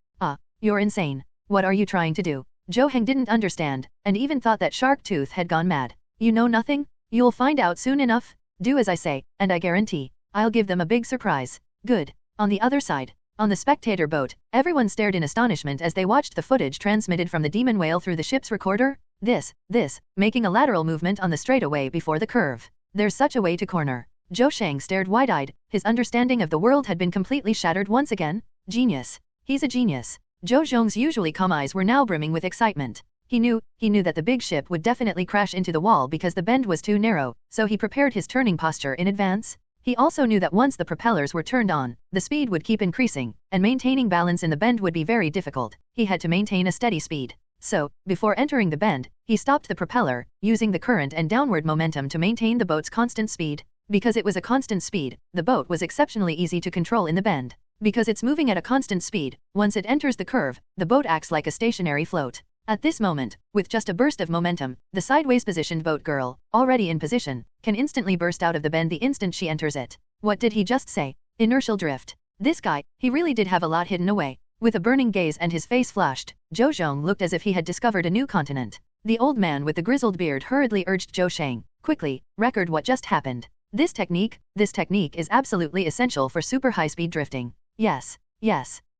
You're insane. What are you trying to do? Zhou Hang didn't understand, and even thought that Shark Tooth had gone mad. You know nothing? You'll find out soon enough. Do as I say, and I guarantee, I'll give them a big surprise. Good. On the other side, on the spectator boat, everyone stared in astonishment as they watched the footage transmitted from the demon whale through the ship's recorder. This, making a lateral movement on the straightaway before the curve. There's such a way to corner. Zhou Shang stared wide-eyed, his understanding of the world had been completely shattered once again. Genius. He's a genius. Zhou Zhong's usually calm eyes were now brimming with excitement. He knew that the big ship would definitely crash into the wall because the bend was too narrow, so he prepared his turning posture in advance. He also knew that once the propellers were turned on, the speed would keep increasing, and maintaining balance in the bend would be very difficult. He had to maintain a steady speed. So, before entering the bend, he stopped the propeller, using the current and downward momentum to maintain the boat's constant speed. Because it was a constant speed, the boat was exceptionally easy to control in the bend. Because it's moving at a constant speed, once it enters the curve, the boat acts like a stationary float. At this moment, with just a burst of momentum, the sideways positioned boat girl, already in position, can instantly burst out of the bend the instant she enters it. What did he just say? Inertial drift. This guy, he really did have a lot hidden away. With a burning gaze and his face flushed, Zhou Zhong looked as if he had discovered a new continent. The old man with the grizzled beard hurriedly urged Zhou Shang, quickly, record what just happened. This technique is absolutely essential for super high-speed drifting. Yes.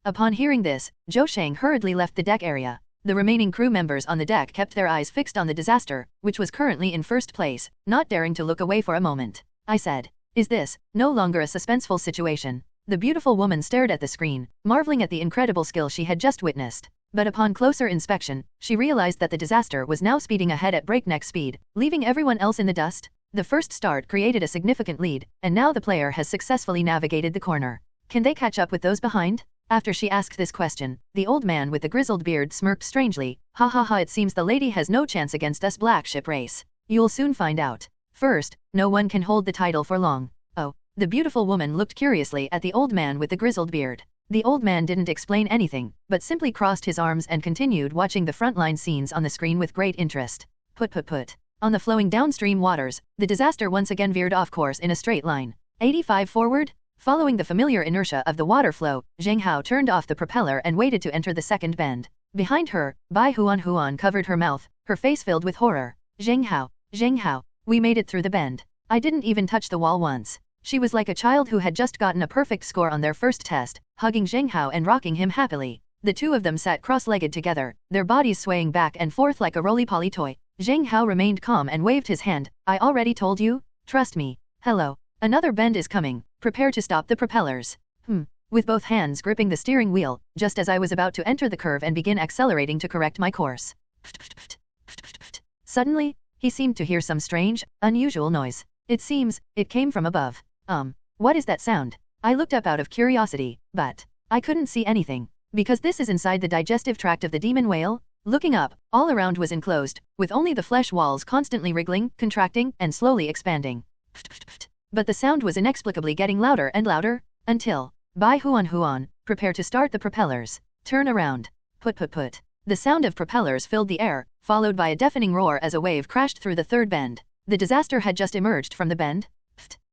Upon hearing this, Zhou Shang hurriedly left the deck area. The remaining crew members on the deck kept their eyes fixed on the disaster, which was currently in first place, not daring to look away for a moment. I said, is this no longer a suspenseful situation? The beautiful woman stared at the screen, marveling at the incredible skill she had just witnessed. But upon closer inspection, she realized that the disaster was now speeding ahead at breakneck speed, leaving everyone else in the dust. The first start created a significant lead, and now the player has successfully navigated the corner. Can they catch up with those behind? After she asked this question, the old man with the grizzled beard smirked strangely. Ha ha ha, it seems the lady has no chance against us black ship race. You'll soon find out. First, no one can hold the title for long. Oh, the beautiful woman looked curiously at the old man with the grizzled beard. The old man didn't explain anything, but simply crossed his arms and continued watching the frontline scenes on the screen with great interest. Put. On the flowing downstream waters, the disaster once again veered off course in a straight line. 85 forward? Following the familiar inertia of the water flow, Zheng Hao turned off the propeller and waited to enter the second bend. Behind her, Bai Huan covered her mouth, her face filled with horror. Zheng Hao, we made it through the bend. I didn't even touch the wall once. She was like a child who had just gotten a perfect score on their first test, hugging Zheng Hao and rocking him happily. The two of them sat cross-legged together, their bodies swaying back and forth like a roly-poly toy. Zheng Hao remained calm and waved his hand. I already told you? Trust me. Hello. Another bend is coming. Prepare to stop the propellers. With both hands gripping the steering wheel, just as I was about to enter the curve and begin accelerating to correct my course. Suddenly, he seemed to hear some strange, unusual noise. It seems, it came from above. What is that sound? I looked up out of curiosity, but I couldn't see anything. Because this is inside the digestive tract of the demon whale? Looking up, all around was enclosed, with only the flesh walls constantly wriggling, contracting, and slowly expanding. But the sound was inexplicably getting louder and louder, until, Bai Huan, prepare to start the propellers. Turn around. Put. The sound of propellers filled the air, followed by a deafening roar as a wave crashed through the third bend. The disaster had just emerged from the bend.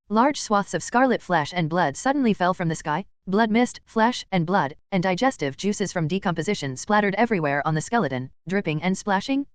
Large swaths of scarlet flesh and blood suddenly fell from the sky. Blood mist, flesh, and blood, and digestive juices from decomposition splattered everywhere on the skeleton, dripping and splashing.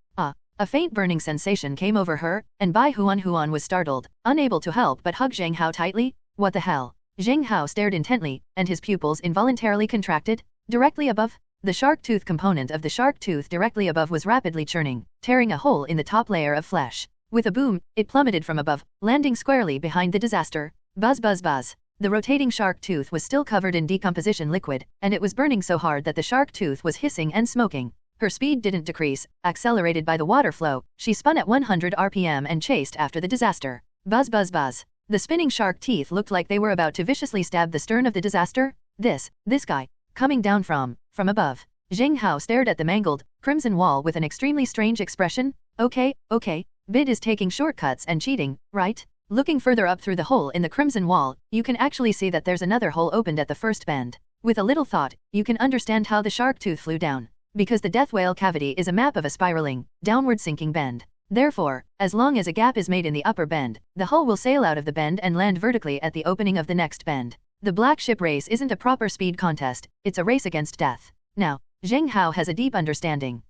A faint burning sensation came over her, and Bai Huan was startled, unable to help but hug Zheng Hao tightly. What the hell? Zheng Hao stared intently, and his pupils involuntarily contracted. Directly above, the shark tooth component of the shark tooth directly above was rapidly churning, tearing a hole in the top layer of flesh. With a boom, it plummeted from above, landing squarely behind the disaster. Buzz. The rotating shark tooth was still covered in decomposition liquid, and it was burning so hard that the shark tooth was hissing and smoking. Her speed didn't decrease, accelerated by the water flow. She spun at 100 RPM and chased after the disaster. Buzz buzz buzz. The spinning shark teeth looked like they were about to viciously stab the stern of the disaster. This guy, coming down from above. Zheng Hao stared at the mangled, crimson wall with an extremely strange expression. Okay, Bid is taking shortcuts and cheating, right? Looking further up through the hole in the crimson wall, you can actually see that there's another hole opened at the first bend. With a little thought, you can understand how the shark tooth flew down. Because the death whale cavity is a map of a spiraling, downward sinking bend. Therefore, as long as a gap is made in the upper bend, the hull will sail out of the bend and land vertically at the opening of the next bend. The black ship race isn't a proper speed contest, it's a race against death. Now, Zheng Hao has a deep understanding.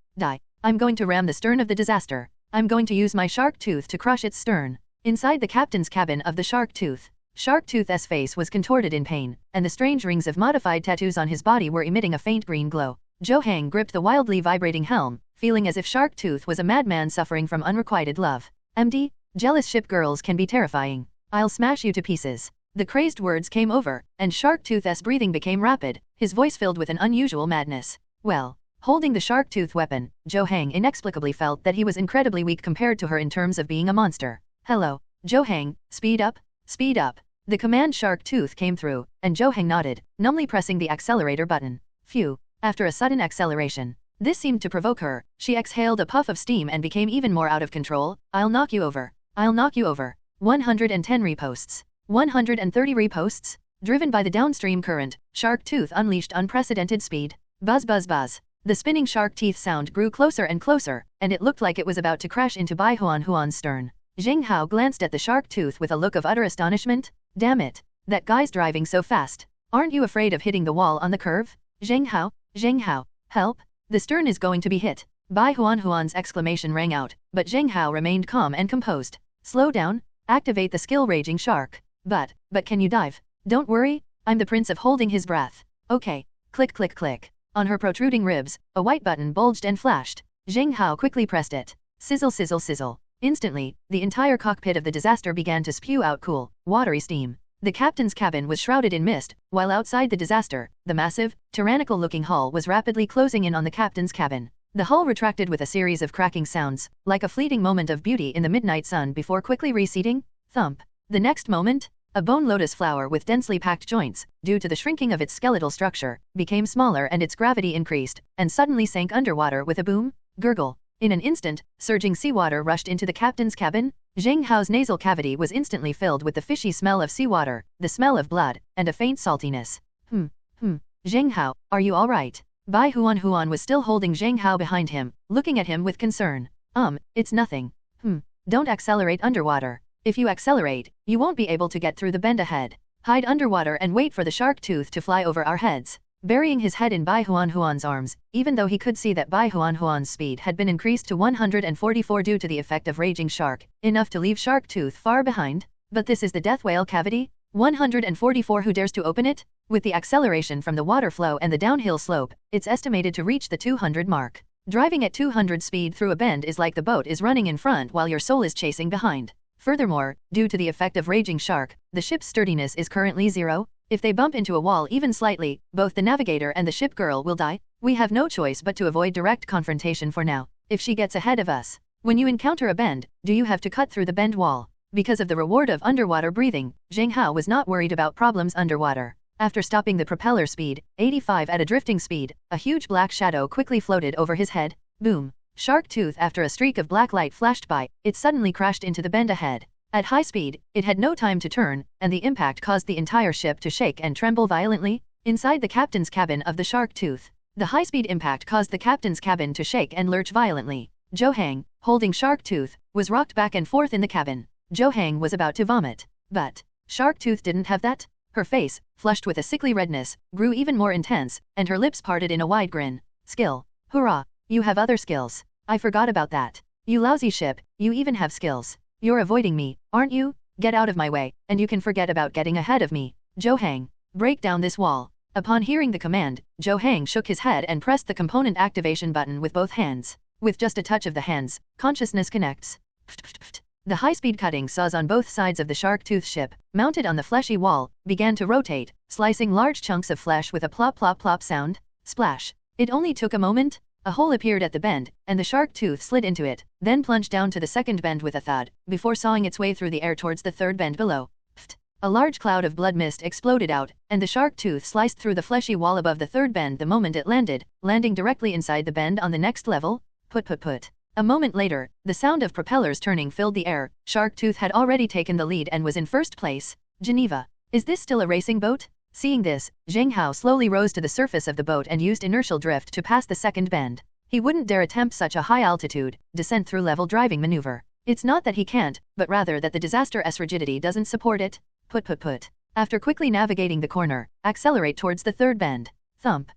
I'm going to ram the stern of the disaster. I'm going to use my shark tooth to crush its stern. Inside the captain's cabin of the Shark Tooth's face was contorted in pain, and the strange rings of modified tattoos on his body were emitting a faint green glow. Zhou Hang gripped the wildly vibrating helm, feeling as if Shark Tooth was a madman suffering from unrequited love. MD, jealous ship girls can be terrifying. I'll smash you to pieces. The crazed words came over, and Shark Tooth's breathing became rapid, his voice filled with an unusual madness. Well, holding the Shark Tooth weapon, Zhou Hang inexplicably felt that he was incredibly weak compared to her in terms of being a monster. Hello, Zhou Hang, speed up, speed up. The command Shark Tooth came through, and Zhou Hang nodded, numbly pressing the accelerator button. Phew. After a sudden acceleration, this seemed to provoke her. She exhaled a puff of steam and became even more out of control. I'll knock you over. I'll knock you over. 110 reposts. 130 reposts. Driven by the downstream current, Shark Tooth unleashed unprecedented speed. Buzz buzz buzz. The spinning shark teeth sound grew closer and closer, and it looked like it was about to crash into Bai Huan's stern. Zheng Hao glanced at the shark tooth with a look of utter astonishment. Damn it. That guy's driving so fast. Aren't you afraid of hitting the wall on the curve? Zheng Hao, help. The stern is going to be hit. Bai Huan's exclamation rang out, but Zheng Hao remained calm and composed. Slow down. Activate the skill Raging Shark. But can you dive? Don't worry, I'm the prince of holding his breath. Okay. Click click click. On her protruding ribs, a white button bulged and flashed. Zheng Hao quickly pressed it. Sizzle sizzle sizzle. Instantly, the entire cockpit of the disaster began to spew out cool, watery steam. The captain's cabin was shrouded in mist, while outside the disaster, the massive, tyrannical-looking hull was rapidly closing in on the captain's cabin. The hull retracted with a series of cracking sounds, like a fleeting moment of beauty in the midnight sun before quickly receding. Thump. The next moment, a bone lotus flower with densely packed joints, due to the shrinking of its skeletal structure, became smaller and its gravity increased, and suddenly sank underwater with a boom, gurgle. In an instant, surging seawater rushed into the captain's cabin. Zheng Hao's nasal cavity was instantly filled with the fishy smell of seawater, the smell of blood, and a faint saltiness. Zheng Hao, are you all right? Bai Huan was still holding Zheng Hao behind him, looking at him with concern. It's nothing. Don't accelerate underwater. If you accelerate, you won't be able to get through the bend ahead. Hide underwater and wait for the shark tooth to fly over our heads. Burying his head in Bai Huan's arms, even though he could see that Bai Huan's speed had been increased to 144 due to the effect of Raging Shark, enough to leave Shark Tooth far behind. But this is the death whale cavity? 144, who dares to open it? With the acceleration from the water flow and the downhill slope, it's estimated to reach the 200 mark. Driving at 200 speed through a bend is like the boat is running in front while your soul is chasing behind. Furthermore, due to the effect of Raging Shark, the ship's sturdiness is currently 0. If they bump into a wall even slightly, both the navigator and the ship girl will die. We have no choice but to avoid direct confrontation for now. If she gets ahead of us, when you encounter a bend, do you have to cut through the bend wall? Because of the reward of underwater breathing, Zheng Hao was not worried about problems underwater. After stopping the propeller speed, 85 at a drifting speed, a huge black shadow quickly floated over his head. Boom. Shark Tooth. After a streak of black light flashed by, it suddenly crashed into the bend ahead. At high speed, it had no time to turn, and the impact caused the entire ship to shake and tremble violently. Inside the captain's cabin of the Shark Tooth, the high-speed impact caused the captain's cabin to shake and lurch violently. Zhou Hang, holding Shark Tooth, was rocked back and forth in the cabin. Zhou Hang was about to vomit. But Shark Tooth didn't have that. Her face, flushed with a sickly redness, grew even more intense, and her lips parted in a wide grin. Skill. Hurrah! You have other skills. I forgot about that. You lousy ship, you even have skills. You're avoiding me, aren't you? Get out of my way, and you can forget about getting ahead of me. Zhou Hang, break down this wall. Upon hearing the command, Zhou Hang shook his head and pressed the component activation button with both hands. With just a touch of the hands, consciousness connects. The high-speed cutting saws on both sides of the shark-tooth ship, mounted on the fleshy wall, began to rotate, slicing large chunks of flesh with a plop plop plop sound. Splash. It only took a moment. A hole appeared at the bend, and the shark tooth slid into it, then plunged down to the second bend with a thud, before sawing its way through the air towards the third bend below. Pfft. A large cloud of blood mist exploded out, and the shark tooth sliced through the fleshy wall above the third bend the moment it landed, landing directly inside the bend on the next level. Put. A moment later, the sound of propellers turning filled the air. Shark tooth had already taken the lead and was in first place. Geneva. Is this still a racing boat? Seeing this, Zheng Hao slowly rose to the surface of the boat and used inertial drift to pass the second bend. He wouldn't dare attempt such a high-altitude descent through level driving maneuver. It's not that he can't, but rather that the disaster's rigidity doesn't support it. Put. After quickly navigating the corner, accelerate towards the third bend. Thump.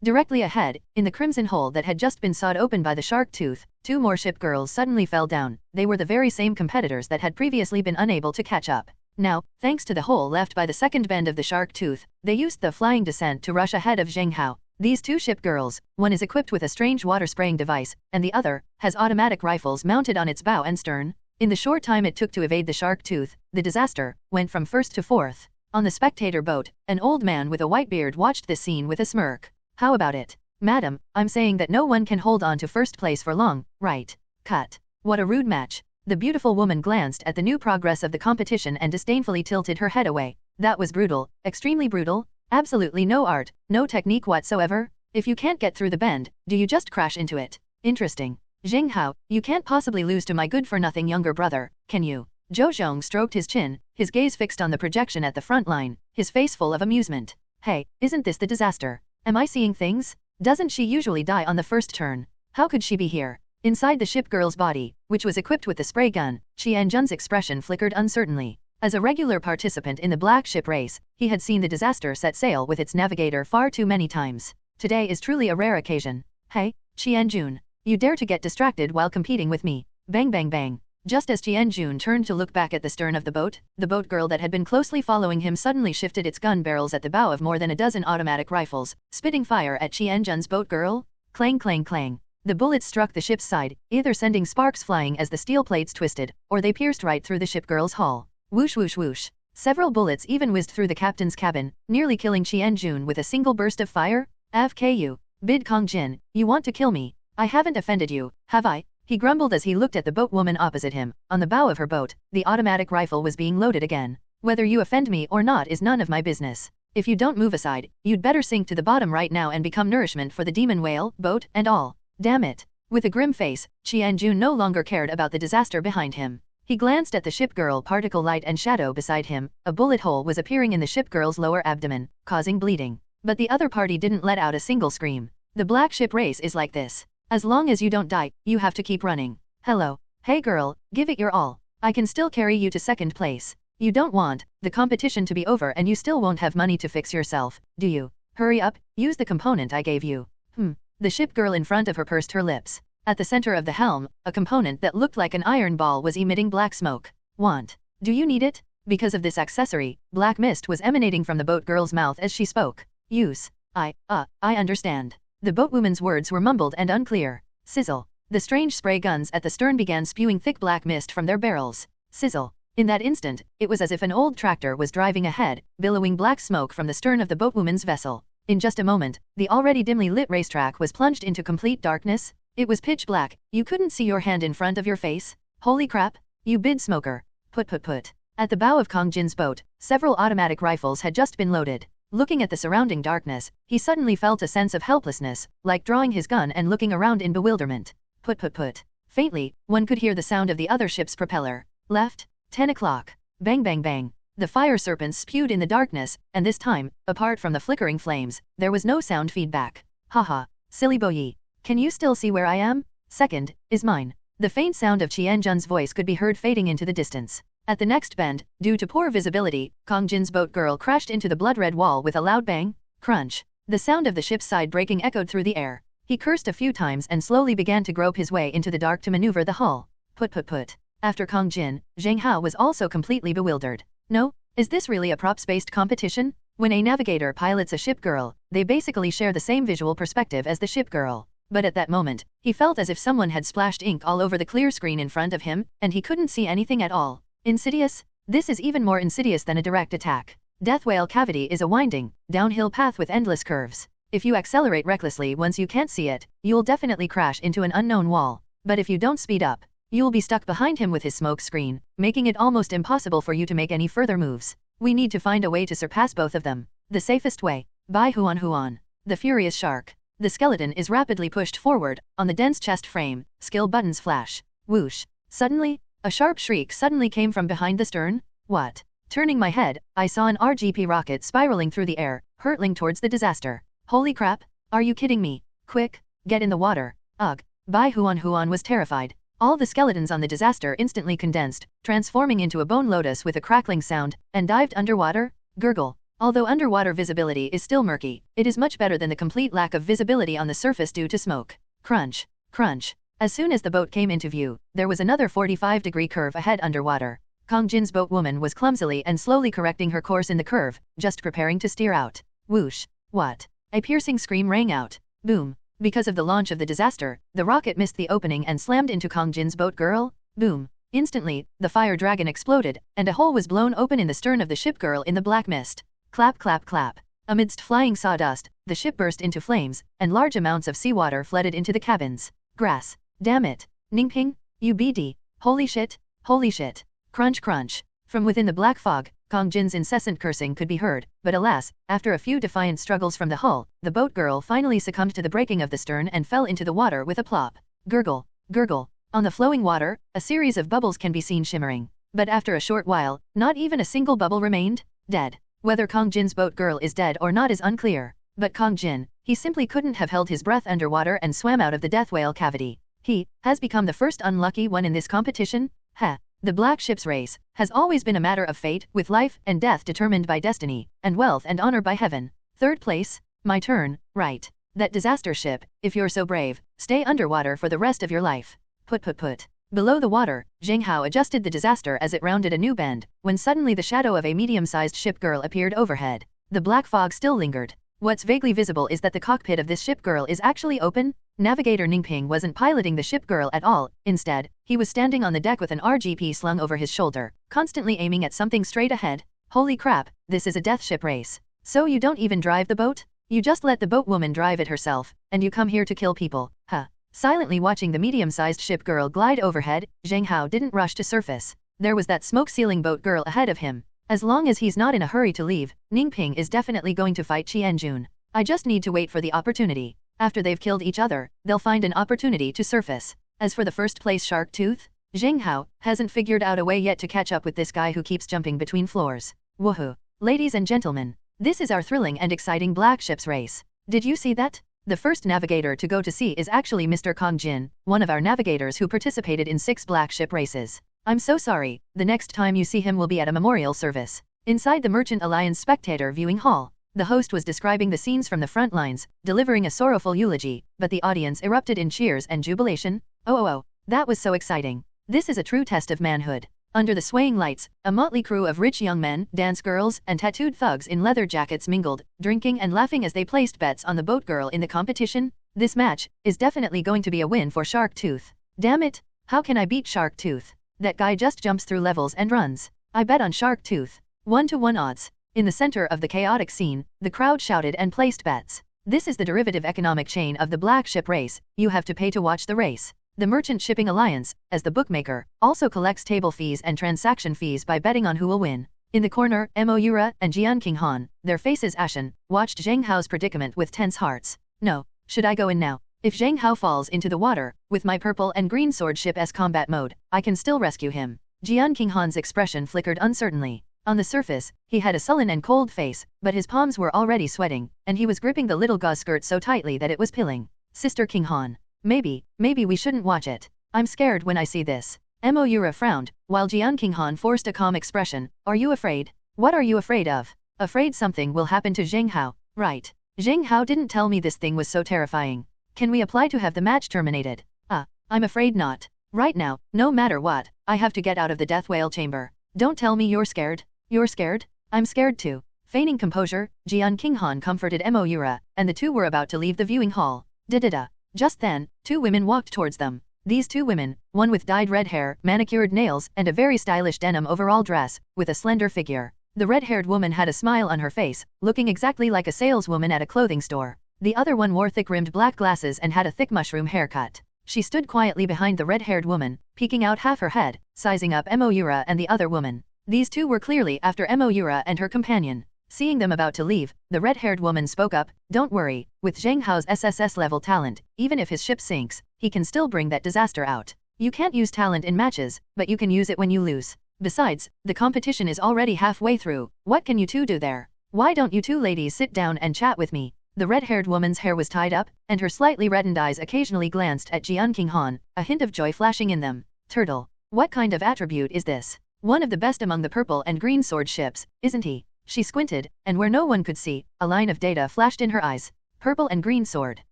Directly ahead, in the crimson hole that had just been sawed open by the shark tooth, two more ship girls suddenly fell down. They were the very same competitors that had previously been unable to catch up. Now, thanks to the hole left by the second bend of the shark tooth, they used the flying descent to rush ahead of Zheng Hao. These two ship girls, one is equipped with a strange water-spraying device, and the other has automatic rifles mounted on its bow and stern. In the short time it took to evade the shark tooth, the disaster went from first to fourth. On the spectator boat, an old man with a white beard watched this scene with a smirk. How about it? Madam, I'm saying that no one can hold on to first place for long, right? Cut. What a rude match. The beautiful woman glanced at the new progress of the competition and disdainfully tilted her head away. That was brutal, extremely brutal. Absolutely no art, no technique whatsoever. If you can't get through the bend, do you just crash into it? Interesting. Zheng Hao, you can't possibly lose to my good-for-nothing younger brother, can you? Zhou Zhong stroked his chin, his gaze fixed on the projection at the front line, his face full of amusement. Hey, isn't this the disaster? Am I seeing things? Doesn't she usually die on the first turn? How could she be here? Inside the ship girl's body, which was equipped with the spray gun, Qianjun's expression flickered uncertainly. As a regular participant in the black ship race, he had seen the disaster set sail with its navigator far too many times. Today is truly a rare occasion. Hey, Qianjun, you dare to get distracted while competing with me? Bang bang bang. Just as Qianjun turned to look back at the stern of the boat girl that had been closely following him suddenly shifted its gun barrels at the bow of more than a dozen automatic rifles, spitting fire at Qianjun's boat girl. Clang clang clang. The bullets struck the ship's side, either sending sparks flying as the steel plates twisted, or they pierced right through the ship girl's hull. Whoosh whoosh whoosh. Several bullets even whizzed through the captain's cabin, nearly killing Qianjun with a single burst of fire. AFKU. Bid Kongjin, you want to kill me? I haven't offended you, have I? He grumbled as he looked at the boatwoman opposite him. On the bow of her boat, the automatic rifle was being loaded again. Whether you offend me or not is none of my business. If you don't move aside, you'd better sink to the bottom right now and become nourishment for the demon whale, boat, and all. Damn it. With a grim face, Qianjun no longer cared about the disaster behind him. He glanced at the ship girl particle light and shadow beside him. A bullet hole was appearing in the ship girl's lower abdomen, causing bleeding. But the other party didn't let out a single scream. The black ship race is like this. As long as you don't die, you have to keep running. Hello. Hey girl, give it your all. I can still carry you to second place. You don't want the competition to be over and you still won't have money to fix yourself, do you? Hurry up, use the component I gave you. The ship girl in front of her pursed her lips. At the center of the helm, a component that looked like an iron ball was emitting black smoke. Want? Do you need it? Because of this accessory, black mist was emanating from the boat girl's mouth as she spoke. Use. I understand. The boatwoman's words were mumbled and unclear. Sizzle. The strange spray guns at the stern began spewing thick black mist from their barrels. Sizzle. In that instant, it was as if an old tractor was driving ahead, billowing black smoke from the stern of the boatwoman's vessel. In just a moment, the already dimly lit racetrack was plunged into complete darkness. It was pitch black. You couldn't see your hand in front of your face. Holy crap. You bid smoker. Put. At the bow of Kongjin's boat, several automatic rifles had just been loaded. Looking at the surrounding darkness, he suddenly felt a sense of helplessness, like drawing his gun and looking around in bewilderment. Put. Faintly, one could hear the sound of the other ship's propeller. Left. 10 o'clock. Bang bang bang. The fire serpents spewed in the darkness, and this time, apart from the flickering flames, there was no sound feedback. Haha. Silly boy. Can you still see where I am? Second, is mine. The faint sound of Qianjun's voice could be heard fading into the distance. At the next bend, due to poor visibility, Kongjin's boat girl crashed into the blood-red wall with a loud bang. Crunch. The sound of the ship's side breaking echoed through the air. He cursed a few times and slowly began to grope his way into the dark to maneuver the hull. Put. After Kongjin, Zheng Hao was also completely bewildered. No? Is this really a props-based competition? When a navigator pilots a ship girl, they basically share the same visual perspective as the ship girl. But at that moment, he felt as if someone had splashed ink all over the clear screen in front of him, and he couldn't see anything at all. Insidious? This is even more insidious than a direct attack. Death Whale Cavity is a winding, downhill path with endless curves. If you accelerate recklessly once you can't see it, you'll definitely crash into an unknown wall. But if you don't speed up, you'll be stuck behind him with his smoke screen, making it almost impossible for you to make any further moves. We need to find a way to surpass both of them. The safest way. By Huan Huan. The Furious Shark. The skeleton is rapidly pushed forward, on the dense chest frame, skill buttons flash. Whoosh. Suddenly, a sharp shriek suddenly came from behind the stern. What? Turning my head, I saw an RGP rocket spiraling through the air, hurtling towards the disaster. Holy crap, are you kidding me? Quick, get in the water. Ugh. Bai Huan Huan was terrified. All the skeletons on the disaster instantly condensed, transforming into a bone lotus with a crackling sound, and dived underwater. Gurgle. Although underwater visibility is still murky, it is much better than the complete lack of visibility on the surface due to smoke. Crunch. Crunch. As soon as the boat came into view, there was another 45-degree curve ahead underwater. Kong Jin's boat woman was clumsily and slowly correcting her course in the curve, just preparing to steer out. Whoosh. What? A piercing scream rang out. Boom. Because of the launch of the disaster, the rocket missed the opening and slammed into Kong Jin's boat girl. Boom. Instantly, the fire dragon exploded, and a hole was blown open in the stern of the ship girl in the black mist. Clap clap clap. Amidst flying sawdust, the ship burst into flames, and large amounts of seawater flooded into the cabins. Grass. Damn it. Ningping, you BD. Holy shit. Holy shit. Crunch crunch. From within the black fog, Kong Jin's incessant cursing could be heard, but alas, after a few defiant struggles from the hull, the boat girl finally succumbed to the breaking of the stern and fell into the water with a plop. Gurgle. Gurgle. On the flowing water, a series of bubbles can be seen shimmering. But after a short while, not even a single bubble remained. Dead. Whether Kong Jin's boat girl is dead or not is unclear. But Kong Jin, he simply couldn't have held his breath underwater and swam out of the death whale cavity. He has become the first unlucky one in this competition. Heh. The Black Ship's race has always been a matter of fate, with life and death determined by destiny, and wealth and honor by heaven. Third place? My turn, right. That disaster ship, if you're so brave, stay underwater for the rest of your life. Put. Below the water, Zheng Hao adjusted the disaster as it rounded a new bend, when suddenly the shadow of a medium-sized ship girl appeared overhead. The black fog still lingered. What's vaguely visible is that the cockpit of this ship girl is actually open. Navigator Ningping wasn't piloting the ship girl at all. Instead, he was standing on the deck with an RGP slung over his shoulder, constantly aiming at something straight ahead. Holy crap, this is a death ship race. So you don't even drive the boat? You just let the boat woman drive it herself, and you come here to kill people, huh? Silently watching the medium-sized ship girl glide overhead, Zheng Hao didn't rush to surface. There was that smoke-sealing boat girl ahead of him. As long as he's not in a hurry to leave, Ningping is definitely going to fight Qianjun. I just need to wait for the opportunity. After they've killed each other, they'll find an opportunity to surface. As for the first place Shark Tooth, Zheng Hao hasn't figured out a way yet to catch up with this guy who keeps jumping between floors. Woohoo. Ladies and gentlemen, this is our thrilling and exciting Black Ship's race. Did you see that? The first navigator to go to sea is actually Mr. Kong Jin, one of our navigators who participated in 6 Black Ship races. I'm so sorry, the next time you see him will be at a memorial service. Inside the Merchant Alliance spectator viewing hall, the host was describing the scenes from the front lines, delivering a sorrowful eulogy, but the audience erupted in cheers and jubilation. Oh, that was so exciting. This is a true test of manhood. Under the swaying lights, a motley crew of rich young men, dance girls, and tattooed thugs in leather jackets mingled, drinking and laughing as they placed bets on the boat girl in the competition. This match is definitely going to be a win for Shark Tooth. Damn it, how can I beat Shark Tooth? That guy just jumps through levels and runs. I bet on Shark Tooth. 1-to-1 odds. In the center of the chaotic scene, the crowd shouted and placed bets. This is the derivative economic chain of the Black Ship race. You have to pay to watch the race. The Merchant Shipping Alliance, as the bookmaker, also collects table fees and transaction fees by betting on who will win. In the corner, Moira and Jian Qinghan, their faces ashen, watched Zheng Hao's predicament with tense hearts. No, should I go in now? If Zheng Hao falls into the water, with my purple and green sword ship as combat mode, I can still rescue him. Jian Qinghan's expression flickered uncertainly. On the surface, he had a sullen and cold face, but his palms were already sweating, and he was gripping the little gauze skirt so tightly that it was pilling. Sister Qinghan. Maybe we shouldn't watch it. I'm scared when I see this. Moira frowned, while Jian Qinghan forced a calm expression. Are you afraid? What are you afraid of? Afraid something will happen to Zheng Hao. Right. Zheng Hao didn't tell me this thing was so terrifying. Can we apply to have the match terminated? I'm afraid not. Right now, no matter what, I have to get out of the death whale chamber. Don't tell me you're scared. You're scared? I'm scared too. Feigning composure, Jian Qinghan comforted Moira, and the two were about to leave the viewing hall. Da-da-da. Just then, two women walked towards them. These two women, one with dyed red hair, manicured nails, and a very stylish denim overall dress, with a slender figure. The red-haired woman had a smile on her face, looking exactly like a saleswoman at a clothing store. The other one wore thick-rimmed black glasses and had a thick mushroom haircut. She stood quietly behind the red-haired woman, peeking out half her head, sizing up Moira and the other woman. These two were clearly after Moira and her companion. Seeing them about to leave, the red-haired woman spoke up, "Don't worry, with Zheng Hao's SSS-level talent, even if his ship sinks, he can still bring that disaster out. You can't use talent in matches, but you can use it when you lose. Besides, the competition is already halfway through. What can you two do there? Why don't you two ladies sit down and chat with me?" The red-haired woman's hair was tied up, and her slightly reddened eyes occasionally glanced at Zheng Hao, a hint of joy flashing in them. "Turtle. What kind of attribute is this? One of the best among the purple and green sword ships, isn't he?" She squinted, and where no one could see, a line of data flashed in her eyes. Purple and green sword.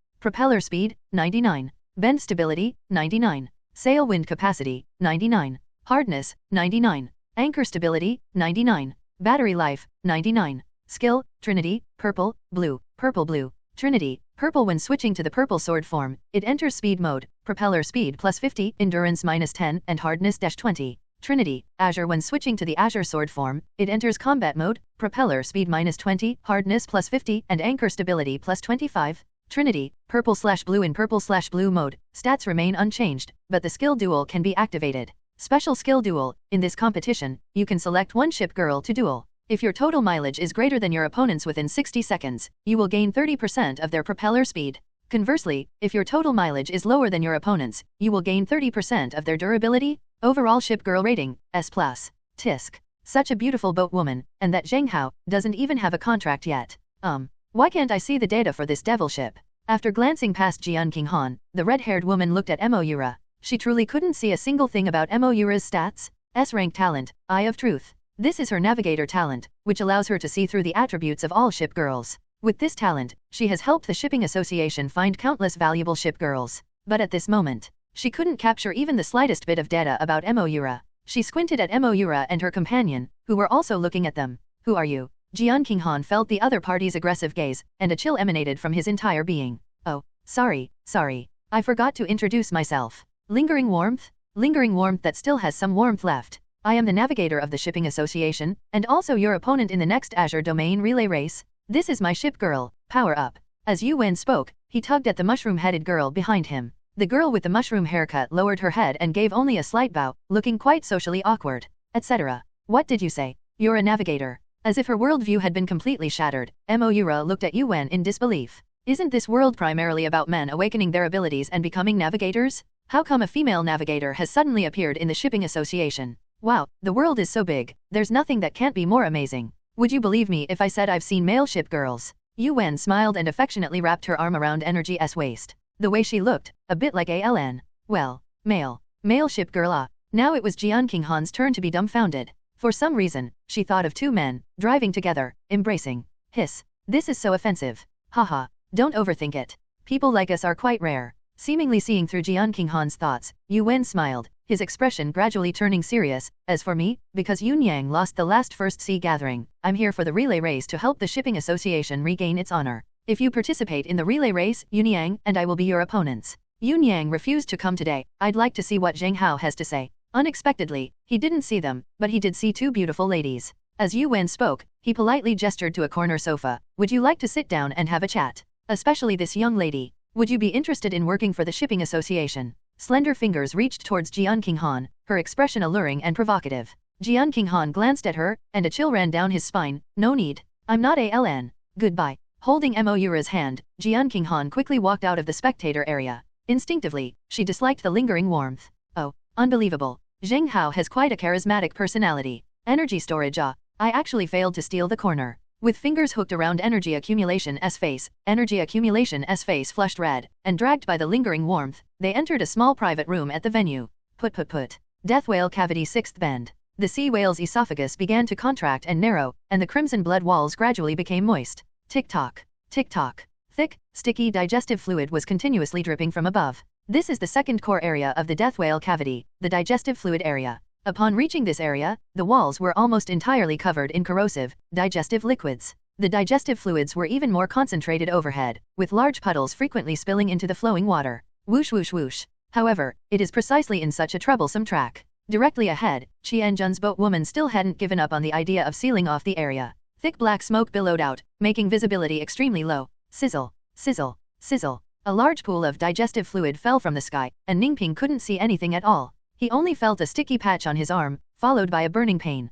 Propeller speed, 99. Bend stability, 99. Sail wind capacity, 99. Hardness, 99. Anchor stability, 99. Battery life, 99. Skill, Trinity, purple, blue, blue. Trinity, purple. When switching to the purple sword form, it enters speed mode, propeller speed plus 50, endurance minus 10, and hardness -20. Trinity, Azure. When switching to the Azure sword form, it enters combat mode, propeller speed minus 20, hardness plus 50, and anchor stability plus 25. Trinity, purple/blue. In purple/blue mode, stats remain unchanged, but the skill duel can be activated. Special skill duel. In this competition, you can select one ship girl to duel. If your total mileage is greater than your opponent's within 60 seconds, you will gain 30% of their propeller speed. Conversely, if your total mileage is lower than your opponent's, you will gain 30% of their durability. Overall ship girl rating, S+. Tisk. Such a beautiful boat woman, and that Zheng Hao doesn't even have a contract yet. Why can't I see the data for this devil ship? After glancing past Zheng Hao, the red-haired woman looked at Moira. She truly couldn't see a single thing about Moira's stats. S-rank talent, Eye of Truth. This is her navigator talent, which allows her to see through the attributes of all ship girls. With this talent, she has helped the Shipping Association find countless valuable ship girls. But at this moment, she couldn't capture even the slightest bit of data about Moira. She squinted at Moira and her companion, who were also looking at them. "Who are you?" Zheng Hao felt the other party's aggressive gaze, and a chill emanated from his entire being. "Oh, sorry. I forgot to introduce myself." Lingering warmth? Lingering warmth that still has some warmth left. "I am the navigator of the Shipping Association, and also your opponent in the next Azure Domain Relay Race. This is my ship girl, Power Up." As Yu Wen spoke, he tugged at the mushroom-headed girl behind him. The girl with the mushroom haircut lowered her head and gave only a slight bow, looking quite socially awkward. "Etc. What did you say? You're a navigator?" As if her worldview had been completely shattered, Moira looked at Yu Wen in disbelief. "Isn't this world primarily about men awakening their abilities and becoming navigators? How come a female navigator has suddenly appeared in the Shipping Association? Wow, the world is so big, there's nothing that can't be more amazing. Would you believe me if I said I've seen male ship girls?" Yu Wen smiled and affectionately wrapped her arm around Energy's waist. The way she looked, a bit like Aln. Well, male ship girl ah. Now it was Zheng Hao's turn to be dumbfounded. For some reason, she thought of two men, driving together, embracing. Hiss. This is so offensive. Haha, don't overthink it. People like us are quite rare. Seemingly seeing through Zheng Hao's thoughts, Yu Wen smiled, his expression gradually turning serious. "As for me, because Yun Yang lost the last First Sea Gathering, I'm here for the relay race to help the Shipping Association regain its honor. If you participate in the relay race, Yun Yang and I will be your opponents." Yun Yang refused to come today. "I'd like to see what Zheng Hao has to say." Unexpectedly, he didn't see them, but he did see two beautiful ladies. As Yu Wen spoke, he politely gestured to a corner sofa. "Would you like to sit down and have a chat? Especially this young lady. Would you be interested in working for the Shipping Association?" Slender fingers reached towards Zheng Hao, her expression alluring and provocative. Zheng Hao glanced at her, and a chill ran down his spine. "No need. I'm not Aln. Goodbye." Holding Moira's hand, Zheng Hao quickly walked out of the spectator area. Instinctively, she disliked the lingering warmth. Oh, unbelievable. Zheng Hao has quite a charismatic personality. Energy storage ah. I actually failed to steal the corner. With fingers hooked around Energy Accumulation's face flushed red, and dragged by the lingering warmth, they entered a small private room at the venue. Put. Death Whale Cavity 6th Bend. The sea whale's esophagus began to contract and narrow, and the crimson blood walls gradually became moist. Tick-tock. Tick-tock. Thick, sticky digestive fluid was continuously dripping from above. This is the second core area of the death whale cavity, the digestive fluid area. Upon reaching this area, the walls were almost entirely covered in corrosive, digestive liquids. The digestive fluids were even more concentrated overhead, with large puddles frequently spilling into the flowing water. Whoosh whoosh whoosh. However, it is precisely in such a troublesome track. Directly ahead, Qianjun's boatwoman still hadn't given up on the idea of sealing off the area. Thick black smoke billowed out, making visibility extremely low. Sizzle, sizzle, sizzle. A large pool of digestive fluid fell from the sky, and Ningping couldn't see anything at all. He only felt a sticky patch on his arm, followed by a burning pain.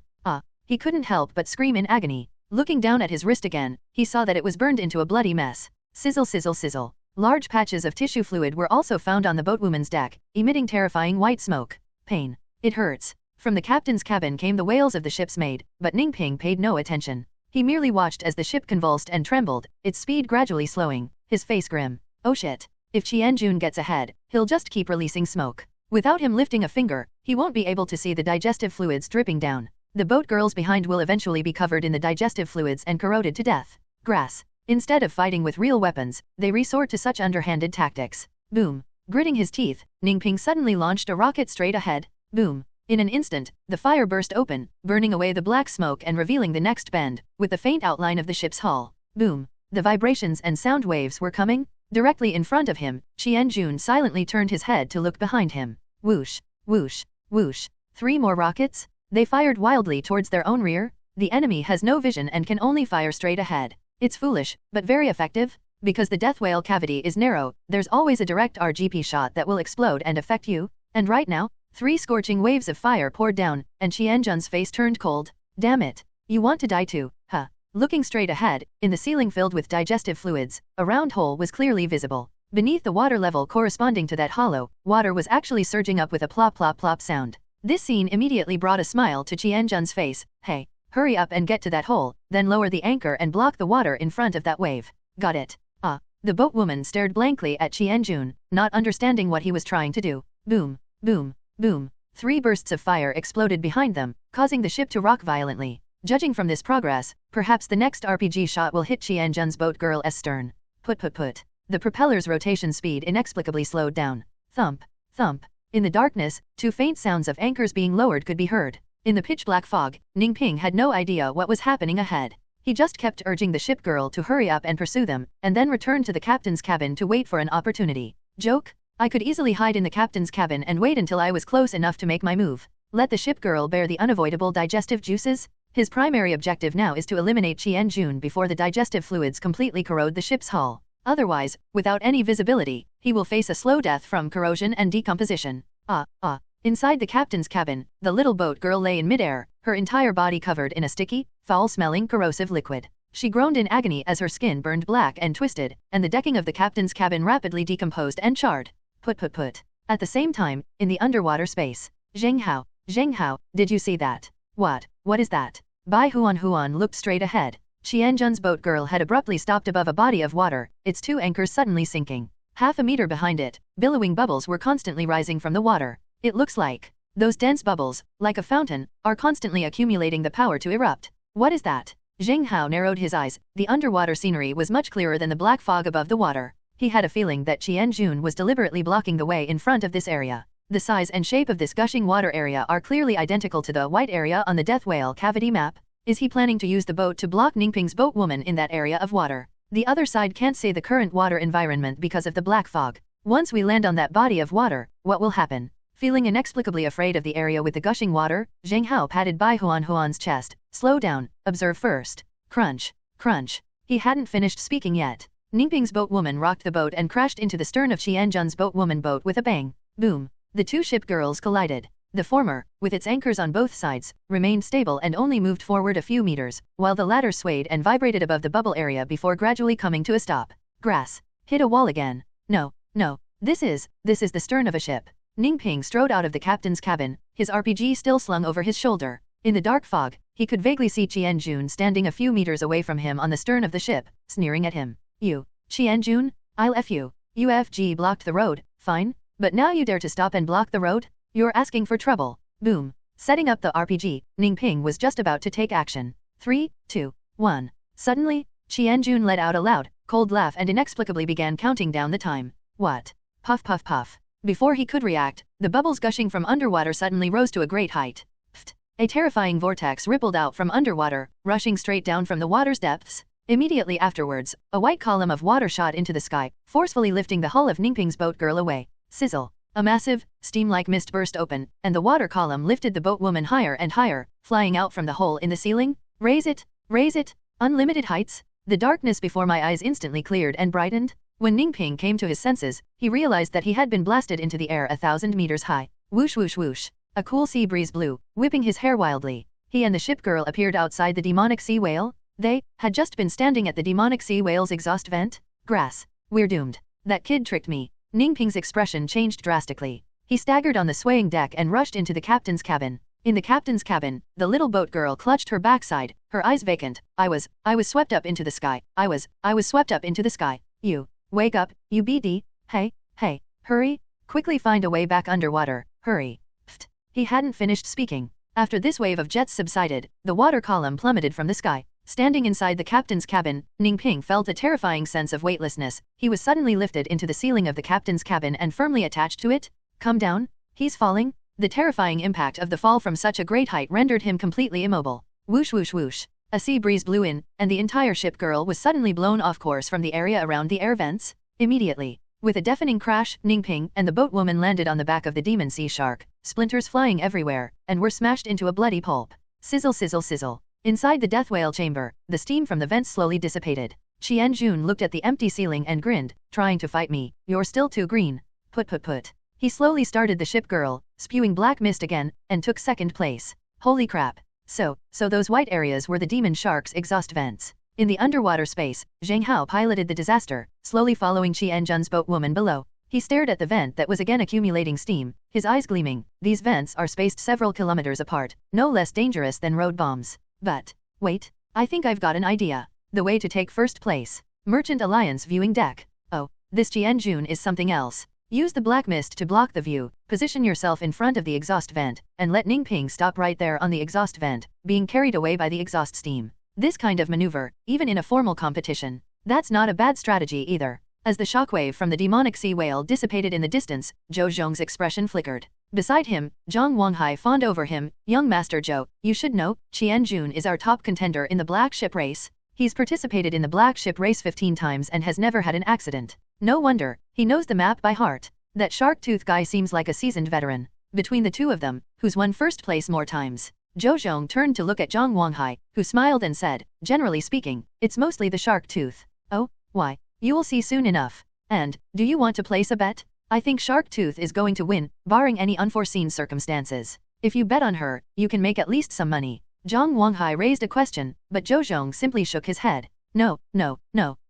He couldn't help but scream in agony. Looking down at his wrist again, he saw that it was burned into a bloody mess. Sizzle sizzle sizzle. Large patches of tissue fluid were also found on the boatwoman's deck, emitting terrifying white smoke. Pain. It hurts. From the captain's cabin came the wails of the ship's maid, but Ningping paid no attention. He merely watched as the ship convulsed and trembled, its speed gradually slowing, his face grim. Oh shit. If Qianjun gets ahead, he'll just keep releasing smoke. Without him lifting a finger, he won't be able to see the digestive fluids dripping down. The boat girls behind will eventually be covered in the digestive fluids and corroded to death. Grass. Instead of fighting with real weapons, they resort to such underhanded tactics. Boom. Gritting his teeth, Ningping suddenly launched a rocket straight ahead. Boom. In an instant, the fire burst open, burning away the black smoke and revealing the next bend, with the faint outline of the ship's hull. Boom. The vibrations and sound waves were coming. Directly in front of him, Qianjun silently turned his head to look behind him. Whoosh, whoosh, whoosh. 3 more rockets? They fired wildly towards their own rear. The enemy has no vision and can only fire straight ahead. It's foolish, but very effective. Because the death whale cavity is narrow, there's always a direct RGP shot that will explode and affect you. And right now, 3 scorching waves of fire poured down, and Qianjun's face turned cold. Damn it. You want to die too, huh? Looking straight ahead, in the ceiling filled with digestive fluids, a round hole was clearly visible. Beneath the water level corresponding to that hollow, water was actually surging up with a plop plop plop sound. This scene immediately brought a smile to Qianjun's face. Hey, hurry up and get to that hole, then lower the anchor and block the water in front of that wave. Got it. The boatwoman stared blankly at Qianjun, not understanding what he was trying to do. Boom, boom, boom. 3 bursts of fire exploded behind them, causing the ship to rock violently. Judging from this progress, perhaps the next RPG shot will hit Qianjun's boat girl's stern. Put. The propeller's rotation speed inexplicably slowed down. Thump, thump. In the darkness, 2 faint sounds of anchors being lowered could be heard. In the pitch-black fog, Ningping had no idea what was happening ahead. He just kept urging the ship girl to hurry up and pursue them, and then returned to the captain's cabin to wait for an opportunity. Joke? I could easily hide in the captain's cabin and wait until I was close enough to make my move. Let the ship girl bear the unavoidable digestive juices? His primary objective now is to eliminate Qianjun before the digestive fluids completely corrode the ship's hull. Otherwise, without any visibility, he will face a slow death from corrosion and decomposition. Inside the captain's cabin, the little boat girl lay in midair, her entire body covered in a sticky, foul-smelling corrosive liquid. She groaned in agony as her skin burned black and twisted, and the decking of the captain's cabin rapidly decomposed and charred. Put. At the same time, in the underwater space. Zheng Hao, did you see that? What is that? Bai Huan looked straight ahead. Qianjun's boat girl had abruptly stopped above a body of water, its 2 anchors suddenly sinking. Half a meter behind it, billowing bubbles were constantly rising from the water. It looks like those dense bubbles, like a fountain, are constantly accumulating the power to erupt. What is that? Zheng Hao narrowed his eyes. The underwater scenery was much clearer than the black fog above the water. He had a feeling that Qianjun was deliberately blocking the way in front of this area. The size and shape of this gushing water area are clearly identical to the white area on the death whale cavity map. Is he planning to use the boat to block Ningping's boatwoman in that area of water? The other side can't see the current water environment because of the black fog. Once we land on that body of water, what will happen? Feeling inexplicably afraid of the area with the gushing water, Zheng Hao patted Bai Huan's chest. Slow down, observe first. Crunch, crunch. He hadn't finished speaking yet. Ningping's boatwoman rocked the boat and crashed into the stern of Qianjun's boatwoman boat with a bang. Boom. The 2 ship girls collided. The former, with its anchors on both sides, remained stable and only moved forward a few meters, while the latter swayed and vibrated above the bubble area before gradually coming to a stop. Grass. Hit a wall again. No. This is the stern of a ship. Ningping strode out of the captain's cabin, his RPG still slung over his shoulder. In the dark fog, he could vaguely see Qianjun standing a few meters away from him on the stern of the ship, sneering at him. You, Qianjun? I'll F you. UFG blocked the road, fine. But now you dare to stop and block the road? You're asking for trouble. Boom. Setting up the RPG, Ningping was just about to take action. 3, 2, 1. Suddenly, Qianjun let out a loud, cold laugh and inexplicably began counting down the time. What? Puff puff puff. Before he could react, the bubbles gushing from underwater suddenly rose to a great height. Pfft. A terrifying vortex rippled out from underwater, rushing straight down from the water's depths. Immediately afterwards, a white column of water shot into the sky, forcefully lifting the hull of Ningping's boat girl away. Sizzle. A massive, steam-like mist burst open, and the water column lifted the boat woman higher and higher, flying out from the hole in the ceiling. Raise it! Raise it! Unlimited heights! The darkness before my eyes instantly cleared and brightened. When Ningping came to his senses, he realized that he had been blasted into the air 1,000 meters high. Whoosh whoosh whoosh. A cool sea breeze blew, whipping his hair wildly. He and the ship girl appeared outside the demonic sea whale. They had just been standing at the demonic sea whale's exhaust vent. Grass. We're doomed. That kid tricked me. Ningping's expression changed drastically. He staggered on the swaying deck and rushed into the captain's cabin. In the captain's cabin, the little boat girl clutched her backside, her eyes vacant. I was swept up into the sky. I was swept up into the sky. You. Wake up, you BD. Hey, hurry. Quickly find a way back underwater. Hurry. Pfft. He hadn't finished speaking. After this wave of jets subsided, the water column plummeted from the sky. Standing inside the captain's cabin, Ningping felt a terrifying sense of weightlessness. He was suddenly lifted into the ceiling of the captain's cabin and firmly attached to it. Come down. He's falling. The terrifying impact of the fall from such a great height rendered him completely immobile. Whoosh whoosh whoosh. A sea breeze blew in, and the entire ship girl was suddenly blown off course from the area around the air vents. Immediately, with a deafening crash, Ningping and the boat woman landed on the back of the demon sea shark, splinters flying everywhere, and were smashed into a bloody pulp. Sizzle sizzle sizzle. Inside the death whale chamber, the steam from the vents slowly dissipated. Qianjun looked at the empty ceiling and grinned. Trying to fight me, you're still too green. Put. He slowly started the ship girl, spewing black mist again, and took second place. Holy crap. So those white areas were the demon shark's exhaust vents. In the underwater space, Zheng Hao piloted the disaster, slowly following Qianjun's boat woman below. He stared at the vent that was again accumulating steam, his eyes gleaming. These vents are spaced several kilometers apart, no less dangerous than road bombs. But, wait, I think I've got an idea. The way to take first place. Merchant Alliance viewing deck. Oh, this Qianjun is something else. Use the black mist to block the view, position yourself in front of the exhaust vent, and let Ningping stop right there on the exhaust vent, being carried away by the exhaust steam. This kind of maneuver, even in a formal competition, that's not a bad strategy either. As the shockwave from the demonic sea whale dissipated in the distance, Zhou Zhong's expression flickered. Beside him, Zhang Wanghai fawned over him. Young Master Zhou, you should know, Qianjun is our top contender in the black ship race. He's participated in the black ship race 15 times and has never had an accident. No wonder, he knows the map by heart. That shark tooth guy seems like a seasoned veteran. Between the two of them, who's won first place more times? Zhou Zhong turned to look at Zhang Wanghai, who smiled and said, generally speaking, it's mostly the shark tooth. Oh, why? You will see soon enough. And, do you want to place a bet? I think Shark Tooth is going to win, barring any unforeseen circumstances. If you bet on her, you can make at least some money. Zhang Wanghai raised a question, but Zhou Zhong simply shook his head. No.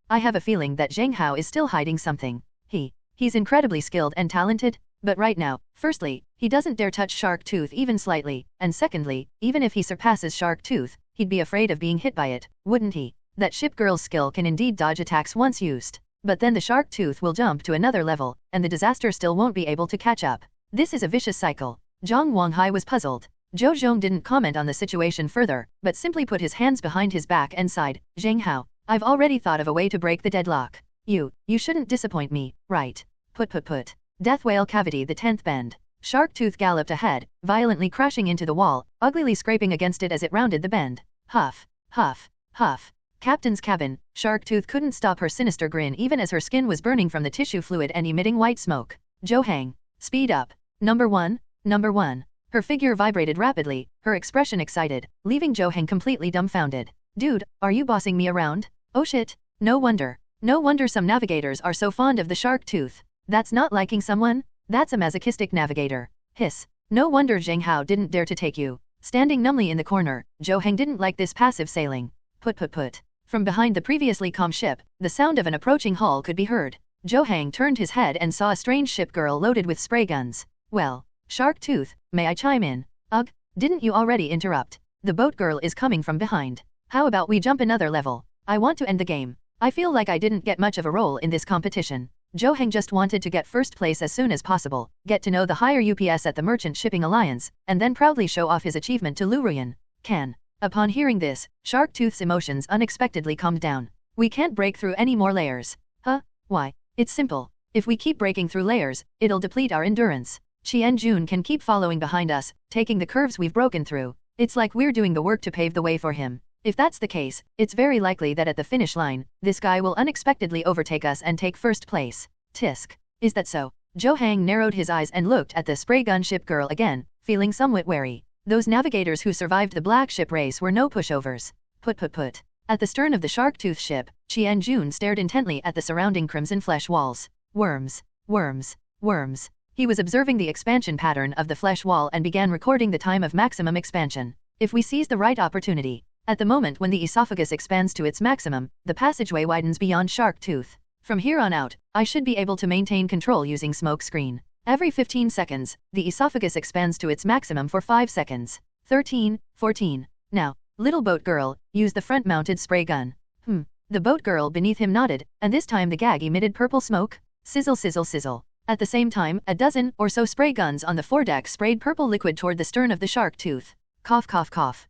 I have a feeling that Zheng Hao is still hiding something. He's incredibly skilled and talented, but right now, firstly, he doesn't dare touch Shark Tooth even slightly, and secondly, even if he surpasses Shark Tooth, he'd be afraid of being hit by it, wouldn't he? That ship girl's skill can indeed dodge attacks once used. But then the shark tooth will jump to another level, and the disaster still won't be able to catch up. This is a vicious cycle. Zhang Wanghai was puzzled. Zhou Zhong didn't comment on the situation further, but simply put his hands behind his back and sighed. Zheng Hao, I've already thought of a way to break the deadlock. You shouldn't disappoint me, right? Put. Death whale cavity the 10th bend. Shark tooth galloped ahead, violently crashing into the wall, uglily scraping against it as it rounded the bend. Huff. Captain's cabin. Shark tooth couldn't stop her sinister grin even as her skin was burning from the tissue fluid and emitting white smoke. Zhou, speed up. Number one. Her figure vibrated rapidly, her expression excited, leaving Zhou completely dumbfounded. Dude, are you bossing me around? Oh shit. No wonder some navigators are so fond of the shark tooth. That's not liking someone? That's a masochistic navigator. Hiss. No wonder Zheng Hao didn't dare to take you. Standing numbly in the corner, Zhou didn't like this passive sailing. Put. From behind the previously calm ship, the sound of an approaching hull could be heard. Zhou turned his head and saw a strange ship girl loaded with spray guns. Well, Shark Tooth, may I chime in? Ugh, didn't you already interrupt? The boat girl is coming from behind. How about we jump another level? I want to end the game. I feel like I didn't get much of a role in this competition. Zhou just wanted to get first place as soon as possible, get to know the higher UPS at the Merchant Shipping Alliance, and then proudly show off his achievement to Liu Ruyan. Upon hearing this, Shark Tooth's emotions unexpectedly calmed down. We can't break through any more layers. Huh? Why? It's simple. If we keep breaking through layers, it'll deplete our endurance. Qianjun can keep following behind us, taking the curves we've broken through. It's like we're doing the work to pave the way for him. If that's the case, it's very likely that at the finish line, this guy will unexpectedly overtake us and take first place. Tisk. Is that so? Zhou Hang narrowed his eyes and looked at the spray gun ship girl again, feeling somewhat wary. Those navigators who survived the black ship race were no pushovers. Put. At the stern of the shark-tooth ship, Qianjun stared intently at the surrounding crimson flesh walls. Worms. He was observing the expansion pattern of the flesh wall and began recording the time of maximum expansion. If we seize the right opportunity. At the moment when the esophagus expands to its maximum, the passageway widens beyond shark tooth. From here on out, I should be able to maintain control using smoke screen. Every 15 seconds, the esophagus expands to its maximum for 5 seconds. 13, 14. Now, little boat girl, use the front-mounted spray gun. The boat girl beneath him nodded, and this time the gag emitted purple smoke. Sizzle. At the same time, a dozen or so spray guns on the foredeck sprayed purple liquid toward the stern of the shark tooth. Cough.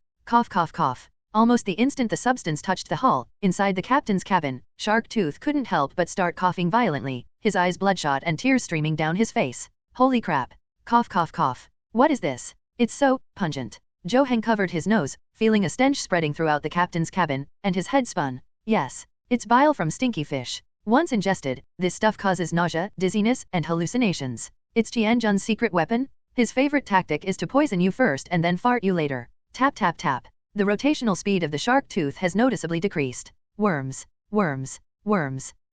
Almost the instant the substance touched the hull, inside the captain's cabin, Shark Tooth couldn't help but start coughing violently, his eyes bloodshot and tears streaming down his face. Holy crap. Cough. What is this? It's so pungent. Zhou Heng covered his nose, feeling a stench spreading throughout the captain's cabin, and his head spun. Yes, it's bile from stinky fish. Once ingested, this stuff causes nausea, dizziness, and hallucinations. It's Qianjun's secret weapon? His favorite tactic is to poison you first and then fart you later. Tap. The rotational speed of the shark tooth has noticeably decreased. Worms.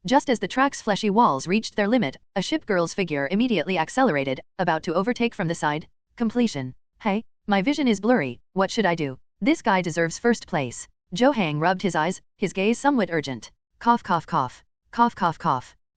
Just as the track's fleshy walls reached their limit, a ship girl's figure immediately accelerated, about to overtake from the side. Completion. Hey, my vision is blurry, what should I do? This guy deserves first place. Zhou Hang rubbed his eyes, his gaze somewhat urgent. Cough.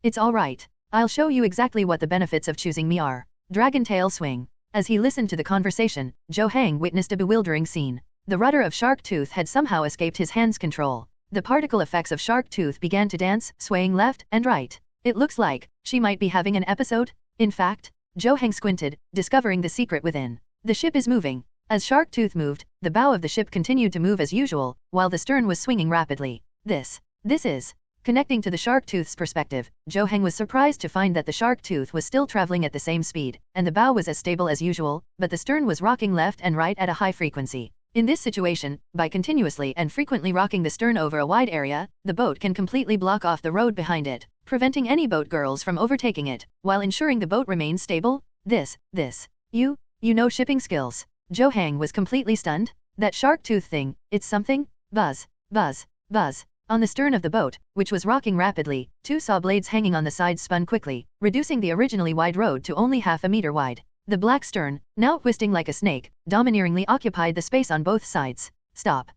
It's all right. I'll show you exactly what the benefits of choosing me are. Dragon tail swing. As he listened to the conversation, Zhou Hang witnessed a bewildering scene. The rudder of Shark Tooth had somehow escaped his hand's control. The particle effects of Shark Tooth began to dance, swaying left and right. It looks like she might be having an episode. In fact, Zhou Heng squinted, discovering the secret within. The ship is moving. As Shark Tooth moved, the bow of the ship continued to move as usual, while the stern was swinging rapidly. This is... Connecting to the Shark Tooth's perspective, Zhou Heng was surprised to find that the Shark Tooth was still traveling at the same speed, and the bow was as stable as usual, but the stern was rocking left and right at a high frequency. In this situation, by continuously and frequently rocking the stern over a wide area, the boat can completely block off the road behind it, preventing any boat girls from overtaking it, while ensuring the boat remains stable. You know shipping skills. Zhou Hang was completely stunned. That shark tooth thing, it's something? Buzz. On the stern of the boat, which was rocking rapidly, 2 saw blades hanging on the sides spun quickly, reducing the originally wide road to only half a meter wide. The black stern, now twisting like a snake, domineeringly occupied the space on both sides. Stop.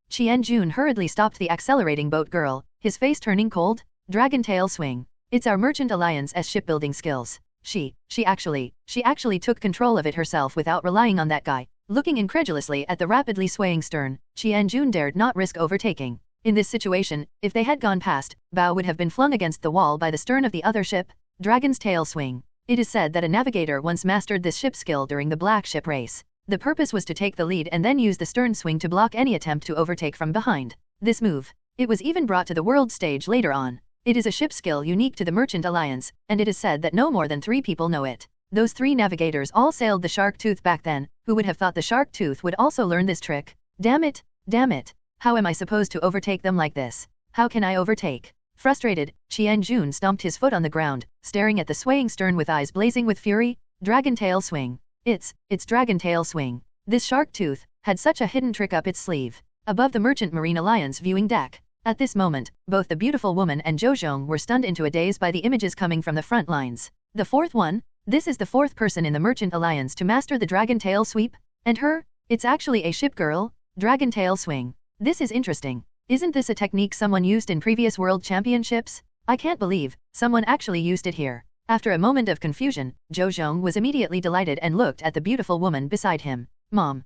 Qianjun hurriedly stopped the accelerating boat girl, his face turning cold. Dragon tail swing. It's our Merchant Alliance's shipbuilding skills. She actually took control of it herself without relying on that guy. Looking incredulously at the rapidly swaying stern, Qianjun dared not risk overtaking. In this situation, if they had gone past, Bao would have been flung against the wall by the stern of the other ship. Dragon's tail swing. It is said that a navigator once mastered this ship skill during the black ship race. The purpose was to take the lead and then use the stern swing to block any attempt to overtake from behind. This move. It was even brought to the world stage later on. It is a ship skill unique to the Merchant Alliance, and it is said that no more than 3 people know it. Those 3 navigators all sailed the Shark Tooth back then. Who would have thought the Shark Tooth would also learn this trick? Damn it. How am I supposed to overtake them like this? How can I overtake? Frustrated, Qianjun stomped his foot on the ground, staring at the swaying stern with eyes blazing with fury. Dragon tail swing. It's dragon tail swing. This Shark Tooth had such a hidden trick up its sleeve. Above the Merchant Marine Alliance viewing deck. At this moment, both the beautiful woman and Zhou Zhong were stunned into a daze by the images coming from the front lines. The 4th one? This is the 4th person in the Merchant Alliance to master the dragon tail sweep? And her? It's actually a ship girl? Dragon tail swing. This is interesting. Isn't this a technique someone used in previous world championships? I can't believe someone actually used it here. After a moment of confusion, Zhou Zhong was immediately delighted and looked at the beautiful woman beside him. Mom.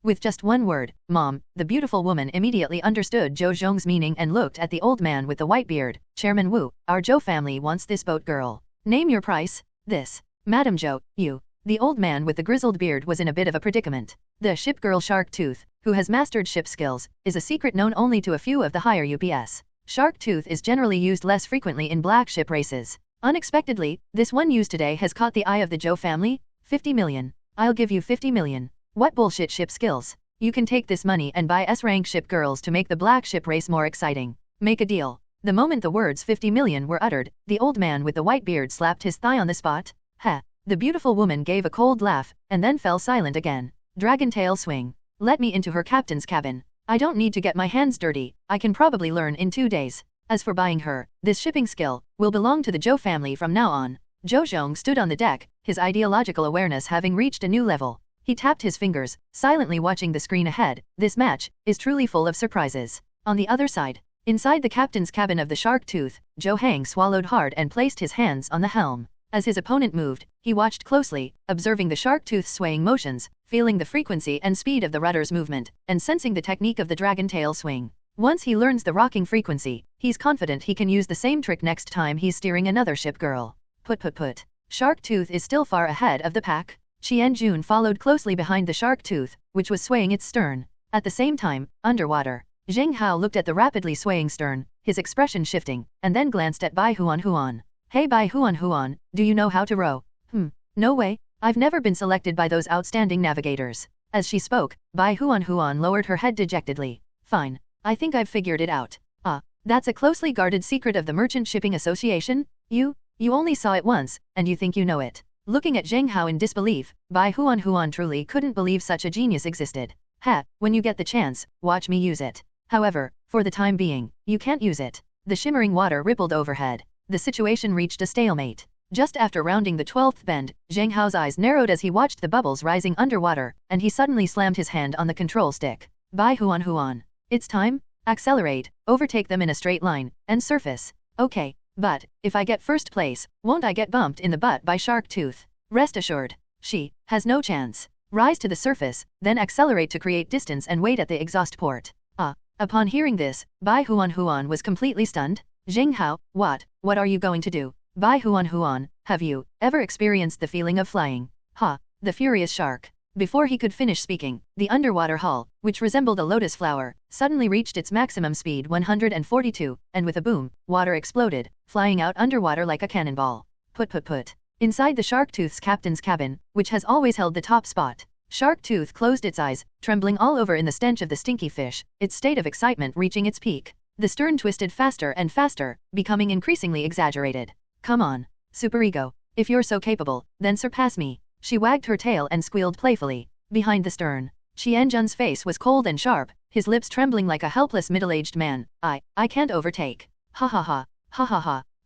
With just one word, Mom, the beautiful woman immediately understood Zhou Zhong's meaning and looked at the old man with the white beard. Chairman Wu, our Zhou family wants this boat girl. Name your price. This. Madam Zhou, you. The old man with the grizzled beard was in a bit of a predicament. The ship girl Shark Tooth, who has mastered ship skills, is a secret known only to a few of the higher UPS. Shark Tooth is generally used less frequently in black ship races. Unexpectedly, this one used today has caught the eye of the Zhou family. 50 million. I'll give you 50 million. What bullshit ship skills? You can take this money and buy S-rank ship girls to make the black ship race more exciting. Make a deal. The moment the words 50 million were uttered, the old man with the white beard slapped his thigh on the spot. Ha! The beautiful woman gave a cold laugh, and then fell silent again. Dragon tail swing. Let me into her captain's cabin. I don't need to get my hands dirty, I can probably learn in 2 days. As for buying her, this shipping skill will belong to the Zhou family from now on. Zhou Zhong stood on the deck, his ideological awareness having reached a new level. He tapped his fingers, silently watching the screen ahead. This match is truly full of surprises. On the other side, inside the captain's cabin of the Shark Tooth, Zhou Hang swallowed hard and placed his hands on the helm. As his opponent moved, he watched closely, observing the Shark Tooth's swaying motions, feeling the frequency and speed of the rudder's movement, and sensing the technique of the dragon tail swing. Once he learns the rocking frequency, he's confident he can use the same trick next time he's steering another ship girl. Put. Shark Tooth is still far ahead of the pack. Qian Jun followed closely behind the Shark Tooth, which was swaying its stern. At the same time, underwater, Zheng Hao looked at the rapidly swaying stern, his expression shifting, and then glanced at Bai Huan. Hey Bai Huan, do you know how to row? No way, I've never been selected by those outstanding navigators. As she spoke, Bai Huan lowered her head dejectedly. Fine, I think I've figured it out. That's a closely guarded secret of the Merchant Shipping Association? You only saw it once, and you think you know it. Looking at Zheng Hao in disbelief, Bai Huan truly couldn't believe such a genius existed. When you get the chance, watch me use it. However, for the time being, you can't use it. The shimmering water rippled overhead. The situation reached a stalemate. Just after rounding the 12th bend, Zheng Hao's eyes narrowed as he watched the bubbles rising underwater, and he suddenly slammed his hand on the control stick. Bai Huan. It's time? Accelerate, overtake them in a straight line, and surface. Okay. But, if I get first place, won't I get bumped in the butt by Shark Tooth? Rest assured, she has no chance. Rise to the surface, then accelerate to create distance and wait at the exhaust port. Upon hearing this, Bai Huan was completely stunned. Zheng Hao, what are you going to do? Bai Huan, have you ever experienced the feeling of flying? The furious shark. Before he could finish speaking, the underwater hull, which resembled a lotus flower, suddenly reached its maximum speed 142, and with a boom, water exploded, flying out underwater like a cannonball. Put. Inside the Shark Tooth's captain's cabin, which has always held the top spot, Shark Tooth closed its eyes, trembling all over in the stench of the stinky fish, its state of excitement reaching its peak. The stern twisted faster and faster, becoming increasingly exaggerated. Come on, superego. If you're so capable, then surpass me. She wagged her tail and squealed playfully. Behind the stern, Qian Jun's face was cold and sharp, his lips trembling like a helpless middle-aged man. I can't overtake. Ha.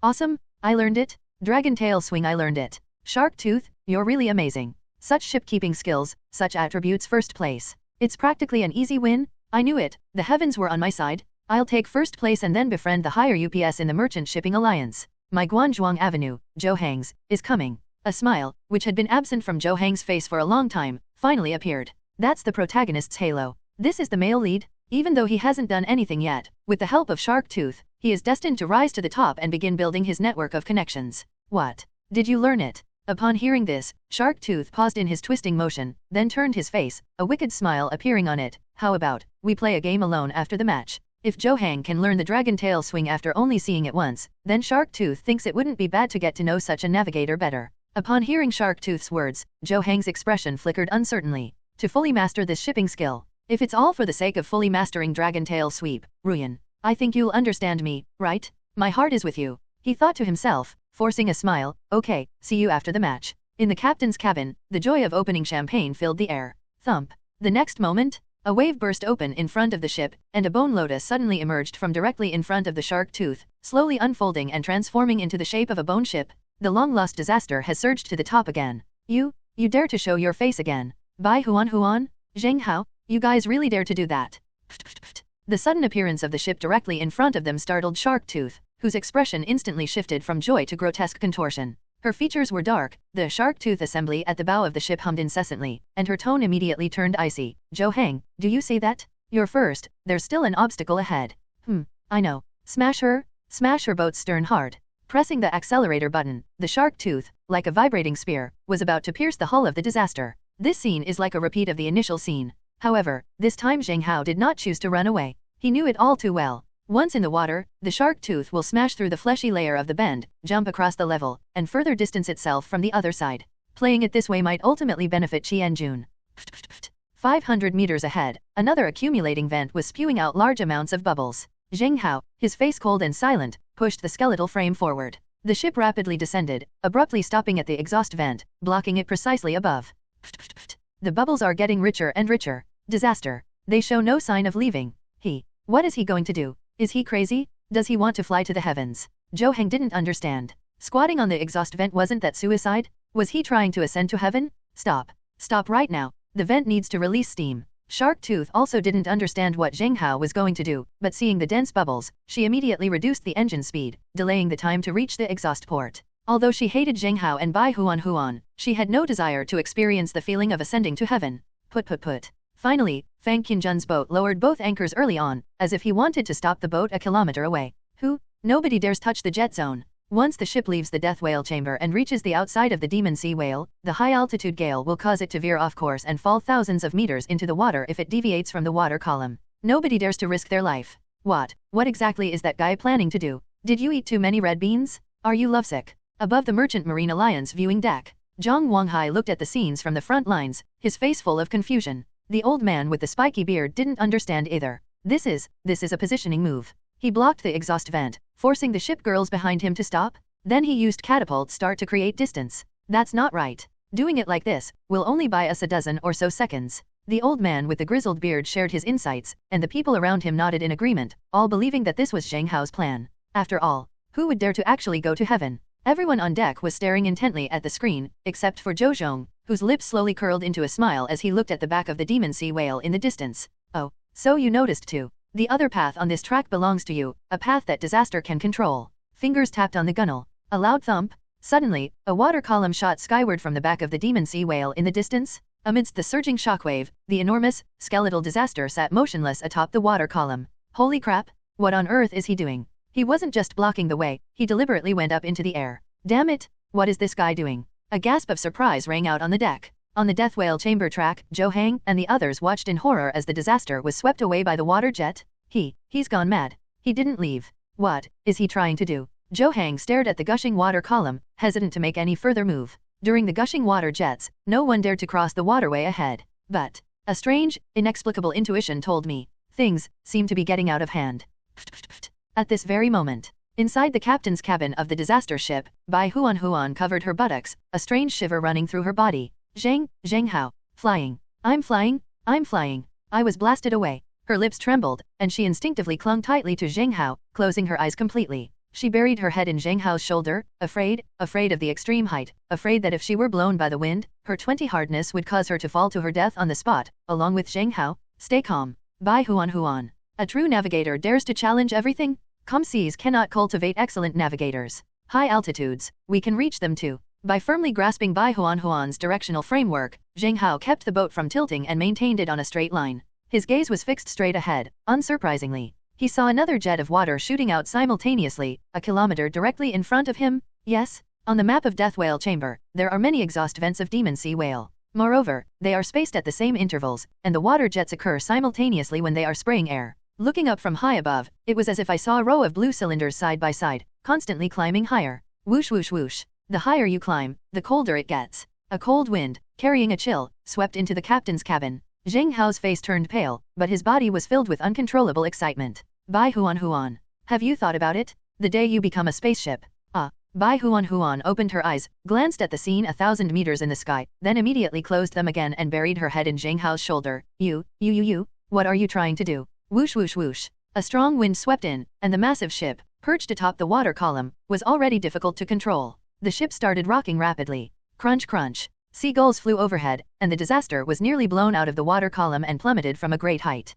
Awesome, I learned it. Dragon tail swing, I learned it. Shark Tooth, you're really amazing. Such ship-keeping skills, such attributes, first place. It's practically an easy win. I knew it, the heavens were on my side. I'll take first place and then befriend the higher UPS in the Merchant Shipping Alliance. My Guanzhuang Avenue, Zhou Hang's, is coming. A smile, which had been absent from Zhou Hang's face for a long time, finally appeared. That's the protagonist's halo. This is the male lead. Even though he hasn't done anything yet, with the help of Shark Tooth, he is destined to rise to the top and begin building his network of connections. What? Did you learn it? Upon hearing this, Shark Tooth paused in his twisting motion, then turned his face, a wicked smile appearing on it. How about, we play a game alone after the match? If Zhou Hang can learn the dragon tail swing after only seeing it once, then Shark Tooth thinks it wouldn't be bad to get to know such a navigator better. Upon hearing Shark Tooth's words, Zhou Hang's expression flickered uncertainly. To fully master this shipping skill, if it's all for the sake of fully mastering dragon tail sweep, Ruyan, I think you'll understand me, right? My heart is with you. He thought to himself, forcing a smile. Okay, see you after the match. In the captain's cabin, the joy of opening champagne filled the air. Thump. The next moment, a wave burst open in front of the ship, and a bone lotus suddenly emerged from directly in front of the Shark Tooth, slowly unfolding and transforming into the shape of a bone ship. The long-lost disaster has surged to the top again. You dare to show your face again? Bai Huan, Zheng Hao, you guys really dare to do that? The sudden appearance of the ship directly in front of them startled Shark Tooth, whose expression instantly shifted from joy to grotesque contortion. Her features were dark, the Shark Tooth assembly at the bow of the ship hummed incessantly, and her tone immediately turned icy. Zhou Hang, do you see that? You're first, there's still an obstacle ahead. I know. Smash her boat's stern hard. Pressing the accelerator button, the Shark Tooth, like a vibrating spear, was about to pierce the hull of the disaster. This scene is like a repeat of the initial scene. However, this time Zheng Hao did not choose to run away. He knew it all too well. Once in the water, the Shark Tooth will smash through the fleshy layer of the bend, jump across the level, and further distance itself from the other side. Playing it this way might ultimately benefit Qian Jun. 500 meters ahead, another accumulating vent was spewing out large amounts of bubbles. Zheng Hao, his face cold and silent, pushed the skeletal frame forward. The ship rapidly descended, abruptly stopping at the exhaust vent, blocking it precisely above. The bubbles are getting richer and richer. Disaster. They show no sign of leaving. What is he going to do? Is he crazy? Does he want to fly to the heavens? Zhou Heng didn't understand. Squatting on the exhaust vent wasn't that suicide? Was he trying to ascend to heaven? Stop. Stop right now. The vent needs to release steam. Shark Tooth also didn't understand what Zheng Hao was going to do, but seeing the dense bubbles, she immediately reduced the engine speed, delaying the time to reach the exhaust port. Although she hated Zheng Hao and Bai Huan, she had no desire to experience the feeling of ascending to heaven. Put. Finally, Fang Qianzhen's boat lowered both anchors early on, as if he wanted to stop the boat a kilometer away. Nobody dares touch the jet zone. Once the ship leaves the death whale chamber and reaches the outside of the demon sea whale, the high-altitude gale will cause it to veer off course and fall thousands of meters into the water if it deviates from the water column. Nobody dares to risk their life. What exactly is that guy planning to do? Did you eat too many red beans? Are you lovesick? Above the Merchant Marine Alliance viewing deck, Zhang Wanghai looked at the scenes from the front lines, his face full of confusion. The old man with the spiky beard didn't understand either. This is a positioning move. He blocked the exhaust vent, forcing the ship girls behind him to stop. Then he used catapult start to create distance. That's not right. Doing it like this will only buy us a dozen or so seconds. The old man with the grizzled beard shared his insights, and the people around him nodded in agreement, all believing that this was Zheng Hao's plan. After all, who would dare to actually go to heaven? Everyone on deck was staring intently at the screen, except for Zhou Zhong, whose lips slowly curled into a smile as he looked at the back of the demon sea whale in the distance. Oh, so you noticed too. The other path on this track belongs to you, a path that disaster can control. Fingers tapped on the gunnel. A loud thump. Suddenly, a water column shot skyward from the back of the demon sea whale in the distance. Amidst the surging shockwave, the enormous, skeletal disaster sat motionless atop the water column. Holy crap! What on earth is he doing? He wasn't just blocking the way, he deliberately went up into the air. Damn it! What is this guy doing? A gasp of surprise rang out on the deck. On the death whale chamber track, Zhou Heng and the others watched in horror as the disaster was swept away by the water jet. He's gone mad. He didn't leave. What is he trying to do? Zhou Heng stared at the gushing water column, hesitant to make any further move. During the gushing water jets, no one dared to cross the waterway ahead. But a strange, inexplicable intuition told me, things seem to be getting out of hand. At this very moment, inside the captain's cabin of the disaster ship, Bai Huan covered her buttocks, a strange shiver running through her body. Zheng Hao, flying. I'm flying. I was blasted away. Her lips trembled, and she instinctively clung tightly to Zheng Hao, closing her eyes completely. She buried her head in Zheng Hao's shoulder, afraid of the extreme height, afraid that if she were blown by the wind, her 20 hardness would cause her to fall to her death on the spot, along with Zheng Hao. Stay calm. Bai Huan. A true navigator dares to challenge everything? Calm seas cannot cultivate excellent navigators. High altitudes, we can reach them too. By firmly grasping Bai Huan's directional framework, Zheng Hao kept the boat from tilting and maintained it on a straight line. His gaze was fixed straight ahead. Unsurprisingly, he saw another jet of water shooting out simultaneously, a kilometer directly in front of him. Yes, on the map of Death Whale Chamber, there are many exhaust vents of Demon Sea Whale. Moreover, they are spaced at the same intervals, and the water jets occur simultaneously when they are spraying air. Looking up from high above, it was as if I saw a row of blue cylinders side by side, constantly climbing higher. Whoosh whoosh whoosh. The higher you climb, the colder it gets. A cold wind, carrying a chill, swept into the captain's cabin. Zheng Hao's face turned pale, but his body was filled with uncontrollable excitement. Bai Huan. Have you thought about it? The day you become a spaceship. Bai Huan opened her eyes, glanced at the scene 1,000 meters in the sky, then immediately closed them again and buried her head in Zheng Hao's shoulder. You, what are you trying to do? Whoosh whoosh whoosh. A strong wind swept in, and the massive ship, perched atop the water column, was already difficult to control. The ship started rocking rapidly. Crunch crunch. Seagulls flew overhead, and the disaster was nearly blown out of the water column and plummeted from a great height.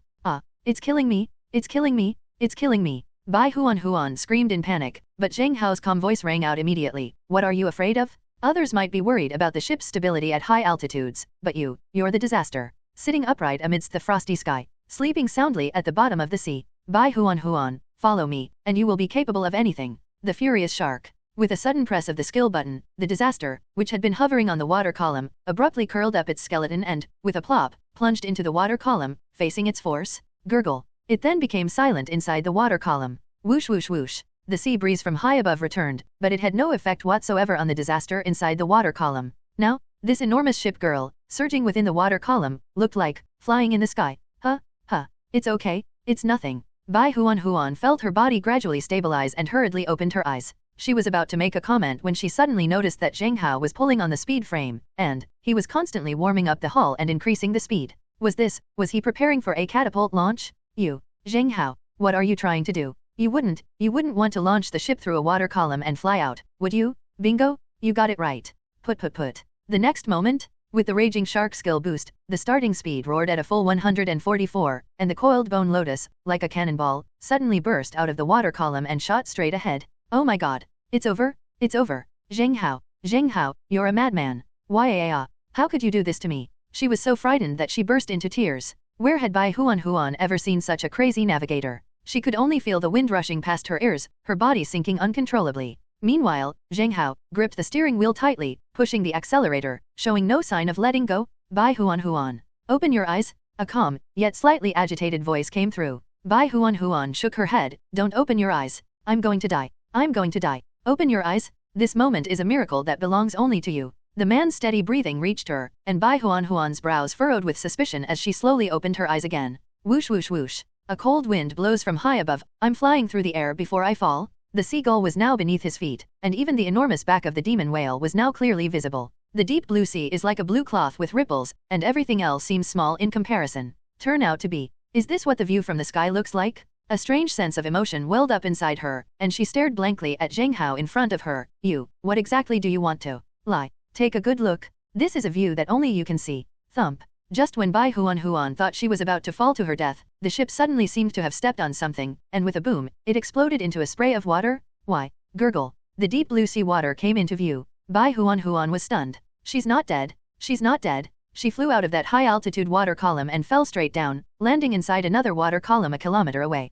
It's killing me. It's killing me. It's killing me. Bai Huan screamed in panic, but Zheng Hao's calm voice rang out immediately. What are you afraid of? Others might be worried about the ship's stability at high altitudes, but you're the disaster. Sitting upright amidst the frosty sky, sleeping soundly at the bottom of the sea. Bai Huan, follow me, and you will be capable of anything. The furious shark. With a sudden press of the skill button, the disaster, which had been hovering on the water column, abruptly curled up its skeleton and, with a plop, plunged into the water column, facing its force. Gurgle. It then became silent inside the water column. Whoosh whoosh whoosh. The sea breeze from high above returned, but it had no effect whatsoever on the disaster inside the water column. Now, this enormous ship girl, surging within the water column, looked like flying in the sky. It's okay, it's nothing. Bai Huan felt her body gradually stabilize and hurriedly opened her eyes. She was about to make a comment when she suddenly noticed that Zheng Hao was pulling on the speed frame, and he was constantly warming up the hull and increasing the speed. Was he preparing for a catapult launch? Zheng Hao, what are you trying to do? You wouldn't want to launch the ship through a water column and fly out, would you? Bingo, you got it right. Put. The next moment, with the Raging Shark skill boost, the starting speed roared at a full 144, and the coiled bone lotus, like a cannonball, suddenly burst out of the water column and shot straight ahead. Oh my god, it's over. Zheng Hao, you're a madman. Why? How could you do this to me? She was so frightened that she burst into tears. Where had Bai Huan ever seen such a crazy navigator? She could only feel the wind rushing past her ears, her body sinking uncontrollably. Meanwhile, Zheng Hao gripped the steering wheel tightly, pushing the accelerator, showing no sign of letting go. Bai Huan, open your eyes. A calm, yet slightly agitated voice came through. Bai Huan shook her head. Don't open your eyes. I'm going to die. Open your eyes. This moment is a miracle that belongs only to you. The man's steady breathing reached her, and Bai Huan's brows furrowed with suspicion as she slowly opened her eyes again. Whoosh whoosh whoosh. A cold wind blows from high above. I'm flying through the air before I fall. The seagull was now beneath his feet, and even the enormous back of the demon whale was now clearly visible. The deep blue sea is like a blue cloth with ripples, and everything else seems small in comparison. Turn out to be. Is this what the view from the sky looks like? A strange sense of emotion welled up inside her, and she stared blankly at Zheng Hao in front of her. What exactly do you want to lie? Take a good look. This is a view that only you can see. Thump. Just when Bai Huan thought she was about to fall to her death, the ship suddenly seemed to have stepped on something, and with a boom, it exploded into a spray of water. Why? Gurgle. The deep blue sea water came into view. Bai Huan was stunned. She's not dead. She flew out of that high-altitude water column and fell straight down, landing inside another water column a kilometer away.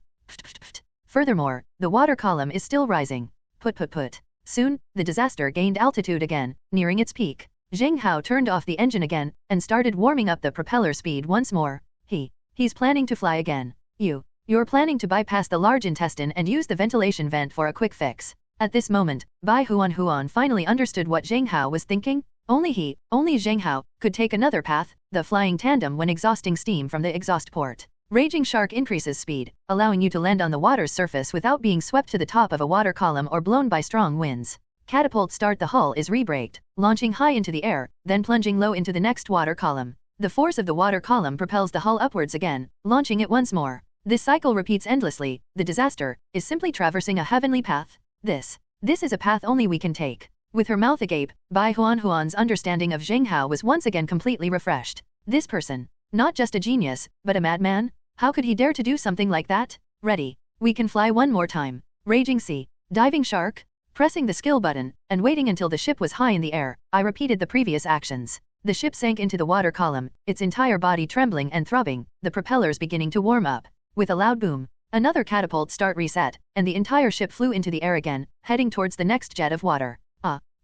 Furthermore, the water column is still rising. Put. Soon, the disaster gained altitude again, nearing its peak. Zheng Hao turned off the engine again, and started warming up the propeller speed once more. He's planning to fly again. You're planning to bypass the large intestine and use the ventilation vent for a quick fix. At this moment, Bai Huan finally understood what Zheng Hao was thinking. Only Zheng Hao, could take another path, the flying tandem when exhausting steam from the exhaust port. Raging Shark increases speed, allowing you to land on the water's surface without being swept to the top of a water column or blown by strong winds. Catapult start. The hull is rebraked, launching high into the air, then plunging low into the next water column. The force of the water column propels the hull upwards again, launching it once more. This cycle repeats endlessly. The disaster is simply traversing a heavenly path. This is a path only we can take. With her mouth agape, Bai Huan's understanding of Zheng Hao was once again completely refreshed. This person, not just a genius, but a madman? How could he dare to do something like that? Ready. We can fly one more time. Raging sea. Diving shark. Pressing the skill button, and waiting until the ship was high in the air, I repeated the previous actions. The ship sank into the water column, its entire body trembling and throbbing, the propellers beginning to warm up. With a loud boom, another catapult start reset, and the entire ship flew into the air again, heading towards the next jet of water.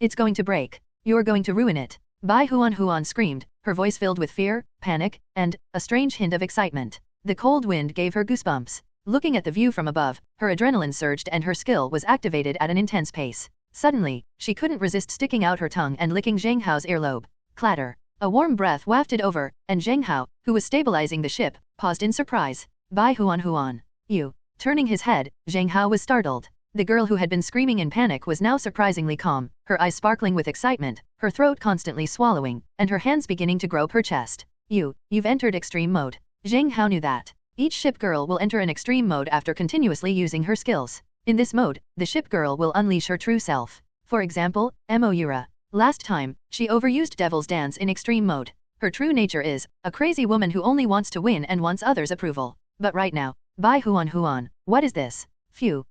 It's going to break. You're going to ruin it. Bai Huan screamed, her voice filled with fear, panic, and a strange hint of excitement. The cold wind gave her goosebumps. Looking at the view from above, her adrenaline surged and her skill was activated at an intense pace. Suddenly, she couldn't resist sticking out her tongue and licking Zheng Hao's earlobe. Clatter. A warm breath wafted over, and Zheng Hao, who was stabilizing the ship, paused in surprise. Bai Huan. You. Turning his head, Zheng Hao was startled. The girl who had been screaming in panic was now surprisingly calm, her eyes sparkling with excitement, her throat constantly swallowing, and her hands beginning to grope her chest. You've entered extreme mode. Zheng Hao knew that. Each ship girl will enter an extreme mode after continuously using her skills. In this mode, the ship girl will unleash her true self. For example, Moira. Last time, she overused Devil's Dance in extreme mode. Her true nature is a crazy woman who only wants to win and wants others' approval. But right now, Bai Huan, what is this? Phew.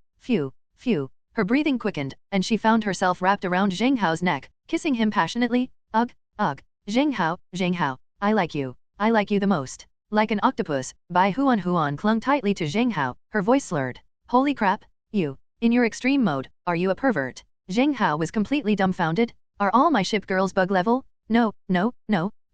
Her breathing quickened, and she found herself wrapped around Zheng Hao's neck, kissing him passionately. Ugh. Zheng Hao, I like you the most. Like an octopus, Bai Huan clung tightly to Zheng Hao, her voice slurred. Holy crap, you. In your extreme mode, are you a pervert? Zheng Hao was completely dumbfounded. Are all my ship girls bug level? No,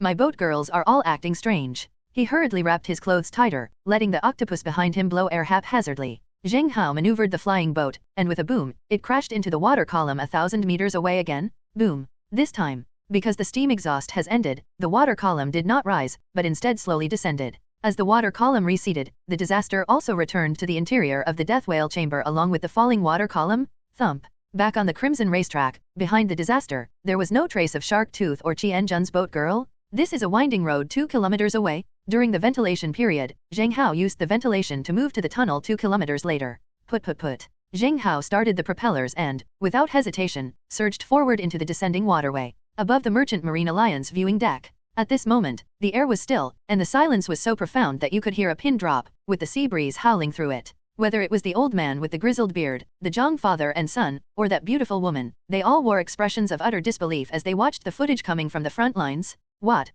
my boat girls are all acting strange. He hurriedly wrapped his clothes tighter, letting the octopus behind him blow air haphazardly. Zheng Hao maneuvered the flying boat, and with a boom, it crashed into the water column 1,000 meters away again. Boom. This time, Because the steam exhaust has ended, the water column did not rise, but instead slowly descended. As the water column receded, the disaster also returned to the interior of the death whale chamber along with the falling water column. Thump. Back on the Crimson racetrack, behind the disaster, there was no trace of Shark Tooth or Qianjun's boat girl. This is a winding road 2 kilometers away. During the ventilation period, Zheng Hao used the ventilation to move to the tunnel 2 kilometers later. Put. Zheng Hao started the propellers and, without hesitation, surged forward into the descending waterway. Above the Merchant Marine Alliance viewing deck. At this moment, the air was still, and the silence was so profound that you could hear a pin drop, with the sea breeze howling through it. Whether it was the old man with the grizzled beard, the Zhang father and son, or that beautiful woman, they all wore expressions of utter disbelief as they watched the footage coming from the front lines. What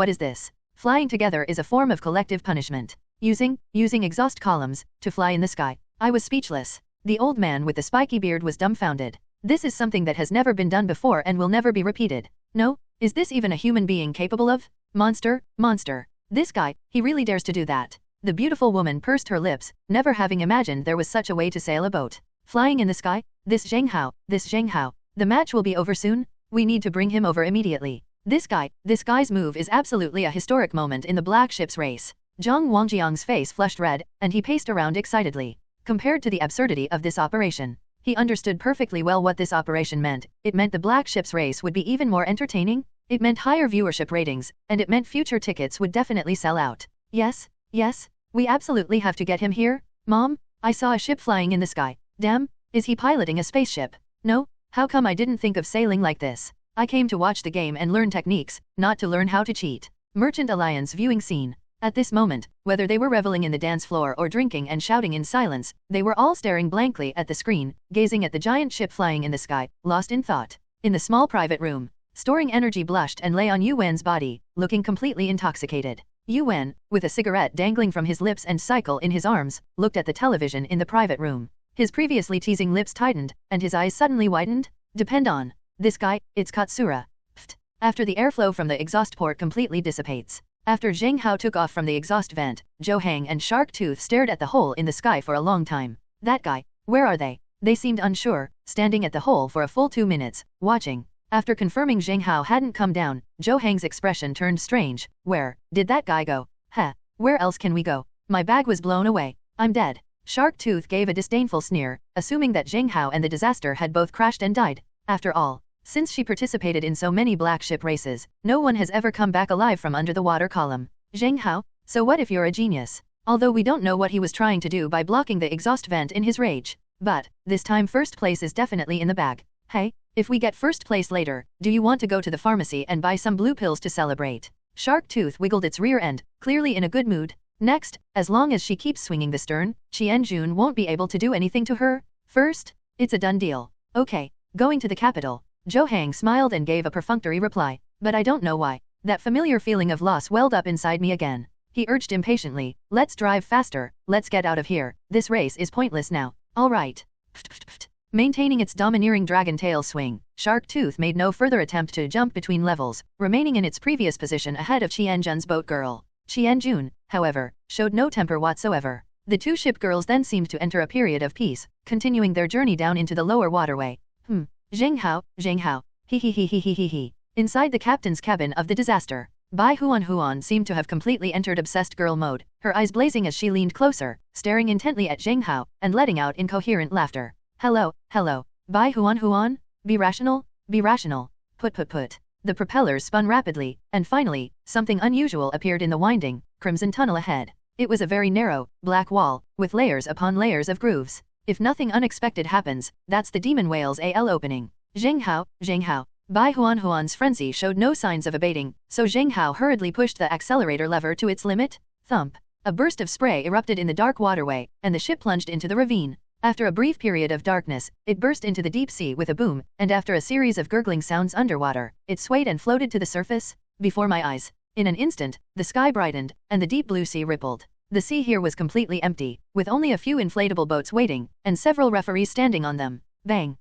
is this? Flying together is a form of collective punishment. Using exhaust columns, to fly in the sky. I was speechless. The old man with the spiky beard was dumbfounded. This is something that has never been done before and will never be repeated. No? Is this even a human being capable of? Monster. This guy, he really dares to do that. The beautiful woman pursed her lips, never having imagined there was such a way to sail a boat. Flying in the sky? This Zheng Hao. The match will be over soon? We need to bring him over immediately. This guy's move is absolutely a historic moment in the Black Ships race. Zhang Wangjiang's face flushed red, and he paced around excitedly. Compared to the absurdity of this operation, he understood perfectly well what this operation meant. It meant the Black Ships race would be even more entertaining. It meant higher viewership ratings, and it meant future tickets would definitely sell out. Yes, we absolutely have to get him here. Mom, I saw a ship flying in the sky. Damn, is he piloting a spaceship? No, how come I didn't think of sailing like this? I came to watch the game and learn techniques, not to learn how to cheat. Merchant Alliance viewing scene. At this moment, whether they were reveling in the dance floor or drinking and shouting in silence, they were all staring blankly at the screen, gazing at the giant ship flying in the sky, lost in thought. In the small private room, Storing Energy blushed and lay on Yuan's body, looking completely intoxicated. Yuan, with a cigarette dangling from his lips and cycle in his arms, looked at the television in the private room. His previously teasing lips tightened, and his eyes suddenly widened. Depend on this guy, it's Katsura. Pfft. After the airflow from the exhaust port completely dissipates. After Zheng Hao took off from the exhaust vent, Zhou Hang and Shark Tooth stared at the hole in the sky for a long time. That guy, where are they? They seemed unsure, standing at the hole for a full 2 minutes, watching. After confirming Zheng Hao hadn't come down, Zhou Hang's expression turned strange. Where did that guy go? Where else can we go? My bag was blown away. I'm dead. Shark Tooth gave a disdainful sneer, assuming that Zheng Hao and the disaster had both crashed and died. After all, since she participated in so many black ship races, no one has ever come back alive from under the water column. Zheng Hao, so what if you're a genius? Although we don't know what he was trying to do by blocking the exhaust vent in his rage. But, this time first place is definitely in the bag. Hey, if we get first place later, do you want to go to the pharmacy and buy some blue pills to celebrate? Shark Tooth wiggled its rear end, clearly in a good mood. Next, as long as she keeps swinging the stern, Qianjun won't be able to do anything to her. First, it's a done deal. Okay, going to the capital. Zhou Hang smiled and gave a perfunctory reply. But I don't know why. That familiar feeling of loss welled up inside me again. He urged impatiently, let's drive faster, let's get out of here, this race is pointless now. Alright. Maintaining its domineering dragon tail swing, Shark Tooth made no further attempt to jump between levels, remaining in its previous position ahead of Qianjun's boat girl. Qianjun, however, showed no temper whatsoever. The two ship girls then seemed to enter a period of peace, continuing their journey down into the lower waterway. Zheng Hao. He. Inside the captain's cabin of the disaster, Bai Huan seemed to have completely entered obsessed girl mode, her eyes blazing as she leaned closer, staring intently at Zheng Hao, and letting out incoherent laughter. Hello. Bai Huan? Be rational. Put. The propellers spun rapidly, and finally, something unusual appeared in the winding, crimson tunnel ahead. It was a very narrow, black wall, with layers upon layers of grooves. If nothing unexpected happens, that's the Demon Whale's AL opening. Zheng Hao. Bai Huan's frenzy showed no signs of abating, so Zheng Hao hurriedly pushed the accelerator lever to its limit. Thump. A burst of spray erupted in the dark waterway, and the ship plunged into the ravine. After a brief period of darkness, it burst into the deep sea with a boom, and after a series of gurgling sounds underwater, it swayed and floated to the surface. Before my eyes. In an instant, the sky brightened, and the deep blue sea rippled. The sea here was completely empty, with only a few inflatable boats waiting, and several referees standing on them. Bang.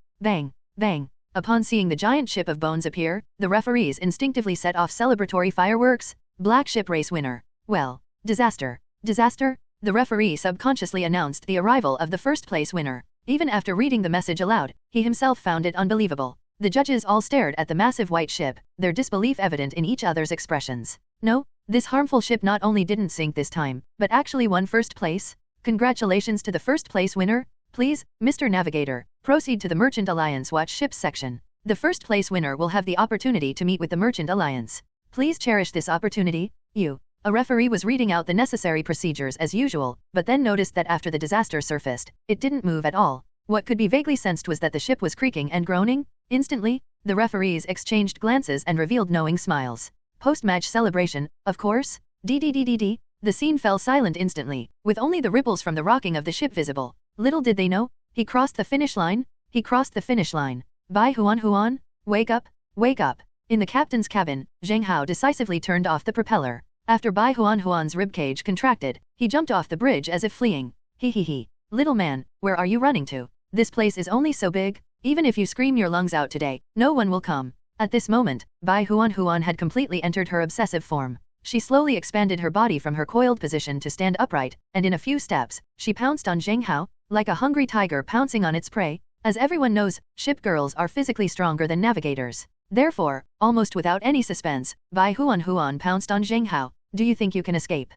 Upon seeing the giant ship of bones appear, the referees instinctively set off celebratory fireworks. Black ship race winner. Well, disaster. The referee subconsciously announced the arrival of the first place winner. Even after reading the message aloud, he himself found it unbelievable. The judges all stared at the massive white ship, their disbelief evident in each other's expressions. No, this harmful ship not only didn't sink this time, but actually won first place? Congratulations to the first place winner. Please, Mr. Navigator, proceed to the Merchant Alliance Watch Ships section. The first place winner will have the opportunity to meet with the Merchant Alliance. Please cherish this opportunity. A referee was reading out the necessary procedures as usual, but then noticed that after the disaster surfaced, it didn't move at all. What could be vaguely sensed was that the ship was creaking and groaning. Instantly, the referees exchanged glances and revealed knowing smiles. Post-match celebration, of course? The scene fell silent instantly, with only the ripples from the rocking of the ship visible. Little did they know, he crossed the finish line. Bai Huan, wake up, wake up. In the captain's cabin, Zheng Hao decisively turned off the propeller. After Bai Huan's ribcage contracted, he jumped off the bridge as if fleeing. Little man, where are you running to? This place is only so big. Even if you scream your lungs out today, no one will come. At this moment, Bai Huan had completely entered her obsessive form. She slowly expanded her body from her coiled position to stand upright, and in a few steps, she pounced on Zheng Hao, like a hungry tiger pouncing on its prey. As everyone knows, ship girls are physically stronger than navigators. Therefore, almost without any suspense, Bai Huan pounced on Zheng Hao. Do you think you can escape?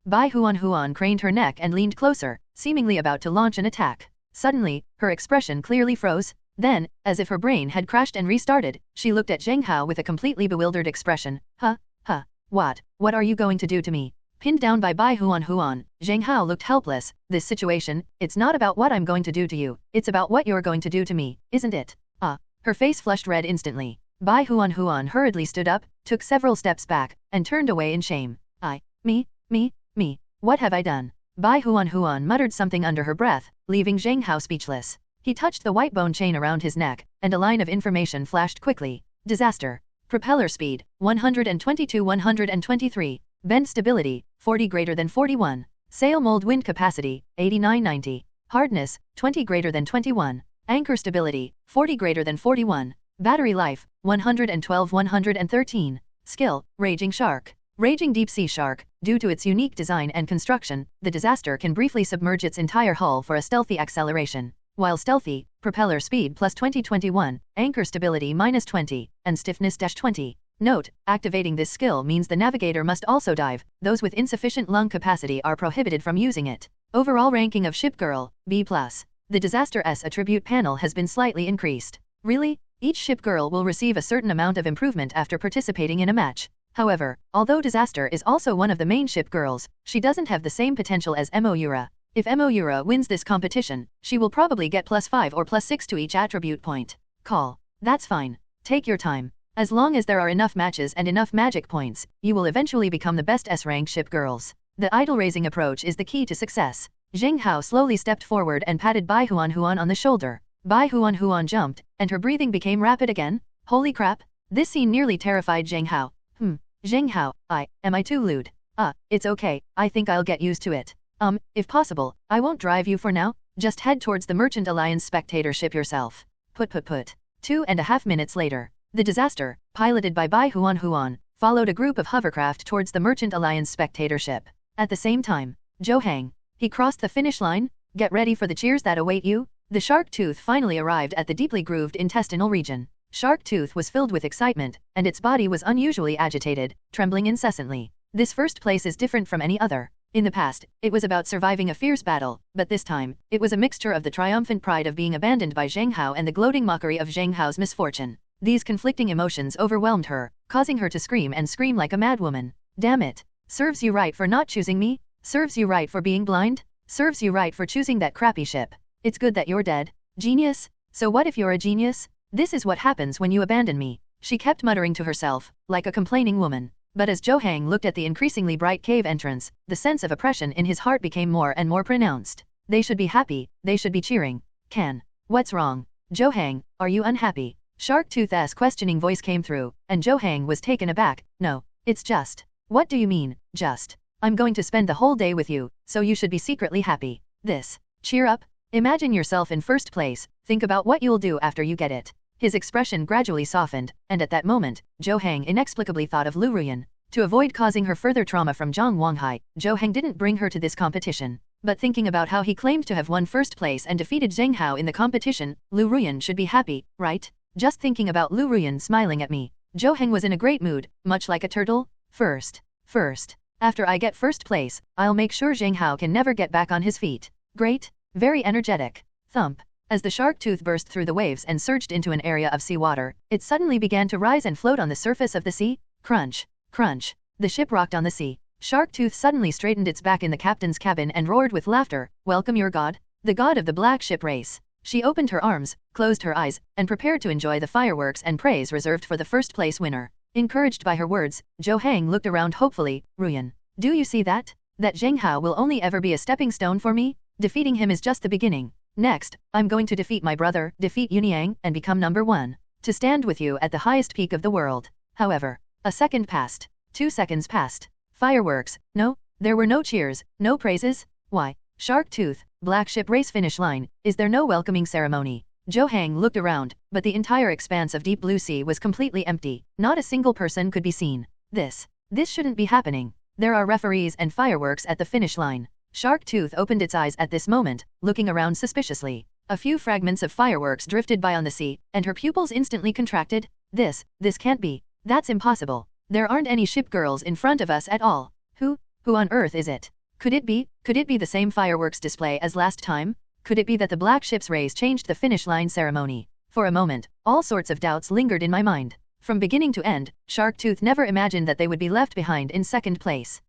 Bai Huan craned her neck and leaned closer, seemingly about to launch an attack. Suddenly, her expression clearly froze. Then, as if her brain had crashed and restarted, she looked at Zheng Hao with a completely bewildered expression. What are you going to do to me? Pinned down by Bai Huan, Zheng Hao looked helpless. This situation, it's not about what I'm going to do to you, it's about what you're going to do to me, isn't it? Her face flushed red instantly. Bai Huan hurriedly stood up, took several steps back, and turned away in shame. Me, what have I done? Bai Huan muttered something under her breath, leaving Zheng Hao speechless. He touched the white bone chain around his neck, and a line of information flashed quickly. Disaster. Propeller speed, 122-123. Bend stability, 40 greater than 41. Sail mold wind capacity, 89-90. Hardness, 20 greater than 21. Anchor stability, 40 greater than 41. Battery life, 112-113. Skill, Raging Shark. Raging deep sea shark. Due to its unique design and construction, the disaster can briefly submerge its entire hull for a stealthy acceleration. While stealthy, propeller speed plus 20-21, anchor stability minus 20, and stiffness -20. Note, activating this skill means the navigator must also dive. Those with insufficient lung capacity are prohibited from using it. Overall ranking of Ship Girl, B+. The Disaster S attribute panel has been slightly increased. Really? Each Ship Girl will receive a certain amount of improvement after participating in a match. However, although Disaster is also one of the main Ship Girls, she doesn't have the same potential as Moura. If Moura wins this competition, she will probably get +5 or +6 to each attribute point. Call. That's fine. Take your time. As long as there are enough matches and enough magic points, you will eventually become the best S-rank Ship Girls. The idol-raising approach is the key to success. Zheng Hao slowly stepped forward and patted Bai Huan on the shoulder. Bai Huan jumped, and her breathing became rapid again. Holy crap! This scene nearly terrified Zheng Hao. Zheng Hao, am I too lewd? It's okay, I think I'll get used to it. If possible, I won't drive you for now, just head towards the Merchant Alliance spectator ship yourself. Put. 2.5 minutes later, the Disaster, piloted by Bai Huan, followed a group of hovercraft towards the Merchant Alliance spectator ship. At the same time, Zheng, he crossed the finish line. Get ready for the cheers that await you. The shark tooth finally arrived at the deeply grooved intestinal region. Shark tooth was filled with excitement, and its body was unusually agitated, trembling incessantly. This first place is different from any other. In the past, it was about surviving a fierce battle, but this time, it was a mixture of the triumphant pride of being abandoned by Zheng Hao and the gloating mockery of Zheng Hao's misfortune. These conflicting emotions overwhelmed her, causing her to scream and scream like a madwoman. Damn it! Serves you right for not choosing me? Serves you right for being blind? Serves you right for choosing that crappy ship? It's good that you're dead. Genius? So what if you're a genius? This is what happens when you abandon me. She kept muttering to herself, like a complaining woman. But as Zheng looked at the increasingly bright cave entrance, the sense of oppression in his heart became more and more pronounced. They should be happy, they should be cheering. What's wrong? Zheng, are you unhappy? Shark Tooth's questioning voice came through, and Zheng was taken aback. No, it's just. What do you mean, just? I'm going to spend the whole day with you, so you should be secretly happy. Cheer up. Imagine yourself in first place, think about what you'll do after you get it. His expression gradually softened, and at that moment, Zheng inexplicably thought of Liu Ruyan. To avoid causing her further trauma from Zhang Wanghai, Zheng didn't bring her to this competition. But thinking about how he claimed to have won first place and defeated Zheng Hao in the competition, Liu Ruyan should be happy, right? Just thinking about Liu Ruyan smiling at me. Zhou Heng was in a great mood, much like a turtle. First. After I get first place, I'll make sure Zheng Hao can never get back on his feet. Great. Very energetic. Thump. As the shark tooth burst through the waves and surged into an area of seawater, it suddenly began to rise and float on the surface of the sea. Crunch. Crunch. The ship rocked on the sea. Shark Tooth suddenly straightened its back in the captain's cabin and roared with laughter. Welcome your god, the god of the black ship race. She opened her arms, closed her eyes, and prepared to enjoy the fireworks and praise reserved for the first place winner. Encouraged by her words, Zhou Heng looked around hopefully. Ruyan, do you see that? That Zheng Hao will only ever be a stepping stone for me? Defeating him is just the beginning. Next, I'm going to defeat my brother, defeat Yunyang, and become number 1. To stand with you at the highest peak of the world. However, a second passed. 2 seconds passed. Fireworks, no, there were no cheers, no praises. Why? Shark Tooth, black ship race finish line, is there no welcoming ceremony? Zhou Heng looked around, but the entire expanse of deep blue sea was completely empty. Not a single person could be seen. This shouldn't be happening. There are referees and fireworks at the finish line. Shark Tooth opened its eyes at this moment, looking around suspiciously. A few fragments of fireworks drifted by on the sea, and her pupils instantly contracted. This can't be. That's impossible. There aren't any ship girls in front of us at all. Who on earth is it? Could it be the same fireworks display as last time? Could it be that the black ship's race changed the finish line ceremony? For a moment, all sorts of doubts lingered in my mind. From beginning to end, Shark Tooth never imagined that they would be left behind in second place.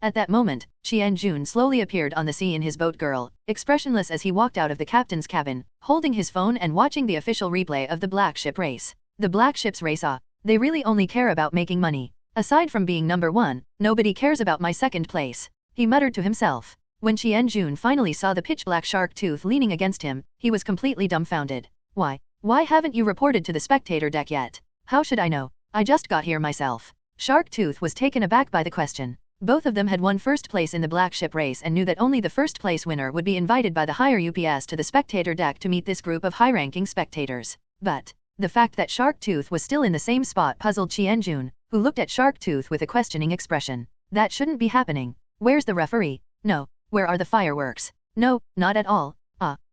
At that moment, Qian Jun slowly appeared on the sea in his boat girl, expressionless as he walked out of the captain's cabin, holding his phone and watching the official replay of the black ship race. The black ship's race they really only care about making money. Aside from being number 1, nobody cares about my second place. He muttered to himself. When Qian Jun finally saw the pitch-black Shark Tooth leaning against him, he was completely dumbfounded. Why haven't you reported to the spectator deck yet? How should I know? I just got here myself. Shark Tooth was taken aback by the question. Both of them had won first place in the black ship race and knew that only the first place winner would be invited by the higher UPS to the spectator deck to meet this group of high-ranking spectators. But the fact that Shark Tooth was still in the same spot puzzled Qian Jun, who looked at Shark Tooth with a questioning expression. That shouldn't be happening. Where's the referee? No. Where are the fireworks? No, not at all.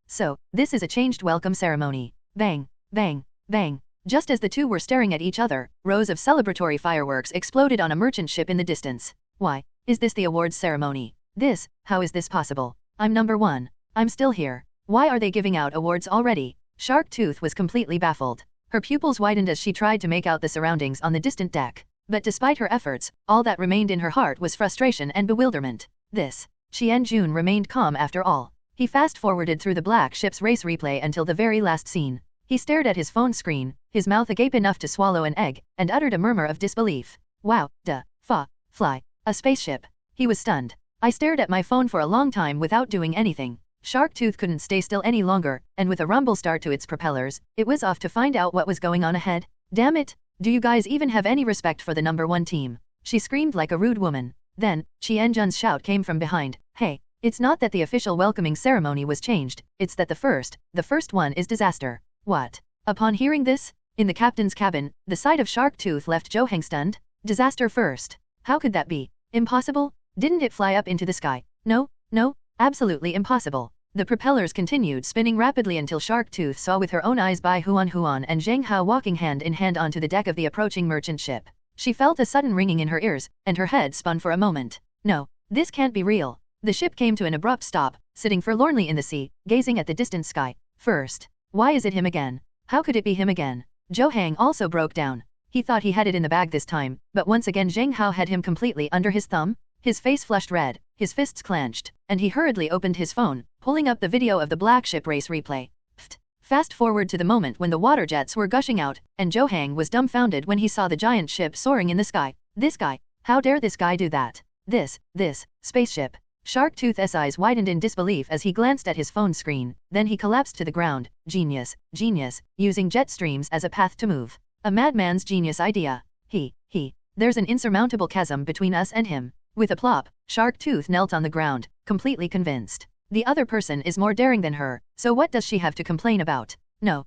So, this is a changed welcome ceremony. Bang, bang, bang. Just as the two were staring at each other, rows of celebratory fireworks exploded on a merchant ship in the distance. Why? Is this the awards ceremony? How is this possible? I'm number 1. I'm still here. Why are they giving out awards already? Shark Tooth was completely baffled. Her pupils widened as she tried to make out the surroundings on the distant deck. But despite her efforts, all that remained in her heart was frustration and bewilderment. Qian Jun remained calm after all. He fast-forwarded through the black ship's race replay until the very last scene. He stared at his phone screen, his mouth agape enough to swallow an egg, and uttered a murmur of disbelief. Wow, fly, a spaceship. He was stunned. I stared at my phone for a long time without doing anything. Shark Tooth couldn't stay still any longer, and with a rumble start to its propellers, it was off to find out what was going on ahead. Damn it! Do you guys even have any respect for the number 1 team? She screamed like a rude woman. Then, Qian Jun's shout came from behind. Hey, it's not that the official welcoming ceremony was changed, it's that the first one is disaster. What? Upon hearing this, in the captain's cabin, the sight of Shark Tooth left Zhou Heng stunned. Disaster first. How could that be? Impossible? Didn't it fly up into the sky? No, absolutely impossible. The propellers continued spinning rapidly until Shark Tooth saw with her own eyes Bai Huan and Zheng Hao walking hand in hand onto the deck of the approaching merchant ship. She felt a sudden ringing in her ears, and her head spun for a moment. No, this can't be real. The ship came to an abrupt stop, sitting forlornly in the sea, gazing at the distant sky. First. Why is it him again? How could it be him again? Zhou Heng also broke down. He thought he had it in the bag this time, but once again Zheng Hao had him completely under his thumb. His face flushed red, his fists clenched, and he hurriedly opened his phone, pulling up the video of the black ship race replay. Fast forward to the moment when the water jets were gushing out, and Zhou Heng was dumbfounded when he saw the giant ship soaring in the sky. This guy, how dare this guy do that? This spaceship. Shark Tooth's eyes widened in disbelief as he glanced at his phone screen, then he collapsed to the ground. Genius, using jet streams as a path to move. A madman's genius idea. There's an insurmountable chasm between us and him. With a plop, Shark Tooth knelt on the ground, completely convinced. The other person is more daring than her, so what does she have to complain about? No.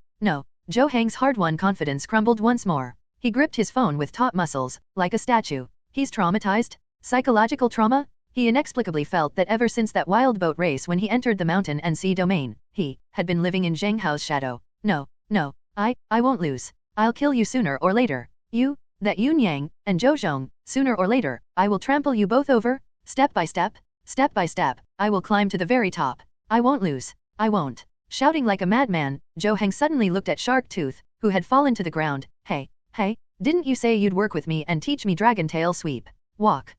Zhou Heng's hard-won confidence crumbled once more. He gripped his phone with taut muscles, like a statue. He's traumatized? Psychological trauma? He inexplicably felt that ever since that wild boat race when he entered the mountain and sea domain, he had been living in Zheng Hao's shadow. No, I won't lose. I'll kill you sooner or later. You, that Yun Yang, and Zhou Zhong, sooner or later, I will trample you both over, step by step, I will climb to the very top. I won't lose. I won't. Shouting like a madman, Zhou Heng suddenly looked at Shark Tooth, who had fallen to the ground. Hey, didn't you say you'd work with me and teach me Dragon Tail Sweep? Walk.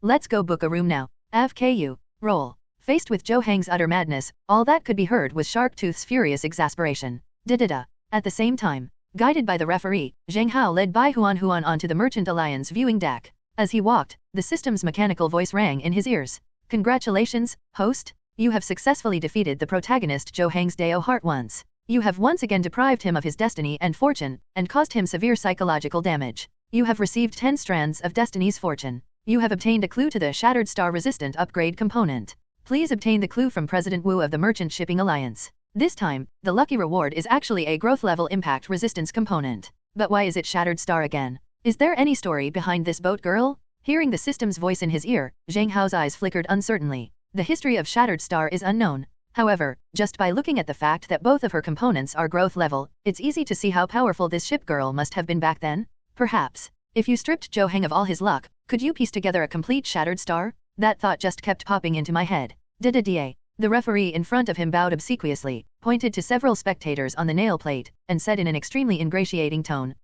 Let's go book a room now. AFKU, roll. Faced with Zhou Heng's utter madness, all that could be heard was Shark Tooth's furious exasperation. Da-da-da. At the same time, guided by the referee, Zheng Hao led Bai Huan onto the Merchant Alliance viewing deck. As he walked, the system's mechanical voice rang in his ears. Congratulations, host. You have successfully defeated the protagonist Zhou Heng's Dao Heart once. You have once again deprived him of his destiny and fortune, and caused him severe psychological damage. You have received 10 strands of Destiny's fortune. You have obtained a clue to the Shattered Star Resistant upgrade component. Please obtain the clue from President Wu of the Merchant Shipping Alliance. This time, the lucky reward is actually a growth level impact resistance component. But why is it Shattered Star again? Is there any story behind this boat girl? Hearing the system's voice in his ear, Zheng Hao's eyes flickered uncertainly. The history of Shattered Star is unknown. However, just by looking at the fact that both of her components are growth level, it's easy to see how powerful this ship girl must have been back then. Perhaps, if you stripped Zhou Heng of all his luck, could you piece together a complete Shattered Star? That thought just kept popping into my head. Da-da-da. The referee in front of him bowed obsequiously, pointed to several spectators on the nail plate, and said in an extremely ingratiating tone,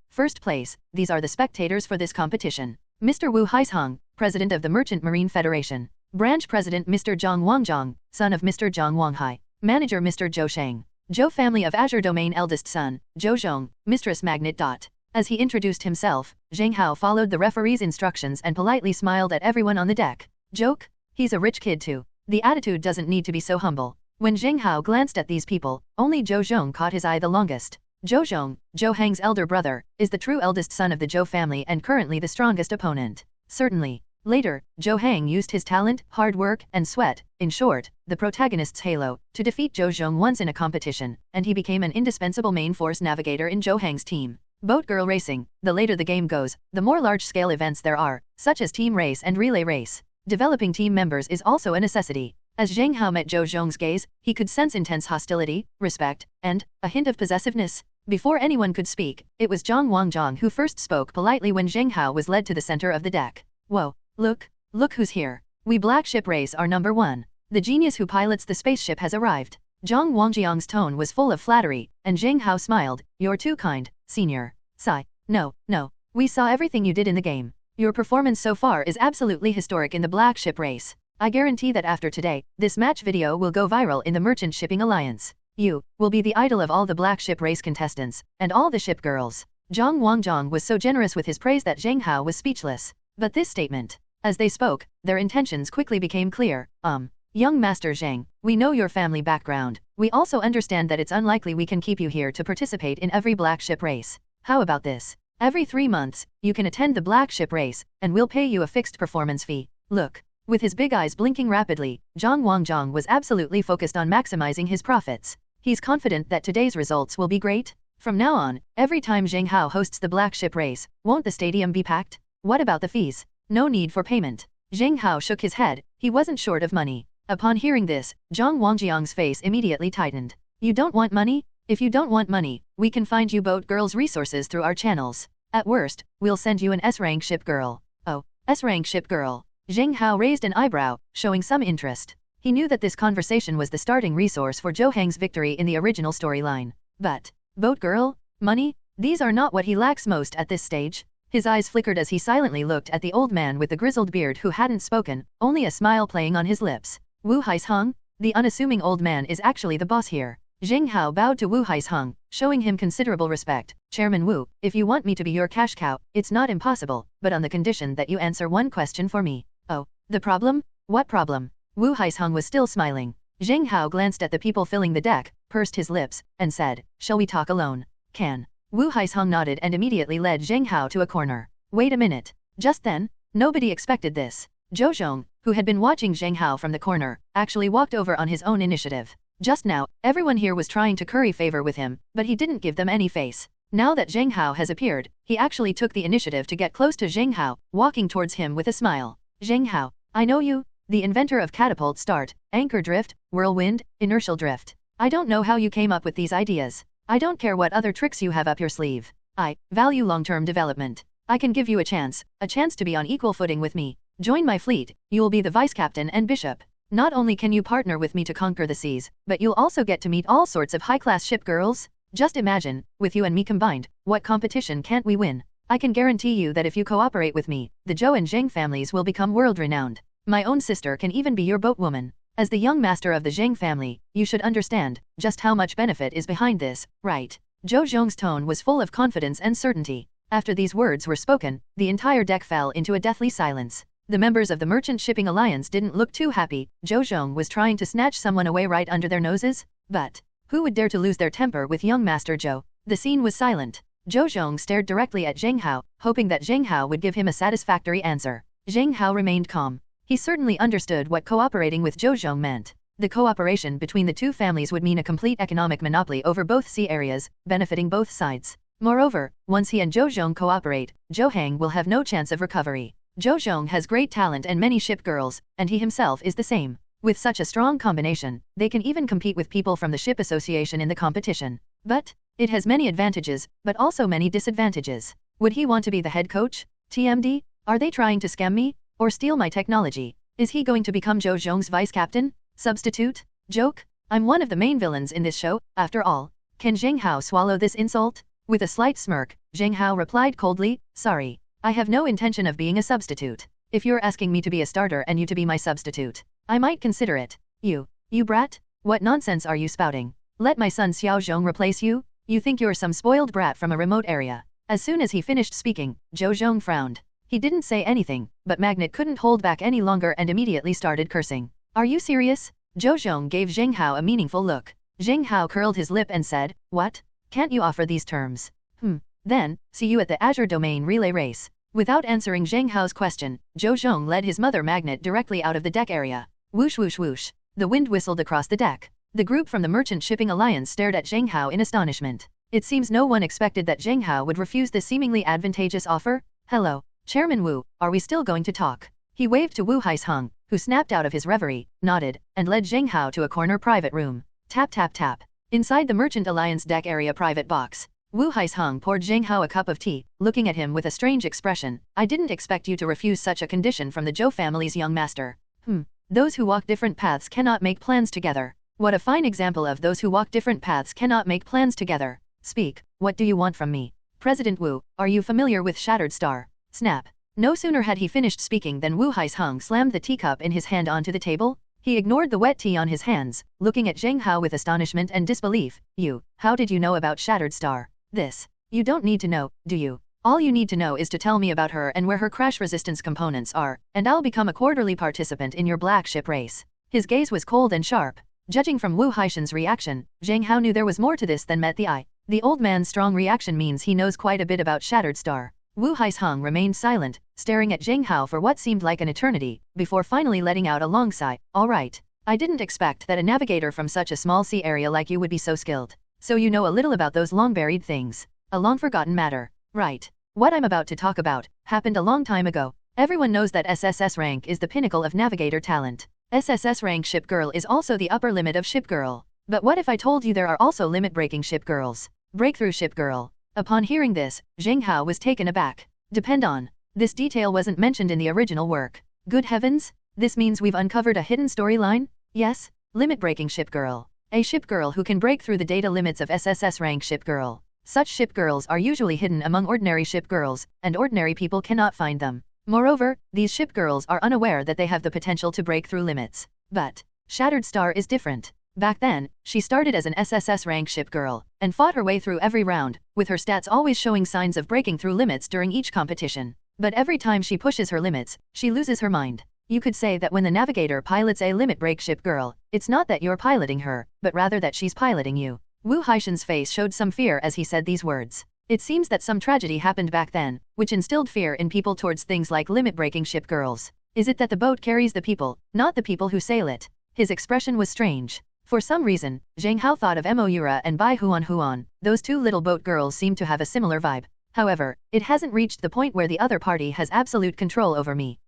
First place, these are the spectators for this competition. Mr. Wu Haisheng, President of the Merchant Marine Federation. Branch President Mr. Zhang Wangzhang, son of Mr. Zhang Wanghai. Manager Mr. Zhou Sheng. Zhou family of Azure Domain eldest son, Zhou Zhong, Mistress Magnet. As he introduced himself, Zheng Hao followed the referee's instructions and politely smiled at everyone on the deck. Joke? He's a rich kid too. The attitude doesn't need to be so humble. When Zheng Hao glanced at these people, only Zhou Zhong caught his eye the longest. Zhou Zhong, Zhou Heng's elder brother, is the true eldest son of the Zhou family and currently the strongest opponent. Certainly. Later, Zhou Heng used his talent, hard work, and sweat, in short, the protagonist's halo, to defeat Zhou Zhong once in a competition, and he became an indispensable main force navigator in Zhou Heng's team. Boat girl racing, the later the game goes, the more large-scale events there are, such as team race and relay race. Developing team members is also a necessity. As Zheng Hao met Zhou Zhong's gaze, he could sense intense hostility, respect, and a hint of possessiveness. Before anyone could speak, it was Zhang Wangzhang who first spoke politely when Zheng Hao was led to the center of the deck. Whoa, look who's here. We Black Ship Race are number 1. The genius who pilots the spaceship has arrived. Zhang Wangjiang's tone was full of flattery, and Zheng Hao smiled. You're too kind, senior. Sigh. No. We saw everything you did in the game. Your performance so far is absolutely historic in the Black Ship Race. I guarantee that after today, this match video will go viral in the Merchant Shipping Alliance. You will be the idol of all the Black Ship Race contestants, and all the ship girls. Zhang Wangzhang was so generous with his praise that Zheng Hao was speechless. But this statement. As they spoke, their intentions quickly became clear. Young Master Zheng, we know your family background. We also understand that it's unlikely we can keep you here to participate in every Black Ship Race. How about this? Every 3 months, you can attend the Black Ship Race, and we'll pay you a fixed performance fee. Look. With his big eyes blinking rapidly, Zhang Wangzhang was absolutely focused on maximizing his profits. He's confident that today's results will be great. From now on, every time Zheng Hao hosts the Black Ship Race, won't the stadium be packed? What about the fees? No need for payment. Zheng Hao shook his head. He wasn't short of money. Upon hearing this, Zhang Wangjiang's face immediately tightened. You don't want money? If you don't want money, we can find you boat girls resources through our channels. At worst, we'll send you an S-rank ship girl. Oh, S-rank ship girl. Zheng Hao raised an eyebrow, showing some interest. He knew that this conversation was the starting resource for Zhou Heng's victory in the original storyline. But, boat girl? Money? These are not what he lacks most at this stage. His eyes flickered as he silently looked at the old man with the grizzled beard who hadn't spoken, only a smile playing on his lips. Wu Haisheng? The unassuming old man is actually the boss here. Zheng Hao bowed to Wu Haisheng, showing him considerable respect. Chairman Wu, if you want me to be your cash cow, it's not impossible, but on the condition that you answer one question for me. Oh, the problem? What problem? Wu Haisheng was still smiling. Zheng Hao glanced at the people filling the deck, pursed his lips, and said, Shall we talk alone? Can. Wu Haisheng nodded and immediately led Zheng Hao to a corner. Wait a minute. Just then, nobody expected this. Zhou Zhong, who had been watching Zheng Hao from the corner, actually walked over on his own initiative. Just now, everyone here was trying to curry favor with him, but he didn't give them any face. Now that Zheng Hao has appeared, he actually took the initiative to get close to Zheng Hao, walking towards him with a smile. Zheng Hao, I know you, the inventor of catapult start, anchor drift, whirlwind, inertial drift. I don't know how you came up with these ideas. I don't care what other tricks you have up your sleeve. I value long-term development. I can give you a chance to be on equal footing with me. Join my fleet, you will be the vice captain and bishop. Not only can you partner with me to conquer the seas, but you'll also get to meet all sorts of high-class ship girls. Just imagine, with you and me combined, what competition can't we win? I can guarantee you that if you cooperate with me, the Zhou and Zheng families will become world-renowned. My own sister can even be your boatwoman. As the young master of the Zheng family, you should understand just how much benefit is behind this, right? Zhou Zhong's tone was full of confidence and certainty. After these words were spoken, the entire deck fell into a deathly silence. The members of the Merchant Shipping Alliance didn't look too happy. Zhou Zhong was trying to snatch someone away right under their noses, but who would dare to lose their temper with young Master Zhou? The scene was silent. Zhou Zhong stared directly at Zheng Hao, hoping that Zheng Hao would give him a satisfactory answer. Zheng Hao remained calm. He certainly understood what cooperating with Zhou Zhong meant. The cooperation between the two families would mean a complete economic monopoly over both sea areas, benefiting both sides. Moreover, once he and Zhou Zhong cooperate, Zhou Hang will have no chance of recovery. Zhou Zhong has great talent and many ship girls, and he himself is the same. With such a strong combination, they can even compete with people from the Ship Association in the competition. But it has many advantages, but also many disadvantages. Would he want to be the head coach? TMD? Are they trying to scam me? Or steal my technology? Is he going to become Zhou Zhong's vice captain? Substitute? Joke? I'm one of the main villains in this show, after all. Can Zheng Hao swallow this insult? With a slight smirk, Zheng Hao replied coldly, sorry. I have no intention of being a substitute. If you're asking me to be a starter and you to be my substitute, I might consider it. You brat? What nonsense are you spouting? Let my son Xiao Zhong replace you? You think you're some spoiled brat from a remote area. As soon as he finished speaking, Zhou Zhong frowned. He didn't say anything, but Magnet couldn't hold back any longer and immediately started cursing. Are you serious? Zhou Zhong gave Zheng Hao a meaningful look. Zheng Hao curled his lip and said, what? Can't you offer these terms? Then, see you at the Azure Domain relay race. Without answering Zheng Hao's question, Zhou Zhong led his mother Magnet directly out of the deck area. Whoosh whoosh whoosh. The wind whistled across the deck. The group from the Merchant Shipping Alliance stared at Zheng Hao in astonishment. It seems no one expected that Zheng Hao would refuse this seemingly advantageous offer. Hello, Chairman Wu, are we still going to talk? He waved to Wu Haisheng, who snapped out of his reverie, nodded, and led Zheng Hao to a corner private room. Tap tap tap. Inside the Merchant Alliance deck area private box, Wu Haisheng poured Zheng Hao a cup of tea, looking at him with a strange expression. I didn't expect you to refuse such a condition from the Zhou family's young master. Those who walk different paths cannot make plans together. What a fine example of those who walk different paths cannot make plans together. Speak, what do you want from me? President Wu, are you familiar with Shattered Star? Snap. No sooner had he finished speaking than Wu Haisheng slammed the teacup in his hand onto the table. He ignored the wet tea on his hands, looking at Zheng Hao with astonishment and disbelief. How did you know about Shattered Star? This. You don't need to know, do you? All you need to know is to tell me about her and where her crash resistance components are, and I'll become a quarterly participant in your black ship race. His gaze was cold and sharp. Judging from Wu Haishen's reaction, Zheng Hao knew there was more to this than met the eye. The old man's strong reaction means he knows quite a bit about Shattered Star. Wu Haisheng remained silent, staring at Zheng Hao for what seemed like an eternity, before finally letting out a long sigh. All right. I didn't expect that a navigator from such a small sea area like you would be so skilled. So you know a little about those long-buried things. A long-forgotten matter. Right. What I'm about to talk about happened a long time ago. Everyone knows that SSS rank is the pinnacle of navigator talent. SSS rank ship girl is also the upper limit of ship girl. But what if I told you there are also limit-breaking ship girls? Breakthrough ship girl. Upon hearing this, Zheng Hao was taken aback. Depend on. This detail wasn't mentioned in the original work. Good heavens? This means we've uncovered a hidden storyline? Yes? Limit-breaking ship girl. A ship girl who can break through the data limits of SSS rank ship girl. Such ship girls are usually hidden among ordinary ship girls, and ordinary people cannot find them. Moreover, these ship girls are unaware that they have the potential to break through limits. But Shattered Star is different. Back then, she started as an SSS rank ship girl, and fought her way through every round, with her stats always showing signs of breaking through limits during each competition. But every time she pushes her limits, she loses her mind. You could say that when the navigator pilots a limit break ship girl, it's not that you're piloting her, but rather that she's piloting you. Wu Haishen's face showed some fear as he said these words. It seems that some tragedy happened back then, which instilled fear in people towards things like limit-breaking ship girls. Is it that the boat carries the people, not the people who sail it? His expression was strange. For some reason, Zheng Hao thought of Moura and Bai Huan. Those two little boat girls seem to have a similar vibe. However, it hasn't reached the point where the other party has absolute control over me.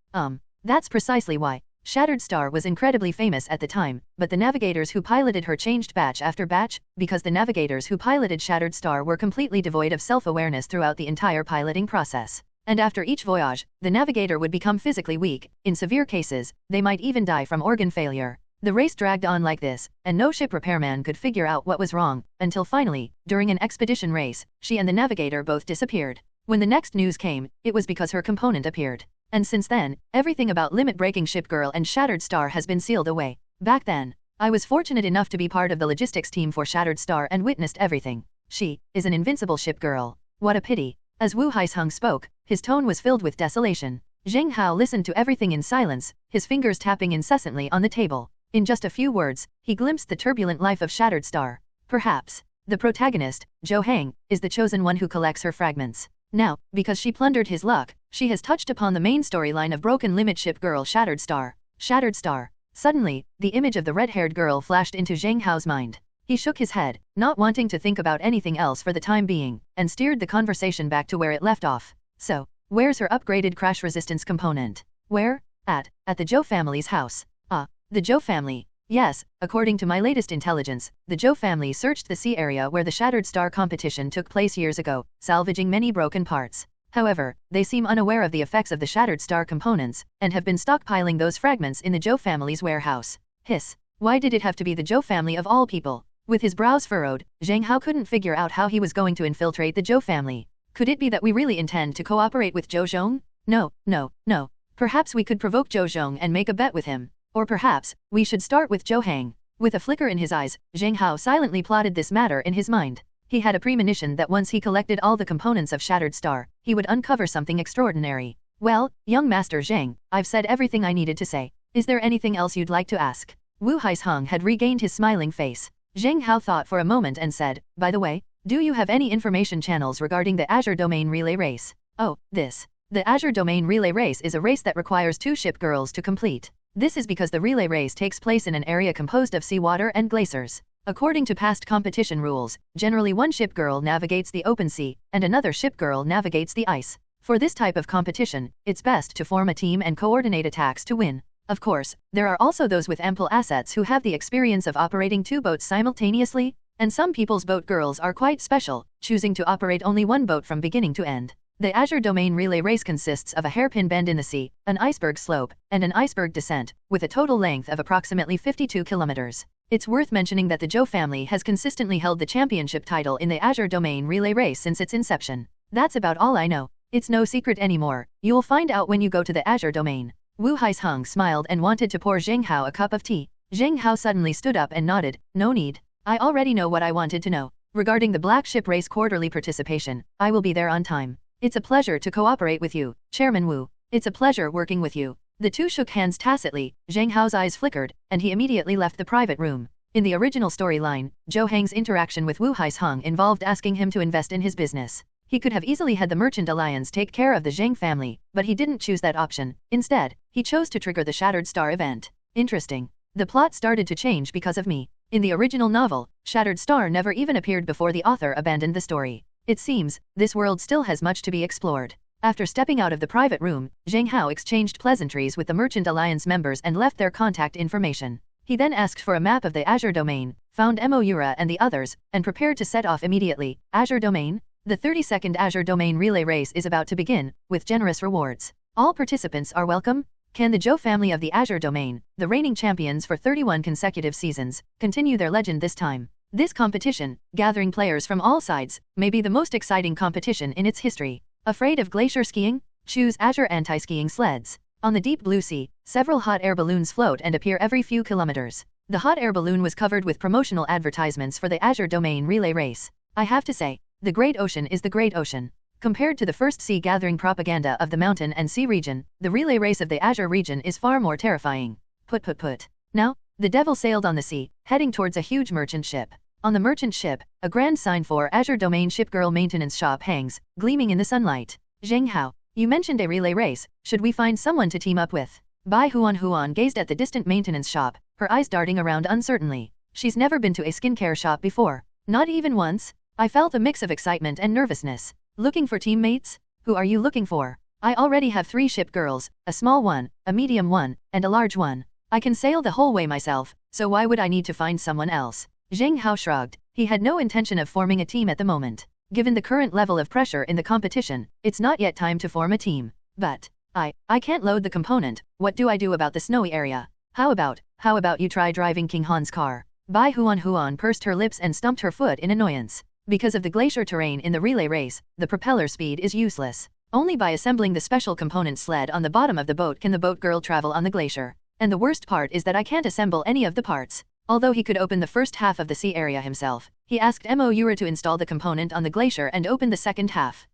That's precisely why. Shattered Star was incredibly famous at the time, but the navigators who piloted her changed batch after batch, because the navigators who piloted Shattered Star were completely devoid of self-awareness throughout the entire piloting process. And after each voyage, the navigator would become physically weak. In severe cases, they might even die from organ failure. The race dragged on like this, and no ship repairman could figure out what was wrong, until finally, during an expedition race, she and the navigator both disappeared. When the next news came, it was because her component appeared. And since then, everything about limit-breaking Ship Girl and Shattered Star has been sealed away. Back then, I was fortunate enough to be part of the logistics team for Shattered Star and witnessed everything. She is an invincible Ship Girl. What a pity. As Wu Haisheng spoke, his tone was filled with desolation. Zheng Hao listened to everything in silence, his fingers tapping incessantly on the table. In just a few words, he glimpsed the turbulent life of Shattered Star. Perhaps, the protagonist, Zhou Hang, is the chosen one who collects her fragments. Now, because she plundered his luck, she has touched upon the main storyline of Broken Limit Ship Girl Shattered Star. Shattered Star. Suddenly, the image of the red-haired girl flashed into Zheng Hao's mind. He shook his head, not wanting to think about anything else for the time being, and steered the conversation back to where it left off. So, where's her upgraded crash resistance component? Where? At the Zhou family's house. Ah, the Zhou family. Yes, according to my latest intelligence, the Zhou family searched the sea area where the Shattered Star competition took place years ago, salvaging many broken parts. However, they seem unaware of the effects of the Shattered Star components, and have been stockpiling those fragments in the Zhou family's warehouse. Hiss. Why did it have to be the Zhou family of all people? With his brows furrowed, Zheng Hao couldn't figure out how he was going to infiltrate the Zhou family. Could it be that we really intend to cooperate with Zhou Zhong? No. Perhaps we could provoke Zhou Zhong and make a bet with him. Or perhaps, we should start with Zhou Hang. With a flicker in his eyes, Zheng Hao silently plotted this matter in his mind. He had a premonition that once he collected all the components of Shattered Star, he would uncover something extraordinary. Well, young Master Zheng, I've said everything I needed to say. Is there anything else you'd like to ask? Wu Haisheng had regained his smiling face. Zheng Hao thought for a moment and said, by the way, do you have any information channels regarding the Azure Domain Relay Race? Oh, this. The Azure Domain Relay Race is a race that requires 2 ship girls to complete. This is because the relay race takes place in an area composed of seawater and glaciers. According to past competition rules, generally one ship girl navigates the open sea, and another ship girl navigates the ice. For this type of competition, it's best to form a team and coordinate attacks to win. Of course, there are also those with ample assets who have the experience of operating 2 boats simultaneously, and some people's boat girls are quite special, choosing to operate only 1 boat from beginning to end. The Azure Domain Relay Race consists of a hairpin bend in the sea, an iceberg slope, and an iceberg descent, with a total length of approximately 52 kilometers. It's worth mentioning that the Zhou family has consistently held the championship title in the Azure Domain Relay Race since its inception. That's about all I know. It's no secret anymore. You'll find out when you go to the Azure Domain. Wu Haisheng smiled and wanted to pour Zheng Hao a cup of tea. Zheng Hao suddenly stood up and nodded. No need. I already know what I wanted to know. Regarding the Black Ship Race quarterly participation, I will be there on time. It's a pleasure to cooperate with you, Chairman Wu. It's a pleasure working with you. The two shook hands tacitly. Zheng Hao's eyes flickered, and he immediately left the private room. In the original storyline, Zhou Hang's interaction with Wu Haisheng involved asking him to invest in his business. He could have easily had the Merchant Alliance take care of the Zheng family, but he didn't choose that option. Instead, he chose to trigger the Shattered Star event. Interesting. The plot started to change because of me. In the original novel, Shattered Star never even appeared before the author abandoned the story. It seems, this world still has much to be explored. After stepping out of the private room, Zheng Hao exchanged pleasantries with the Merchant Alliance members and left their contact information. He then asked for a map of the Azure Domain, found Moura and the others, and prepared to set off immediately. Azure Domain? The 32nd Azure Domain Relay Race is about to begin, with generous rewards. All participants are welcome. Can the Zhou family of the Azure Domain, the reigning champions for 31 consecutive seasons, continue their legend this time? This competition, gathering players from all sides, may be the most exciting competition in its history. Afraid of glacier skiing? Choose Azure anti-skiing sleds. On the deep blue sea, several hot air balloons float and appear every few kilometers. The hot air balloon was covered with promotional advertisements for the Azure Domain Relay Race. I have to say, the Great Ocean is the Great Ocean. Compared to the first sea gathering propaganda of the mountain and sea region, the relay race of the Azure region is far more terrifying. Put. Now, the devil sailed on the sea, heading towards a huge merchant ship. On the merchant ship, a grand sign for Azure Domain Shipgirl Maintenance Shop hangs, gleaming in the sunlight. Zheng Hao, you mentioned a relay race. Should we find someone to team up with? Bai Huan gazed at the distant maintenance shop, her eyes darting around uncertainly. She's never been to a skincare shop before. Not even once? I felt a mix of excitement and nervousness. Looking for teammates? Who are you looking for? I already have 3 ship girls, a small one, a medium one, and a large one. I can sail the whole way myself, so why would I need to find someone else? Zheng Hao shrugged. He had no intention of forming a team at the moment. Given the current level of pressure in the competition, it's not yet time to form a team. But, I can't load the component. What do I do about the snowy area? How about you try driving King Han's car? Bai Huan pursed her lips and stumped her foot in annoyance. Because of the glacier terrain in the relay race, the propeller speed is useless. Only by assembling the special component sled on the bottom of the boat can the boat girl travel on the glacier. And the worst part is that I can't assemble any of the parts. Although he could open the first half of the sea area himself, he asked Moira to install the component on the glacier and open the second half.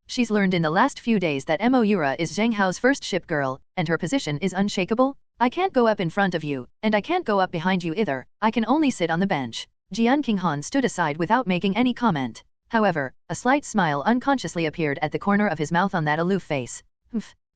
She's learned in the last few days that Moira is Zheng Hao's first ship girl, and her position is unshakable. I can't go up in front of you, and I can't go up behind you either. I can only sit on the bench. Jian Qinghan stood aside without making any comment. However, a slight smile unconsciously appeared at the corner of his mouth on that aloof face.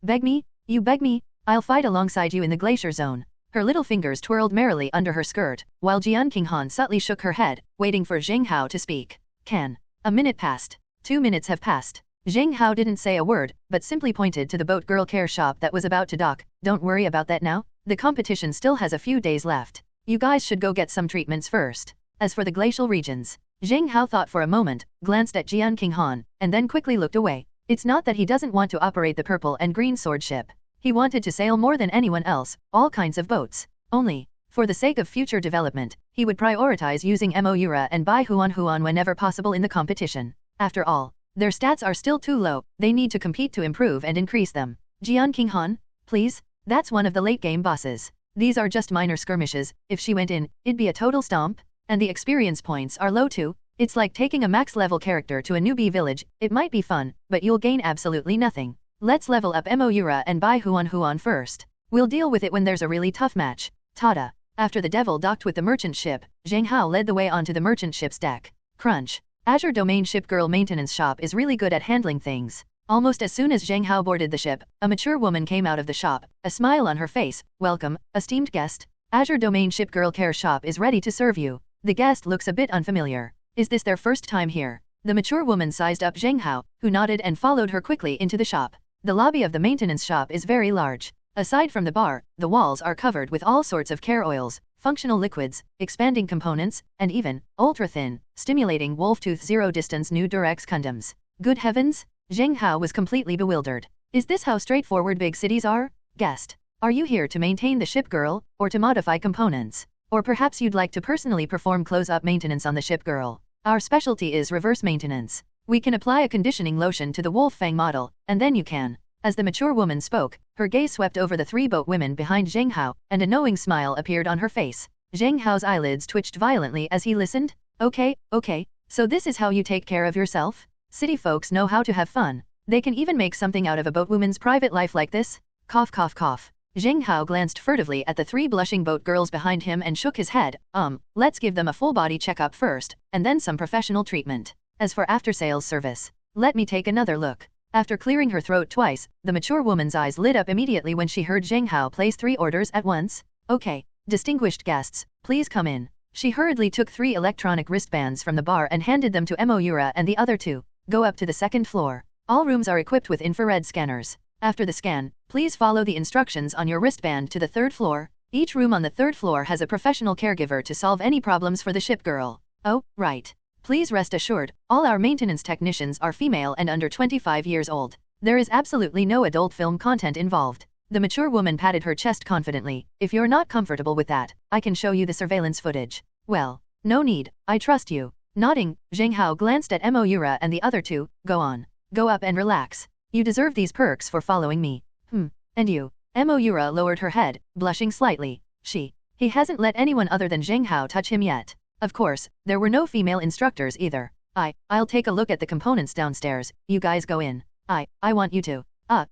Beg me? You beg me? I'll fight alongside you in the glacier zone. Her little fingers twirled merrily under her skirt, while Jian Qinghan subtly shook her head, waiting for Zheng Hao to speak. A minute passed. 2 minutes have passed. Zheng Hao didn't say a word, but simply pointed to the boat girl care shop that was about to dock. Don't worry about that now. The competition still has a few days left. You guys should go get some treatments first. As for the glacial regions, Zheng Hao thought for a moment, glanced at Jian Qinghan, and then quickly looked away. It's not that he doesn't want to operate the purple and green sword ship. He wanted to sail more than anyone else, all kinds of boats. Only, for the sake of future development, he would prioritize using Moira and Bai Huan whenever possible in the competition. After all, their stats are still too low, they need to compete to improve and increase them. Jian Qinghan, please? That's one of the late-game bosses. These are just minor skirmishes. If she went in, it'd be a total stomp. And the experience points are low too. It's like taking a max-level character to a newbie village. It might be fun, but you'll gain absolutely nothing. Let's level up Moira and Bai Huan first. We'll deal with it when there's a really tough match. Tada. After the devil docked with the merchant ship, Zheng Hao led the way onto the merchant ship's deck. Crunch. Azure Domain Ship Girl Maintenance Shop is really good at handling things. Almost as soon as Zheng Hao boarded the ship, a mature woman came out of the shop, a smile on her face. Welcome, esteemed guest. Azure Domain Ship Girl Care Shop is ready to serve you. The guest looks a bit unfamiliar. Is this their first time here? The mature woman sized up Zheng Hao, who nodded and followed her quickly into the shop. The lobby of the maintenance shop is very large. Aside from the bar, the walls are covered with all sorts of care oils, functional liquids, expanding components, and even ultra-thin, stimulating wolf-tooth zero-distance new Durex condoms. Good heavens? Zheng Hao was completely bewildered. Is this how straightforward big cities are? Guest, are you here to maintain the ship girl, or to modify components? Or perhaps you'd like to personally perform close-up maintenance on the ship girl. Our specialty is reverse maintenance. We can apply a conditioning lotion to the Wolf Fang model, and then you can. As the mature woman spoke, her gaze swept over the 3 boat women behind Zheng Hao, and a knowing smile appeared on her face. Zheng Hao's eyelids twitched violently as he listened. Okay, so this is how you take care of yourself? City folks know how to have fun. They can even make something out of a boatwoman's private life like this? Cough cough cough. Zheng Hao glanced furtively at the 3 blushing boat girls behind him and shook his head. Let's give them a full-body checkup first, and then some professional treatment. As for after-sales service, let me take another look. After clearing her throat twice, the mature woman's eyes lit up immediately when she heard Zheng Hao place 3 orders at once. Okay, distinguished guests, please come in. She hurriedly took 3 electronic wristbands from the bar and handed them to Moira and the other 2. Go up to the 2nd floor. All rooms are equipped with infrared scanners. After the scan, please follow the instructions on your wristband to the 3rd floor. Each room on the 3rd floor has a professional caregiver to solve any problems for the ship girl. Oh, right. Please rest assured, all our maintenance technicians are female and under 25 years old. There is absolutely no adult film content involved. The mature woman patted her chest confidently. If you're not comfortable with that, I can show you the surveillance footage. Well, no need, I trust you. Nodding, Zheng Hao glanced at Moira and the other 2. Go on. Go up and relax. You deserve these perks for following me. And you? Moira lowered her head, blushing slightly. He hasn't let anyone other than Zheng Hao touch him yet. Of course, there were no female instructors either. I'll take a look at the components downstairs. You guys go in. I want you to.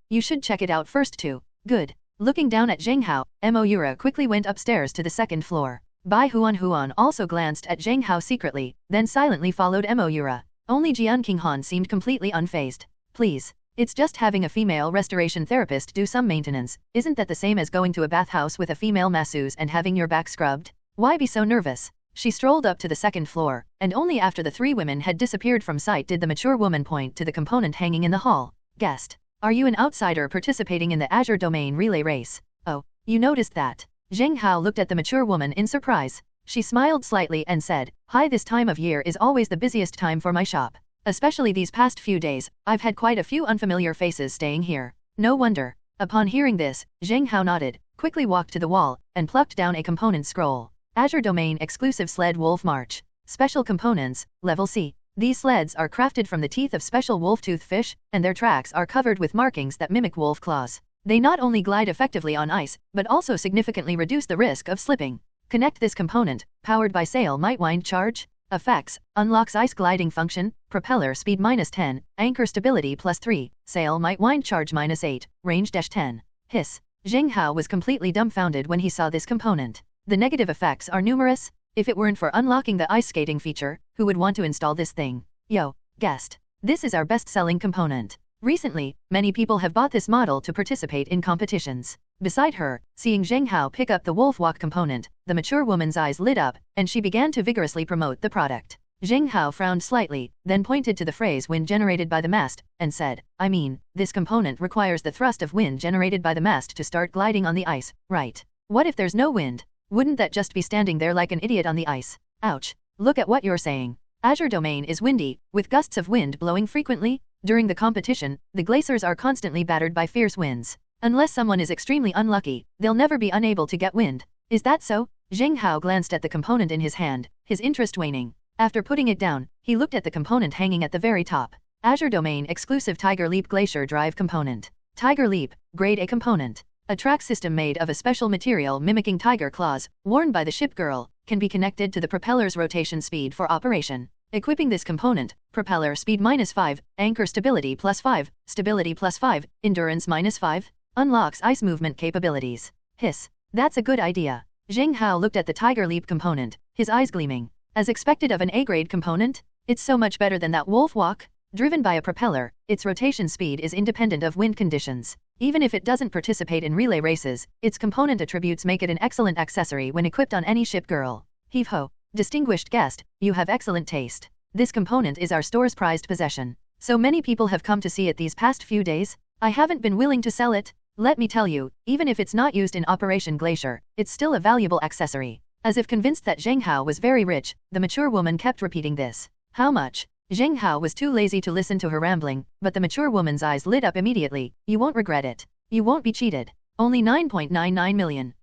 You should check it out first too. Good. Looking down at Zheng Hao, Moira quickly went upstairs to the 2nd floor. Bai Huan also glanced at Zheng Hao secretly, then silently followed Moira. Only Jian Qinghan seemed completely unfazed. Please. It's just having a female restoration therapist do some maintenance. Isn't that the same as going to a bathhouse with a female masseuse and having your back scrubbed? Why be so nervous? She strolled up to the 2nd floor, and only after the 3 women had disappeared from sight did the mature woman point to the component hanging in the hall. Guest. Are you an outsider participating in the Azure Domain relay race? Oh, you noticed that. Zheng Hao looked at the mature woman in surprise. She smiled slightly and said, "Hi, this time of year is always the busiest time for my shop. Especially these past few days, I've had quite a few unfamiliar faces staying here. No wonder." Upon hearing this, Zheng Hao nodded, quickly walked to the wall, and plucked down a component scroll. Azure Domain Exclusive Sled Wolf March. Special Components, Level C. These sleds are crafted from the teeth of special wolf-tooth fish, and their tracks are covered with markings that mimic wolf claws. They not only glide effectively on ice, but also significantly reduce the risk of slipping. Connect this component, powered by Sail Might Wind Charge. Effects, unlocks ice gliding function, propeller speed -10, anchor stability +3, Sail Might Wind Charge -8, range -10. Hiss. Zheng Hao was completely dumbfounded when he saw this component. The negative effects are numerous. If it weren't for unlocking the ice skating feature, who would want to install this thing? Yo, guest. This is our best-selling component. Recently, many people have bought this model to participate in competitions. Beside her, seeing Zheng Hao pick up the wolf walk component, the mature woman's eyes lit up, and she began to vigorously promote the product. Zheng Hao frowned slightly, then pointed to the phrase wind generated by the mast, and said, "I mean, this component requires the thrust of wind generated by the mast to start gliding on the ice, right? What if there's no wind? Wouldn't that just be standing there like an idiot on the ice? Ouch. Look at what you're saying. Azure Domain is windy, with gusts of wind blowing frequently. During the competition, the glaciers are constantly battered by fierce winds. Unless someone is extremely unlucky, they'll never be unable to get wind. Is that so?" Zheng Hao glanced at the component in his hand, his interest waning. After putting it down, he looked at the component hanging at the very top. Azure Domain Exclusive Tiger Leap Glacier Drive Component. Tiger Leap, Grade A Component. A track system made of a special material mimicking tiger claws, worn by the ship girl, can be connected to the propeller's rotation speed for operation. Equipping this component, propeller speed -5, anchor stability +5, stability +5, endurance -5, unlocks ice movement capabilities. Hiss. That's a good idea. Zheng Hao looked at the Tiger Leap component, his eyes gleaming. As expected of an A-grade component, it's so much better than that wolf walk. Driven by a propeller, its rotation speed is independent of wind conditions. Even if it doesn't participate in relay races, its component attributes make it an excellent accessory when equipped on any ship girl. Heave ho. Distinguished guest, you have excellent taste. This component is our store's prized possession. So many people have come to see it these past few days. I haven't been willing to sell it. Let me tell you, even if it's not used in Operation Glacier, it's still a valuable accessory. As if convinced that Zheng Hao was very rich, the mature woman kept repeating this. How much? Zheng Hao was too lazy to listen to her rambling, but the mature woman's eyes lit up immediately. You won't regret it. You won't be cheated. Only 9.99 million.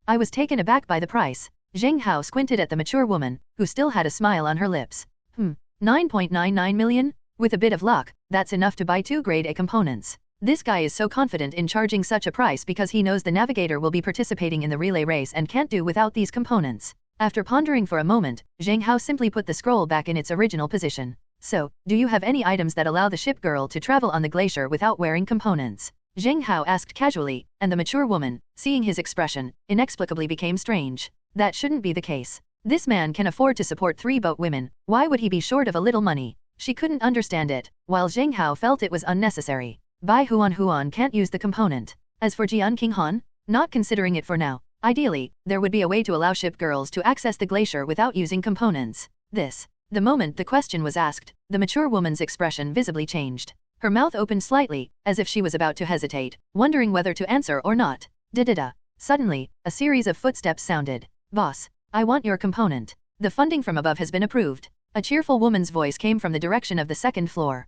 I was taken aback by the price. Zheng Hao squinted at the mature woman, who still had a smile on her lips. 9.99 million? With a bit of luck, that's enough to buy 2 grade A components. This guy is so confident in charging such a price because he knows the navigator will be participating in the relay race and can't do without these components. After pondering for a moment, Zheng Hao simply put the scroll back in its original position. So, do you have any items that allow the ship girl to travel on the glacier without wearing components? Zheng Hao asked casually, and the mature woman, seeing his expression, inexplicably became strange. That shouldn't be the case. This man can afford to support 3 boat women, why would he be short of a little money? She couldn't understand it, while Zheng Hao felt it was unnecessary. Bai Huan can't use the component. As for Jian King Han, not considering it for now. Ideally, there would be a way to allow ship girls to access the glacier without using components. The moment the question was asked, the mature woman's expression visibly changed. Her mouth opened slightly, as if she was about to hesitate, wondering whether to answer or not. Da-da-da. Suddenly, a series of footsteps sounded. Boss, I want your component. The funding from above has been approved. A cheerful woman's voice came from the direction of the second floor.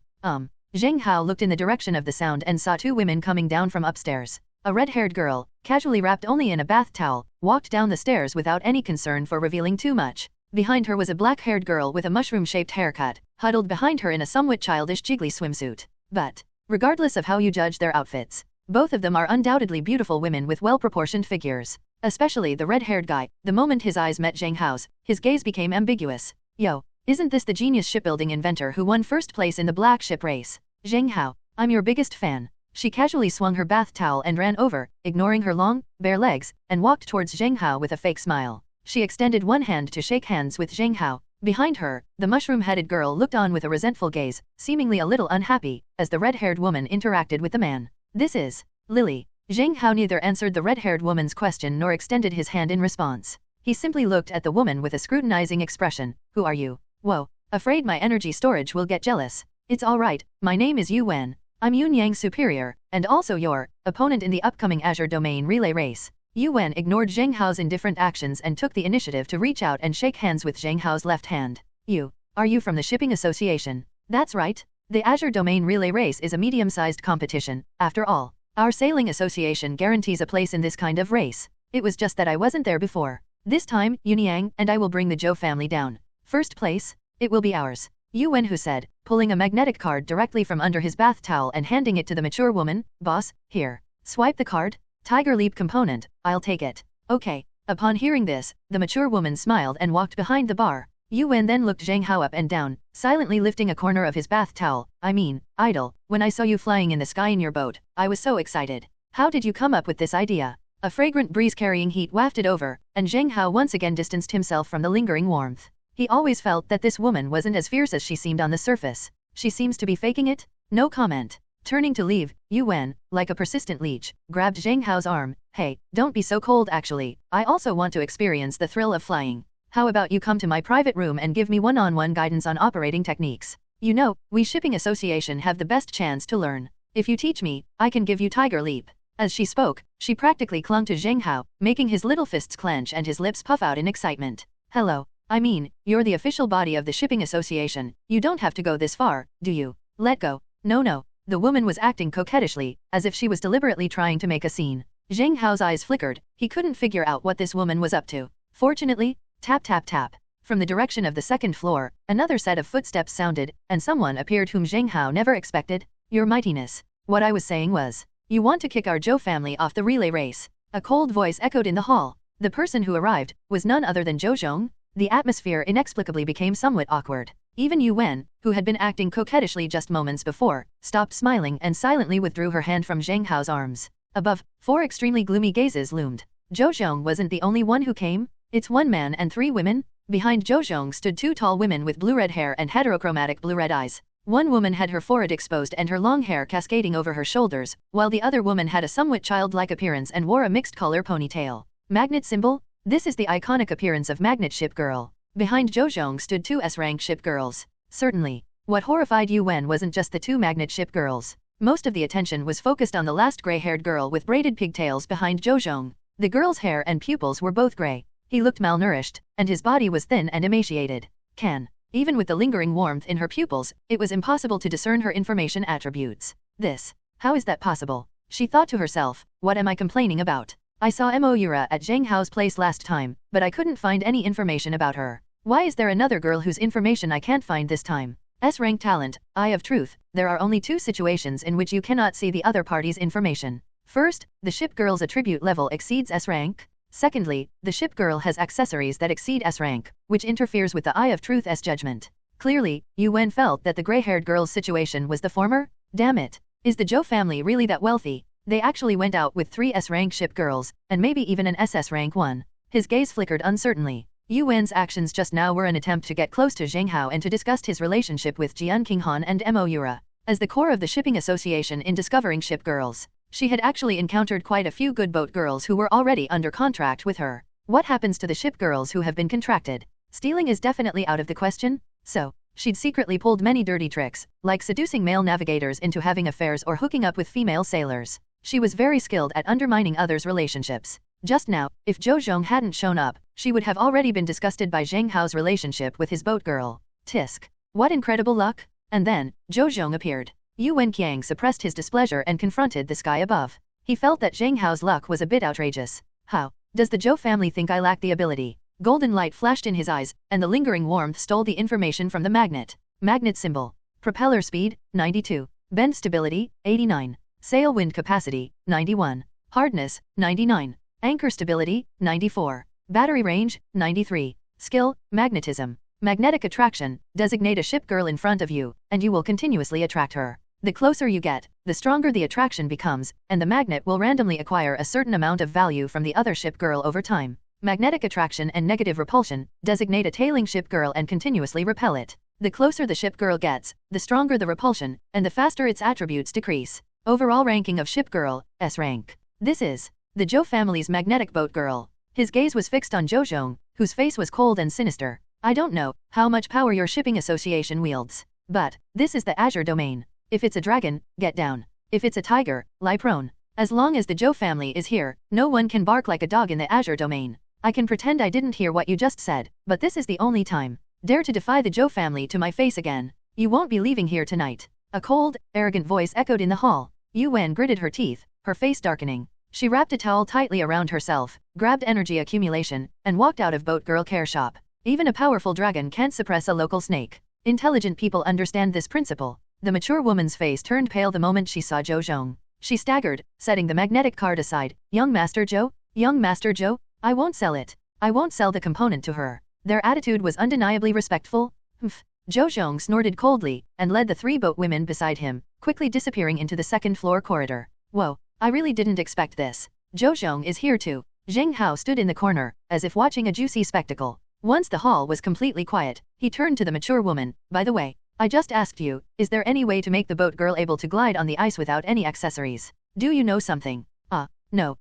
Zheng Hao looked in the direction of the sound and saw 2 women coming down from upstairs. A red-haired girl, casually wrapped only in a bath towel, walked down the stairs without any concern for revealing too much. Behind her was a black-haired girl with a mushroom-shaped haircut, huddled behind her in a somewhat childish jiggly swimsuit. But, regardless of how you judge their outfits, both of them are undoubtedly beautiful women with well-proportioned figures. Especially the red-haired guy. The moment his eyes met Zheng Hao's, his gaze became ambiguous. Yo, isn't this the genius shipbuilding inventor who won first place in the black ship race? Zheng Hao, I'm your biggest fan. She casually swung her bath towel and ran over, ignoring her long, bare legs, and walked towards Zheng Hao with a fake smile. She extended one hand to shake hands with Zheng Hao. Behind her, the mushroom-headed girl looked on with a resentful gaze, seemingly a little unhappy, as the red-haired woman interacted with the man. This is Lily. Zheng Hao neither answered the red-haired woman's question nor extended his hand in response. He simply looked at the woman with a scrutinizing expression. Who are you? Whoa, afraid my energy storage will get jealous. It's all right, my name is Yu Wen. I'm Yun Yang's superior, and also your opponent in the upcoming Azure Domain Relay Race. Yu Wen ignored Zheng Hao's indifferent actions and took the initiative to reach out and shake hands with Zheng Hao's left hand. Are you from the Shipping Association? That's right. The Azure Domain Relay Race is a medium-sized competition, after all. Our sailing association guarantees a place in this kind of race. It was just that I wasn't there before. This time, Yun Yang and I will bring the Zhou family down. First place? It will be ours. Yu Wenhu said, pulling a magnetic card directly from under his bath towel and handing it to the mature woman. Boss, here. Swipe the card. Tiger Leap component, I'll take it. Okay. Upon hearing this, the mature woman smiled and walked behind the bar. Yu Wen then looked Zheng Hao up and down, silently lifting a corner of his bath towel. Idol, when I saw you flying in the sky in your boat, I was so excited. How did you come up with this idea? A fragrant breeze carrying heat wafted over, and Zheng Hao once again distanced himself from the lingering warmth. He always felt that this woman wasn't as fierce as she seemed on the surface. She seems to be faking it? No comment. Turning to leave, Yu Wen, like a persistent leech, grabbed Zheng Hao's arm. Hey, don't be so cold actually, I also want to experience the thrill of flying. How about you come to my private room and give me one-on-one guidance on operating techniques? You know, we Shipping Association have the best chance to learn. If you teach me, I can give you Tiger Leap. As she spoke, she practically clung to Zheng Hao, making his little fists clench and his lips puff out in excitement. Hello. You're the official body of the Shipping Association, you don't have to go this far, do you? Let go. No. The woman was acting coquettishly, as if she was deliberately trying to make a scene. Zheng Hao's eyes flickered, he couldn't figure out what this woman was up to. Fortunately, tap tap tap. From the direction of the second floor, another set of footsteps sounded, and someone appeared whom Zheng Hao never expected. Your Mightiness. What I was saying was, you want to kick our Zhou family off the relay race. A cold voice echoed in the hall. The person who arrived was none other than Zhou Zhong. The atmosphere inexplicably became somewhat awkward. Even Yu Wen, who had been acting coquettishly just moments before, stopped smiling and silently withdrew her hand from Zheng Hao's arms. Above, 4 extremely gloomy gazes loomed. Zhou Zhong wasn't the only one who came. It's 1 man and 3 women. Behind Zhou Zhong stood 2 tall women with blue-red hair and heterochromatic blue-red eyes. One woman had her forehead exposed and her long hair cascading over her shoulders, while the other woman had a somewhat childlike appearance and wore a mixed-color ponytail. Magnet symbol? This is the iconic appearance of Magnet Ship Girl. Behind Zhou Zhong stood 2 S-rank ship girls. Certainly. What horrified Yu Wen wasn't just the 2 Magnet Ship Girls. Most of the attention was focused on the last gray-haired girl with braided pigtails behind Zhou Zhong. The girl's hair and pupils were both gray. He looked malnourished, and his body was thin and emaciated. Even with the lingering warmth in her pupils, it was impossible to discern her information attributes. How is that possible? She thought to herself, what am I complaining about? I saw Moira at Zheng Hao's place last time, but I couldn't find any information about her. Why is there another girl whose information I can't find this time? S-rank talent, Eye of Truth. There are only 2 situations in which you cannot see the other party's information. First, the ship girl's attribute level exceeds S-rank. Secondly, the ship girl has accessories that exceed S-rank, which interferes with the Eye of Truth's judgment. Clearly, Yu Wen felt that the gray-haired girl's situation was the former. Damn it. Is the Zhou family really that wealthy? They actually went out with 3 S-rank ship girls, and maybe even an SS rank one. His gaze flickered uncertainly. Yu Wen's actions just now were an attempt to get close to Zheng Hao and to discuss his relationship with Jian Qinghan and Moira. As the core of the Shipping Association in discovering ship girls, she had actually encountered quite a few good boat girls who were already under contract with her. What happens to the ship girls who have been contracted? Stealing is definitely out of the question. So, she'd secretly pulled many dirty tricks, like seducing male navigators into having affairs or hooking up with female sailors. She was very skilled at undermining others' relationships. Just now, if Zhou Zhong hadn't shown up, she would have already been disgusted by Zheng Hao's relationship with his boat girl. Tisk. What incredible luck! And then, Zhou Zhong appeared. Yu Wenqiang suppressed his displeasure and confronted the sky above. He felt that Zheng Hao's luck was a bit outrageous. How? Does the Zhou family think I lack the ability? Golden light flashed in his eyes, and the lingering warmth stole the information from the magnet. Magnet symbol. Propeller speed, 92. Bend stability, 89. Sail wind capacity, 91. Hardness, 99. Anchor stability, 94. Battery range, 93. Skill, magnetism. Magnetic attraction, designate a ship girl in front of you, and you will continuously attract her. The closer you get, the stronger the attraction becomes, and the magnet will randomly acquire a certain amount of value from the other ship girl over time. Magnetic attraction and negative repulsion, designate a tailing ship girl and continuously repel it. The closer the ship girl gets, the stronger the repulsion, and the faster its attributes decrease. Overall ranking of ship girl, S rank. This is the Zhou family's magnetic boat girl. His gaze was fixed on Zhou Zhong, whose face was cold and sinister. I don't know how much power your shipping association wields, but this is the Azure domain. If it's a dragon, get down. If it's a tiger, lie prone. As long as the Zhou family is here, no one can bark like a dog in the Azure domain. I can pretend I didn't hear what you just said, but this is the only time. Dare to defy the Zhou family to my face again. You won't be leaving here tonight. A cold, arrogant voice echoed in the hall. Yu Wen gritted her teeth, her face darkening. She wrapped a towel tightly around herself, grabbed energy accumulation, and walked out of Boat Girl Care Shop. Even a powerful dragon can't suppress a local snake. Intelligent people understand this principle. The mature woman's face turned pale the moment she saw Zhou Zhong. She staggered, setting the magnetic card aside. Young Master Zhou? Young Master Zhou? I won't sell it. I won't sell the component to her. Their attitude was undeniably respectful. Humph. Zhou Zhong snorted coldly, and led the 3 boat women beside him, quickly disappearing into the second-floor corridor. Whoa. I really didn't expect this. Zhou Zhong is here too. Zheng Hao stood in the corner, as if watching a juicy spectacle. Once the hall was completely quiet, he turned to the mature woman. By the way, I just asked you, is there any way to make the boat girl able to glide on the ice without any accessories? Do you know something? No,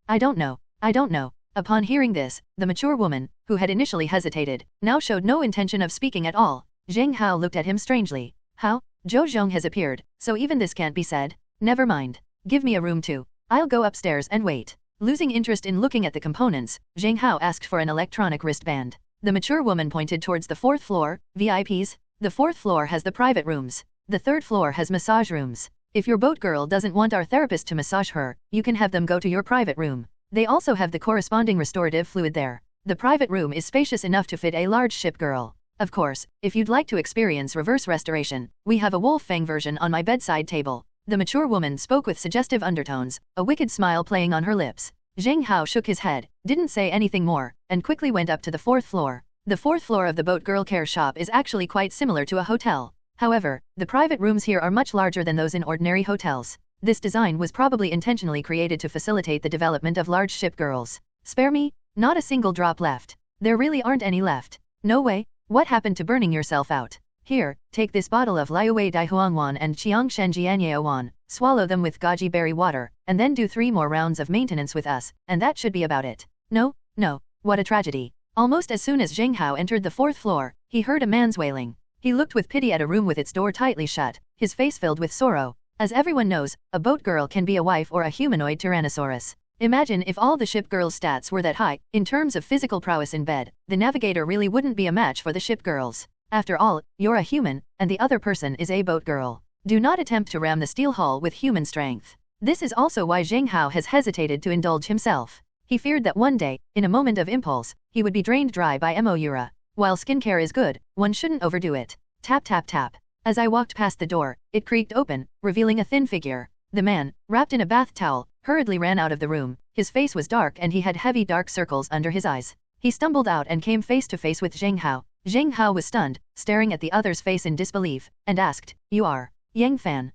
I don't know. Upon hearing this, the mature woman, who had initially hesitated, now showed no intention of speaking at all. Zheng Hao looked at him strangely. How? Zhou Zhong has appeared, so even this can't be said? Never mind. Give me a room too. I'll go upstairs and wait. Losing interest in looking at the components, Zheng Hao asked for an electronic wristband. The mature woman pointed towards the 4th floor. VIPs? The 4th floor has the private rooms. The 3rd floor has massage rooms. If your boat girl doesn't want our therapist to massage her, you can have them go to your private room. They also have the corresponding restorative fluid there. The private room is spacious enough to fit a large ship girl. Of course, if you'd like to experience reverse restoration, we have a wolf fang version on my bedside table. The mature woman spoke with suggestive undertones, a wicked smile playing on her lips. Zheng Hao shook his head, didn't say anything more, and quickly went up to the 4th floor. The 4th floor of the Boat Girl Care Shop is actually quite similar to a hotel. However, the private rooms here are much larger than those in ordinary hotels. This design was probably intentionally created to facilitate the development of large ship girls. Spare me? Not a single drop left. There really aren't any left. No way. What happened to burning yourself out? Here, take this bottle of Liuwei Daihuangwan and Qiangshen Jianyeowan, swallow them with goji berry water, and then do 3 more rounds of maintenance with us, and that should be about it. No, what a tragedy. Almost as soon as Zheng Hao entered the 4th floor, he heard a man's wailing. He looked with pity at a room with its door tightly shut, his face filled with sorrow. As everyone knows, a boat girl can be a wife or a humanoid tyrannosaurus. Imagine if all the ship girls' stats were that high. In terms of physical prowess in bed, the navigator really wouldn't be a match for the ship girls. After all, you're a human, and the other person is a boat girl. Do not attempt to ram the steel hull with human strength. This is also why Zheng Hao has hesitated to indulge himself. He feared that one day, in a moment of impulse, he would be drained dry by Moura. While skincare is good, one shouldn't overdo it. Tap tap tap. As I walked past the door, it creaked open, revealing a thin figure. The man, wrapped in a bath towel, hurriedly ran out of the room. His face was dark and he had heavy dark circles under his eyes. He stumbled out and came face to face with Zheng Hao. Zheng Hao was stunned, staring at the other's face in disbelief, and asked, "You are Yang Fan?"